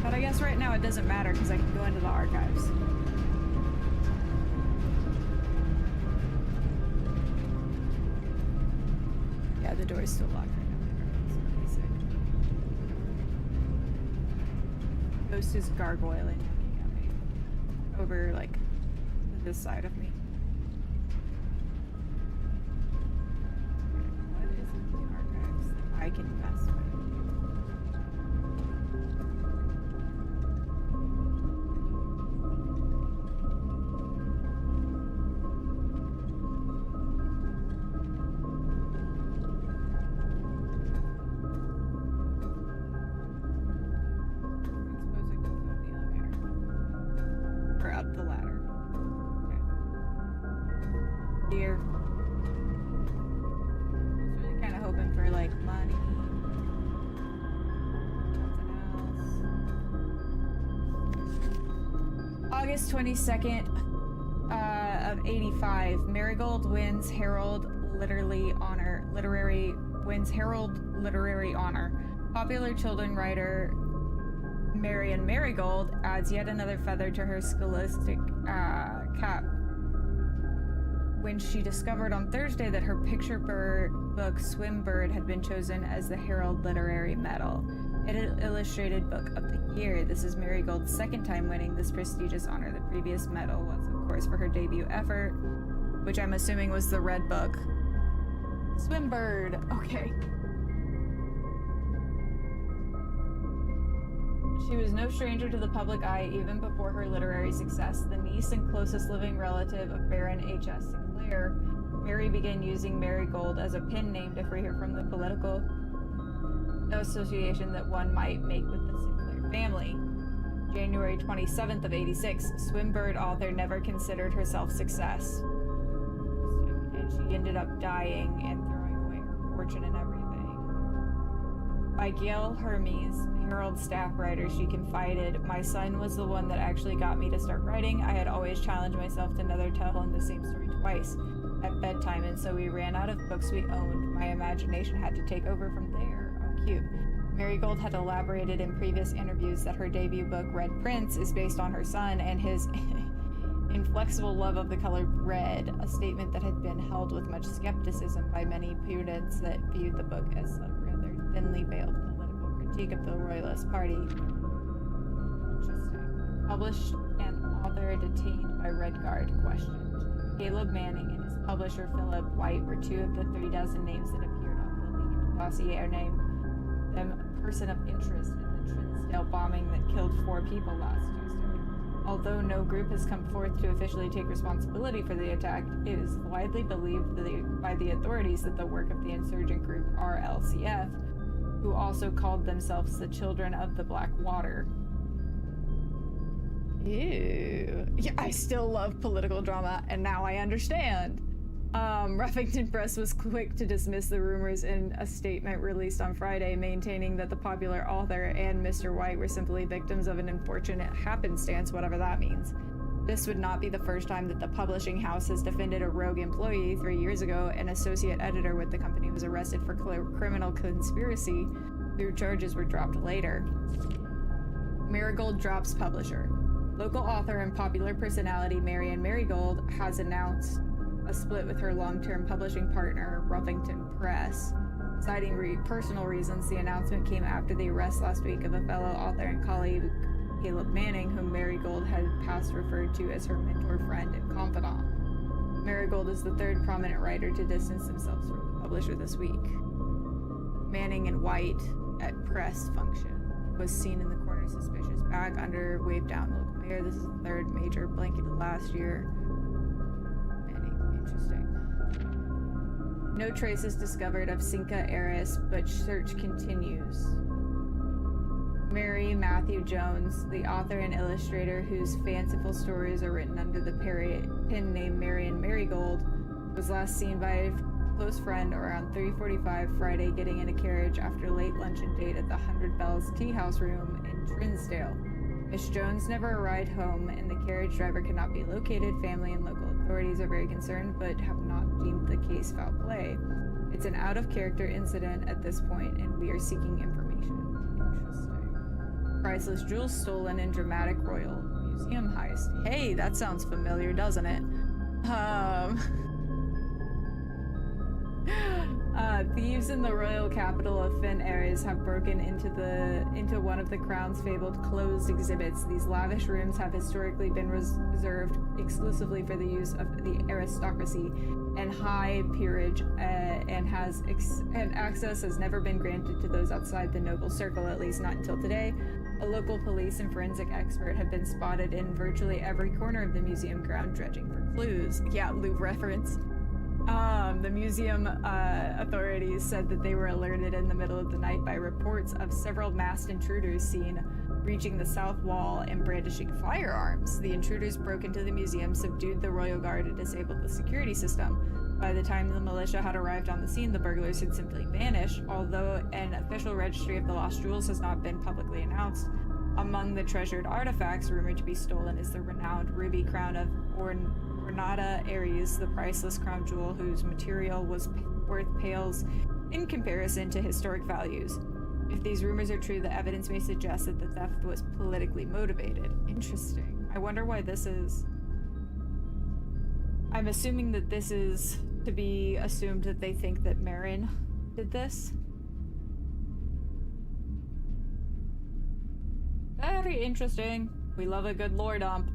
But I guess right now it doesn't matter because I can go into the archives. Yeah, the door is still locked right now. So basic. Ghost is gargoyling looking at me. Over, like, to this side of me. What is in the archives that I can mess with? August 22nd of 85, Marigold wins Herald Literary Honor. Popular children writer Marian Marigold adds yet another feather to her scholastic cap when she discovered on Thursday that her picture book Swimbird had been chosen as the Herald Literary Medal. It illustrated book of the year. This is Marigold's second time winning this prestigious honor. The previous medal was, of course, for her debut effort, which I'm assuming was the Red Book. Swimbird. Okay. She was no stranger to the public eye even before her literary success. The niece and closest living relative of Baron H.S. Sinclair, Mary began using Marigold as a pen name to free her from the political association that one might make with the Sinclair family. January 27th of 86, Swimbird author never considered herself success. And she ended up dying and throwing away her fortune and everything. By Gail Hermes, Herald staff writer, she confided, "My son was the one that actually got me to start writing. I had always challenged myself to never tell him the same story twice at bedtime, and so we ran out of books we owned. My imagination had to take over from there." Cute. Marigold had elaborated in previous interviews that her debut book, Red Prince, is based on her son and his inflexible love of the color red, a statement that had been held with much skepticism by many pundits that viewed the book as a rather thinly veiled political critique of the Royalist Party. Interesting. Published and author detained by Red Guard questioned. Caleb Manning and his publisher Philip White were two of the 30 names that appeared on the leaked dossier named them a person of interest in the Trinsdale bombing that killed 4 people last Tuesday. Although no group has come forth to officially take responsibility for the attack, it is widely believed by the authorities that the work of the insurgent group RLCF, who also called themselves the Children of the Black Water. Ew. Yeah, I still love political drama, and now I understand. Ruffington Press was quick to dismiss the rumors in a statement released on Friday, maintaining that the popular author and Mr. White were simply victims of an unfortunate happenstance, whatever that means. This would not be the first time that the publishing house has defended a rogue employee. 3 years ago, an associate editor with the company was arrested for criminal conspiracy. Their charges were dropped later. Marigold drops publisher. Local author and popular personality Marian Marigold has announced a split with her long-term publishing partner, Ruffington Press. Citing personal reasons, the announcement came after the arrest last week of a fellow author and colleague, Caleb Manning, whom Marigold had past referred to as her mentor, friend, and confidant. Marigold is the third prominent writer to distance themselves from the publisher this week. Manning in white at press function was seen in the corner suspicious bag under wave down local mayor. This is the third major blanketed last year. Manning, interesting. No traces discovered of Cinca heiress, but search continues. Mary Matthew Jones, the author and illustrator whose fanciful stories are written under the pen name Marion Marigold, was last seen by a close friend around 3:45 Friday getting in a carriage after a late luncheon date at the 100 Bells Tea House Room in Trinsdale. Miss Jones never arrived home and the carriage driver could not be located. Family and local authorities are very concerned but have not deemed the case foul play. It's an out-of-character incident at this point and we are seeking information. Interesting. Priceless jewels stolen in dramatic Royal Museum heist. Hey, that sounds familiar, doesn't it? Thieves in the royal capital of Fen Ares have broken into one of the crown's fabled closed exhibits. These lavish rooms have historically been reserved exclusively for the use of the aristocracy and high peerage, and access has never been granted to those outside the noble circle, at least not until today. A local police and forensic expert have been spotted in virtually every corner of the museum ground dredging for clues. Yeah, Louvre reference. The museum authorities said that they were alerted in the middle of the night by reports of several masked intruders seen reaching the south wall and brandishing firearms. The intruders broke into the museum, subdued the royal guard, and disabled the security system. By the time the militia had arrived on the scene, the burglars had simply vanished. Although an official registry of the lost jewels has not been publicly announced, among the treasured artifacts rumored to be stolen is the renowned ruby crown of Ornata Ares, the priceless crown jewel whose material was worth pales in comparison to historic values. If these rumors are true, the evidence may suggest that the theft was politically motivated. Interesting. I wonder why this is... I'm assuming that this is to be assumed that they think that Marin did this. Very interesting. We love a good lore dump.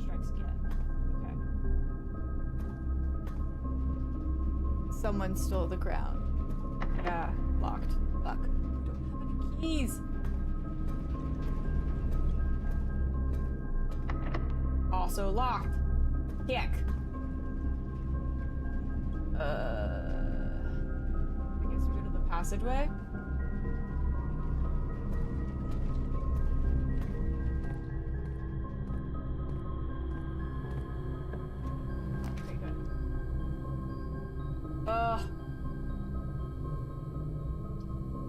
Strikes again. Okay. Someone stole the crown. Yeah, locked. Fuck. We don't have any keys. Also locked. Kick. I guess we go to the passageway.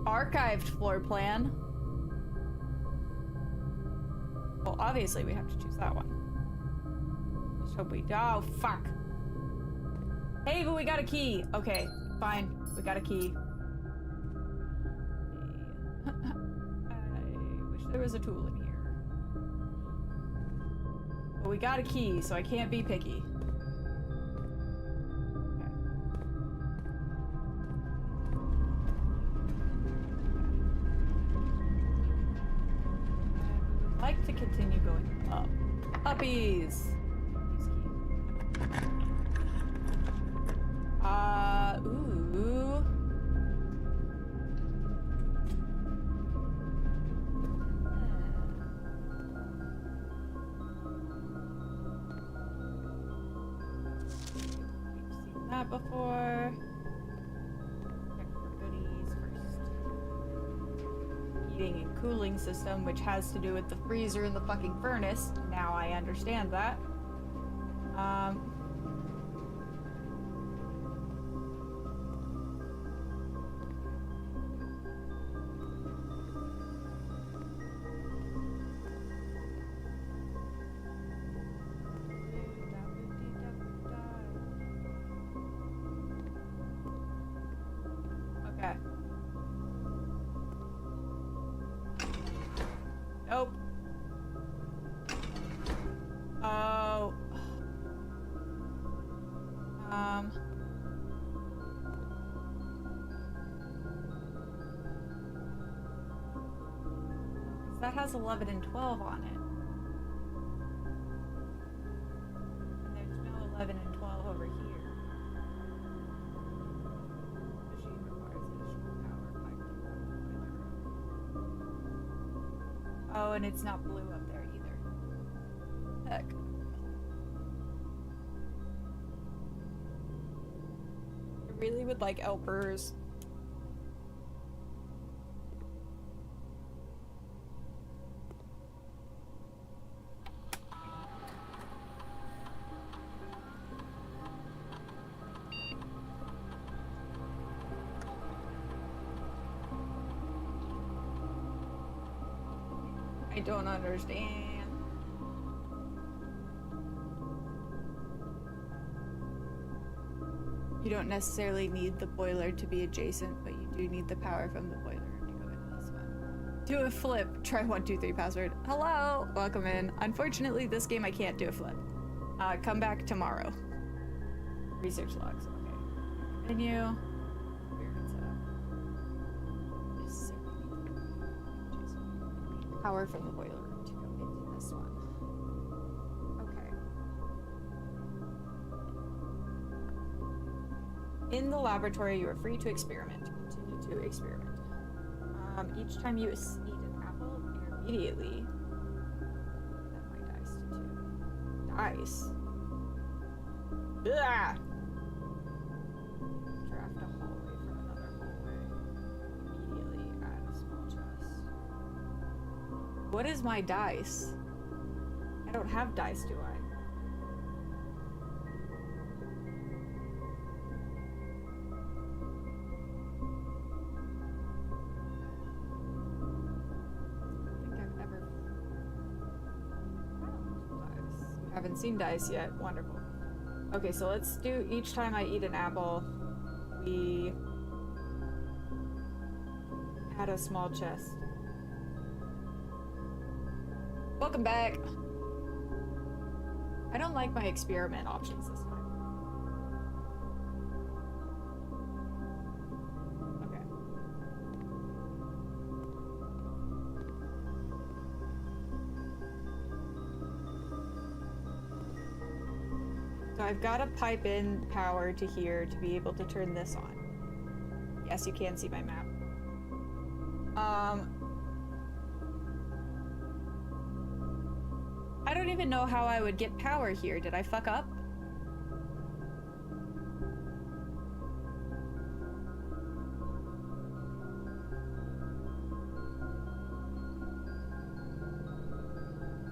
Archived floor plan. Well, obviously we have to choose that one. Let's hope we... Oh, fuck. Hey, but we got a key. Okay, fine. We got a key. I wish there was a tool in here. But we got a key, so I can't be picky. Like to continue going up. Uppies! Ooh. We've seen that before. Check for goodies first. Heating and cooling system, which has to do with the freezer in the fucking furnace. Now I understand that. Okay. Nope. Oh. That has 11 and 12 on it. And there's no 11 and 12 over here. Oh, and it's not blue up there either. Heck. I really would like Elpers. I don't understand. You don't necessarily need the boiler to be adjacent, but you do need the power from the boiler to go into this one. Do a flip. Try 1, 2, 3 password. Hello! Welcome in. Unfortunately, this game I can't do a flip. Come back tomorrow. Research logs. Okay. Menu. Power from the boiler room to go into this one. Okay. In the laboratory, you are free to experiment. Continue to experiment. Each time you eat an apple, you immediately set my dice to 2. Dice. Blah! Draft a hallway from another hallway. Immediately add a small chest. What is my dice? I don't have dice, do I? Haven't seen dice yet. Wonderful. Okay, so let's do each time I eat an apple, we add a small chest. Welcome back. I don't like my experiment options this time. Okay. So I've got to pipe in power to here to be able to turn this on. Yes, you can see my map. I don't even know how I would get power here. Did I fuck up?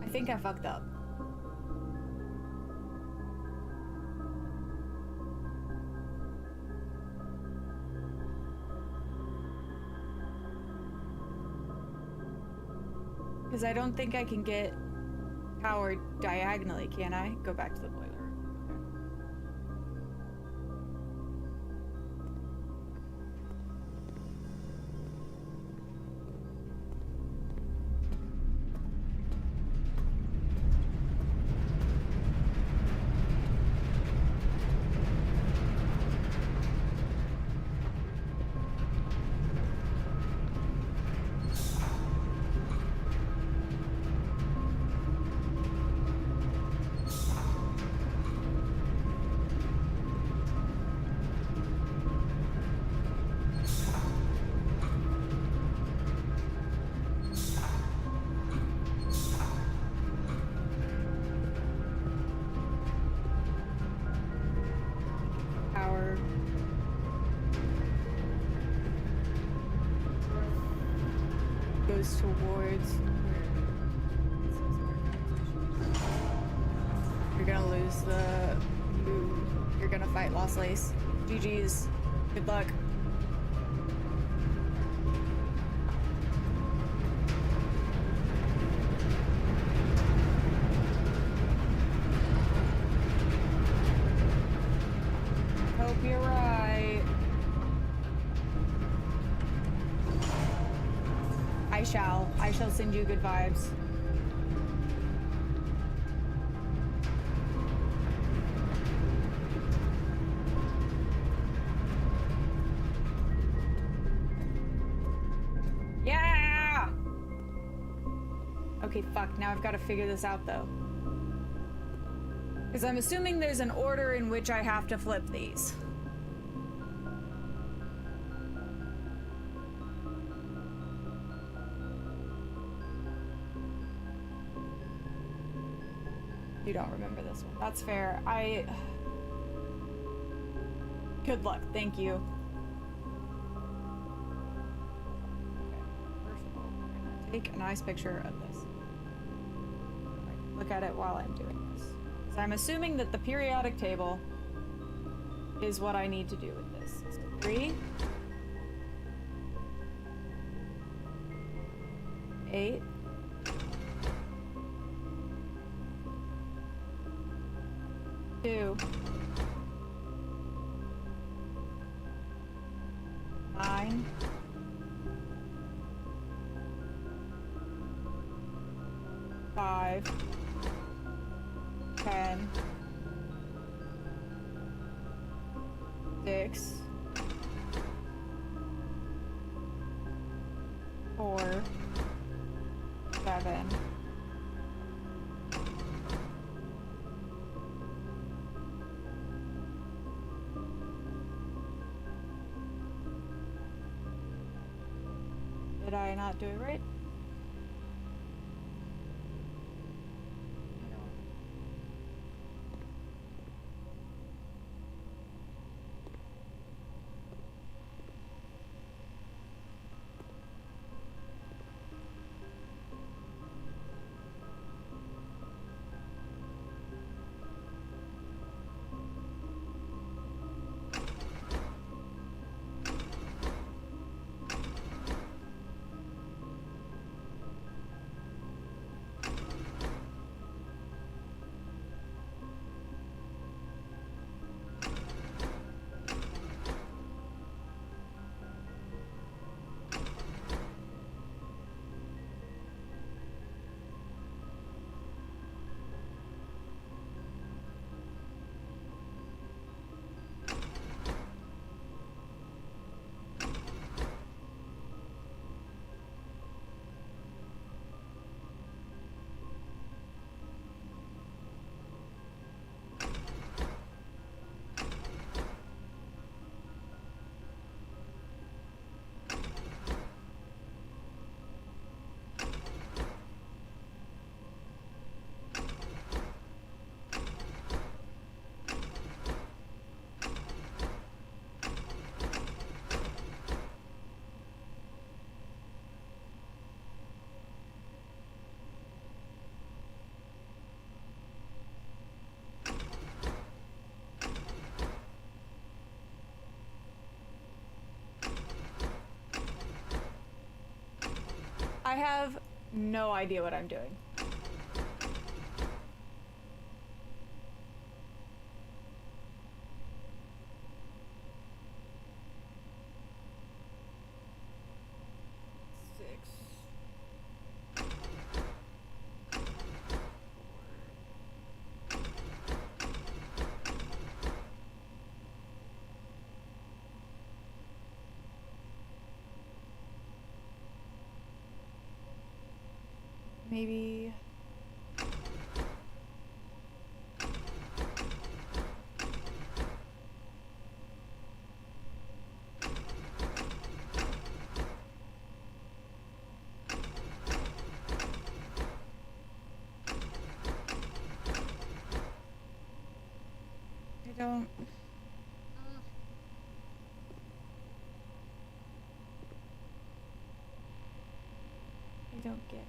I think I fucked up. Because I don't think I can get power diagonally, can I? Go back to the boiler. Power. Goes towards. You're gonna lose the. You're gonna fight Lost Lace. GG's. Good luck. Hope you're right. I shall send you good vibes. Yeah! Okay, fuck. Now I've got to figure this out, though. Because I'm assuming there's an order in which I have to flip these. don't remember this one. That's fair. Good luck. Thank you. Okay. First of all, we're gonna take a nice picture of this. Right, look at it while I'm doing this. So I'm assuming that the periodic table is what I need to do with this. So 3, 8, 2, 9, 5, 10, 6, 4, 7, 'Did I not do it right? I have no idea what I'm doing. Maybe... I don't... I don't get it.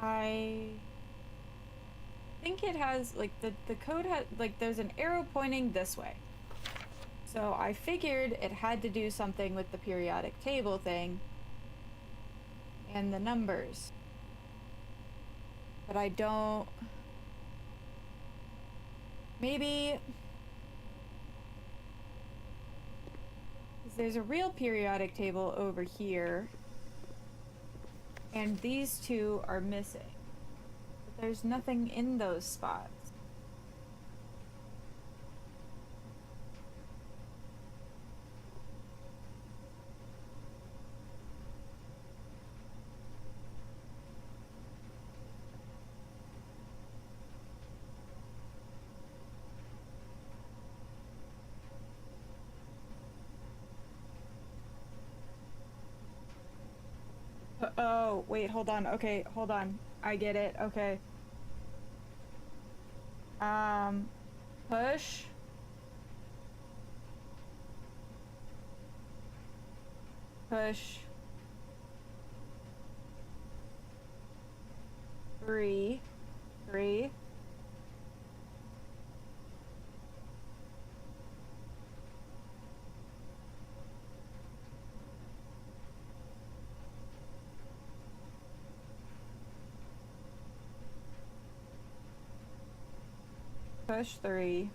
I think it has, like, the code has, like, there's an arrow pointing this way. So I figured it had to do something with the periodic table thing and the numbers. But I don't... Maybe... 'Cause there's a real periodic table over here. And these two are missing. But there's nothing in those spots. Oh, wait, hold on. Okay, hold on. I get it. Okay. Push. Push. 3. Push 3.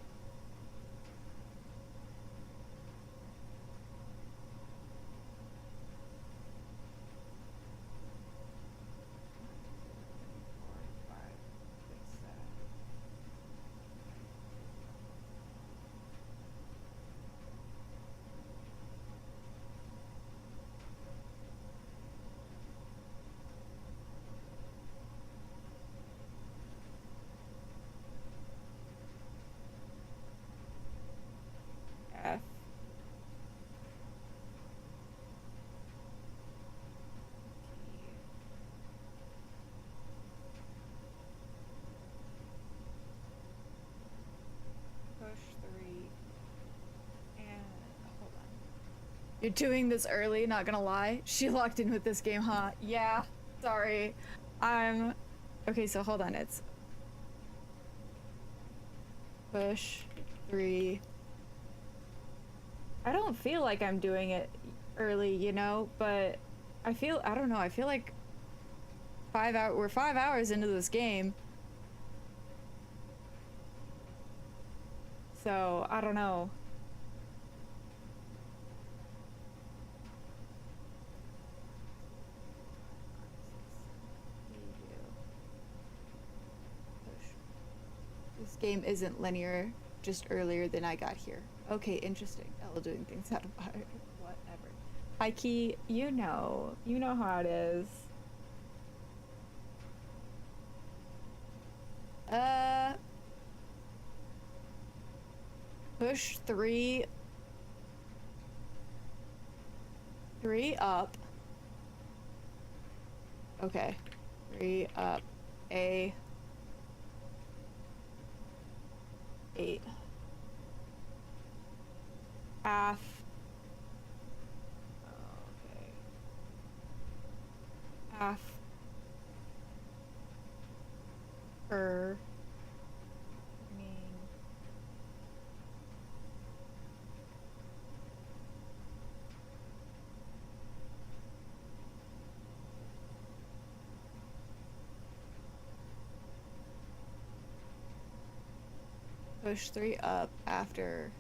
F. Push 3. And hold on. You're doing this early, not gonna lie. She locked in with this game, huh? Yeah. Sorry. Okay, so hold on. It's push 3. I don't feel like I'm doing it early, you know, but I don't know, I feel like we're 5 hours into this game. So, I don't know. This game isn't linear, just earlier than I got here. Okay, interesting. Ella doing things out of fire. Whatever. Hi, Key. You know how it is. Push 3. 3 up. Okay. 3 up. A. 8. Half. Okay. Half. Push 3 up after.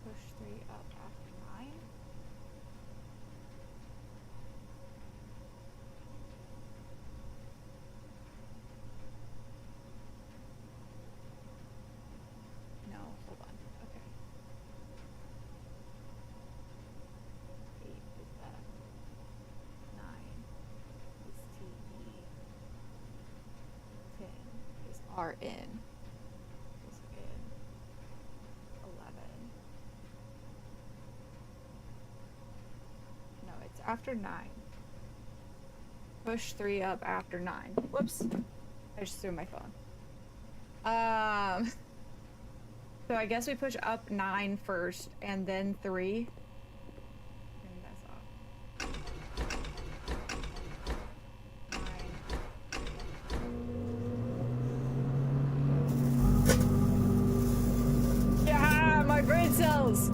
Push 3 up after 9. No, hold on. Okay. 8 is F. 9 is TE. 10 is RN. Is in 11. No, it's after 9. Push 3 up after 9. Whoops. I just threw my phone. So I guess we push up 9 first and then 3. And that's off. 9. Yeah, my brain cells!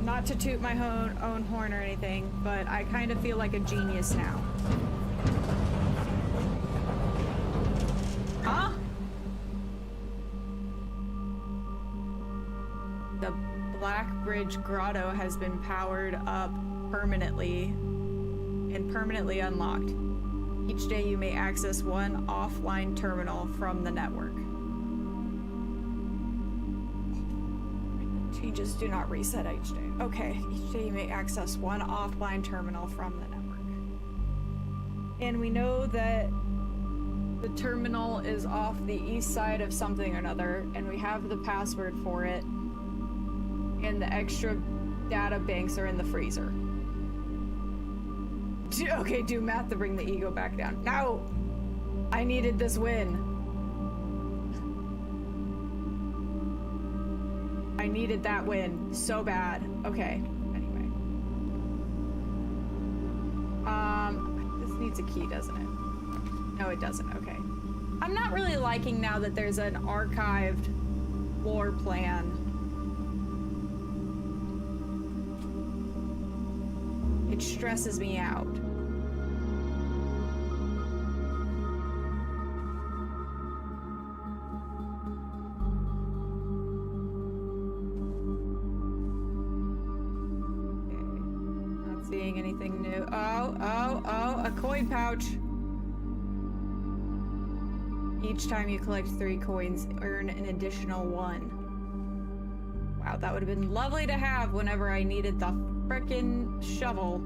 Not to toot my own horn or anything, but I kind of feel like a genius now. Huh? The Black Bridge Grotto has been powered up permanently and permanently unlocked. Each day you may access one offline terminal from the network. Changes do not reset each day. Okay, each day you may access one offline terminal from the network. And we know that the terminal is off the east side of something or another, and we have the password for it. And the extra data banks are in the freezer. Okay, do math to bring the ego back down. No! I needed this win. I needed that win so bad. Okay, anyway. This needs a key, doesn't it? No, it doesn't. Okay. I'm not really liking now that there's an archived floor plan. It stresses me out. Seeing anything new? Oh, a coin pouch. Each time you collect 3 coins, earn an additional 1. Wow, that would have been lovely to have whenever I needed the frickin' shovel.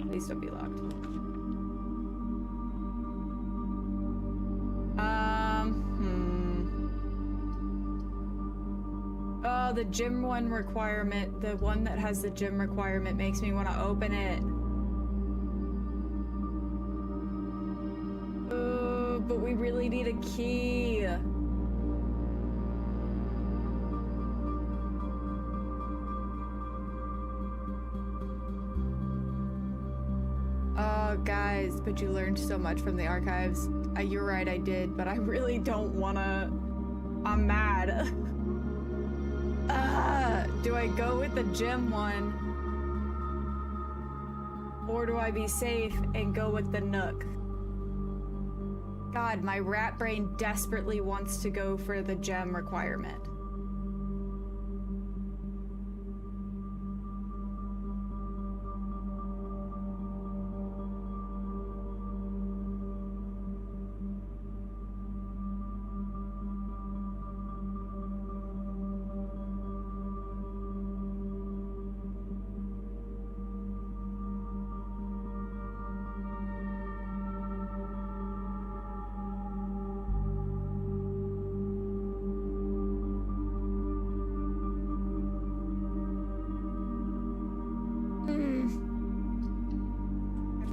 Please don't be locked. Oh, the gym one requirement, the one that has the gym requirement makes me want to open it. Oh, but we really need a key. Oh, guys, but you learned so much from the archives. You're right, I did, but I really don't wanna... I'm mad. Do I go with the gym one? Or do I be safe and go with the Nook? God, my rat brain desperately wants to go for the gem requirement.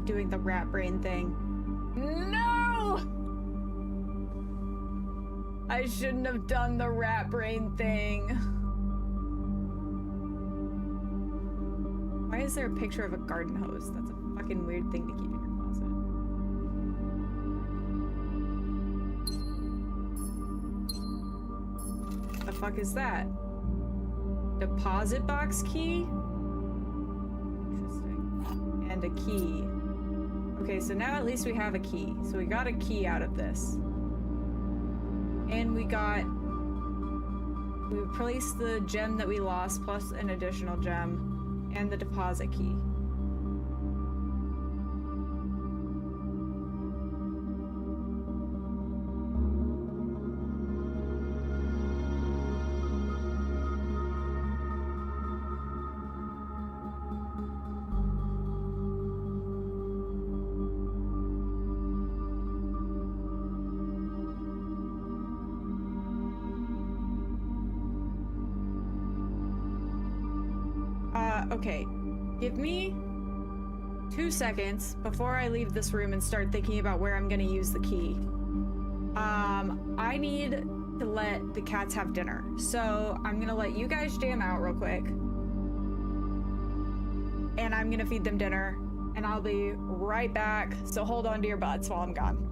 Doing the rat brain thing. No! I shouldn't have done the rat brain thing. Why is there a picture of a garden hose? That's a fucking weird thing to keep in your closet. The fuck is that? Deposit box key? Interesting. And a key. Okay, so now at least we have a key. So we got a key out of this. And we replaced the gem that we lost plus an additional gem and the deposit key. Okay, give me 2 seconds before I leave this room and start thinking about where I'm gonna use the key. I need to let the cats have dinner. So I'm gonna let you guys jam out real quick. And I'm gonna feed them dinner. And I'll be right back. So hold on to your butts while I'm gone.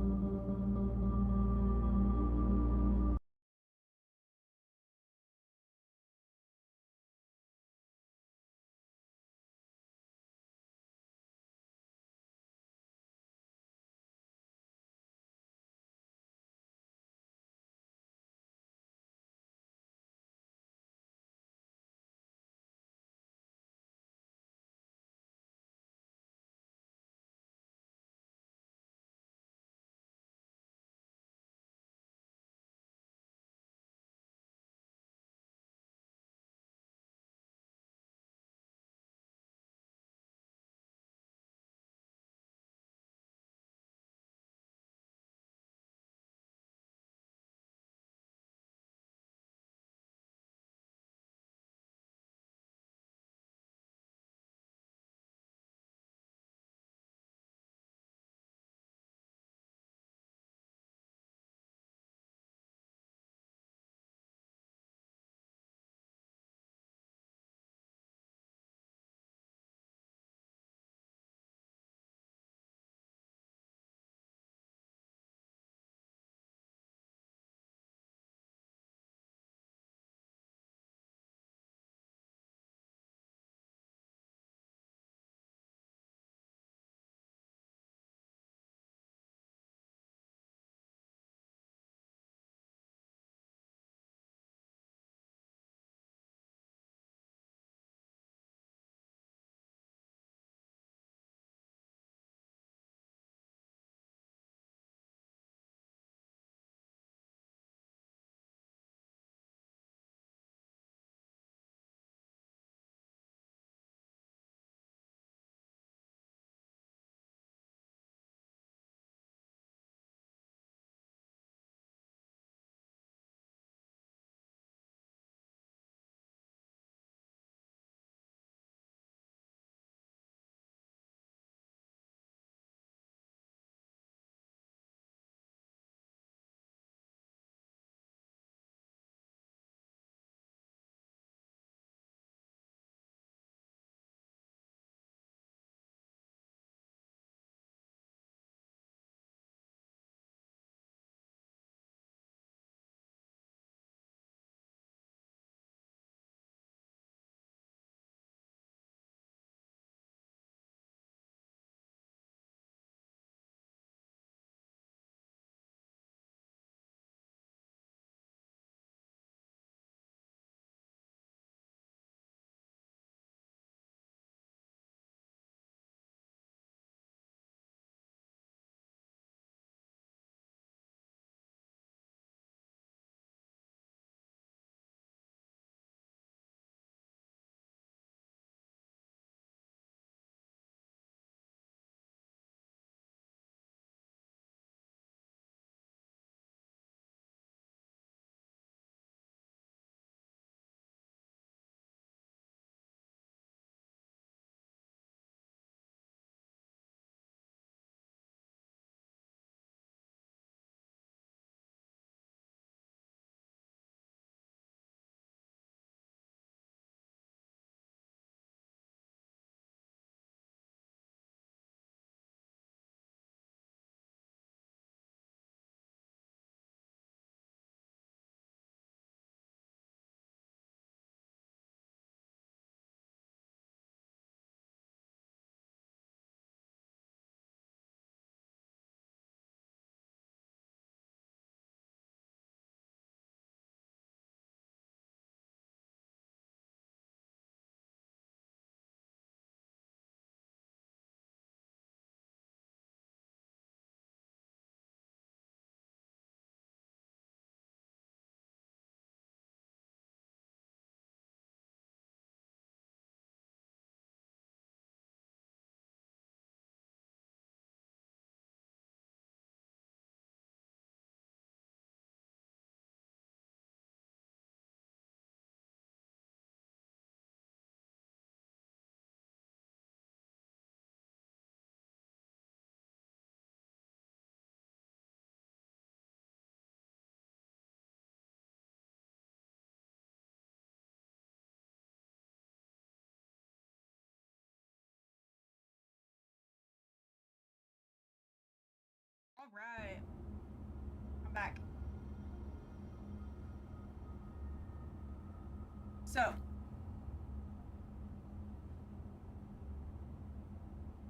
So,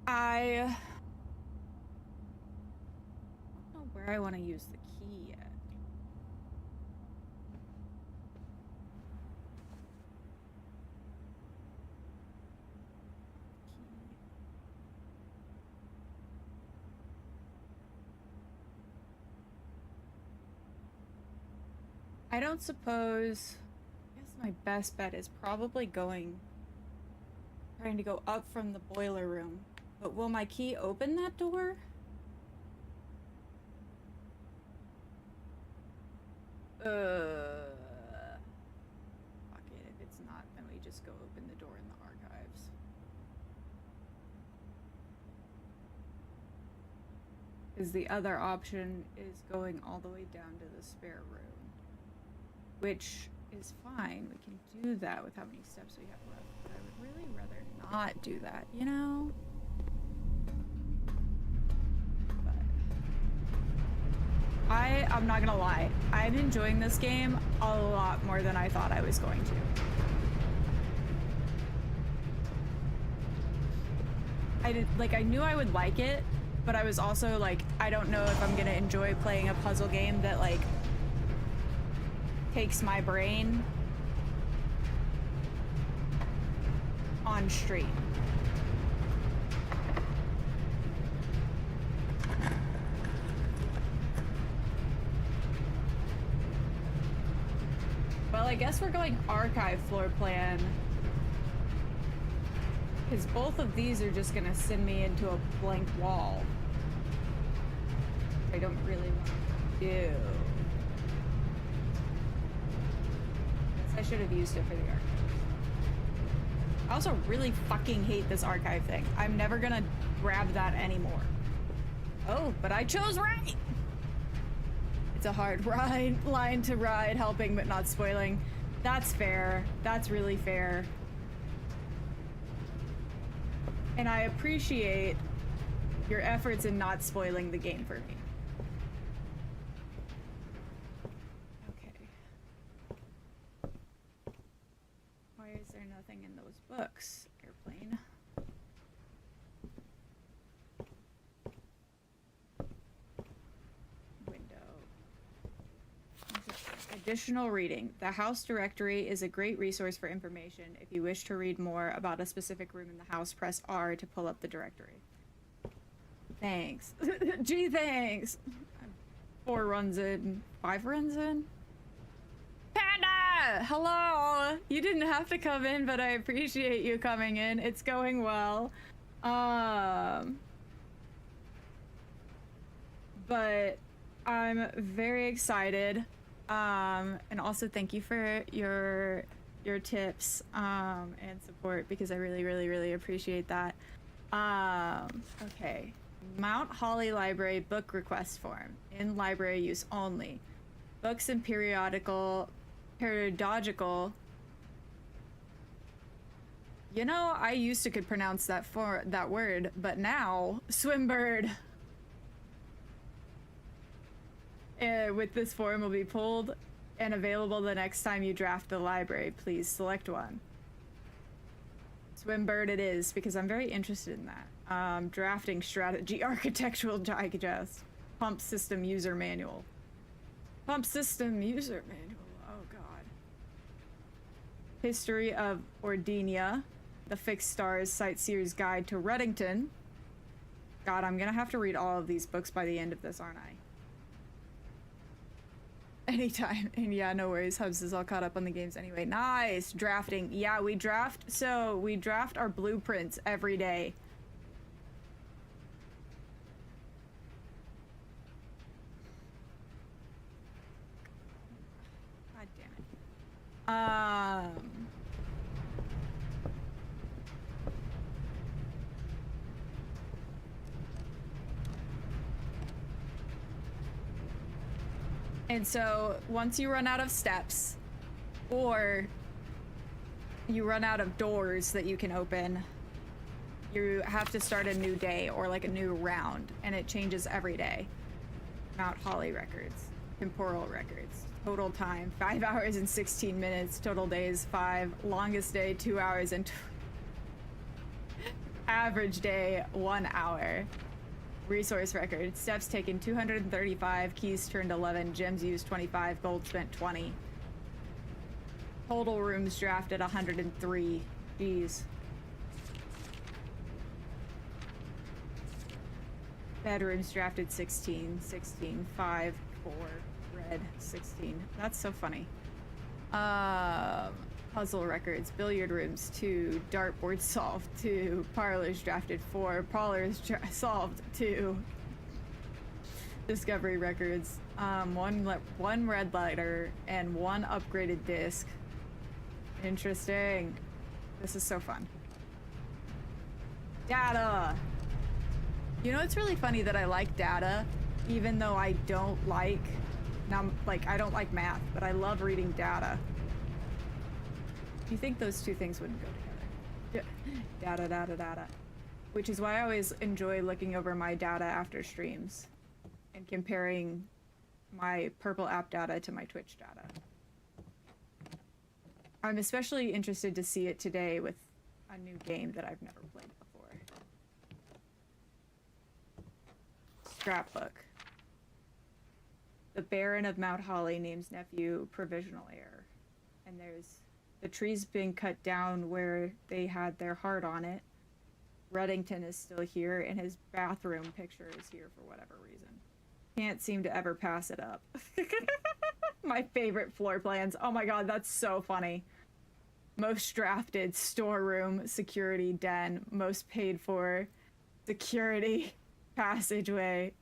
I don't know where I want to use the key yet. I don't suppose. I guess my best bet is probably trying to go up from the boiler room. But will my key open that door? Fuck it. If it's not, then we just go open the door in the archives. Because the other option is going all the way down to the spare room. Which is fine. We can do that with how many steps we have left. But I would really rather not do that, you know? But I'm not gonna lie. I'm enjoying this game a lot more than I thought I was going to. I knew I would like it, but I was also like, I don't know if I'm gonna enjoy playing a puzzle game that like takes my brain on stream. Well, I guess we're going archive floor plan. Because both of these are just gonna send me into a blank wall. I don't really want to do. I should have used it for the archives. I also really fucking hate this archive thing. I'm never gonna grab that anymore. Oh, but I chose right! It's a hard line to ride, helping but not spoiling. That's fair. That's really fair. And I appreciate your efforts in not spoiling the game for me. Is there nothing in those books? Airplane. Window. Additional reading. The house directory is a great resource for information. If you wish to read more about a specific room in the house, press R to pull up the directory. Thanks. Gee, thanks. 4 runs in. 5 runs in? Panda! Hello! You didn't have to come in, but I appreciate you coming in. It's going well. But I'm very excited. And also thank you for your tips and support, because I really appreciate that. Okay. Mount Holly Library book request form. In library use only. Books and periodical. You know, I used to could pronounce that word, but now Swimbird. With this form will be pulled and available the next time you draft the library. Please select one. Swimbird it is, because I'm very interested in that. Drafting strategy, architectural digest, pump system user manual. Pump system user manual. Oh god. History of Ordinia. The Fixed Stars Sightseer's Guide to Reddington. God, I'm gonna have to read all of these books by the end of this, aren't I? Anytime. And yeah, no worries. Hubs is all caught up on the games anyway. Nice. Drafting. Yeah, we draft our blueprints every day. God damn it. And so once you run out of steps, or you run out of doors that you can open, you have to start a new day or like a new round, and it changes every day. Mount Holly records, temporal records. Total time 5 hours and 16 minutes. Total days 5. Longest day 2 hours and average day 1 hour. Resource record. Steps taken 235. Keys turned 11. Gems used 25. Gold spent 20. Total rooms drafted 103. Jeez. Bedrooms drafted 16. 16. 5. 4. Red 16. That's so funny. Puzzle records. Billiard rooms 2. Dartboard solved 2. Parlors drafted 4. Parlors solved 2. Discovery records. One red letter and 1 upgraded disc. Interesting. This is so fun. Data. You know, it's really funny that I like data, even though I don't like. I don't like math, but I love reading data. You think those two things wouldn't go together? Data. Which is why I always enjoy looking over my data after streams and comparing my Purple app data to my Twitch data. I'm especially interested to see it today with a new game that I've never played before. Scrapbook. The Baron of Mount Holly names nephew provisional heir. And there's the trees being cut down where they had their heart on it. Reddington is still here, and his bathroom picture is here for whatever reason. Can't seem to ever pass it up. My favorite floor plans. Oh my god, that's so funny. Most drafted, storeroom, security, den. Most paid for, security, passageway,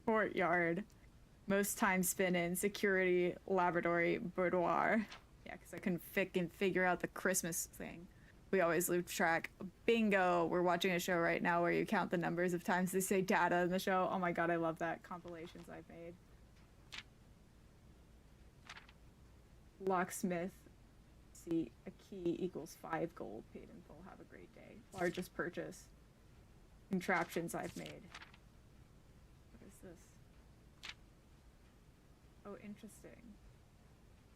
courtyard. Most time spent in, security, laboratory, boudoir. Yeah, because I couldn't figure out the Christmas thing. We always lose track. Bingo! We're watching a show right now where you count the numbers of times they say data in the show. Oh my god, I love that. Compilations I've made. Locksmith. See, a key equals 5 gold. Paid in full. Have a great day. Largest purchase. Contraptions I've made. What is this? Oh, interesting.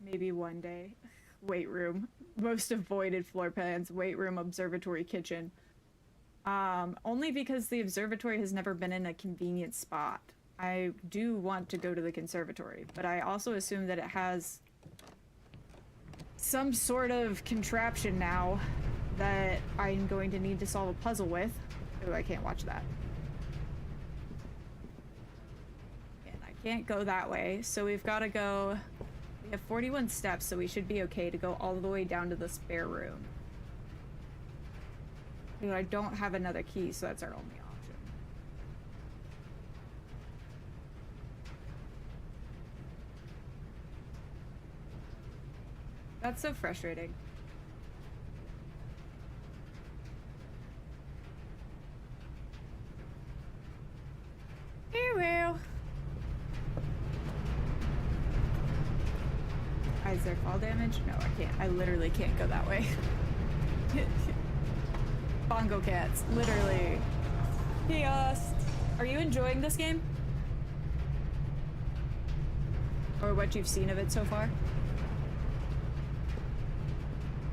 Maybe one day. Weight room. Most avoided floor plans. Weight room, observatory, kitchen. Only because the observatory has never been in a convenient spot. I do want to go to the conservatory, but I also assume that it has some sort of contraption now that I'm going to need to solve a puzzle with. Oh, I can't watch that. And I can't go that way, so we've got to go. We have 41 steps, so we should be okay to go all the way down to the spare room. And I don't have another key, so that's our only option. That's so frustrating. Here, well. Is there fall damage? No, I can't. I literally can't go that way. Bongo cats, literally. Chaos. Are you enjoying this game? Or what you've seen of it so far?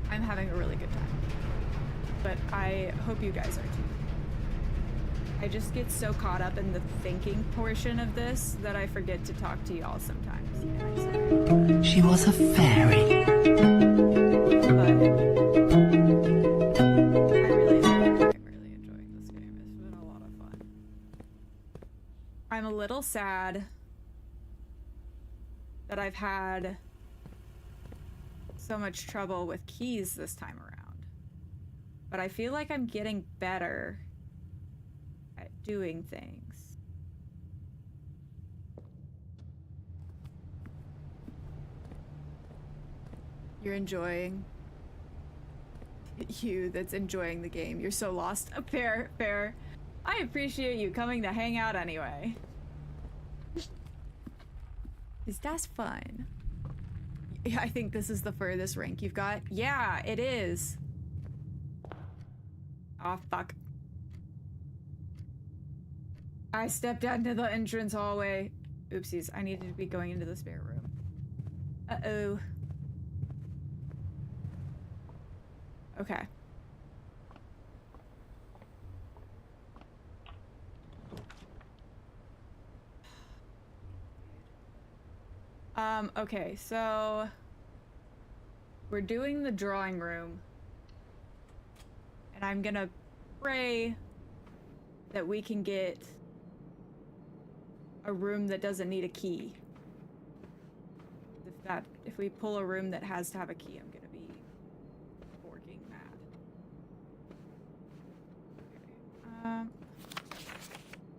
I'm having a really good time. But I hope you guys are too. I just get so caught up in the thinking portion of this that I forget to talk to y'all sometimes. She was a fairy. But I'm really enjoying this game. It's been a lot of fun. I'm a little sad that I've had so much trouble with keys this time around. But I feel like I'm getting better at doing things. You're enjoying. You that's enjoying the game. You're so lost. Fair, fair. I appreciate you coming to hang out anyway. Is that fun? Yeah, I think this is the furthest rank you've got. Yeah, it is. Oh, fuck. I stepped out into the entrance hallway. Oopsies, I needed to be going into the spare room. Uh-oh. Okay. Okay, so we're doing the drawing room. And I'm gonna pray that we can get a room that doesn't need a key. If we pull a room that has to have a key, I'm gonna be forking that. Okay.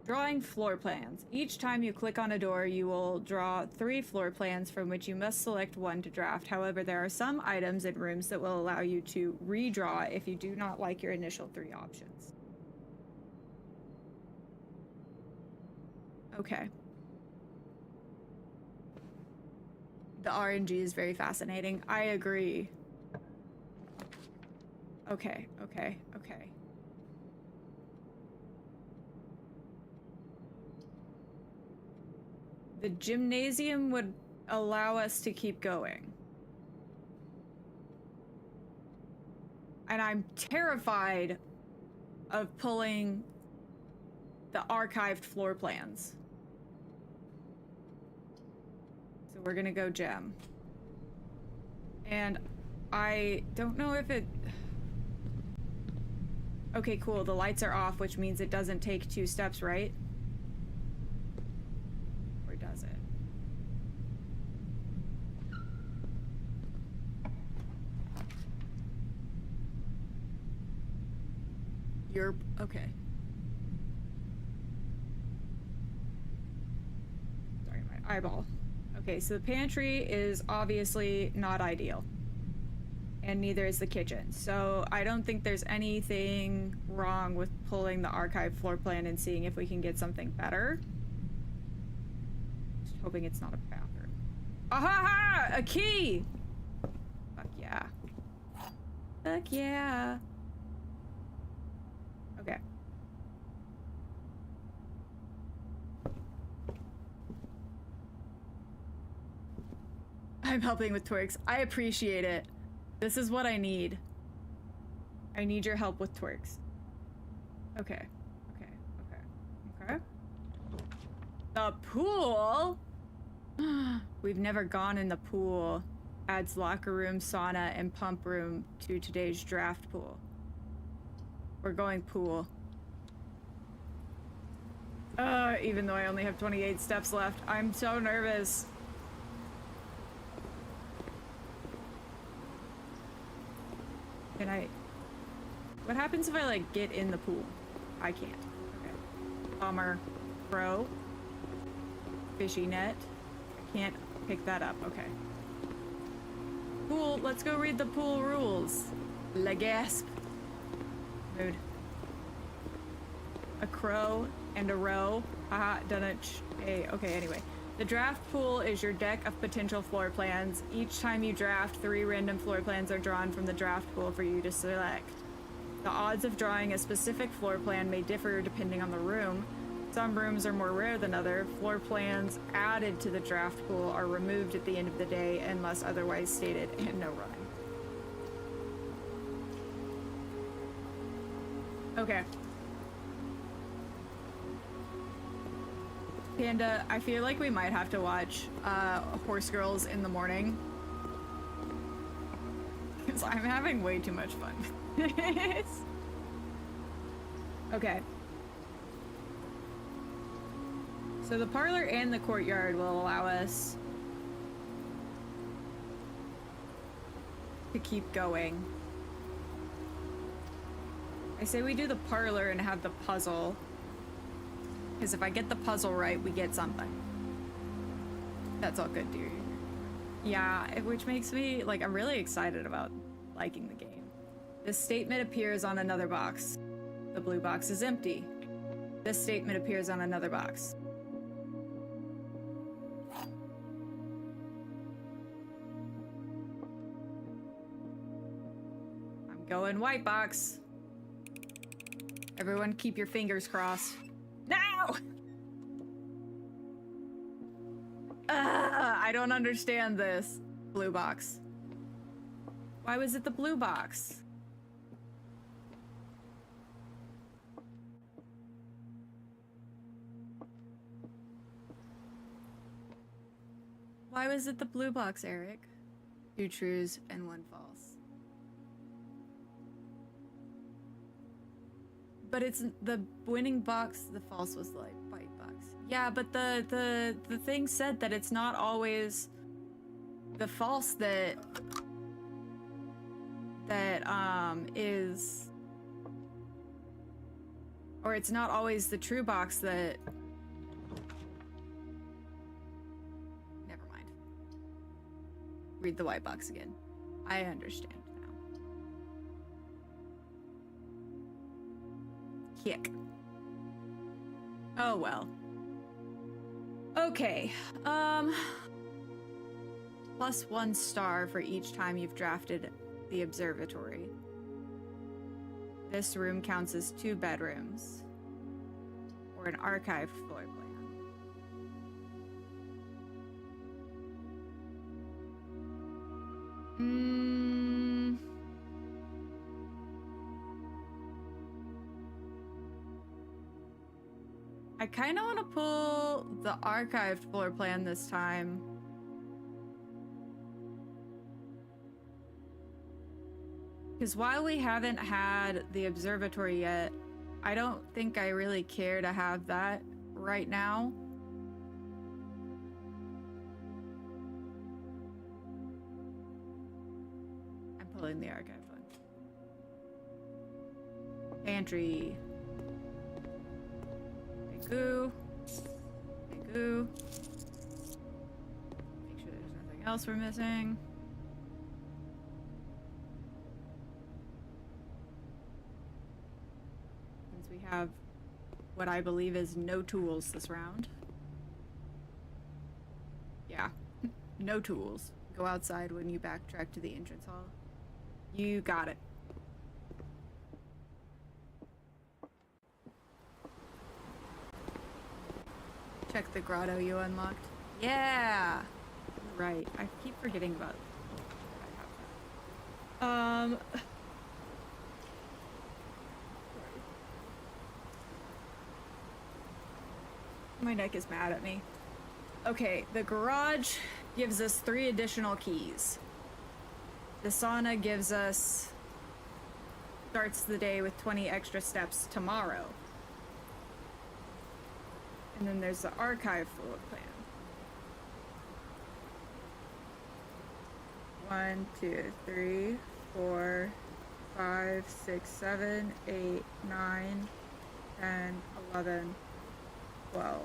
Drawing floor plans. Each time you click on a door, you will draw 3 floor plans from which you must select one to draft. However, there are some items in rooms that will allow you to redraw if you do not like your initial 3 options. Okay. The RNG is very fascinating. I agree. Okay, okay, okay. The gymnasium would allow us to keep going. And I'm terrified of pulling the archived floor plans. So we're gonna go gem. And I don't know if it... Okay, cool. The lights are off, which means it doesn't take 2 steps, right? Or does it? You're... okay. Sorry, my eyeball. Okay, so the pantry is obviously not ideal. And neither is the kitchen. So I don't think there's anything wrong with pulling the archive floor plan and seeing if we can get something better. Just hoping it's not a bathroom. Aha! A key! Fuck yeah. Fuck yeah. Okay. I'm helping with twerks. I appreciate it. This is what I need. I need your help with twerks. Okay. Okay. Okay. Okay. The pool? We've never gone in the pool. Adds locker room, sauna, and pump room to today's draft pool. We're going pool. Even though I only have 28 steps left, I'm so nervous. Can I... What happens if I, like, get in the pool? I can't. Okay. Bummer. Bro. Fishy net. I can't pick that up. Okay. Pool. Let's go read the pool rules. La gasp. Mood. A crow and a row. Haha, done it. Okay, anyway. The draft pool is your deck of potential floor plans. Each time you draft, 3 random floor plans are drawn from the draft pool for you to select. The odds of drawing a specific floor plan may differ depending on the room. Some rooms are more rare than others. Floor plans added to the draft pool are removed at the end of the day unless otherwise stated, and no running. Okay. Panda, I feel like we might have to watch Horse Girls in the morning. Because I'm having way too much fun. Okay. So the parlor and the courtyard will allow us to keep going. I say we do the parlor and have the puzzle. Because if I get the puzzle right, we get something. That's all good, dude. Yeah, which makes me, like, I'm really excited about liking the game. This statement appears on another box. The blue box is empty. This statement appears on another box. I'm going white box. Everyone keep your fingers crossed. No! I don't understand this. Blue box. Why was it the blue box? Why was it the blue box, Eric? 2 trues and 1 false. But it's the winning box, the false was like white box. Yeah, but the thing said that it's not always the false that is, or it's not always the true box that, never mind. Read the white box again. I understand now. Kick. Oh well. Okay. Plus 1 star for each time you've drafted the observatory. This room counts as 2 bedrooms. Or an archive floor plan. I kind of want to pull the archived floor plan this time. Because while we haven't had the observatory yet, I don't think I really care to have that right now. I'm pulling the archive one. Pantry. Goo. Goo. Make sure there's nothing else we're missing. Since we have what I believe is no tools this round. Yeah, no tools. Go outside when you backtrack to the entrance hall. You got it. Check the grotto you unlocked. Yeah! Right. I keep forgetting about my neck is mad at me. Okay, the garage gives us 3 additional keys. The sauna gives us... starts the day with 20 extra steps tomorrow. And then there's the archive floor plan. 1, 2, 3, 4, 5, 6, 7, 8, 9, 10, 11, 12, 13.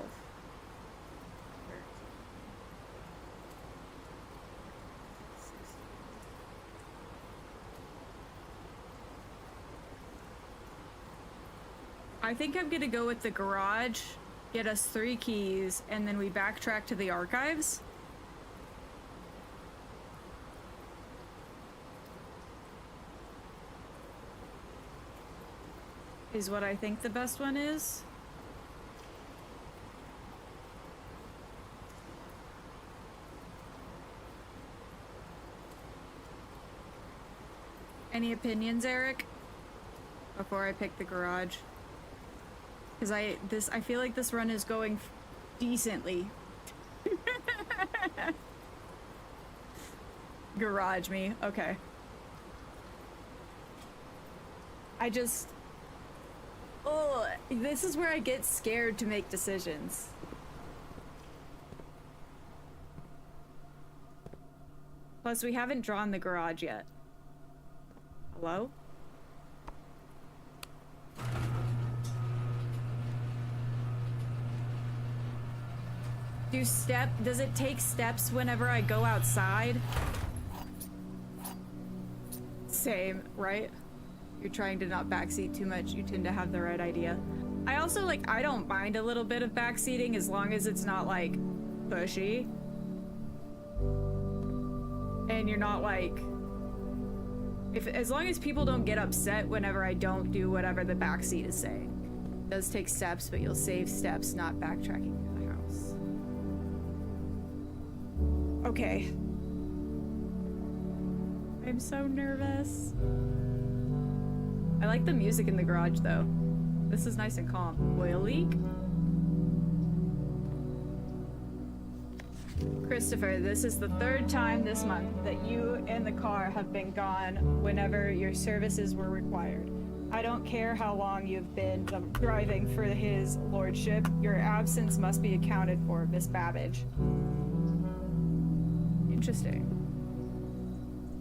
I think I'm gonna go with the garage, get us 3 keys, and then we backtrack to the archives. Is what I think the best one is. Any opinions, Eric? Before I pick the garage? Because I feel like this run is going decently. Garage me, okay. Oh, this is where I get scared to make decisions. Plus, we haven't drawn the garage yet. Hello? Does it take steps whenever I go outside? Same, right? You're trying to not backseat too much. You tend to have the right idea. I also, I don't mind a little bit of backseating as long as it's not, pushy. And you're not, as long as people don't get upset whenever I don't do whatever the backseat is saying. It does take steps, but you'll save steps not backtracking through the house. Okay. I'm so nervous. I like the music in the garage though. This is nice and calm. Oil leak? Christopher, this is the 3rd time this month that you and the car have been gone whenever your services were required. I don't care how long you've been driving for his lordship. Your absence must be accounted for, Miss Babbage. Interesting.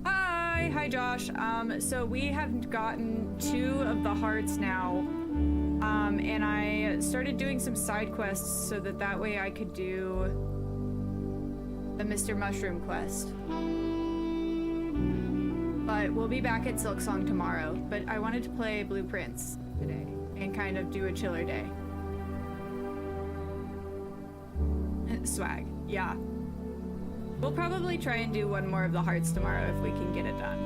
Hi Josh. So we have gotten 2 of the hearts now. And I started doing some side quests so that way I could do the Mr. Mushroom quest. But we'll be back at Silksong tomorrow. But I wanted to play Blue Prince today and kind of do a chiller day. Swag, yeah. We'll probably try and do 1 more of the hearts tomorrow if we can get it done.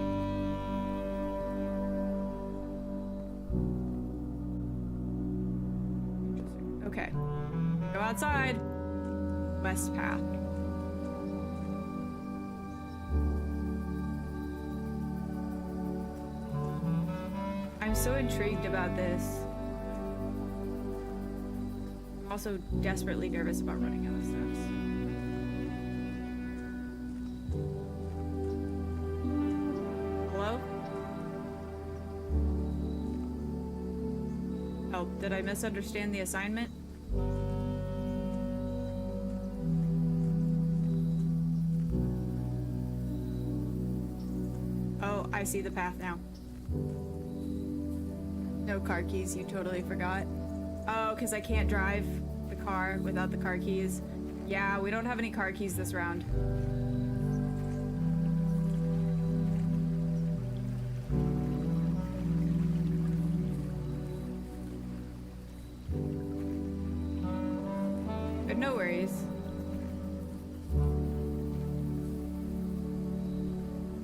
Okay. Go outside. West path. I'm so intrigued about this. I'm also desperately nervous about running out of steps. Hello? Oh, did I misunderstand the assignment? Oh, I see the path now. No car keys, you totally forgot. Oh, because I can't drive the car without the car keys. Yeah, we don't have any car keys this round. But no worries.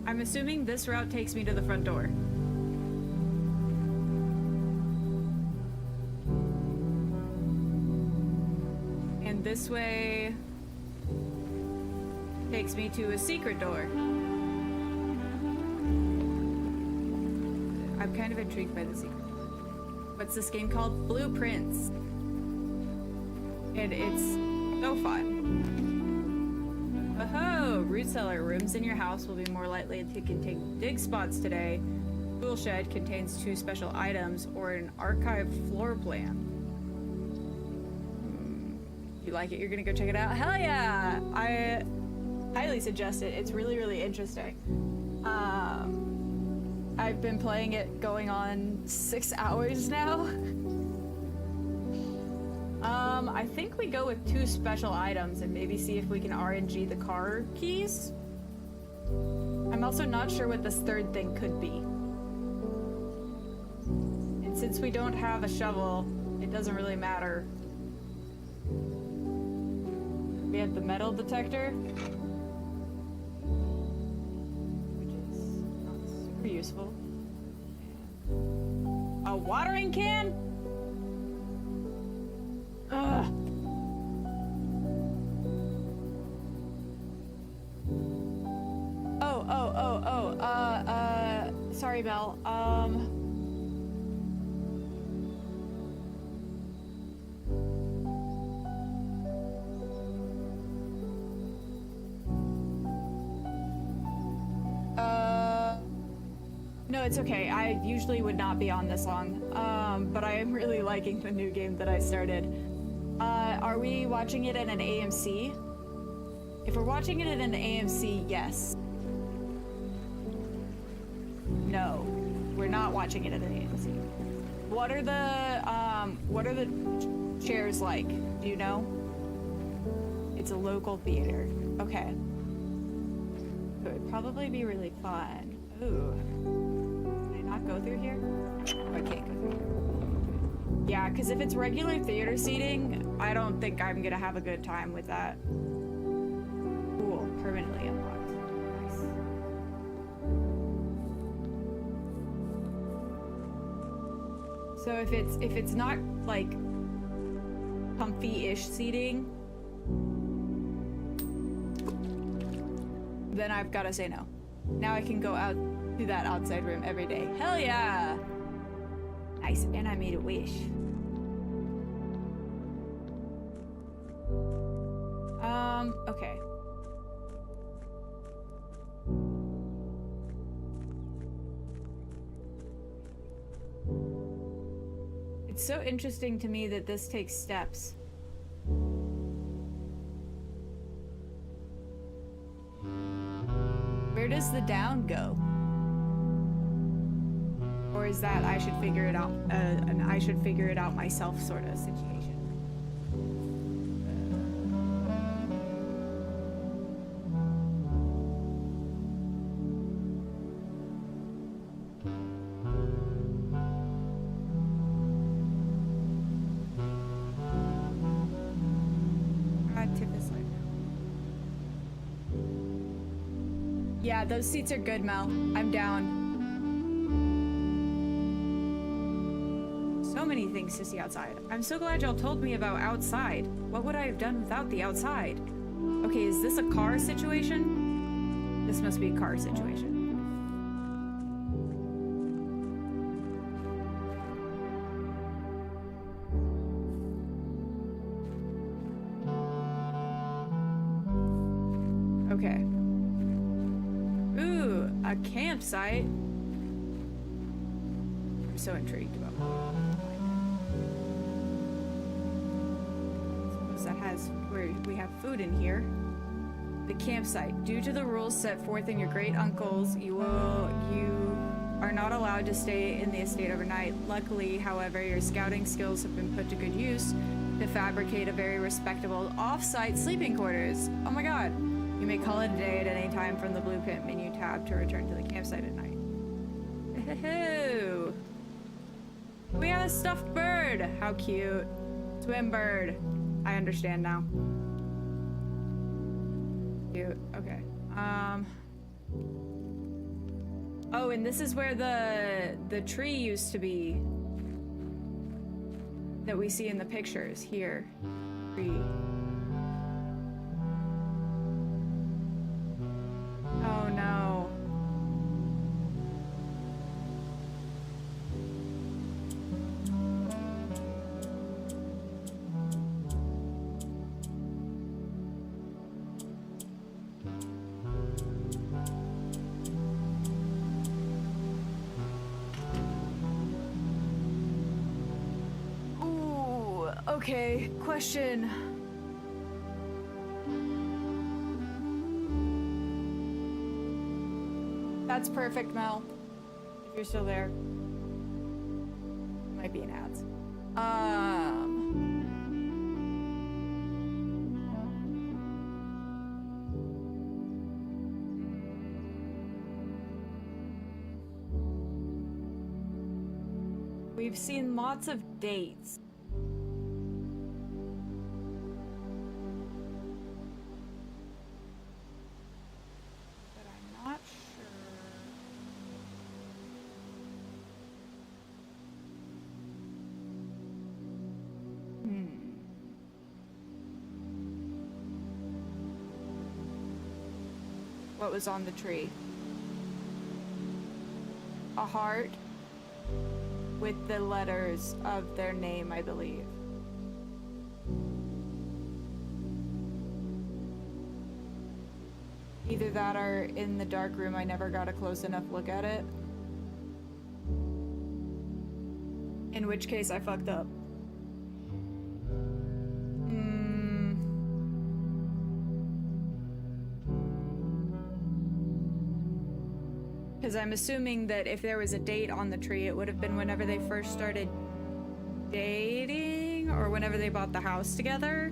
I'm assuming this route takes me to the front door. And this way takes me to a secret door. I'm kind of intrigued by the secret door. What's this game called? Blue Prince. And it's so fun. Oh, root cellar. Rooms in your house will be more likely to contain dig spots today. Tool shed contains 2 special items or an archived floor plan. You like it? You're gonna go check it out? Hell yeah! I highly suggest it. It's really, really interesting. I've been playing it going on 6 hours now. I think we go with 2 special items and maybe see if we can RNG the car keys. I'm also not sure what this 3rd thing could be. And since we don't have a shovel, it doesn't really matter. We have the metal detector, which is not super useful. A watering can? Ugh. Sorry, Mel. No, it's okay. I usually would not be on this long, but I am really liking the new game that I started. Are we watching it in an AMC? If we're watching it in an AMC, yes. No, we're not watching it at an AMC. What are the chairs like? Do you know? It's a local theater. Okay. It would probably be really fun. Ooh. Can I not go through here? Oh, I can't go through here. Yeah, because if it's regular theater seating, I don't think I'm gonna have a good time with that. Cool. Permanently unlocked. Nice. So if it's not like comfy-ish seating, then I've got to say no. Now I can go out to that outside room every day. Hell yeah! Nice, and I made a wish. Okay. It's so interesting to me that this takes steps. Where does the down go? Or is that I should figure it out, an I should figure it out myself sort of situation? Yeah, those seats are good, Mel. I'm down. So many things to see outside. I'm so glad y'all told me about outside. What would I have done without the outside? Okay, is this a car situation? This must be a car situation. Okay. Ooh, a campsite. I'm so intrigued about that. Suppose that has where we have food in here. The campsite. Due to the rules set forth in your great uncles, you are not allowed to stay in the estate overnight. Luckily, however, your scouting skills have been put to good use to fabricate a very respectable off-site sleeping quarters. Oh my god. You may call it a day at any time from the Blueprint menu tab to return to the campsite at night. Hoo-hoo. We have a stuffed bird! How cute. Swim bird. I understand now. Cute. Okay. Oh, and this is where the tree used to be that we see in the pictures here. Tree. Oh no. Ooh, okay, question. That's perfect, Mel. If you're still there. Might be an ads. We've seen lots of dates. But I'm not sure. What was on the tree? A heart with the letters of their name, I believe. Either that or in the dark room, I never got a close enough look at it. In which case, I fucked up. Because I'm assuming that if there was a date on the tree, it would have been whenever they first started dating or whenever they bought the house together.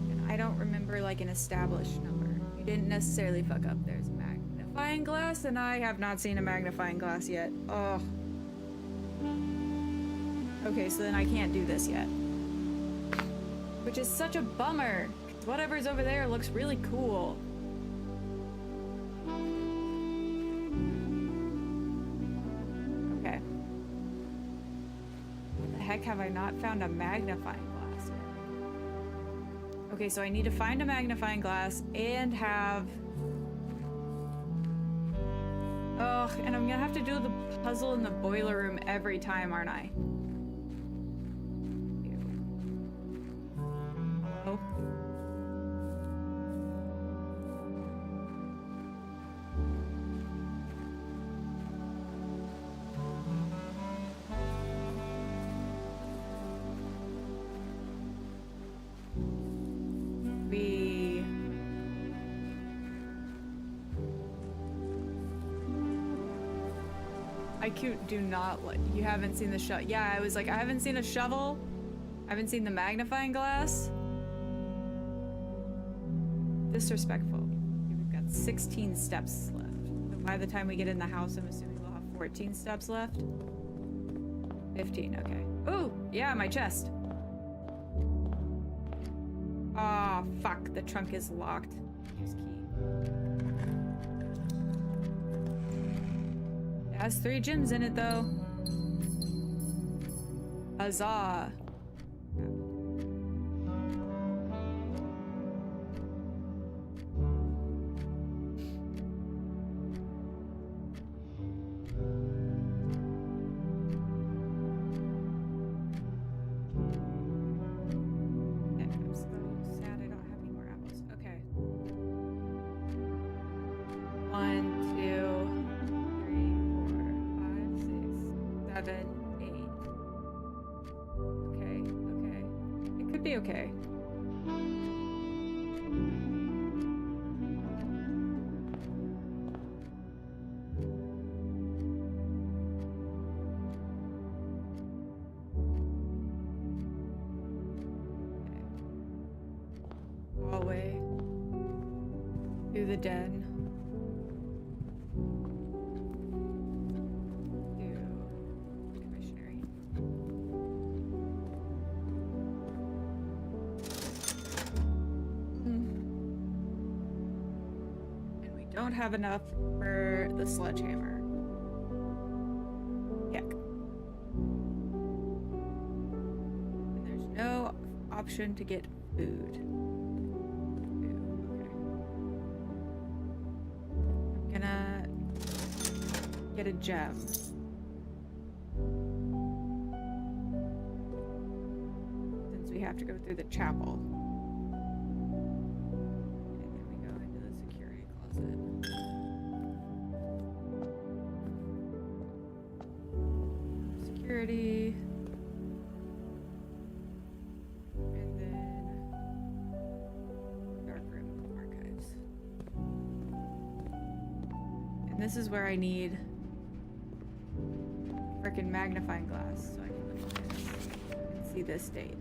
And I don't remember like an established number. You didn't necessarily fuck up. There's a magnifying glass, and I have not seen a magnifying glass yet. Oh. Okay, so then I can't do this yet. Which is such a bummer. Whatever's over there looks really cool. Okay. What the heck have I not found a magnifying glass yet? Okay, so I need to find a magnifying glass and have... Oh, and I'm gonna have to do the puzzle in the boiler room every time, aren't I? Ew. Hello? Do not let you haven't seen the shovel. Yeah, I was like, I haven't seen a shovel. I haven't seen the magnifying glass. Disrespectful. Okay, we've got 16 steps left. So by the time we get in the house, I'm assuming we'll have 14 steps left. 15, okay. Oh, yeah, my chest. Ah, oh, fuck, the trunk is locked. Use key. It has 3 gems in it, though. Huzzah. I'm so sad I don't have any more apples. Okay. 1, 2... 7, 8. Okay, okay. It could be okay. Hallway. Through the den. Don't have enough for the sledgehammer. Heck. And there's no option to get food. Okay. I'm gonna get a gem. Since we have to go through the chapel. Security. And then dark room archives. And this is where I need frickin' magnifying glass so I can look at this and see this date.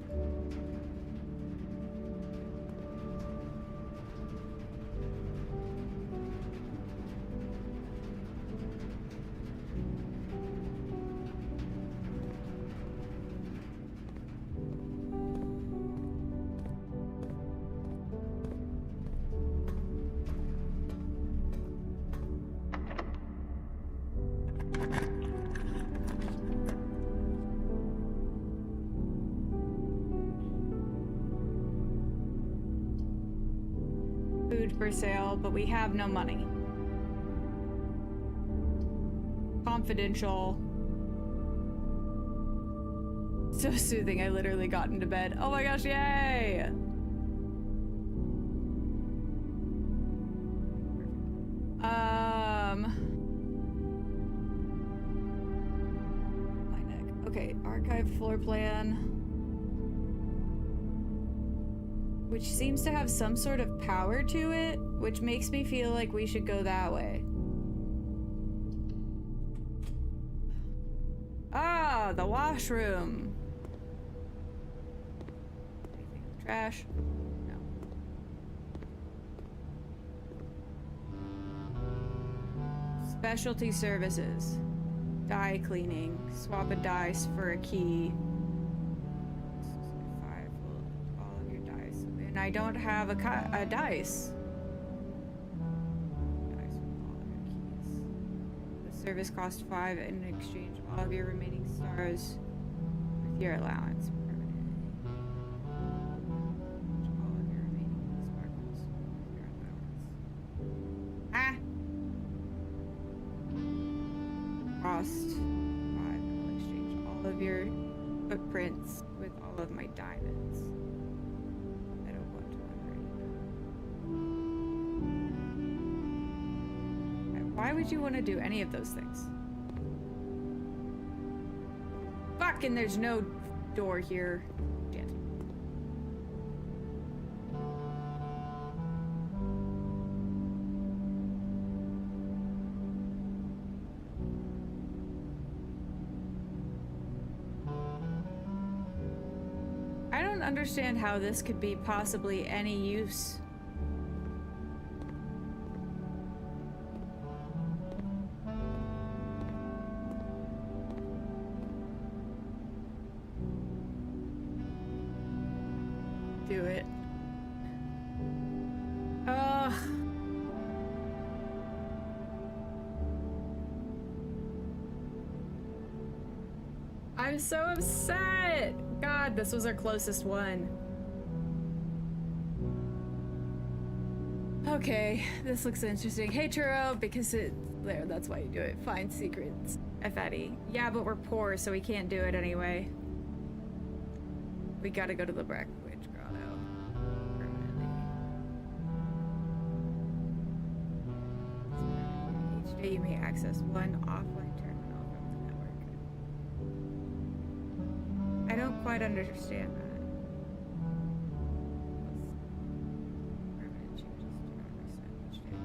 For sale, but we have no money. Confidential. So soothing, I literally got into bed. Oh my gosh, yay! My neck. Okay, archive floor plan. Which seems to have some sort of power to it, which makes me feel like we should go that way. Ah, the washroom. Anything in the trash? No. Specialty services. Dye cleaning. Swap a dice for a key. I don't have a dice. The service cost 5 in exchange for all of your remaining stars with your allowance. All of your cost 5. I'll exchange all of your footprints with all of my diamonds. I don't want one right now. Why would you want to do any of those things? Fuck, and there's no door here. Shit. I don't understand how this could be possibly any use. Do it. Ugh. I'm so upset. God, this was our closest one. Okay, this looks interesting. Hey, Churro, because it's there, that's why you do it. Find secrets, if any. Yeah, but we're poor, so we can't do it anyway. We gotta go to the Black Witch Grotto. Permanently. Each day you may access one offline terminal from the network. I don't quite understand that. Permanent changes do not reset each day.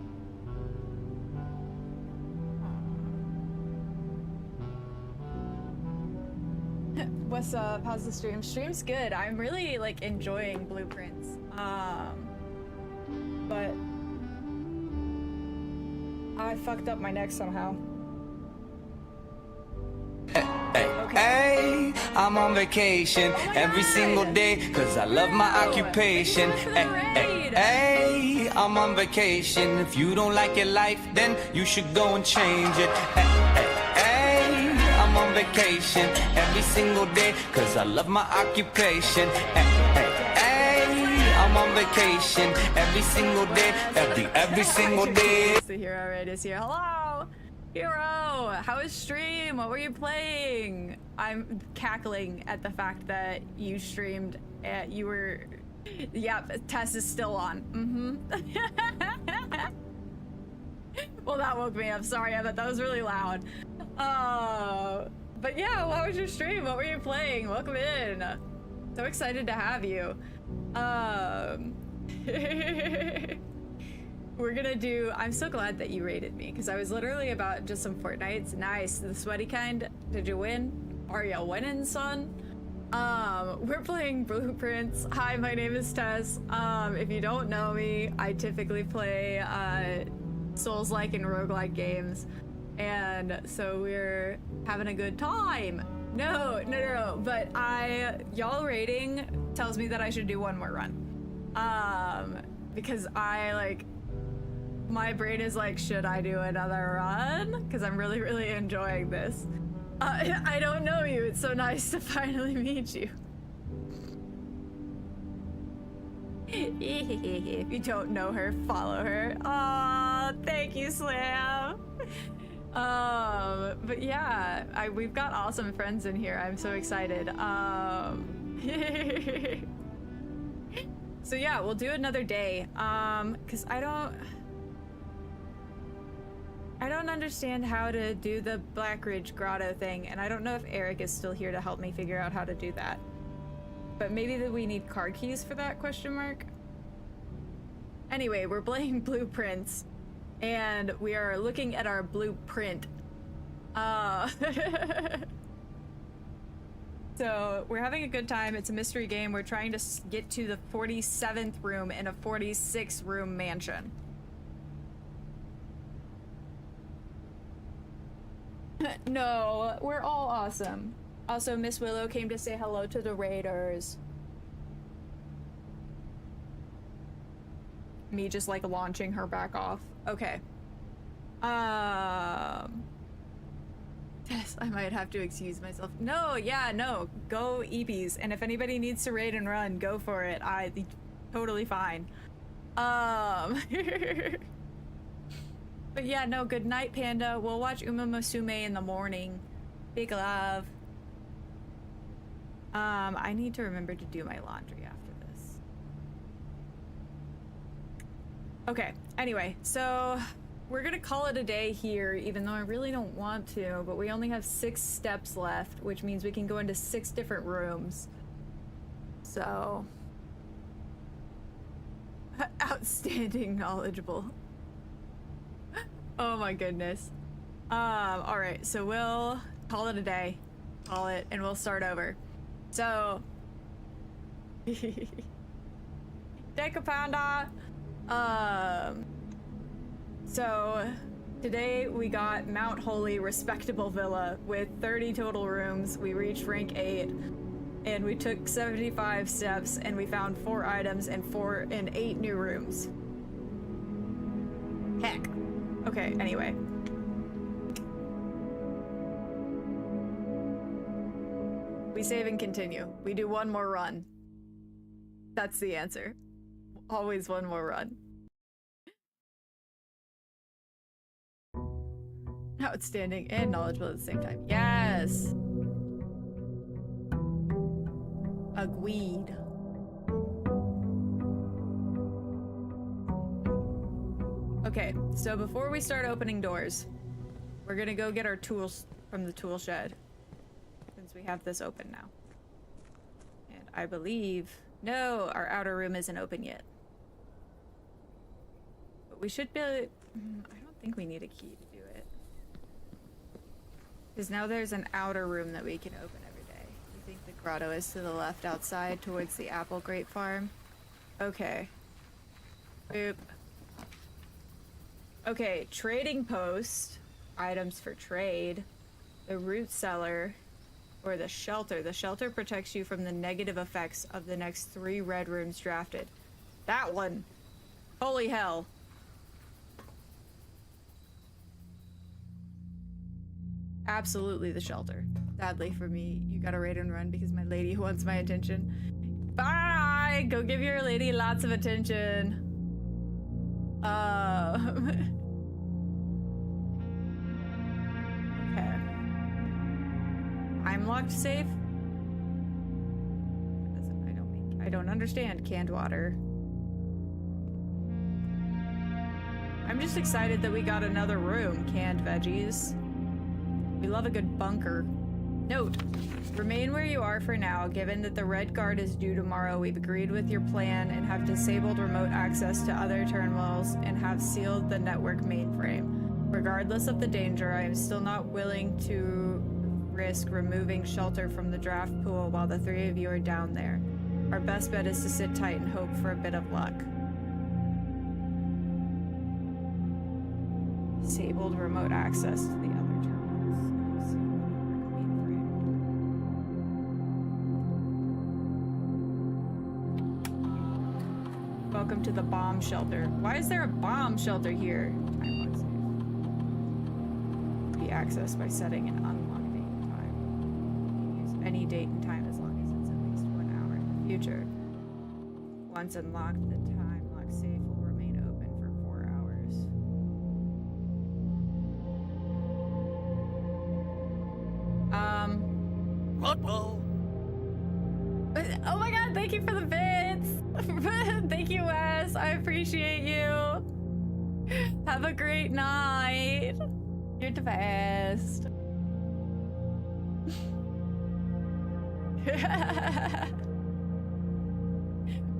What's up? How's the stream? Stream's good. I'm really like enjoying Blueprints. But I fucked up my neck somehow. Hey, I'm on vacation every single day cause I love my occupation. Hey, I'm on vacation. If you don't like your life, then you should go and change it. Hey, I'm on vacation every single day cause I love my occupation. Hey, I'm on vacation every single day, every single day. The hero right is here. Hello, hero. How was stream? What were you playing? I'm cackling at the fact that you streamed. You were. Yep, Tess is still on. Well, that woke me up. Sorry, I thought that was really loud. But yeah, what was your stream? What were you playing? Welcome in. So excited to have you. We're gonna do. I'm so glad that you rated me because I was literally about just some Fortnites. Nice, the sweaty kind. Did you win? Are you winning, son? We're playing Blueprints. Hi, my name is Tess. If you don't know me, I typically play Souls-like and roguelike games, and so we're having a good time. No, but y'all rating tells me that I should do one more run. Because my brain is like, should I do another run? Because I'm really, really enjoying this. I don't know you. It's so nice to finally meet you. If you don't know her, follow her. Aw, thank you, Slam. But yeah, we've got awesome friends in here. I'm so excited. So yeah, we'll do another day. Cause I don't understand how to do the Black Ridge Grotto thing, and I don't know if Eric is still here to help me figure out how to do that. But maybe that we need card keys for that, question mark? Anyway, we're playing Blueprints, and we are looking at our blueprint. So we're having a good time. It's a mystery game. We're trying to get to the 47th room in a 46 room mansion. No, we're all awesome. Also, Miss Willow came to say hello to the Raiders. Me just like launching her back off. Okay. Yes, I might have to excuse myself. No, yeah, no. Go EBs. And if anybody needs to raid and run, go for it. Totally fine. But yeah, no, good night, Panda. We'll watch Uma Musume in the morning. Big love. I need to remember to do my laundry after this. Okay, anyway, so we're gonna call it a day here, even though I really don't want to, but we only have 6 steps left, which means we can go into 6 different rooms. So... outstanding knowledgeable. Oh my goodness. Alright, so we'll call it a day. Call it, and we'll start over. So... Deca Panda! So, today we got Mount Holy Respectable Villa with 30 total rooms. We reached rank 8, and we took 75 steps, and we found 4 items and 8 new rooms. Heck. Okay, anyway. We save and continue. We do one more run. That's the answer. Always one more run. Outstanding and knowledgeable at the same time. Yes! Agreed. Okay, so before we start opening doors, we're gonna go get our tools from the tool shed, since we have this open now. And I believe... No, our outer room isn't open yet. But we should be... I don't think we need a key to do it. Because now there's an outer room that we can open every day. I think the grotto is to the left outside towards the apple grape farm. Okay. Boop. Okay, trading post. Items for trade. The root cellar. Or the shelter. The shelter protects you from the negative effects of the next 3 red rooms drafted. That one! Holy hell. Absolutely the shelter. Sadly for me, you gotta raid and run because my lady wants my attention. Bye! Go give your lady lots of attention. Okay. I'm locked safe? I don't understand canned water. I'm just excited that we got another room, canned veggies. We love a good bunker. Note, remain where you are for now. Given that the Red Guard is due tomorrow, we've agreed with your plan and have disabled remote access to other terminals and have sealed the network mainframe. Regardless of the danger, I am still not willing to risk removing shelter from the draft pool while the 3 of you are down there. Our best bet is to sit tight and hope for a bit of luck. Disabled remote access to the other terminals. Welcome to the bomb shelter. Why is there a bomb shelter here? Time lock safe. Be accessed by setting an unlocked date and time. Use any date and time as long as it's at least 1 hour in the future. Once unlocked, the time lock safe will remain open for 4 hours. Oh my god, thank you for the bits! Thank you, Wes. I appreciate you. Have a great night. You're the best.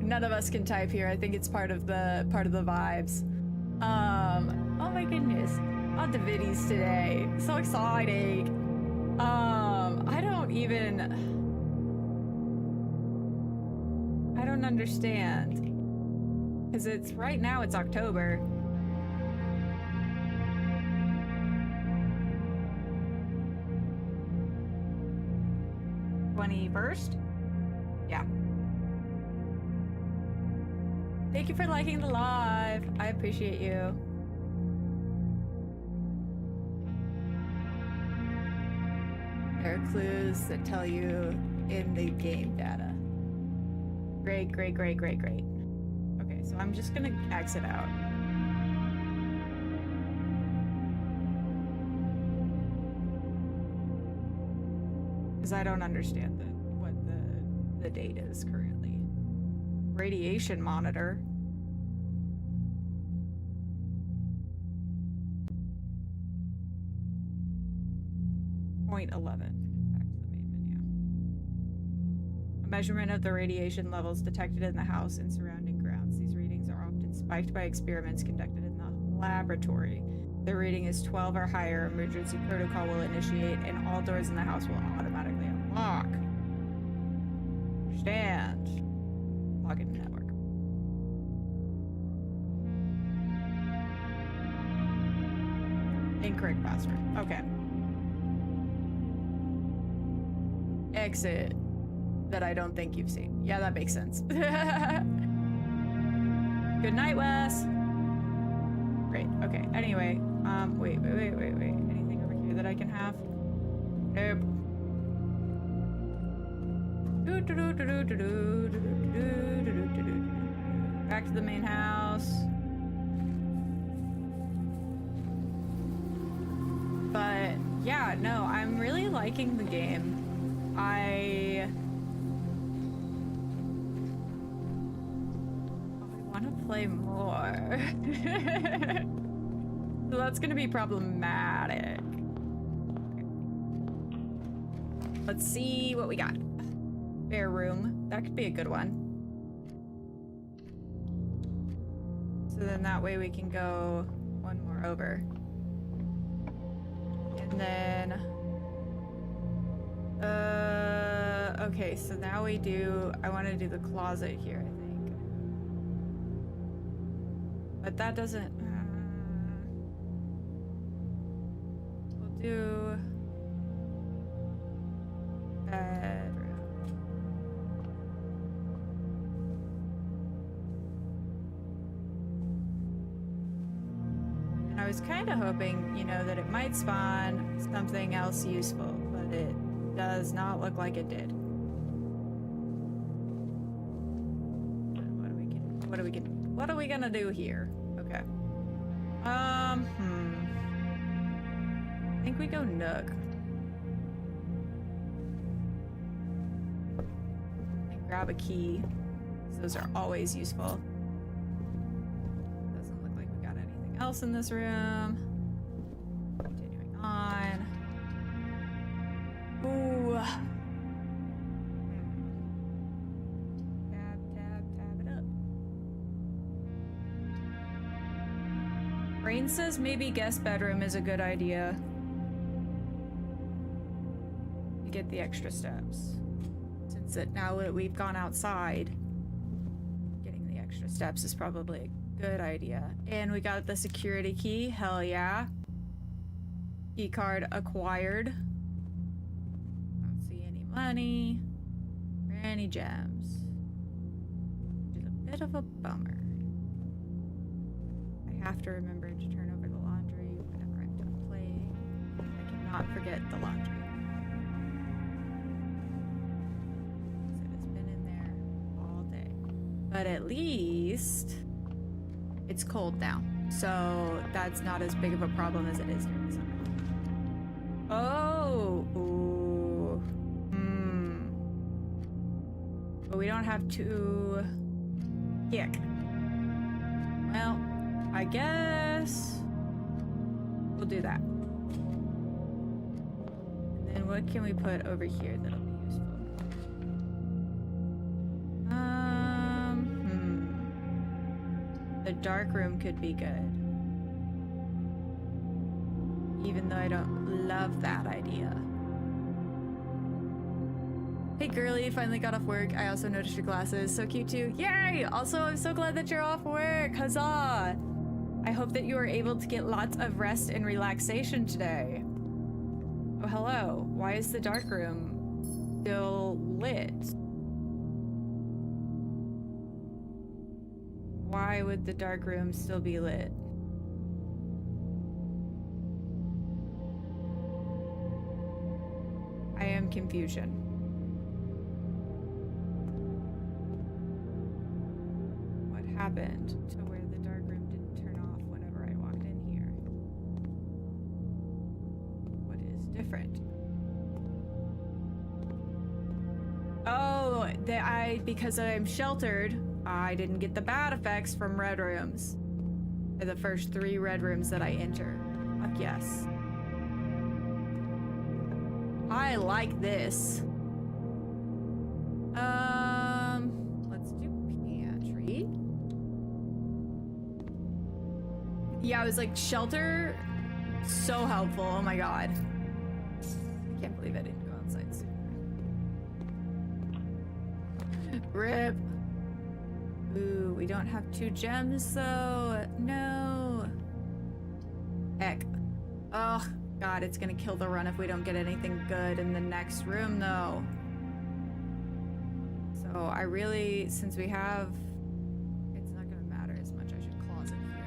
None of us can type here. I think it's part of the vibes. Oh my goodness. On the viddies today. So exciting. I don't understand. Cause it's right now it's October. First? Yeah. Thank you for liking the live. I appreciate you. There are clues that tell you in the game data. Great, great, great, great, great. Okay, so I'm just gonna exit out. Because I don't understand what the date is currently. Radiation monitor. .11. Back to the main menu. A measurement of the radiation levels detected in the house and surrounding grounds. These readings are often spiked by experiments conducted in the laboratory. The reading is 12 or higher. Emergency protocol will initiate, and all doors in the house will automatically unlock. Understand. Log into network. Incorrect password. Okay. Exit that I don't think you've seen. Yeah, that makes sense. Good night, Wes. Great. Okay. Anyway, wait. Anything over here that I can have? Nope. Back to the main house. But yeah, no, I'm really liking the game. I want to play more. So that's gonna be problematic. Okay. Let's see what we got. Spare room. That could be a good one. So then that way we can go one more over. And then okay, so now we do, I want to do the closet here, I think. But that doesn't, we'll do bedroom. And I was kind of hoping, you know, that it might spawn something else useful, but it does not look like it did. What are we gonna do here? Okay. I think we go Nook. And grab a key. Those are always useful. Doesn't look like we got anything else in this room. Continuing on. Ooh. Tab it up. Rain says maybe guest bedroom is a good idea. To get the extra steps. Since now that we've gone outside, getting the extra steps is probably a good idea. And we got the security key. Hell yeah. Key card acquired. Don't see any money or any gems, which is a bit of a bummer. I have to remember to turn over the laundry whenever I'm done playing. I cannot forget the laundry. So it's been in there all day. But at least it's cold now. So that's not as big of a problem as it is during the summer. Oh, ooh. But we don't have to kick. Well, I guess we'll do that. And then what can we put over here that'll be useful? The dark room could be good. Even though I don't love that idea. Hey girly, you finally got off work. I also noticed your glasses. So cute too. Yay! Also, I'm so glad that you're off work. Huzzah! I hope that you are able to get lots of rest and relaxation today. Oh, hello. Why is the dark room still lit? Why would the dark room still be lit? I am confusion. What happened to where the dark room didn't turn off whenever I walked in here? What is different? because I'm sheltered, I didn't get the bad effects from red rooms. They're the first 3 red rooms that I enter. Fuck yes. I like this. Let's do pantry. Yeah, I was like, shelter, so helpful. Oh my god. I can't believe I didn't go outside sooner. Rip. Ooh, we don't have 2 gems though. No. Heck. Oh, God, it's gonna kill the run if we don't get anything good in the next room though. So I really, since we have, it's not gonna matter as much. I should closet here.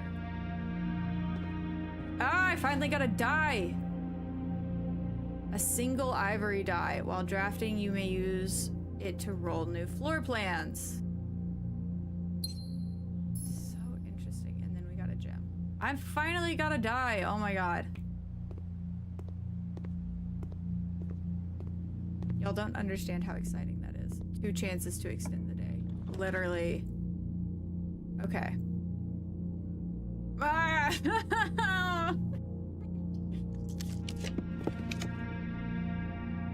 Ah, I finally got a die. A single ivory die. While drafting, you may use it to roll new floor plans. So interesting. And then we got a gem. I finally got a die. Oh my god. Y'all don't understand how exciting that is. 2 chances to extend the day. Literally. Okay. Ah!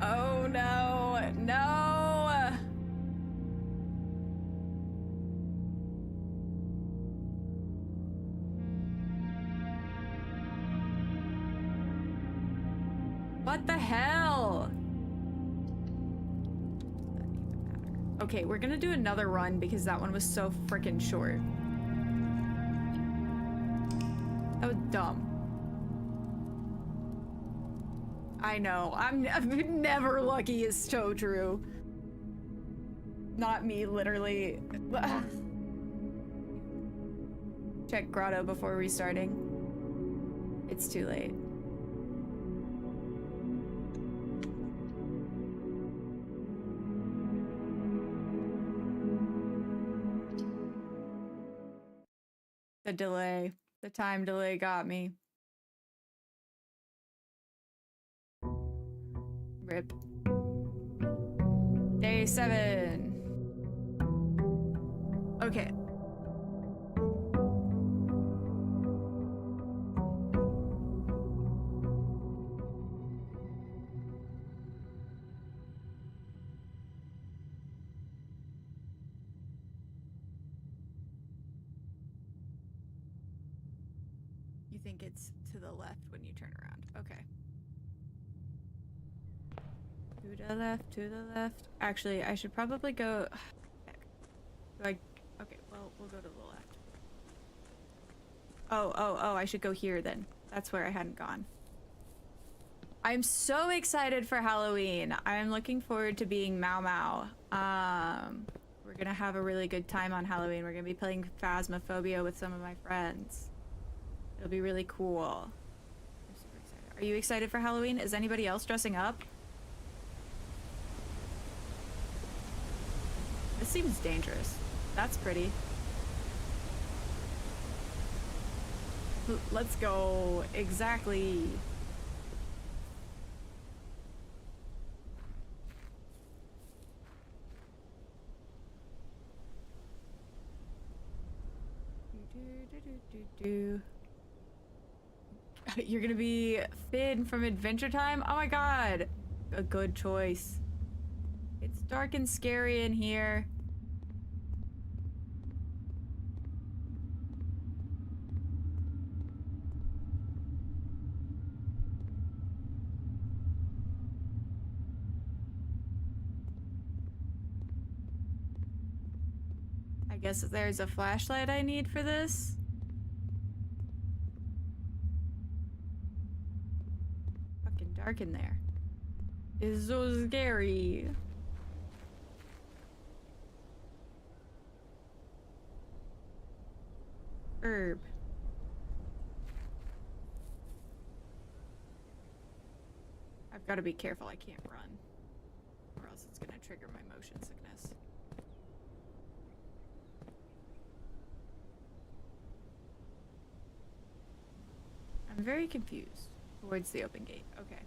Oh no, no! What the hell? Doesn't even matter. Okay, we're gonna do another run because that one was so freaking short. That was dumb. I know. I'm never lucky is so true. Not me, literally. Check grotto before restarting. It's too late. The delay. The time delay got me. Rip. Day 7. Okay. You think it's to the left when you turn around. Okay. To the left, to the left. Actually, I should probably go... Heck. Okay, well, we'll go to the left. Oh, I should go here then. That's where I hadn't gone. I'm so excited for Halloween. I'm looking forward to being Mau Mau. We're gonna have a really good time on Halloween. We're gonna be playing Phasmophobia with some of my friends. It'll be really cool. I'm super excited. Are you excited for Halloween? Is anybody else dressing up? This seems dangerous. That's pretty. Let's go. Exactly. You're gonna be Finn from Adventure Time? Oh my god. A good choice. It's dark and scary in here. I guess there's a flashlight I need for this. Fucking dark in there. It's so scary. Herb. I've got to be careful I can't run, or else it's gonna trigger my motion sickness. I'm very confused. Towards the open gate. Okay.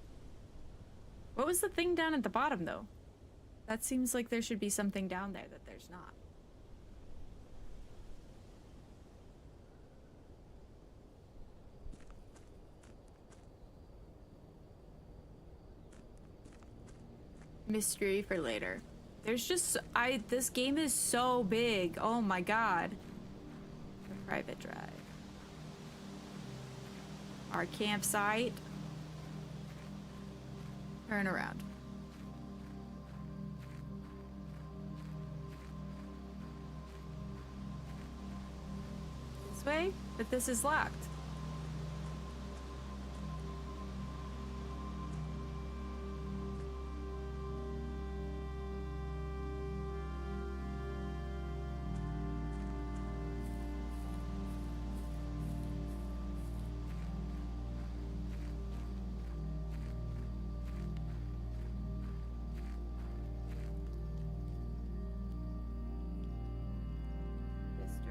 What was the thing down at the bottom, though? That seems like there should be something down there that there's not. Mystery for later. There's just this game is so big. Oh my god. The private drive. Our campsite. Turn around. This way? But this is locked.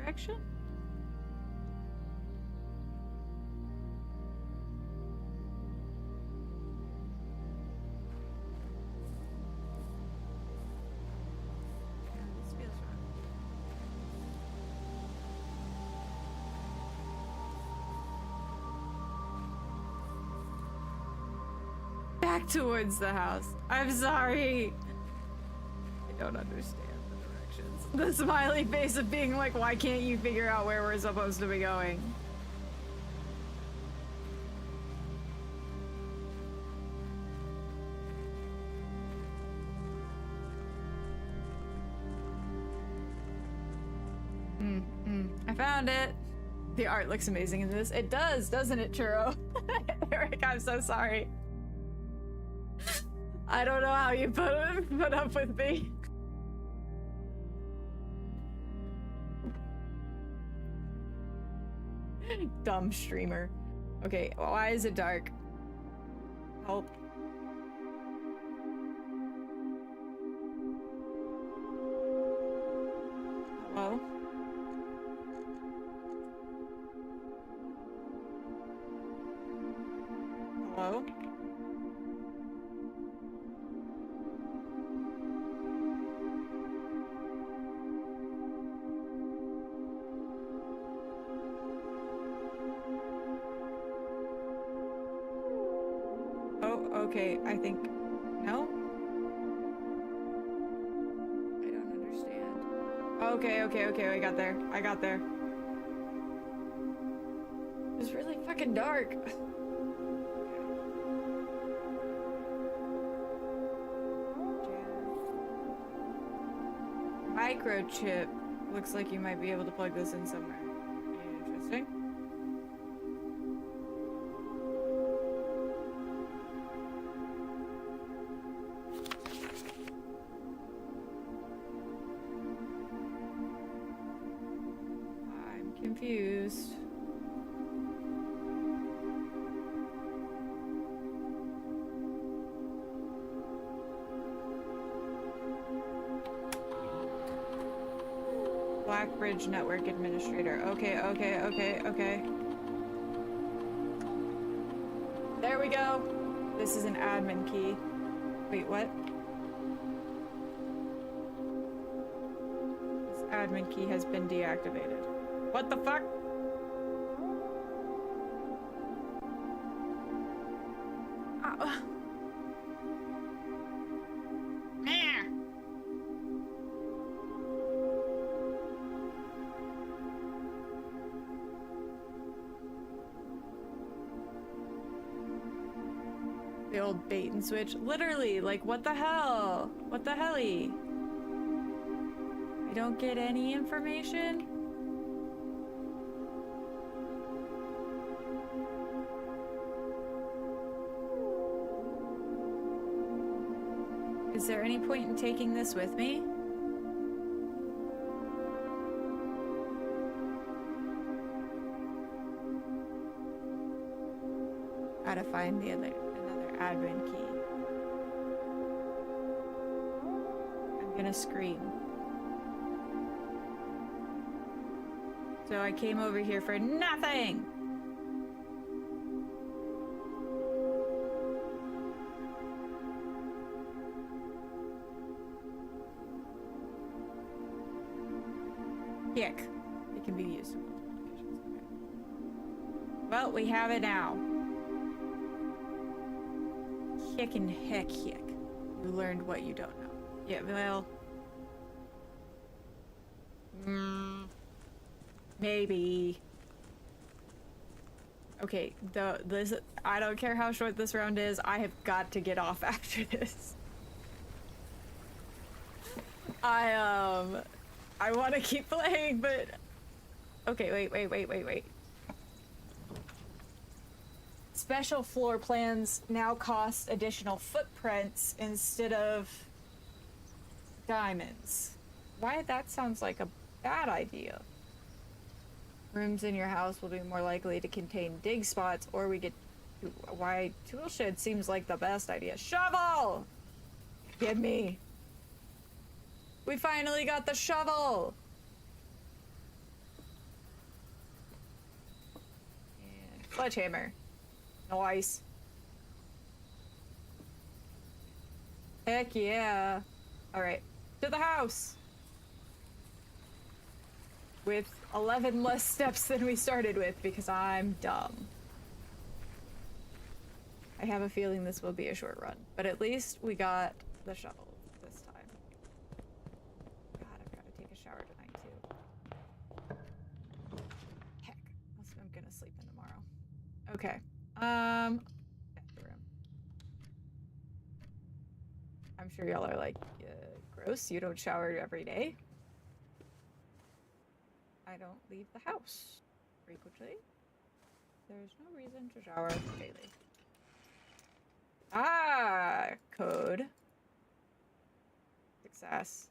Direction? This feels wrong. Back towards the house. I'm sorry. I don't understand. The smiley face of being like, why can't you figure out where we're supposed to be going? I found it. The art looks amazing in this. It does, doesn't it, Churro? Eric, I'm so sorry. I don't know how you put up with me. Dumb streamer. Okay, why is it dark? Help. Hello? Hello? Okay, I think... No? I don't understand. Okay, I got there. I got there. It was really fucking dark. Microchip. Looks like you might be able to plug this in somewhere. Interesting. Confused. Blackbridge Network Administrator. Okay. There we go. This is an admin key. Wait, what? This admin key has been deactivated. What the fuck? The old bait and switch. Literally, like, what the hell? What the helly? I don't get any information? Is there any point in taking this with me? Gotta find the another admin key. I'm gonna scream. So I came over here for nothing! It can be used. Well, we have it now. Hick and heck hick. You learned what you don't know. Yeah, well... maybe. Okay, this I don't care how short this round is. I have got to get off after this. I want to keep playing, but okay, wait. Special floor plans now cost additional footprints instead of diamonds. Why? That sounds like a bad idea. Rooms in your house will be more likely to contain dig spots, or we get... Why? Tool shed seems like the best idea. Shovel! Give me. We finally got the shovel! And sledgehammer. Nice. Heck yeah. Alright. To the house! With 11 less steps than we started with, because I'm dumb. I have a feeling this will be a short run, but at least we got the shovel this time. God, I've got to take a shower tonight too. Heck, I'm gonna sleep in tomorrow. Okay, bathroom. I'm sure y'all are like, gross, you don't shower every day. I don't leave the house frequently. There's no reason to shower daily. Ah, code. Success.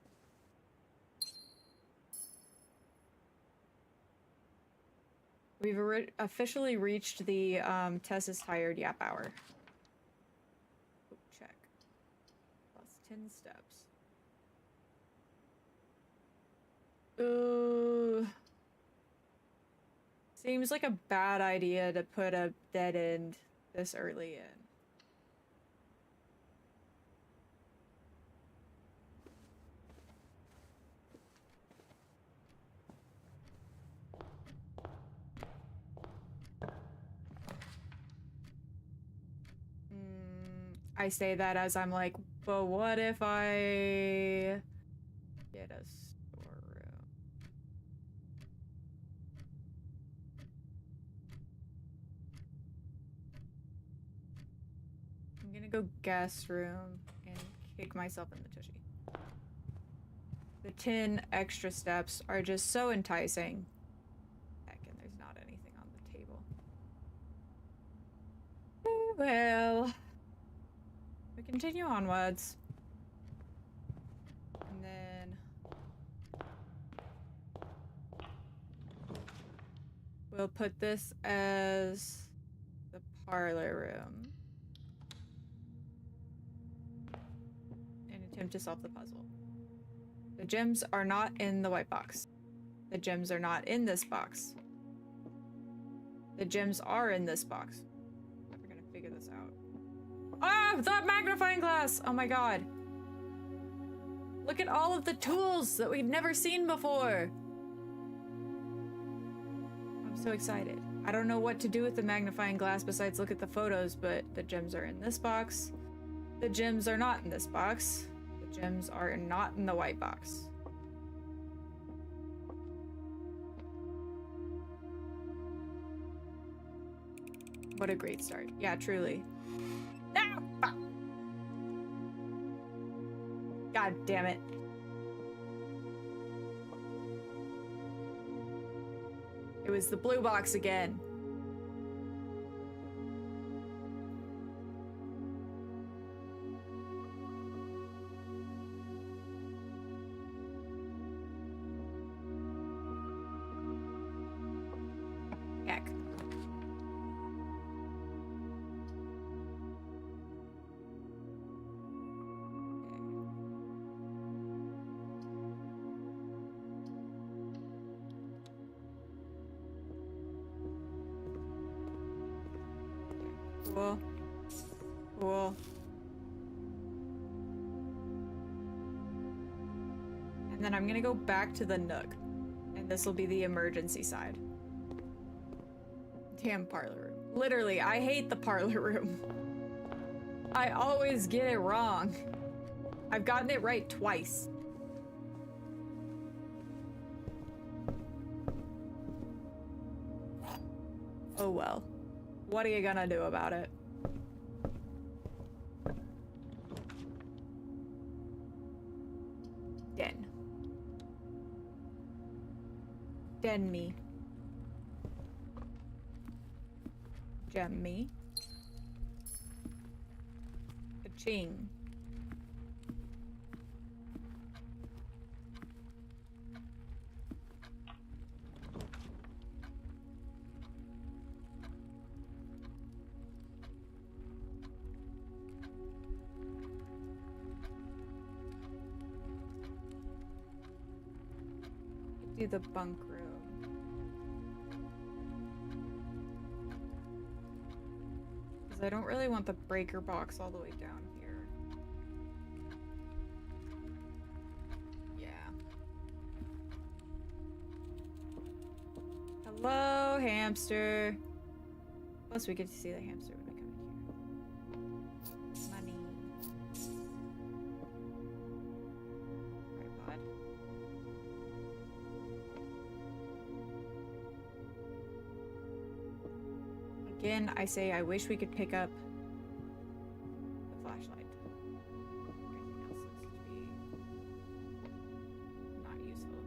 We've officially reached the Tess is tired yap hour. Oh, check. Plus 10 steps. Ooh. Seems like a bad idea to put a dead end this early in. I say that as I'm like, but what if I get a storeroom? I'm gonna go guest room and kick myself in the tushy. The 10 extra steps are just so enticing. Heck, and there's not anything on the table. Well, we continue onwards. And then we'll put this as the parlor room. And attempt to solve the puzzle. The gems are not in the white box. The gems are not in this box. The gems are in this box. We're gonna figure this out. Ah, the magnifying glass! Oh my god. Look at all of the tools that we've never seen before. I'm so excited. I don't know what to do with the magnifying glass besides look at the photos, but the gems are in this box. The gems are not in this box. The gems are not in the white box. What a great start. Yeah, truly. Ah! God damn it. It was the blue box again. Heck. Cool. Cool. And then I'm gonna go back to the Nook. And This will be the emergency side. Damn parlor room. Literally, I hate the parlor room. I always get it wrong. I've gotten it right twice. Oh well. What are you gonna do about it? Den. Den me. Gem me. Ka-ching. Do the bunk room. Because I don't really want the breaker box all the way down here. Yeah. Hello, hamster. Plus, we get to see the hamster when we come in here. Money. Right, bud. Again, I say I wish we could pick up the flashlight. Everything else looks to be not useful.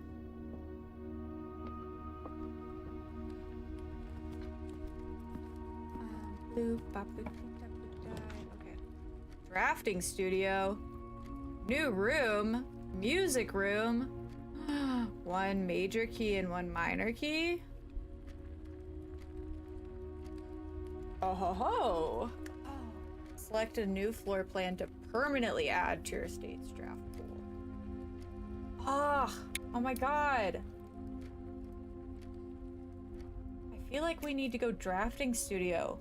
Okay. Drafting studio. New room. Music room. One major key and one minor key. Oh ho ho! Select a new floor plan to permanently add to your state's draft pool. Oh my god! I feel like we need to go drafting studio.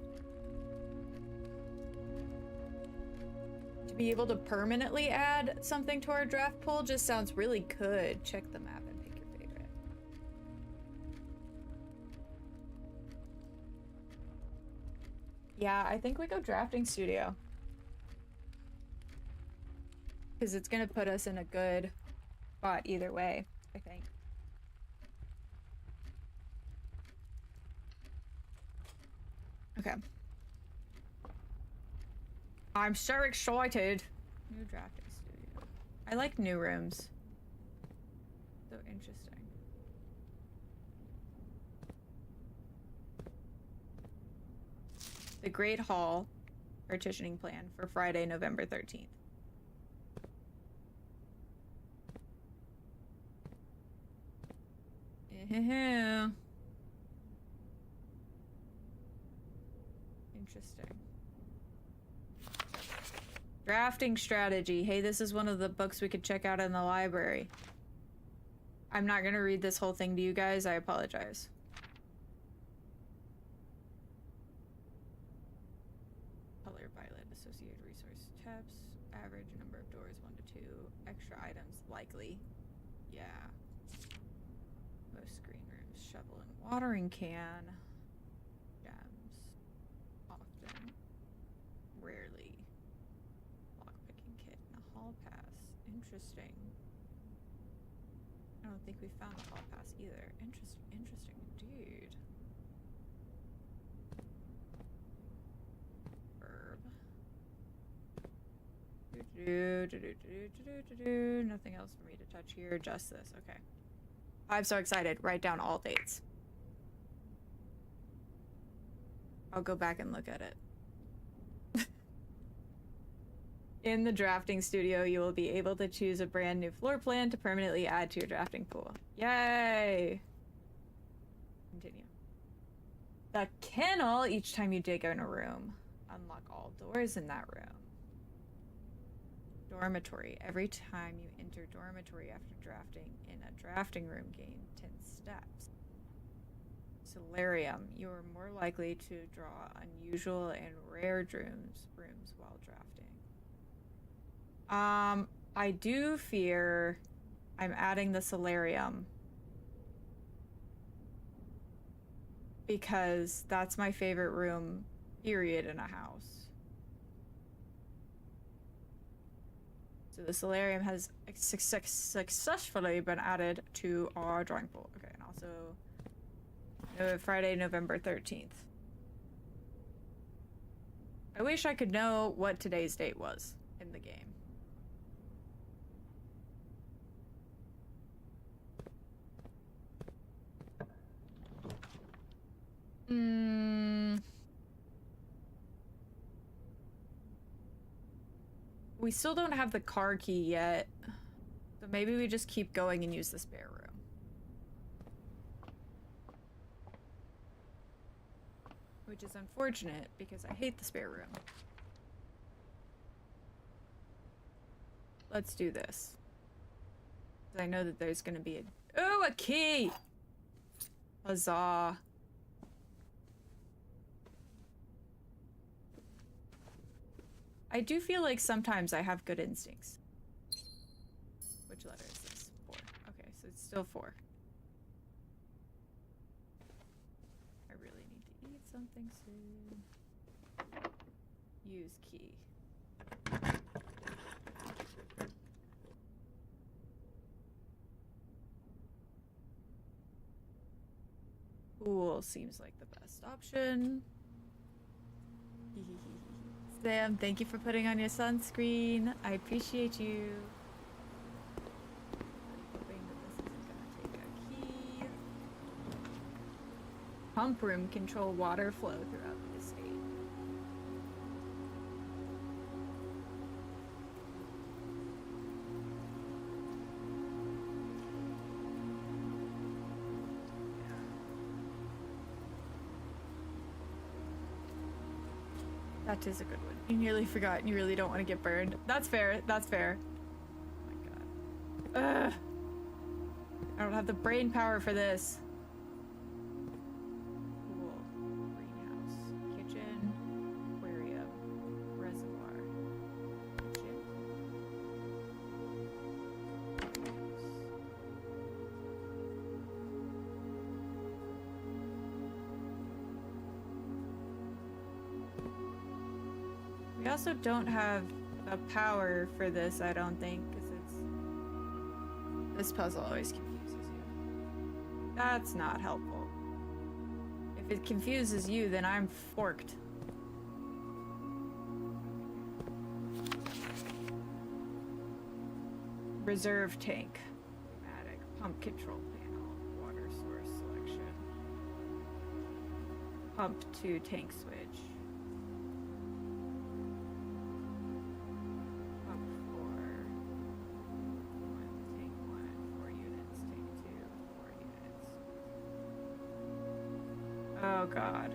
To be able to permanently add something to our draft pool just sounds really good. Check the map and pick your favorite. Yeah, I think we go drafting studio. Because it's going to put us in a good spot either way, I think. Okay. I'm so excited. New drafting studio. I like new rooms. So interesting. The Great Hall partitioning plan for Friday, November 13th. Interesting. Drafting strategy. Hey, this is one of the books we could check out in the library. I'm not gonna read this whole thing to you guys. I apologize. Color violet. Associated resource tabs. Average number of doors 1 to 2. Extra items likely. Yeah. Most screen rooms. Shovel and watering can. Gems. Often. Rarely. Lockpicking kit and a hall pass. Interesting. I don't think we found the hall pass either. Interesting indeed. Verb. Nothing else for me to touch here. Just this. Okay. I'm so excited. Write down all dates. I'll go back and look at it. In the drafting studio, you will be able to choose a brand new floor plan to permanently add to your drafting pool. Yay! Continue. The kennel, each time you dig in a room. Unlock all doors in that room. Dormitory. Every time you enter dormitory after drafting in a drafting room, gain 10 steps. Solarium. You are more likely to draw unusual and rare rooms while drafting. I do fear I'm adding the solarium because that's my favorite room, period, in a house. So the solarium has successfully been added to our drawing pool. Okay, and also Friday, November 13th. I wish I could know what today's date was in the game. We still don't have the car key yet, so maybe we just keep going and use the spare room. Which is unfortunate because I hate the spare room. Let's do this. I know that there's gonna be a key! Huzzah. I do feel like sometimes I have good instincts. Which letter is this? 4. Okay, so it's still 4. I really need to eat something soon. Use key. Pool seems like the best option. Sam, thank you for putting on your sunscreen. I appreciate you. Hoping that this isn't gonna take a key. Pump room control water flow throughout the estate. That is a good one. You nearly forgot and you really don't want to get burned. That's fair. That's fair. Oh my god. Ugh. I don't have the brain power for this. Pool. Greenhouse. Kitchen. Aquarium. Reservoir. Kitchen. We also don't have a power for this, I don't think, because this puzzle always confuses you. That's not helpful. If it confuses you, then I'm forked. Reserve tank. Pneumatic. Pump control panel. Water source selection. Pump to tank switch. Oh god.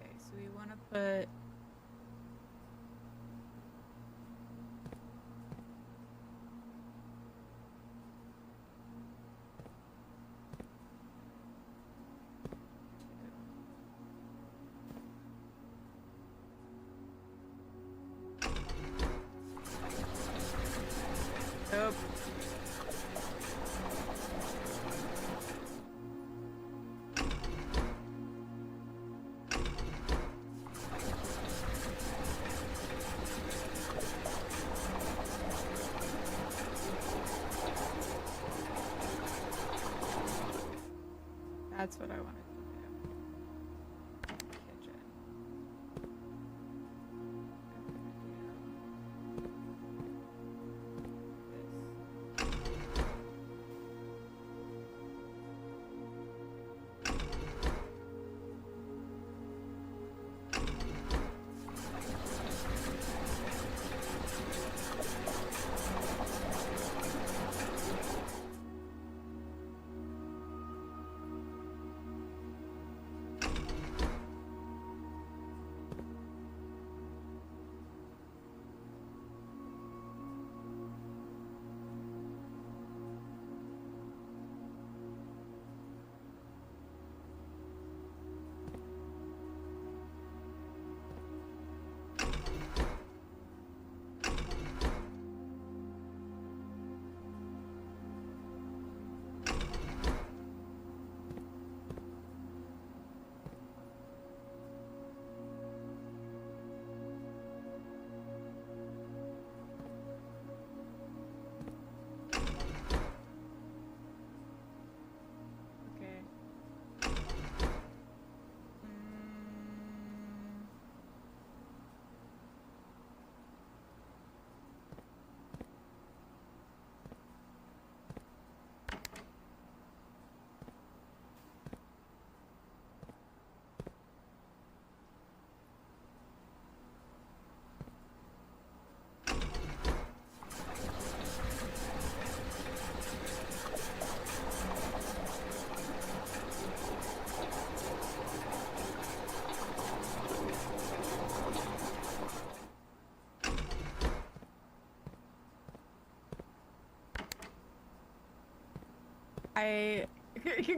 Okay, so we want to put Nope.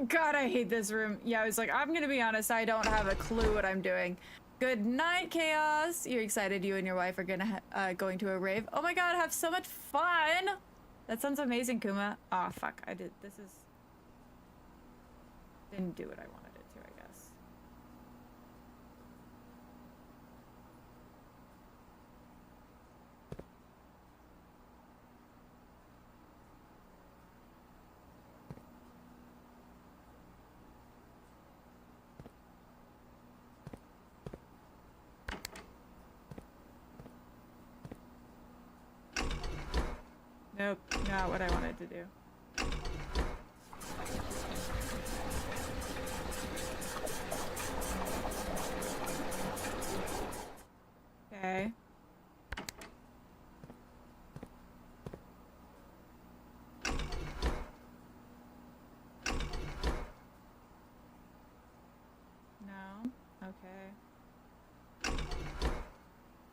God, I hate this room. Yeah, I was like, I'm gonna be honest, I don't have a clue what I'm doing. Good night, Chaos. You're excited you and your wife are going to a rave. Oh my god, have so much fun. That sounds amazing, Kuma. Oh, fuck, didn't do what I wanted it to, I guess. Nope, not what I wanted to do. Okay. No? Okay.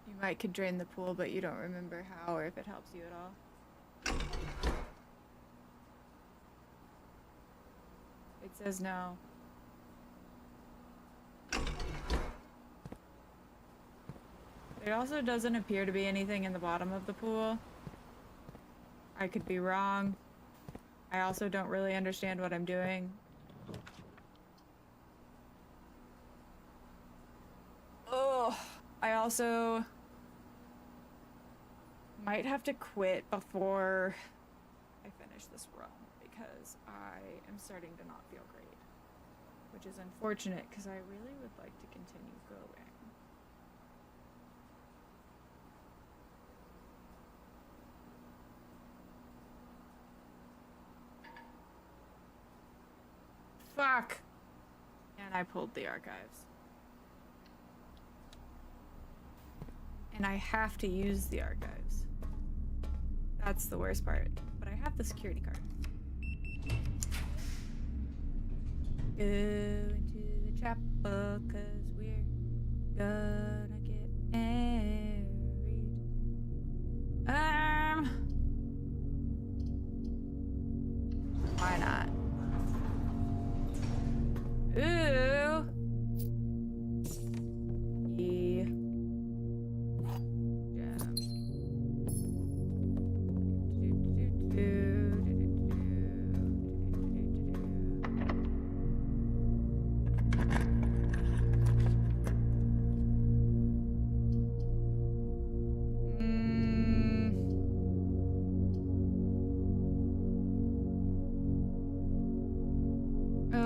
You might could drain the pool, but you don't remember how or if it helps you at all. It says no. There also doesn't appear to be anything in the bottom of the pool. I could be wrong. I also don't really understand what I'm doing. Oh, I also might have to quit before I finish this run because I am starting to not feel great, which is unfortunate because I really would like to continue going. Fuck! And I pulled the archives. And I have to use the archives. That's the worst part. But I have the security card. Go into the chapel, cause we're gonna get married. Why not? Ooh. Yeah.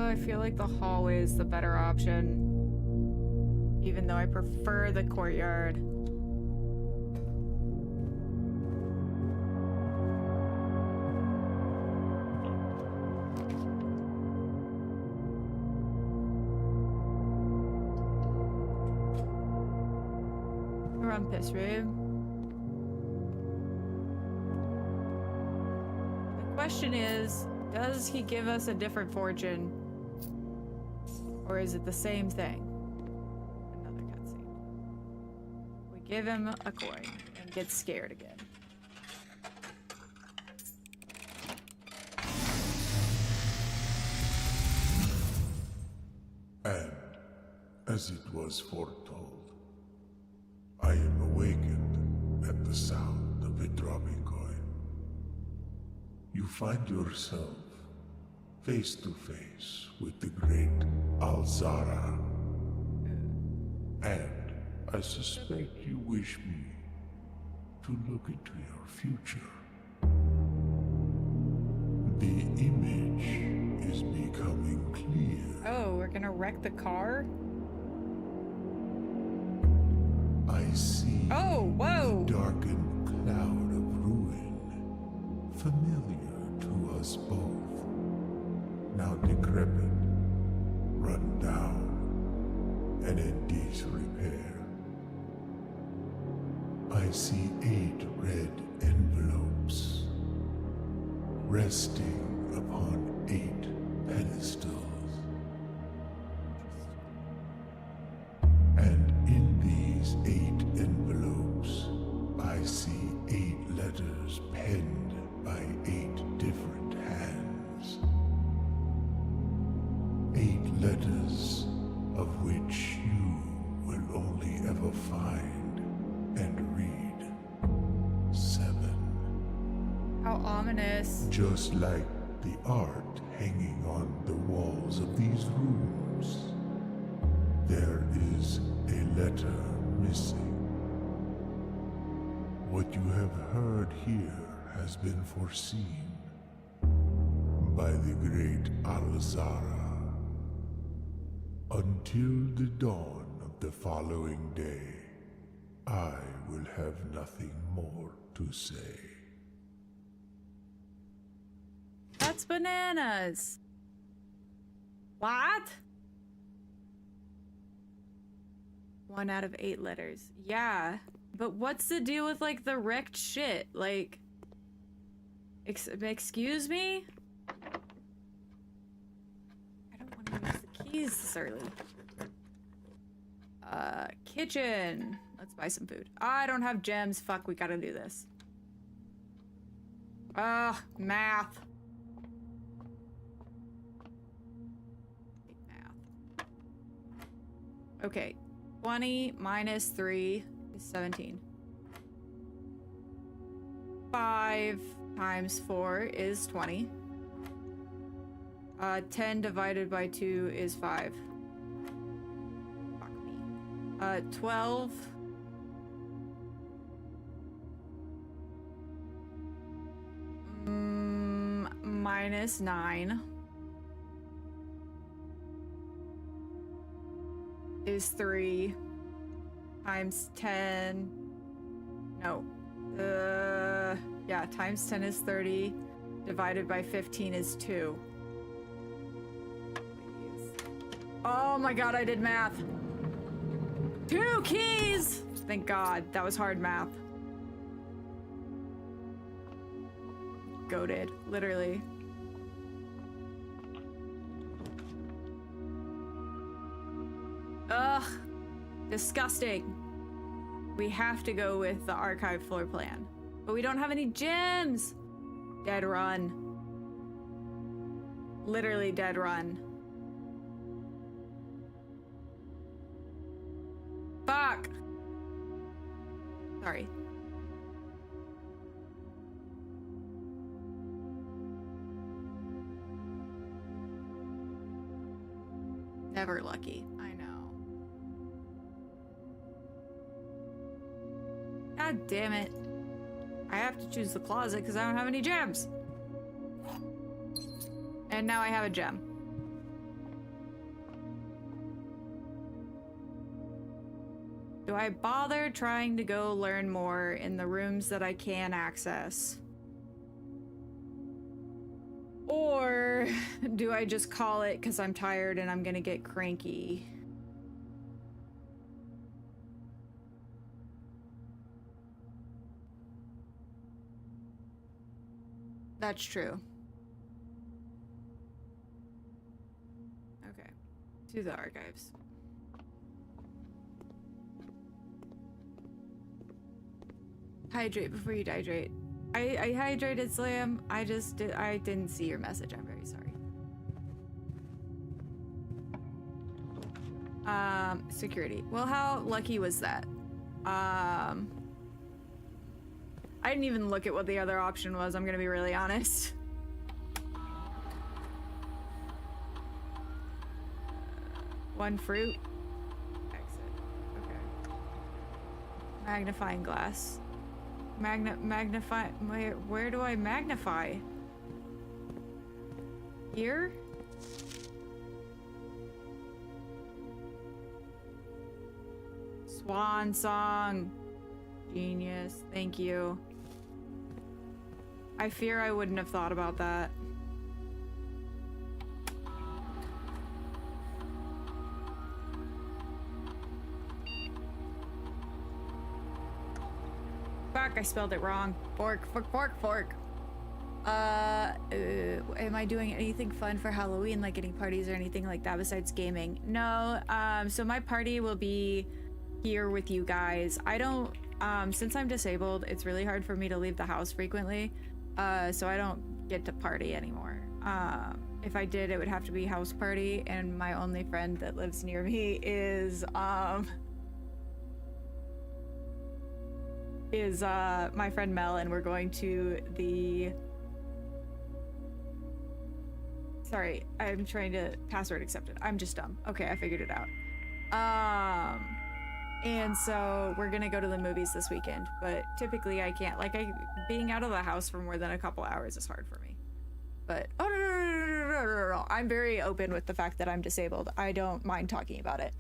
I feel like the hallway is the better option, even though I prefer the courtyard. Rumpus room. The question is, does he give us a different fortune? Or is it the same thing? Another cutscene. We give him a coin and get scared again. And, as it was foretold, I am awakened at the sound of a dropping coin. You find yourself face to face with the great Alzara. And I suspect you wish me to look into your future. The image is becoming clear. Oh, we're gonna wreck the car? I see whoa! a darkened cloud of ruin, familiar to us both. Now decrepit, run down, and in disrepair. I see 8 red envelopes, resting upon 8 pedestals. And in these 8 envelopes, I see 8 letters penned by 8 different hands. a find and read 7. How ominous. Just like the art hanging on the walls of these rooms, there is a letter missing. What you have heard here has been foreseen by the great Alzara. Until the dawn of the following day, I will have nothing more to say. That's bananas. What? 1 out of 8 letters. Yeah. But what's the deal with, like, the wrecked shit? Like, excuse me? I don't want to use the keys this early. Kitchen. Let's buy some food. I don't have gems. Fuck, we gotta do this. Math. Okay, 20 minus 3 is 17. 5 times 4 is 20. 10 divided by 2 is 5. Fuck me. 12. Minus 9. Is 3 times 10. No. Yeah, times 10 is 30. Divided by 15 is 2. Please. Oh my god, I did math. 2 keys! Thank god, that was hard math. Goated, literally. Ugh, disgusting. We have to go with the archive floor plan, but we don't have any gems. Dead run. Literally dead run. Fuck. Sorry. Never lucky. I know. God damn it. I have to choose the closet because I don't have any gems. And now I have a gem. Do I bother trying to go learn more in the rooms that I can access? Or do I just call it because I'm tired and I'm gonna get cranky? That's true. Okay. To the archives. Hydrate before you dehydrate. I hydrated, Slam. I didn't see your message. I'm very sorry. Security. Well, how lucky was that? I didn't even look at what the other option was, I'm gonna be really honest. One fruit. Exit. Okay. Magnifying glass. Magnify. Where do I magnify? Here? Swan song. Genius. Thank you. I fear I wouldn't have thought about that. Fuck, I spelled it wrong. Fork. Am I doing anything fun for Halloween, like any parties or anything like that besides gaming? No, so my party will be here with you guys. I don't, since I'm disabled, it's really hard for me to leave the house frequently, so I don't get to party anymore. If I did, it would have to be house party, and my only friend that lives near me is, is my friend Mel, and we're going to the... Sorry, I'm trying to password accepted. I'm just dumb. Okay, I figured it out. And so we're gonna go to the movies this weekend, but typically I can't. Like, being out of the house for more than a couple hours is hard for me. But no. I'm very open with the fact that I'm disabled. I don't mind talking about it.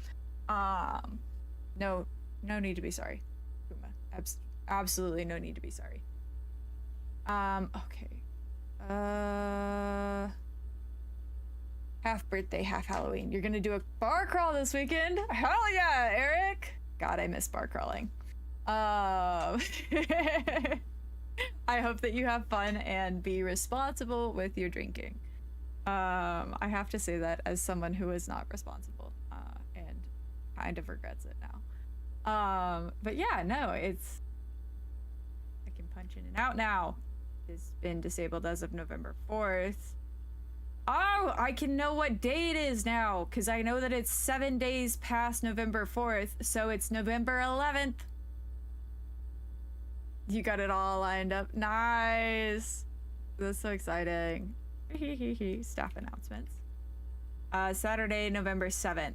No need to be sorry. Absolutely no need to be sorry. Okay. Half birthday, half Halloween. You're gonna do a bar crawl this weekend? Hell yeah, Eric! God, I miss bar crawling. I hope that you have fun and be responsible with your drinking. I have to say that as someone who is not responsible, and kind of regrets it now. But yeah, no, I can punch in and out now. It's been disabled as of November 4th. Oh, I can know what day it is now, because I know that it's 7 days past November 4th, so it's November 11th. You got it all lined up. Nice. That's so exciting. Staff announcements. Saturday, November 7th.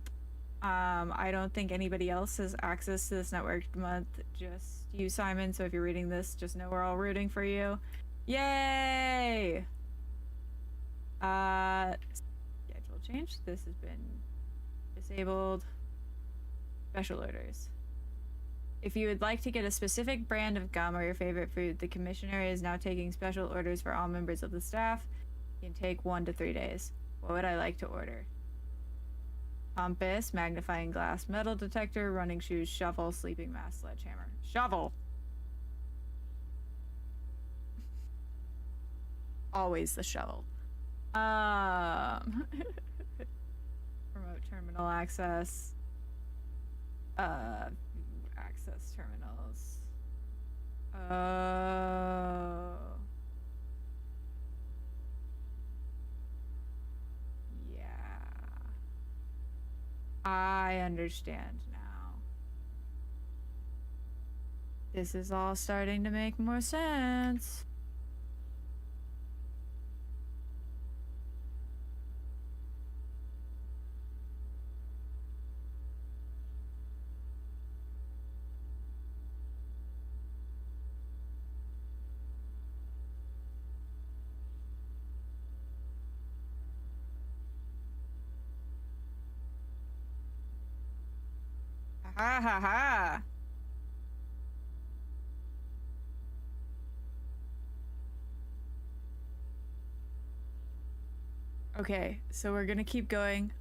I don't think anybody else has access to this networked month. Just you, Simon, so if you're reading this, just know we're all rooting for you. Yay! Schedule change. This has been disabled. Special orders. If you would like to get a specific brand of gum or your favorite food, the commissioner is now taking special orders for all members of the staff. It can take 1 to 3 days. What would I like to order? Compass, magnifying glass, metal detector, running shoes, shovel, sleeping mask, sledgehammer. Shovel! Always the shovel. Remote terminal access. Access terminals. Yeah. I understand now. This is all starting to make more sense. Ha ha ha. Okay, so we're gonna keep going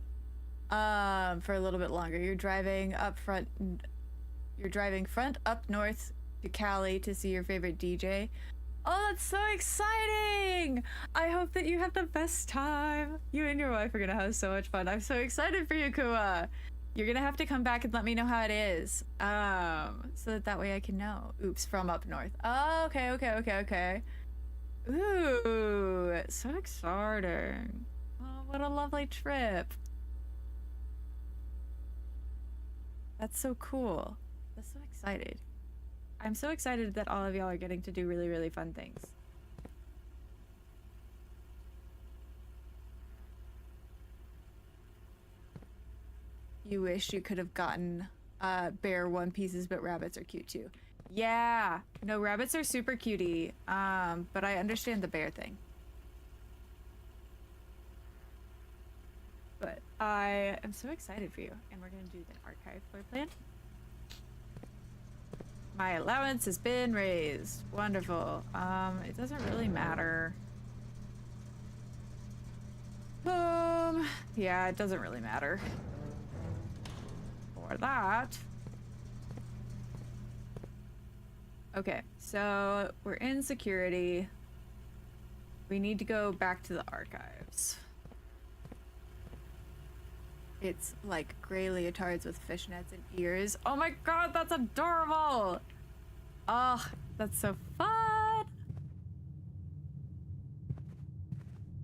for a little bit longer. You're driving front up north to Cali to see your favorite DJ. Oh, that's so exciting! I hope that you have the best time. You and your wife are gonna have so much fun. I'm so excited for you, Kua. You're gonna have to come back and let me know how it is, so that way I can know. Oops, from up north. Oh, okay. Ooh, so exciting. Oh, what a lovely trip. That's so cool. That's so excited. I'm so excited that all of y'all are getting to do really, really fun things. You wish you could have gotten bear one pieces, but rabbits are cute too. Yeah, no, rabbits are super cutie, but I understand the bear thing. But I am so excited for you, and we're gonna do the archive floor plan. My allowance has been raised. Wonderful. It doesn't really matter. Yeah, it doesn't really matter. For that. Okay, so we're in security. We need to go back to the archives. It's like gray leotards with fishnets and ears. Oh my god, that's adorable! Oh, that's so fun!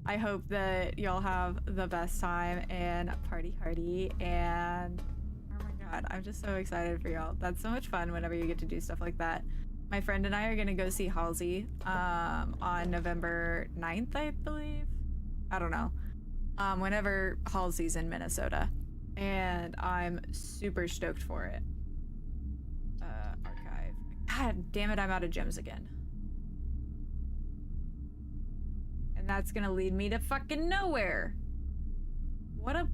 I hope that y'all have the best time and party hardy, and oh my god, I'm just so excited for y'all. That's so much fun whenever you get to do stuff like that. My friend and I are gonna go see Halsey on November 9th, I believe. I don't know. Whenever Halsey's in Minnesota. And I'm super stoked for it. Archive. God damn it, I'm out of gems again. And that's gonna lead me to fucking nowhere. What a...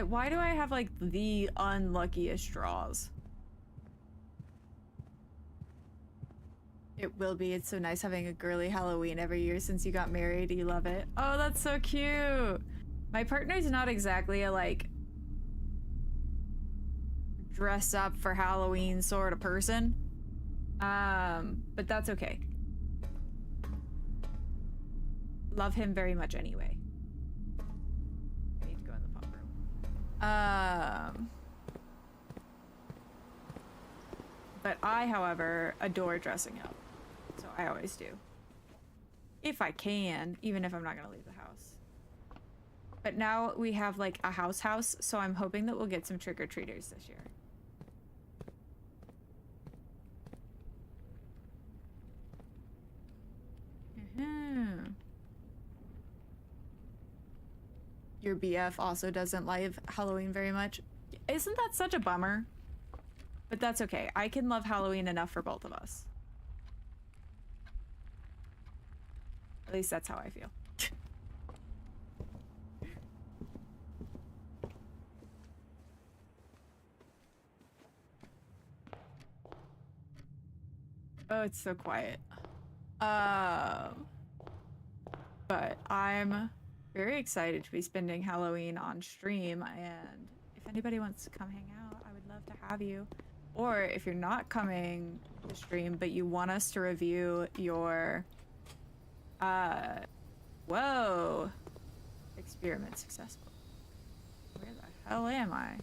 Why do I have, like, the unluckiest draws? It will be. It's so nice having a girly Halloween every year since you got married. You love it. Oh, that's so cute. My partner's not exactly a, like, dress up for Halloween sort of person. But that's okay. Love him very much anyway. I need to go in the pop room. But I, however, adore dressing up. So I always do. If I can, even if I'm not gonna leave the house. But now we have like a house, so I'm hoping that we'll get some trick-or-treaters this year. Your BF also doesn't like Halloween very much. Isn't that such a bummer? But that's okay. I can love Halloween enough for both of us. At least that's how I feel. Oh, it's so quiet. But I'm very excited to be spending Halloween on stream, and if anybody wants to come hang out, I would love to have you. Or if you're not coming to stream, but you want us to review your, whoa, experiment successful. Where the hell am I?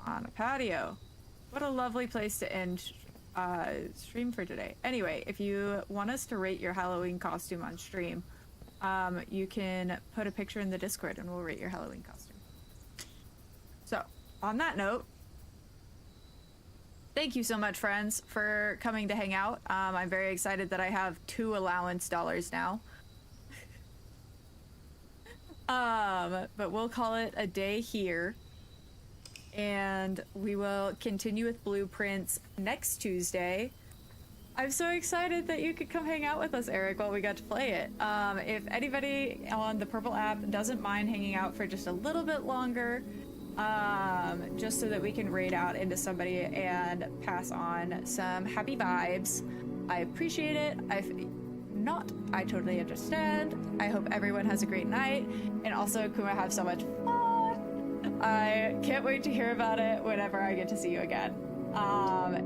On a patio. What a lovely place to end stream for today. Anyway, if you want us to rate your Halloween costume on stream, you can put a picture in the Discord and we'll rate your Halloween costume. So, on that note, thank you so much, friends, for coming to hang out. I'm very excited that I have 2 allowance dollars now. But we'll call it a day here. And we will continue with Blueprints next Tuesday. I'm so excited that you could come hang out with us, Eric, while we got to play it. If anybody on the Purple app doesn't mind hanging out for just a little bit longer, just so that we can raid out into somebody and pass on some happy vibes, I appreciate it. I totally understand. I hope everyone has a great night, and also Kuma have so much fun. I can't wait to hear about it whenever I get to see you again.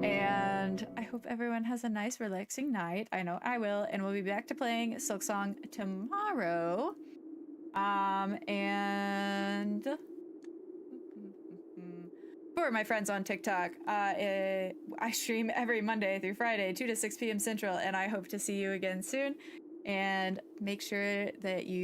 And I hope everyone has a nice, relaxing night. I know I will, and we'll be back to playing Silksong tomorrow. And for my friends on TikTok, I stream every Monday through Friday, 2 to 6 p.m. Central, and I hope to see you again soon. And make sure that you